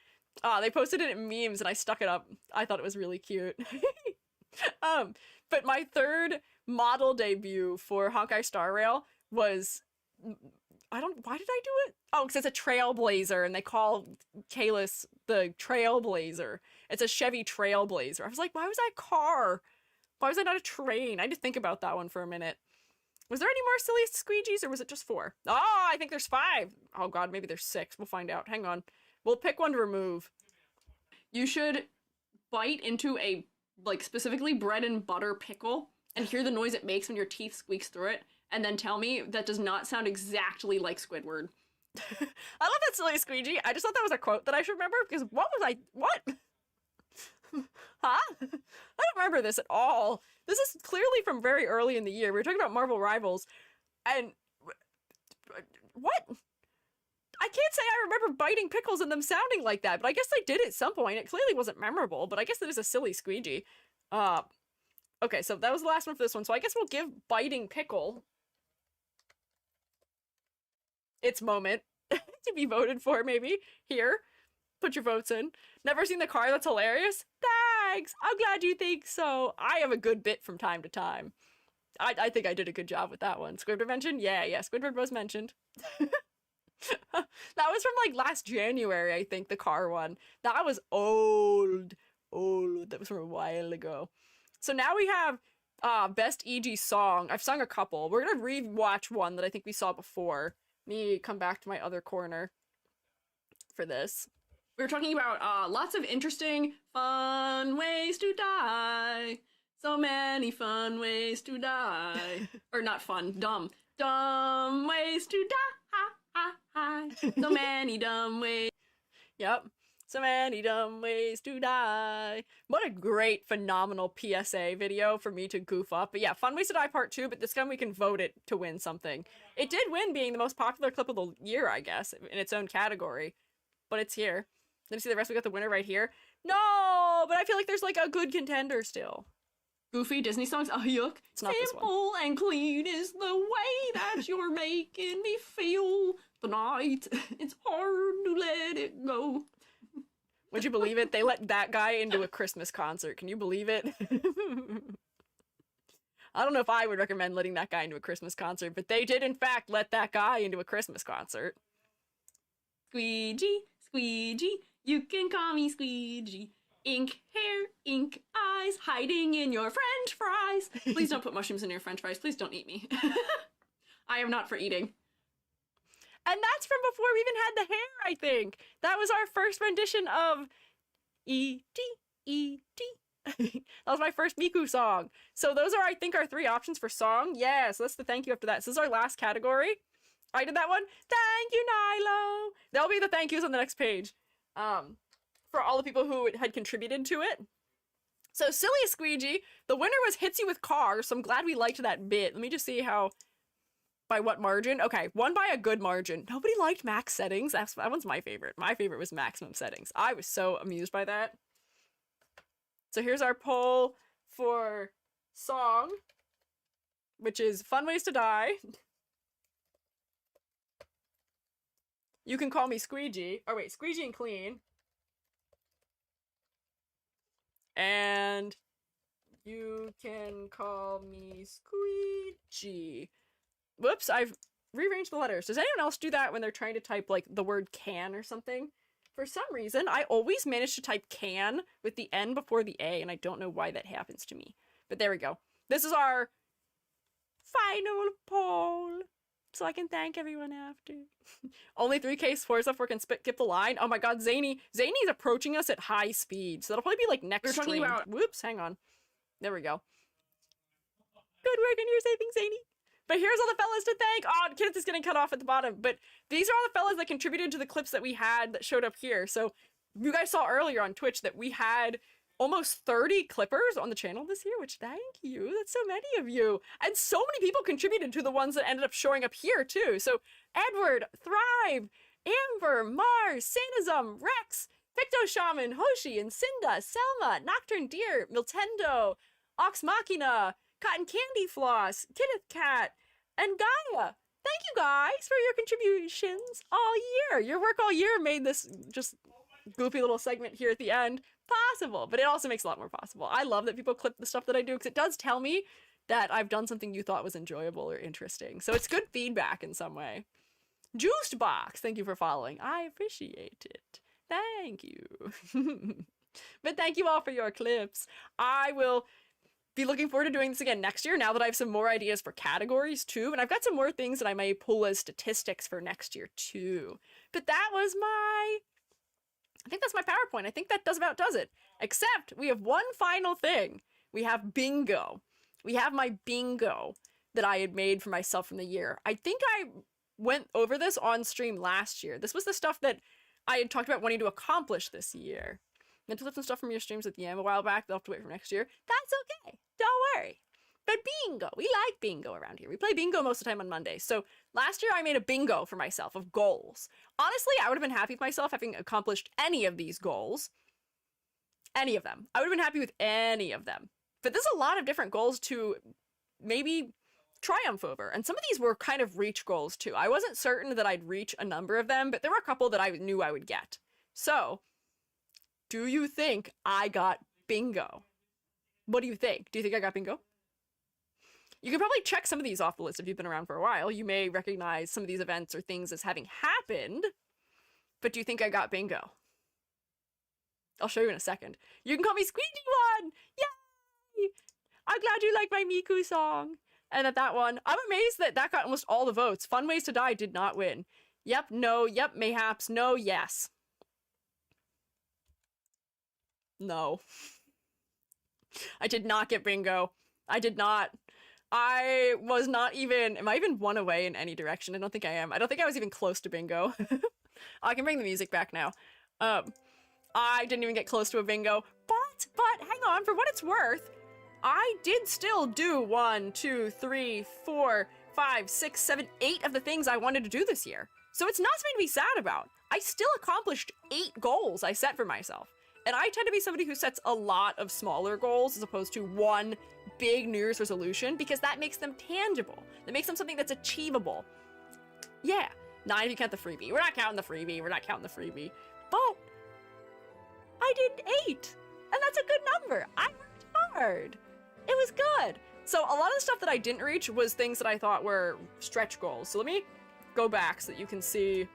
They posted it in memes and I stuck it up. I thought it was really cute. But my 3rd model debut for Honkai Star Rail was, why did I do it? Oh, because it's a Trailblazer, and they call Kalis the Trailblazer. It's a Chevy Trailblazer. I was like, why was I a car? Why was I not a train? I had to think about that one for a minute. Was there any more silly squeegees, or was it just 4? Oh, I think there's 5. Oh god, maybe there's 6. We'll find out. Hang on. We'll pick one to remove. You should bite into a, like, specifically bread and butter pickle and hear the noise it makes when your teeth squeaks through it, and then tell me that does not sound exactly like Squidward. I love that silly squeegee. I just thought that was a quote that I should remember, because what? Huh? I don't remember this at all. This is clearly from very early in the year. We were talking about Marvel Rivals, and what? I can't say I remember biting pickles and them sounding like that, but I guess I did at some point. It clearly wasn't memorable, but I guess it is a silly squeegee. Okay, so that was the last one for this one, so I guess we'll give biting pickle its moment to be voted for, maybe. Here, put your votes in. Never seen the car? That's hilarious. Thanks! I'm glad you think so. I have a good bit from time to time. I think I did a good job with that one. Squidward mentioned? Yeah, Squidward was mentioned. That was from like last January, I think, the car one. That was old. That was from a while ago. So now we have best EG song. I've sung a couple. We're gonna re-watch one that I think we saw before. Me come back to my other corner for this. We were talking about lots of interesting fun ways to die. So many fun ways to die. Or not fun, dumb. Dumb ways to die. So many dumb ways. Yep. So many dumb ways to die. What a great, phenomenal PSA video for me to goof up. But yeah, Fun Ways to Die Part 2, but this time we can vote it to win something. It did win being the most popular clip of the year, I guess, in its own category. But it's here. Let me see the rest. We got the winner right here. No, but I feel like there's like a good contender still. Goofy Disney songs? Oh, yuck. It's not this one. Simple and clean is the way that you're making me feel tonight. It's hard to let it go. Would you believe it? They let that guy into a Christmas concert. Can you believe it? I don't know if I would recommend letting that guy into a Christmas concert, but they did in fact let that guy into a Christmas concert. Squeegee, Squeegee, you can call me Squeegee. Ink hair, ink eyes, hiding in your french fries. Please don't put mushrooms in your french fries. Please don't eat me. I am not for eating. And that's from before we even had the hair, I think. That was our first rendition of E.T. E.T. That was my first Miku song. So those are, I think, our 3 options for song. Yeah, so that's the thank you after that. So this is our last category. I did that one. Thank you, Nilo. That'll be the thank yous on the next page. For all the people who had contributed to it. So silly Squeegee, the winner was Hits You With Cars, so I'm glad we liked that bit. Let me just see how, by what margin? Okay, won by a good margin. Nobody liked max settings. That one's my favorite. My favorite was maximum settings. I was so amused by that. So here's our poll for song, which is Fun Ways to Die. You can call me Squeegee. Oh wait, Squeegee and Clean. And you can call me Squeegee. Whoops, I've rearranged the letters. Does anyone else do that when they're trying to type like the word can or something? For some reason, I always manage to type can with the N before the A, and I don't know why that happens to me. But there we go. This is our final poll. So I can thank everyone after. Only 3K Forza 4 can skip the line. Oh my god, Zany. Zany's approaching us at high speed. So that'll probably be like next We're talking stream. about... Whoops, hang on. There we go. Good work on your saving, Zany. But here's all the fellas to thank. Oh, Kenneth is getting cut off at the bottom. But these are all the fellas that contributed to the clips that we had that showed up here. So you guys saw earlier on Twitch that we had almost 30 clippers on the channel this year, which thank you. That's so many of you. And so many people contributed to the ones that ended up showing up here too. So Edward, Thrive, Amber, Mars, Sanizum, Rex, Picto Shaman, Hoshi, and Cinda, Selma, Nocturne Deer, Miltendo, Ox Machina, Cotton Candy Floss, Kenneth Cat, and Gaia. Thank you guys for your contributions all year. Your work all year made this just goofy little segment here at the end possible, but it also makes a lot more possible. I love that people clip the stuff that I do because it does tell me that I've done something you thought was enjoyable or interesting. So it's good feedback in some way. Juiced Box, thank you for following. I appreciate it. Thank you. But thank you all for your clips. I will be looking forward to doing this again next year now that I have some more ideas for categories too. And I've got some more things that I may pull as statistics for next year too. But that was I think that's my PowerPoint. I think that about does it. Except we have one final thing. We have bingo. We have my bingo that I had made for myself from the year. I think I went over this on stream last year. This was the stuff that I had talked about wanting to accomplish this year. I meant to flip some stuff from your streams at the end a while back. They'll have to wait for next year. That's okay. Don't worry. But bingo. We like bingo around here. We play bingo most of the time on Mondays. So last year I made a bingo for myself of goals. Honestly, I would have been happy with myself having accomplished any of these goals. Any of them. I would have been happy with any of them. But there's a lot of different goals to maybe triumph over. And some of these were kind of reach goals too. I wasn't certain that I'd reach a number of them, but there were a couple that I knew I would get. So, do you think I got bingo? What do you think? Do you think I got bingo? You can probably check some of these off the list if you've been around for a while. You may recognize some of these events or things as having happened, but do you think I got bingo? I'll show you in a second. You can call me Squeegee One! Yay! I'm glad you like my Miku song. And at that one, I'm amazed that that got almost all the votes. Fun Ways to Die did not win. Yep, no, yep, mayhaps, no, yes. No. I did not get bingo. I did not. I was not even, am I even one away in any direction? I don't think I am. I don't think I was even close to bingo. I can bring the music back now. I didn't even get close to a bingo, but hang on, for what it's worth, I did still do 1, 2, 3, 4, 5, 6, 7, 8 of the things I wanted to do this year. So it's not something to be sad about. I still accomplished 8 goals I set for myself. And I tend to be somebody who sets a lot of smaller goals as opposed to one big New Year's resolution because that makes them tangible. That makes them something that's achievable. Yeah, 9 if you count the freebie. We're not counting the freebie. We're not counting the freebie. But I did 8. And that's a good number. I worked hard. It was good. So a lot of the stuff that I didn't reach was things that I thought were stretch goals. So let me go back so that you can see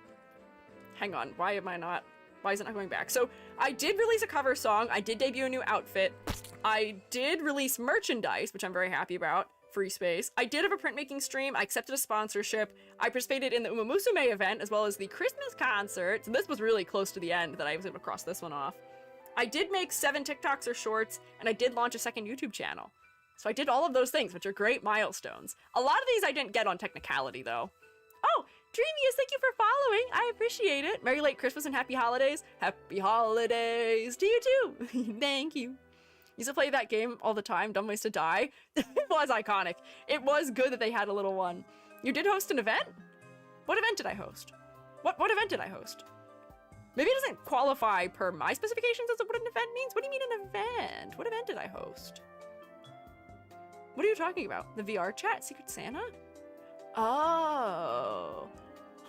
hang on, why is it not going back? So I did release a cover song. I did debut a new outfit. I did release merchandise, which I'm very happy about. Free space. I did have a printmaking stream. I accepted a sponsorship. I participated in the Uma Musume event as well as the Christmas concert. So this was really close to the end that I was able to cross this one off. I did make 7 TikToks or shorts, and I did launch a second YouTube channel. So I did all of those things, which are great milestones. A lot of these I didn't get on technicality, though. Oh, Dreamius, thank you for following. I appreciate it. Merry late Christmas and happy holidays. Happy holidays to you too. Thank you. Used to play that game all the time, Dumb Ways to Die. It was iconic. It was good that they had a little one. You did host an event? What event did I host? What event did I host? Maybe it doesn't qualify per my specifications as to what an event means. What do you mean an event? What event did I host? What are you talking about? The VR chat? Secret Santa? Oh.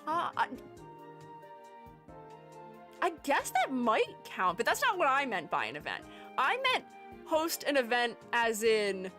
Huh. I guess that might count, but that's not what I meant by an event. I meant host an event as in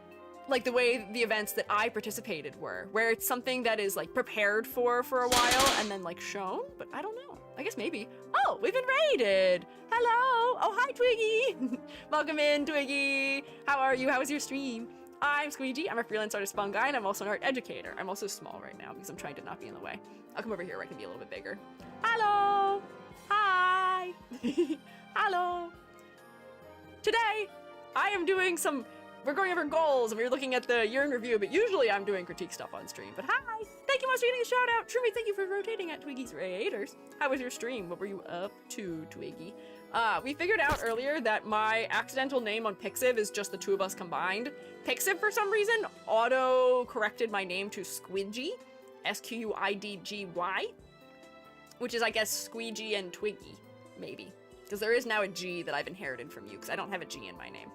like the way the events that I participated were, where it's something that is like prepared for a while and then like shown, but I don't know. I guess maybe. Oh, we've been raided. Hello. Oh, hi, Twiggy. Welcome in, Twiggy. How are you? How was your stream? I'm Squiiji. I'm a freelance artist Fungi, and I'm also an art educator. I'm also small right now because I'm trying to not be in the way. I'll come over here where I can be a little bit bigger. Hello. Hi. Hello. Today, I am doing we're going over goals, and we're looking at the year in review, but usually I'm doing critique stuff on stream. But hi! Thank you much for getting a shout out! Truly, thank you for rotating at Twiggy's Raiders. How was your stream? What were you up to, Twiggy? We figured out earlier that my accidental name on Pixiv is just the 2 of us combined. Pixiv, for some reason, auto-corrected my name to Squiiji, S-Q-U-I-D-G-Y, which is, I guess, Squeegee and Twiggy, maybe. Because there is now a G that I've inherited from you, because I don't have a G in my name.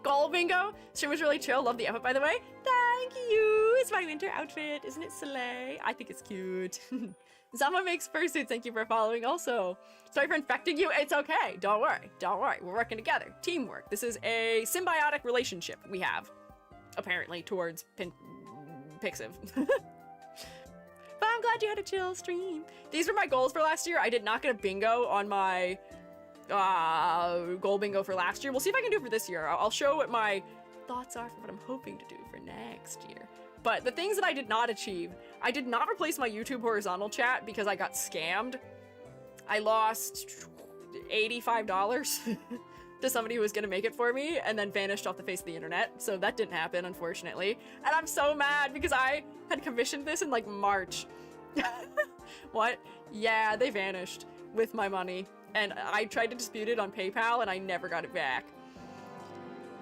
Goal bingo! Stream was really chill. Love the outfit, by the way. Thank you! It's my winter outfit. Isn't it slay? I think it's cute. Someone makes fursuits. Thank you for following also. Sorry for infecting you. It's okay. Don't worry. Don't worry. We're working together. Teamwork. This is a symbiotic relationship we have, apparently, towards Pixiv. But I'm glad you had a chill stream. These were my goals for last year. I did not get a bingo on my goal bingo for last year. We'll see if I can do it for this year. I'll show what my thoughts are for what I'm hoping to do for next year. But the things that I did not achieve, I did not replace my YouTube horizontal chat because I got scammed. I lost $85 to somebody who was gonna make it for me and then vanished off the face of the internet. So that didn't happen, unfortunately. And I'm so mad because I had commissioned this in like March. What? Yeah, they vanished with my money. And I tried to dispute it on PayPal and I never got it back.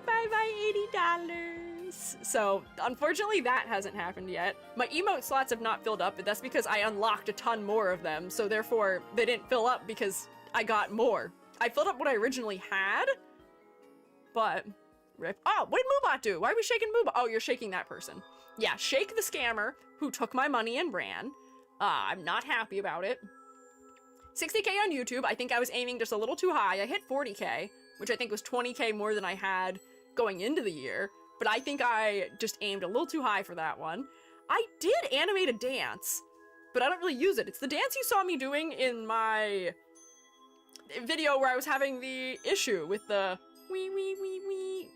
Bye-bye, $80. So, unfortunately, that hasn't happened yet. My emote slots have not filled up, but that's because I unlocked a ton more of them, so therefore, they didn't fill up because I got more. I filled up what I originally had, but... Rip. Oh, what did Moobot do? Why are we shaking Moobot? Oh, you're shaking that person. Yeah, shake the scammer who took my money and ran. I'm not happy about it. 60k on YouTube. I think I was aiming just a little too high. I hit 40k, which I think was 20k more than I had going into the year. But I think I just aimed a little too high for that one. I did animate a dance, but I don't really use it. It's the dance you saw me doing in my video where I was having the issue with the wee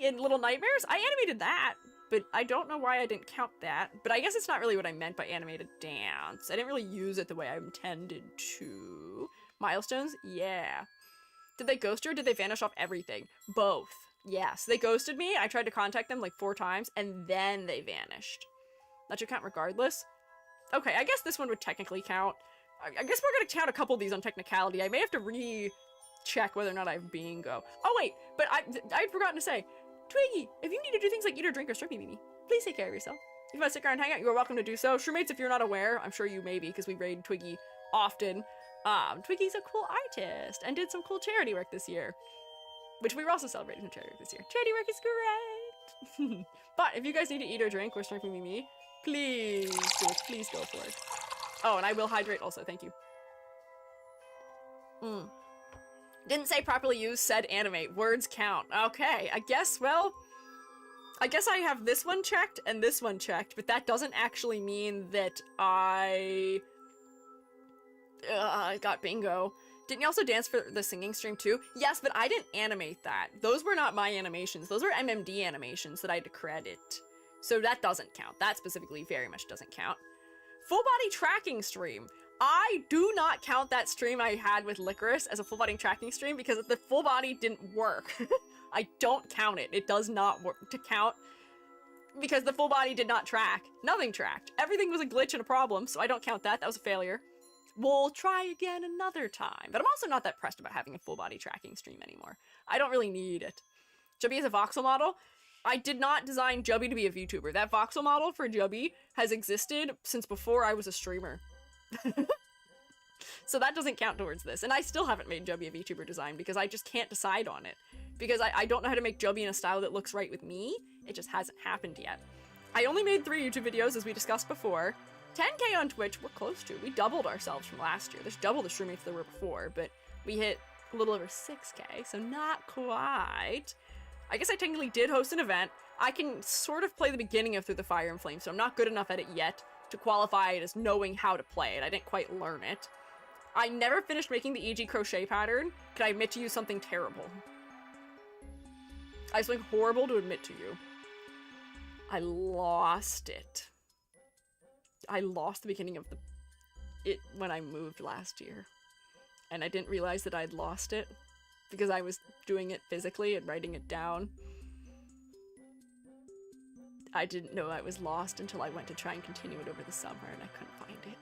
in Little Nightmares. I animated that, but I don't know why I didn't count that. But I guess it's not really what I meant by animated dance. I didn't really use it the way I intended to. Milestones? Yeah. Did they ghost you or did they vanish off everything? Both. Yes, they ghosted me. I tried to contact them like 4 times and then they vanished. That should count regardless. Okay, I guess this one would technically count. I guess we're gonna count a couple of these on technicality. I may have to recheck whether or not I have bingo. Oh wait, but I'd forgotten to say, Twiggy, if you need to do things like eat or drink or strip me, please take care of yourself. If you want to stick around and hang out, you are welcome to do so. Shroommates, if you're not aware, I'm sure you may be because we raid Twiggy often. Twiggy's a cool artist and did some cool charity work this year. Which we were also celebrating some charity work this year. Charity work is great! But if you guys need to eat or drink or strip me, please do it. Please go for it. Oh, and I will hydrate also, thank you. Didn't say properly use, said animate. Words count. Okay, I guess I have this one checked and this one checked, but that doesn't actually mean that I I got bingo. Didn't you also dance for the singing stream too? Yes, but I didn't animate that. Those were not my animations. Those were MMD animations that I had to credit. So that doesn't count. That specifically very much doesn't count. Full body tracking stream. I do not count that stream I had with Licorice as a full body tracking stream because the full body didn't work. I don't count it. It does not work to count because the full body did not track. Nothing tracked. Everything was a glitch and a problem, so I don't count that. That was a failure. We'll try again another time. But I'm also not that pressed about having a full body tracking stream anymore. I don't really need it. Jubby is a voxel model. I did not design Jubby to be a VTuber. That voxel model for Jubby has existed since before I was a streamer. So that doesn't count towards this. And I still haven't made Jubby a VTuber design because I just can't decide on it. Because I don't know how to make Jubby in a style that looks right with me. It just hasn't happened yet. I only made 3 YouTube videos, as we discussed before. 10K on Twitch, we're close to. We doubled ourselves from last year. There's double the streammates there were before, but we hit a little over 6K, so not quite. I guess I technically did host an event. I can sort of play the beginning of Through the Fire and Flame, so I'm not good enough at it yet to qualify it as knowing how to play it. I didn't quite learn it. I never finished making the EG crochet pattern. Can I admit to you something terrible? I have something horrible to admit to you. I lost it. I lost the beginning of it when I moved last year. And I didn't realize that I'd lost it because I was doing it physically and writing it down. I didn't know I was lost until I went to try and continue it over the summer and I couldn't find it.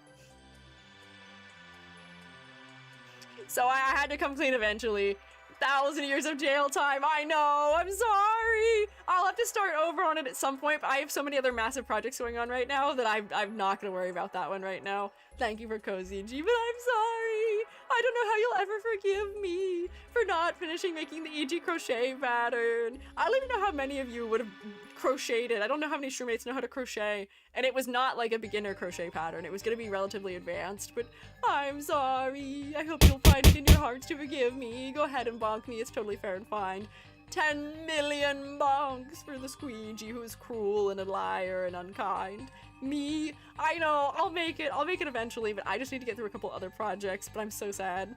So I had to come clean eventually. 1,000 years of jail time, I know, I'm sorry! I'll have to start over on it at some point, but I have so many other massive projects going on right now that I'm not gonna worry about that one right now. Thank you for Cozy G, but I'm sorry! I don't know how you'll ever forgive me for not finishing making the EG crochet pattern. I don't even know how many of you would have crocheted. I don't know how many streammates know how to crochet, and it was not like a beginner crochet pattern. It was gonna be relatively advanced, but I'm sorry. I hope you'll find it in your hearts to forgive me. Go ahead and bonk me, it's totally fair and fine. 10 million bonks for the Squiiji who is cruel and a liar and unkind. Me, I know, I'll make it eventually, but I just need to get through a couple other projects, but I'm so sad.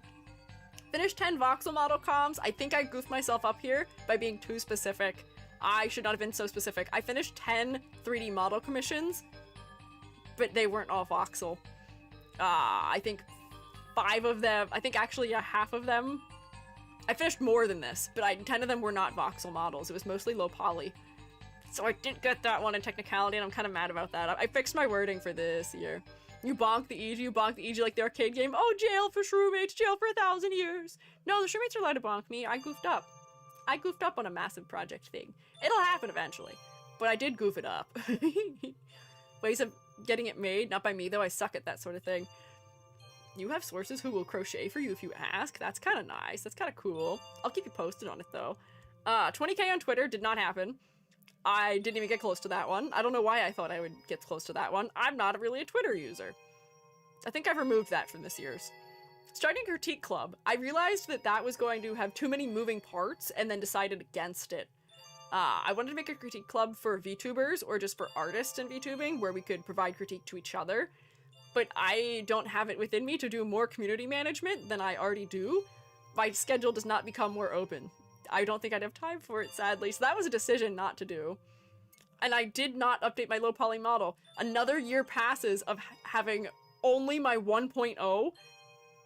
Finished 10 voxel model comms. I think I goofed myself up here by being too specific. I should not have been so specific. I finished 10 3D model commissions, but they weren't all voxel. I think 5 of them, I think actually half of them. I finished more than this, but 10 of them were not voxel models. It was mostly low poly. So I didn't get that one in technicality, and I'm kind of mad about that. I fixed my wording for this year. You bonk the EG like the arcade game. Oh, jail for shroommates, jail for 1,000 years. No, the shroommates are allowed to bonk me. I goofed up. I goofed up on a massive project thing. It'll happen eventually, but I did goof it up. Ways of getting it made, not by me though, I suck at that sort of thing. You have sources who will crochet for you if you ask. That's kind of nice. That's kind of cool. I'll keep you posted on it though. 20K on Twitter did not happen. I didn't even get close to that one. I don't know why I thought I would get close to that one. I'm not really a Twitter user. I think I've removed that from this year's. Starting Critique Club, I realized that that was going to have too many moving parts and then decided against it. I wanted to make a critique club for VTubers or just for artists in VTubing where we could provide critique to each other, but I don't have it within me to do more community management than I already do. My schedule does not become more open. I don't think I'd have time for it, sadly, so that was a decision not to do. And I did not update my low poly model. Another year passes of having only my 1.0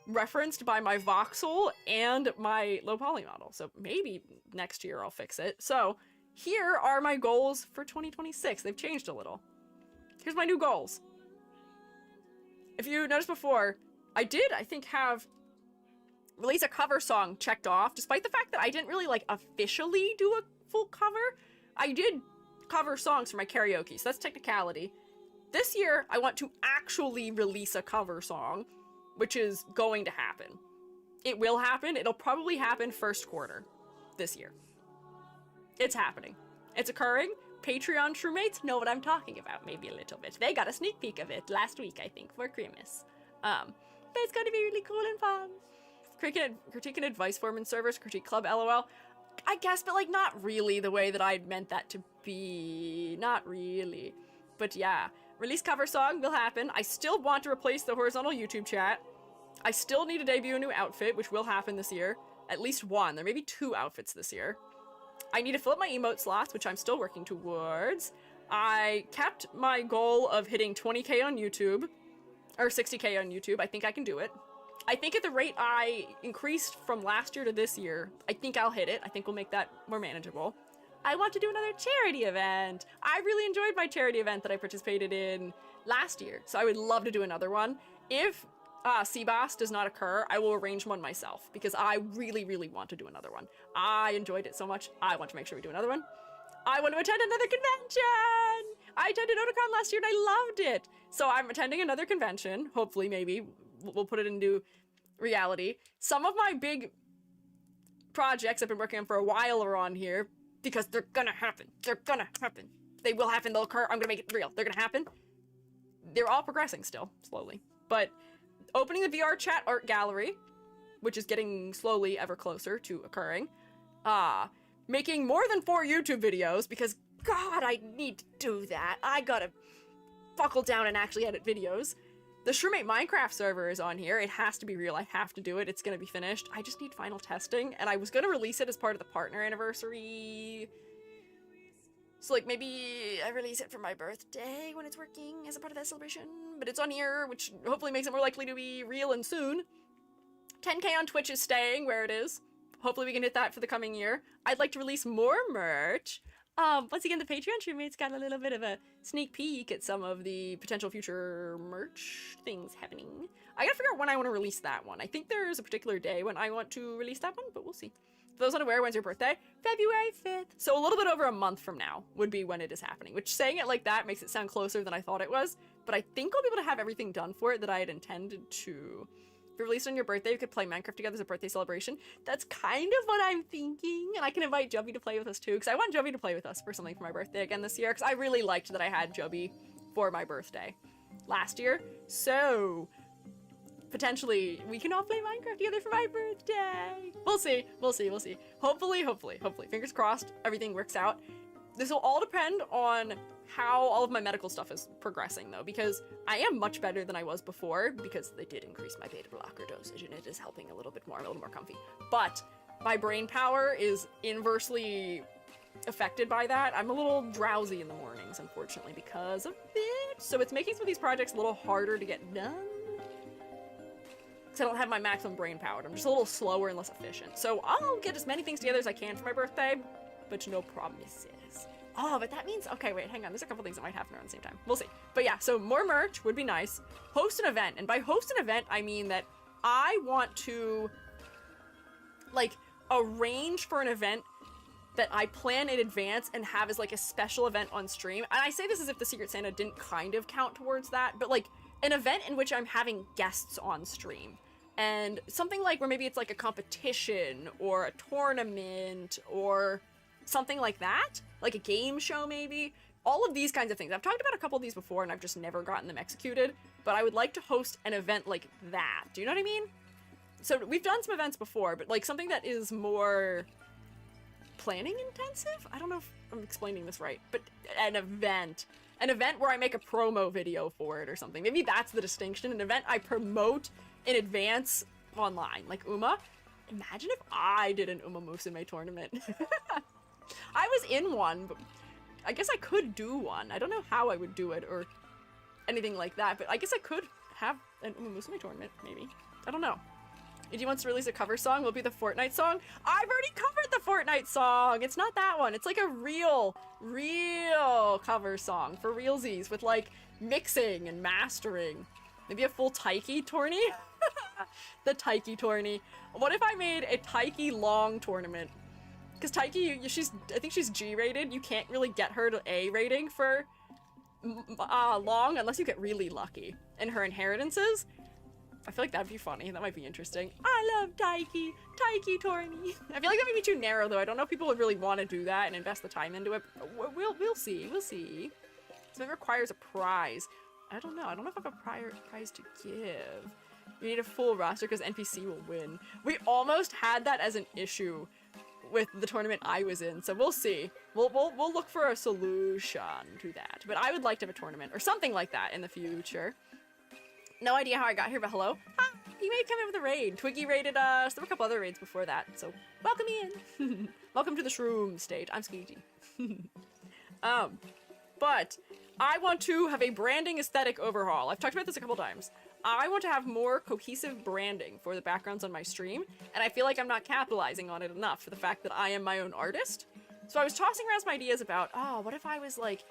referenced by my voxel and my low poly model. So maybe next year I'll fix it. So here are my goals for 2026. They've changed a little. Here's my new goals. If you noticed before, I think have release a cover song checked off, despite the fact that I didn't really like officially do a full cover. I did cover songs for my karaoke, so that's technicality. This year, I want to actually release a cover song, which is going to happen. It will happen. It'll probably happen first quarter this year. It's happening. It's occurring. Patreon shroommates know what I'm talking about, maybe a little bit. They got a sneak peek of it last week, I think, for Christmas. But it's gonna be really cool and fun. Critiquing advice forum and servers, critique club, lol. I guess, but like not really the way that I'd meant that to be. Not really. But yeah, release cover song will happen. I still want to replace the horizontal YouTube chat. I still need to debut a new outfit, which will happen this year. At least one. There may be 2 outfits this year. I need to fill up my emote slots, which I'm still working towards. I kept my goal of hitting 20k on YouTube, or 60k on YouTube. I think I can do it. I think at the rate I increased from last year to this year, I think I'll hit it. I think we'll make that more manageable. I want to do another charity event. I really enjoyed my charity event that I participated in last year, so I would love to do another one. If CBAS does not occur, I will arrange one myself, because I really, really want to do another one. I enjoyed it so much. I want to make sure we do another one. I want to attend another convention! I attended Otakon last year and I loved it! So I'm attending another convention. Hopefully, maybe. We'll put it into reality. Some of my big projects I've been working on for a while are on here, because they're gonna happen. They're gonna happen. They will happen, they'll occur, I'm gonna make it real. They're gonna happen. They're all progressing still, slowly. But opening the VR chat art gallery, which is getting slowly ever closer to occurring. Making more than 4 YouTube videos, because God, I need to do that. I gotta buckle down and actually edit videos. The Shroomate Minecraft server is on here. It has to be real. I have to do it. It's gonna be finished. I just need final testing, and I was gonna release it as part of the partner anniversary. So like maybe I release it for my birthday when it's working as a part of that celebration, but it's on here, which hopefully makes it more likely to be real and soon. 10k on Twitch is staying where it is. Hopefully we can hit that for the coming year. I'd like to release more merch. Once again, the Patreon Shroommates got a little bit of a sneak peek at some of the potential future merch things happening. I gotta figure out when I want to release that one. I think there's a particular day when I want to release that one, but we'll see. For those unaware, when's your birthday? February 5th. So a little bit over a month from now would be when it is happening, which saying it like that makes it sound closer than I thought it was, but I think I'll be able to have everything done for it that I had intended to. If you released on your birthday, you could play Minecraft together as a birthday celebration. That's kind of what I'm thinking, and I can invite Jubby to play with us too, because I want Jubby to play with us for something for my birthday again this year, because I really liked that I had Jubby for my birthday last year. So potentially we can all play Minecraft together for my birthday. We'll see, we'll see, we'll see. Hopefully, fingers crossed, everything works out. This will all depend on how all of my medical stuff is progressing though, because I am much better than I was before, because they did increase my beta blocker dosage and it is helping a little bit more, I'm a little more comfy. But my brain power is inversely affected by that. I'm a little drowsy in the mornings, unfortunately, because of it. So it's making some of these projects a little harder to get done, because I don't have my maximum brain power. I'm just a little slower and less efficient. So I'll get as many things together as I can for my birthday, but no promises. Oh, but that means, okay, wait, hang on. There's a couple things that might happen around the same time. We'll see. But yeah, so more merch would be nice. Host an event. And by host an event, I mean that I want to, like, arrange for an event that I plan in advance and have as, like, a special event on stream. And I say this as if the Secret Santa didn't kind of count towards that, but, like, an event in which I'm having guests on stream. And something like where maybe it's, like, a competition or a tournament or something like that, like a game show maybe, all of these kinds of things. I've talked about a couple of these before and I've just never gotten them executed, but I would like to host an event like that. Do you know what I mean? So we've done some events before, but like something that is more planning intensive? I don't know if I'm explaining this right, but an event where I make a promo video for it or something. Maybe that's the distinction. An event I promote in advance online, like Uma. Imagine if I did an Uma Musume tournament. I was in one, but I guess I could do one. I don't know how I would do it or anything like that, but I guess I could have an Uma Musume tournament, maybe. I don't know. If he wants to release a cover song, will it be the Fortnite song? I've already covered the Fortnite song! It's not that one. It's like a real cover song for realsies with like mixing and mastering. Maybe a full Taiki tourney? The Taiki tourney. What if I made a Taiki long tournament? Because Taiki, I think she's G-rated. You can't really get her to A rating for long unless you get really lucky. And her inheritances, I feel like that'd be funny. That might be interesting. I love Taiki tourney. I feel like that might be too narrow though. I don't know if people would really want to do that and invest the time into it. We'll see. So it requires a prize. I don't know. I don't know if I have a prize to give. You need a full roster because NPC will win. We almost had that as an issue with the tournament I was in, so we'll see. We'll look for a solution to that. But I would like to have a tournament or something like that in the future. No idea how I got here, but hello. Hi. He may come in with a raid. Twiggy raided us. There were a couple other raids before that, so welcome in. Welcome to the shroom stage. I'm Squiiji. But I want to have a branding aesthetic overhaul. I've talked about this a couple times. I want to have more cohesive branding for the backgrounds on my stream, and I feel like I'm not capitalizing on it enough for the fact that I am my own artist. So I was tossing around some ideas about, oh, what if I was like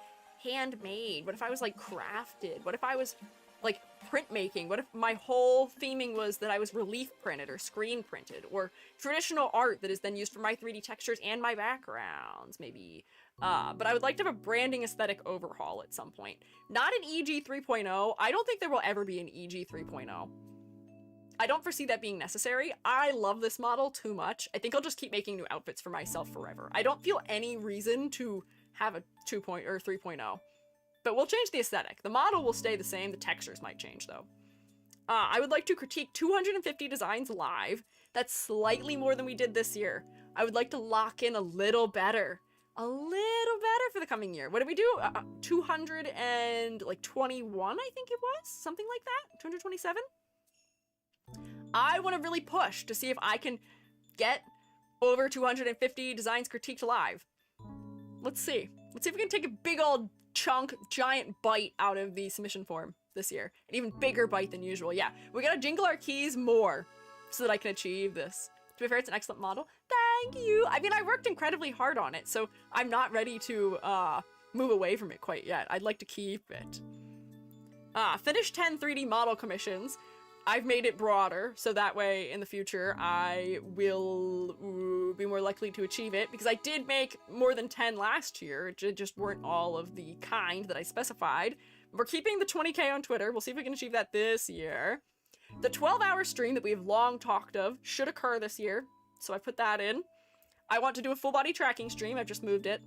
handmade? What if I was like crafted? What if I was like printmaking? What if my whole theming was that I was relief printed or screen printed or traditional art that is then used for my 3D textures and my backgrounds, maybe. But I would like to have a branding aesthetic overhaul at some point. Not an EG 3.0. I don't think there will ever be an EG 3.0. I don't foresee that being necessary. I love this model too much. I think I'll just keep making new outfits for myself forever. I don't feel any reason to have a 2.0 or 3.0. But we'll change the aesthetic. The model will stay the same. The textures might change though. I would like to critique 250 designs live. That's slightly more than we did this year. I would like to lock in a little better. A little better for the coming year. What did we do? 221, I think it was? Something like that? 227? I want to really push to see if I can get over 250 designs critiqued live. Let's see. Let's see if we can take a big old chunk, giant bite out of the submission form this year. An even bigger bite than usual. Yeah, we gotta jingle our keys more so that I can achieve this. To be fair, it's an excellent model. Thank you. I mean, I worked incredibly hard on it, so I'm not ready to move away from it quite yet. I'd like to keep it. Finish 10 3D model commissions. I've made it broader, so that way in the future I will be more likely to achieve it, because I did make more than 10 last year. It just weren't all of the kind that I specified. We're keeping the 20k on Twitter. We'll see if we can achieve that this year. The 12-hour stream that we have long talked of should occur this year, so I put that in. I want to do a full body tracking stream. I've just moved it,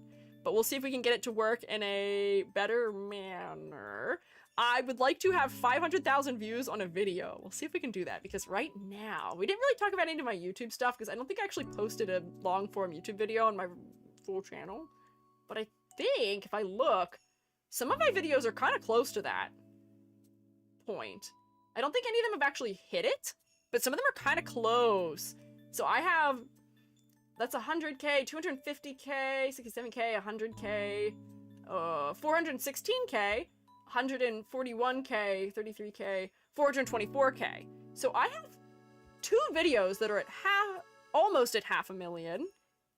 but we'll see if we can get it to work in a better manner. I would like to have 500,000 views on a video. We'll see if we can do that, because right now, we didn't really talk about any of my YouTube stuff, because I don't think I actually posted a long-form YouTube video on my full channel. But I think, if I look, some of my videos are kind of close to that point. I don't think any of them have actually hit it, but some of them are kind of close. So I have, that's 100k, 250k, 67k, 100k, 416k, 141k, 33k, 424k. So I have 2 videos that are at almost at 500,000,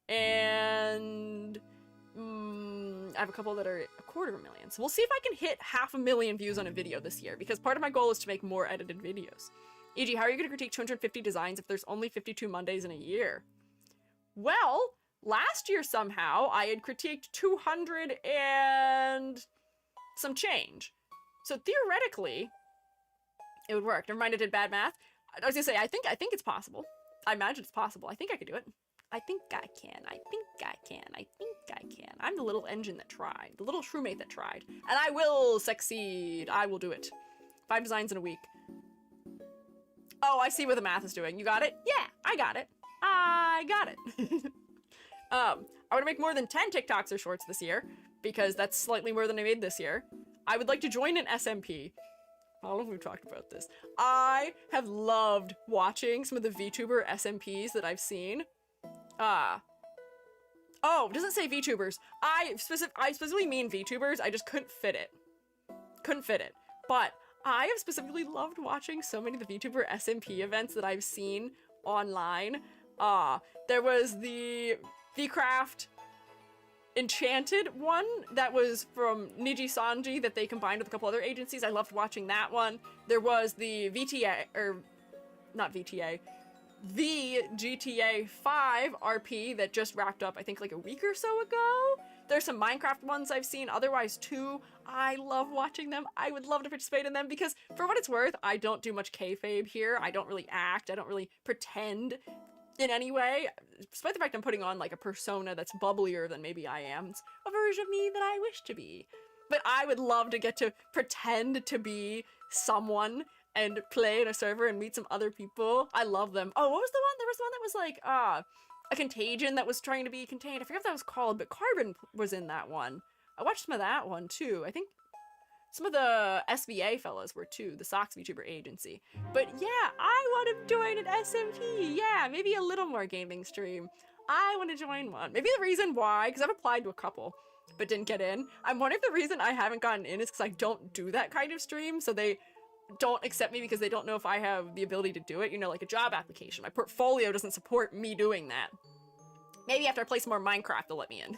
and I have a couple that are at 250,000. So we'll see if I can hit 500,000 views on a video this year, because part of my goal is to make more edited videos. E.g., how are you going to critique 250 designs if there's only 52 Mondays in a year? Well, last year somehow I had critiqued 200 and some change. So theoretically, it would work. Never mind, I did bad math. I was gonna say, I think it's possible. I imagine it's possible. I think I could do it. I think I can. I think I can. I think I can. I'm the little engine that tried. The little shroomate that tried. And I will succeed. I will do it. 5 designs in a week. Oh, I see what the math is doing. You got it? Yeah, I got it. I got it. I want to make more than 10 TikToks or shorts this year, because that's slightly more than I made this year. I would like to join an SMP. I don't know if we've talked about this. I have loved watching some of the VTuber SMPs that I've seen. Oh, it doesn't say VTubers. I specifically mean VTubers. I just couldn't fit it. Couldn't fit it. But I have specifically loved watching so many of the VTuber SMP events that I've seen online. There was the VCraft Enchanted one that was from Niji Sanji that they combined with a couple other agencies. I loved watching that one. There was the GTA 5 RP that just wrapped up, I think, like a week or so ago. There's some Minecraft ones I've seen, otherwise too. I love watching them. I would love to participate in them, because for what it's worth, I don't do much kayfabe here. I don't really act. I don't really pretend in any way, despite the fact I'm putting on like a persona that's bubblier than maybe I am. It's a version of me that I wish to be. But I would love to get to pretend to be someone and play in a server and meet some other people. I love them. Oh, what was the one? There was one that was like, a contagion that was trying to be contained. I forget what that was called, but Carbon was in that one. I watched some of that one too. I think some of the SVA fellas were too, the Socks VTuber agency. But yeah, I want to join an SMP. Yeah, maybe a little more gaming stream. I want to join one. Maybe the reason why, because I've applied to a couple, but didn't get in. I'm wondering if the reason I haven't gotten in is because I don't do that kind of stream, so they don't accept me because they don't know if I have the ability to do it. You know, like a job application. My portfolio doesn't support me doing that. Maybe after I play some more Minecraft, they'll let me in.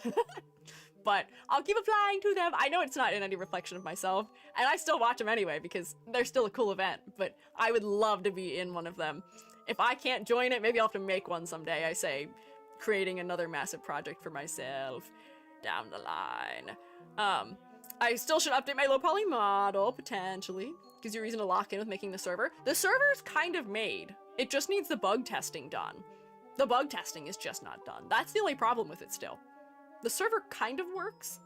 But I'll keep applying to them. I know it's not in any reflection of myself, and I still watch them anyway because they're still a cool event, but I would love to be in one of them. If I can't join it, maybe I'll have to make one someday, I say, creating another massive project for myself down the line. I still should update my low poly model, potentially. Gives you a reason to lock in with making the server. The server's kind of made. It just needs the bug testing done. The bug testing is just not done. That's the only problem with it still. The server kind of works.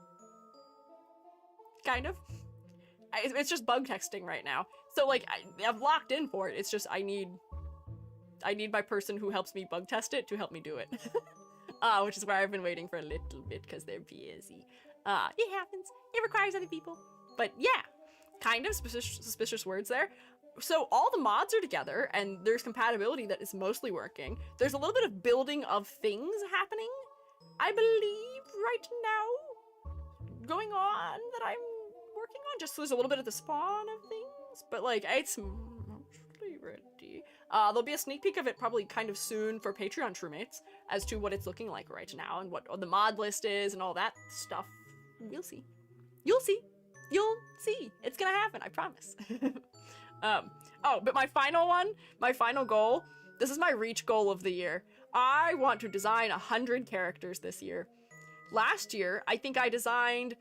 Kind of. It's just bug testing right now. So like, I've locked in for it. It's just I need my person who helps me bug test it to help me do it. Which is why I've been waiting for a little bit because they're busy. It happens. It requires other people. But yeah, kind of suspicious words there. So all the mods are together and there's compatibility that is mostly working. There's a little bit of building of things happening, I believe, right now, going on that I'm working on. Just so there's a little bit of the spawn of things, but like it's mostly ready. There'll be a sneak peek of it probably kind of soon for Patreon Truemates as to what it's looking like right now and what the mod list is and all that stuff. We'll see. You'll see. You'll see. It's gonna happen, I promise. Oh, but my final goal, this is my reach goal of the year. I want to design 100 characters this year. Last year, I think I designed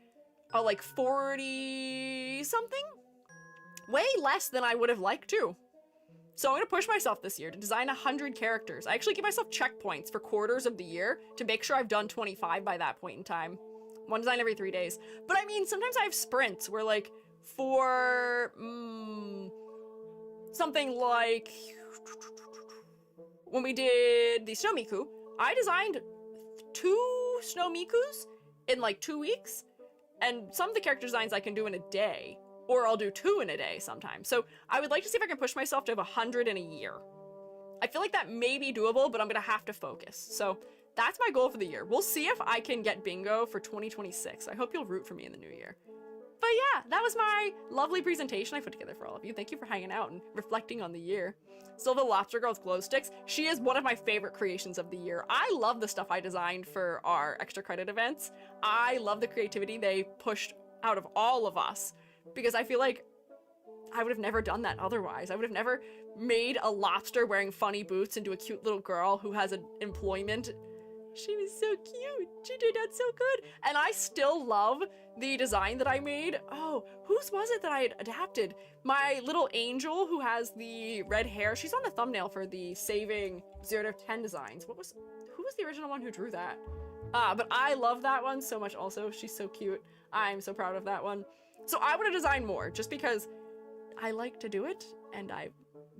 like 40 something? Way less than I would have liked to. So I'm gonna push myself this year to design 100 characters. I actually give myself checkpoints for quarters of the year to make sure I've done 25 by that point in time. One design every 3 days. But I mean, sometimes I have sprints where like for something like when we did the Snow Miku, I designed 2 Snow Mikus in like 2 weeks, and some of the character designs I can do in a day, or I'll do 2 in a day sometimes. So I would like to see if I can push myself to have 100 in a year. I feel like that may be doable, but I'm gonna have to focus. So that's my goal for the year. We'll see if I can get bingo for 2026. I hope you'll root for me in the new year. But yeah, that was my lovely presentation I put together for all of you. Thank you for hanging out and reflecting on the year. Still the Lobster Girl with glow sticks. She is one of my favorite creations of the year. I love the stuff I designed for our extra credit events. I love the creativity they pushed out of all of us because I feel like I would have never done that otherwise. I would have never made a lobster wearing funny boots into a cute little girl who has an employment. She was so cute. She turned out so good. And I still love the design that I made. Oh, whose was it that I had adapted? My little angel who has the red hair. She's on the thumbnail for the Saving 0 to 10 designs. Who was the original one who drew that? But I love that one so much also. She's so cute. I'm so proud of that one. So I would have designed more just because I like to do it and I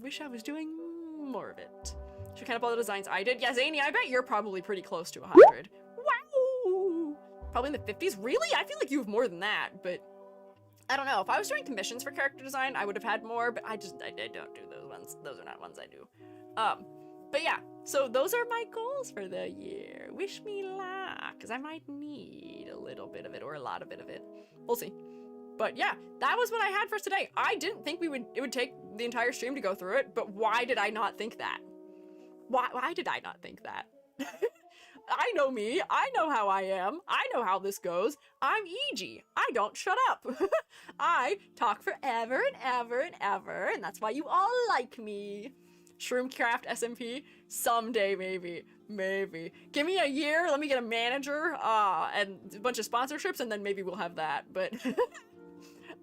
wish I was doing more of it. Should kind of all the designs I did. Yeah, Zany, I bet you're probably pretty close to 100. Wow! Probably in the 50s? Really? I feel like you have more than that, but I don't know. If I was doing commissions for character design, I would have had more, but I don't do those ones. Those are not ones I do. But yeah, so those are my goals for the year. Wish me luck, because I might need a little bit of it or a lot of it. We'll see. But yeah, that was what I had for us today. I didn't think it would take the entire stream to go through it, but why did I not think that? Why did I not think that? I know me. I know how I am. I know how this goes. I'm EG. I don't shut up. I talk forever and ever and ever, and that's why you all like me. Shroomcraft SMP? Someday, maybe. Maybe. Give me a year, let me get a manager, and a bunch of sponsorships, and then maybe we'll have that, but...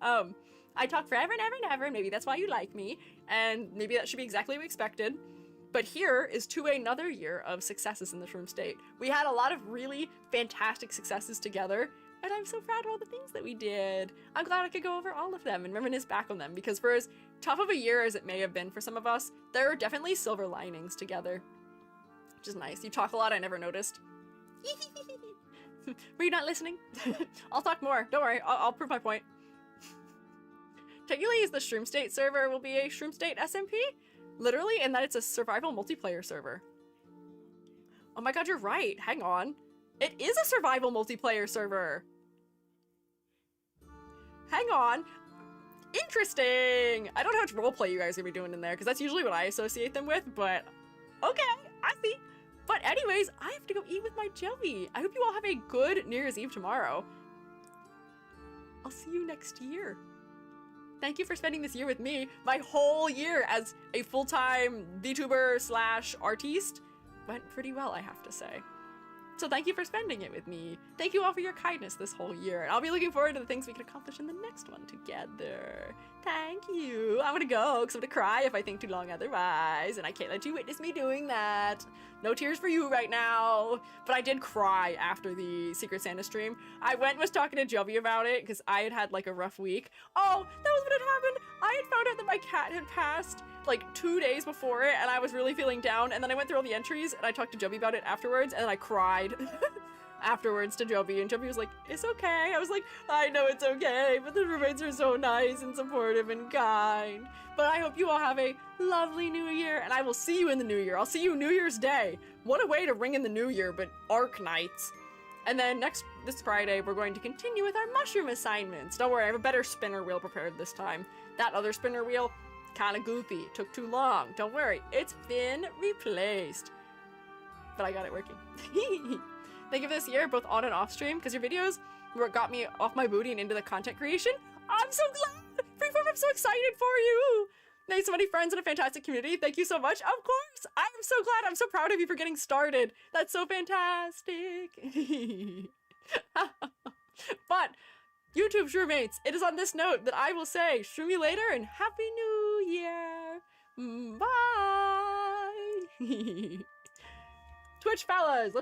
I talk forever and ever and ever, and maybe that's why you like me, and maybe that should be exactly what we expected. But here is to another year of successes in the Shroom State. We had a lot of really fantastic successes together, and I'm so proud of all the things that we did. I'm glad I could go over all of them and reminisce back on them, because for as tough of a year as it may have been for some of us, there are definitely silver linings together, which is nice. You talk a lot, I never noticed. Were you not listening? I'll talk more. Don't worry, I'll prove my point. Technically, is the Shroom State server will be a Shroom State SMP, literally, and that it's a survival multiplayer server. Oh my god, you're right. Hang on. It is a survival multiplayer server. Hang on. Interesting. I don't know how much roleplay you guys are gonna be doing in there, because that's usually what I associate them with, but okay, I see. But anyways, I have to go eat with my Joey. I hope you all have a good New Year's Eve tomorrow. I'll see you next year. Thank you for spending this year with me. My whole year as a full-time VTuber slash artiste went pretty well, I have to say. So thank you for spending it with me. Thank you all for your kindness this whole year. And I'll be looking forward to the things we can accomplish in the next one together. Thank you. I'm gonna go because I'm gonna cry if I think too long otherwise. And I can't let you witness me doing that. No tears for you right now. But I did cry after the Secret Santa stream. I went and was talking to Jovi about it because I had had like a rough week. Oh, that was what had happened. I had found out that my cat had passed like 2 days before it and I was really feeling down, and then I went through all the entries and I talked to Jovi about it afterwards, and then I cried afterwards to Jovi, and Jovi was like, it's okay. I was like, I know it's okay, but the roommates are so nice and supportive and kind. But I hope you all have a lovely new year, and I will see you in the new year. I'll see you New Year's Day. What a way to ring in the new year, but Arc Nights. And then this Friday, we're going to continue with our mushroom assignments. Don't worry, I have a better spinner wheel prepared this time. That other spinner wheel, kind of goofy. It took too long. Don't worry, it's been replaced. But I got it working. Thank you for this year, both on and off stream, because your videos were what got me off my booty and into the content creation. I'm so glad! Freeform, I'm so excited for you! Made so many friends and a fantastic community. Thank you so much. Of course! I am so glad. I'm so proud of you for getting started. That's so fantastic. But, YouTube Shroomates, it is on this note that I will say, shroom you later and Happy New Year! Bye! Twitch fellas, let's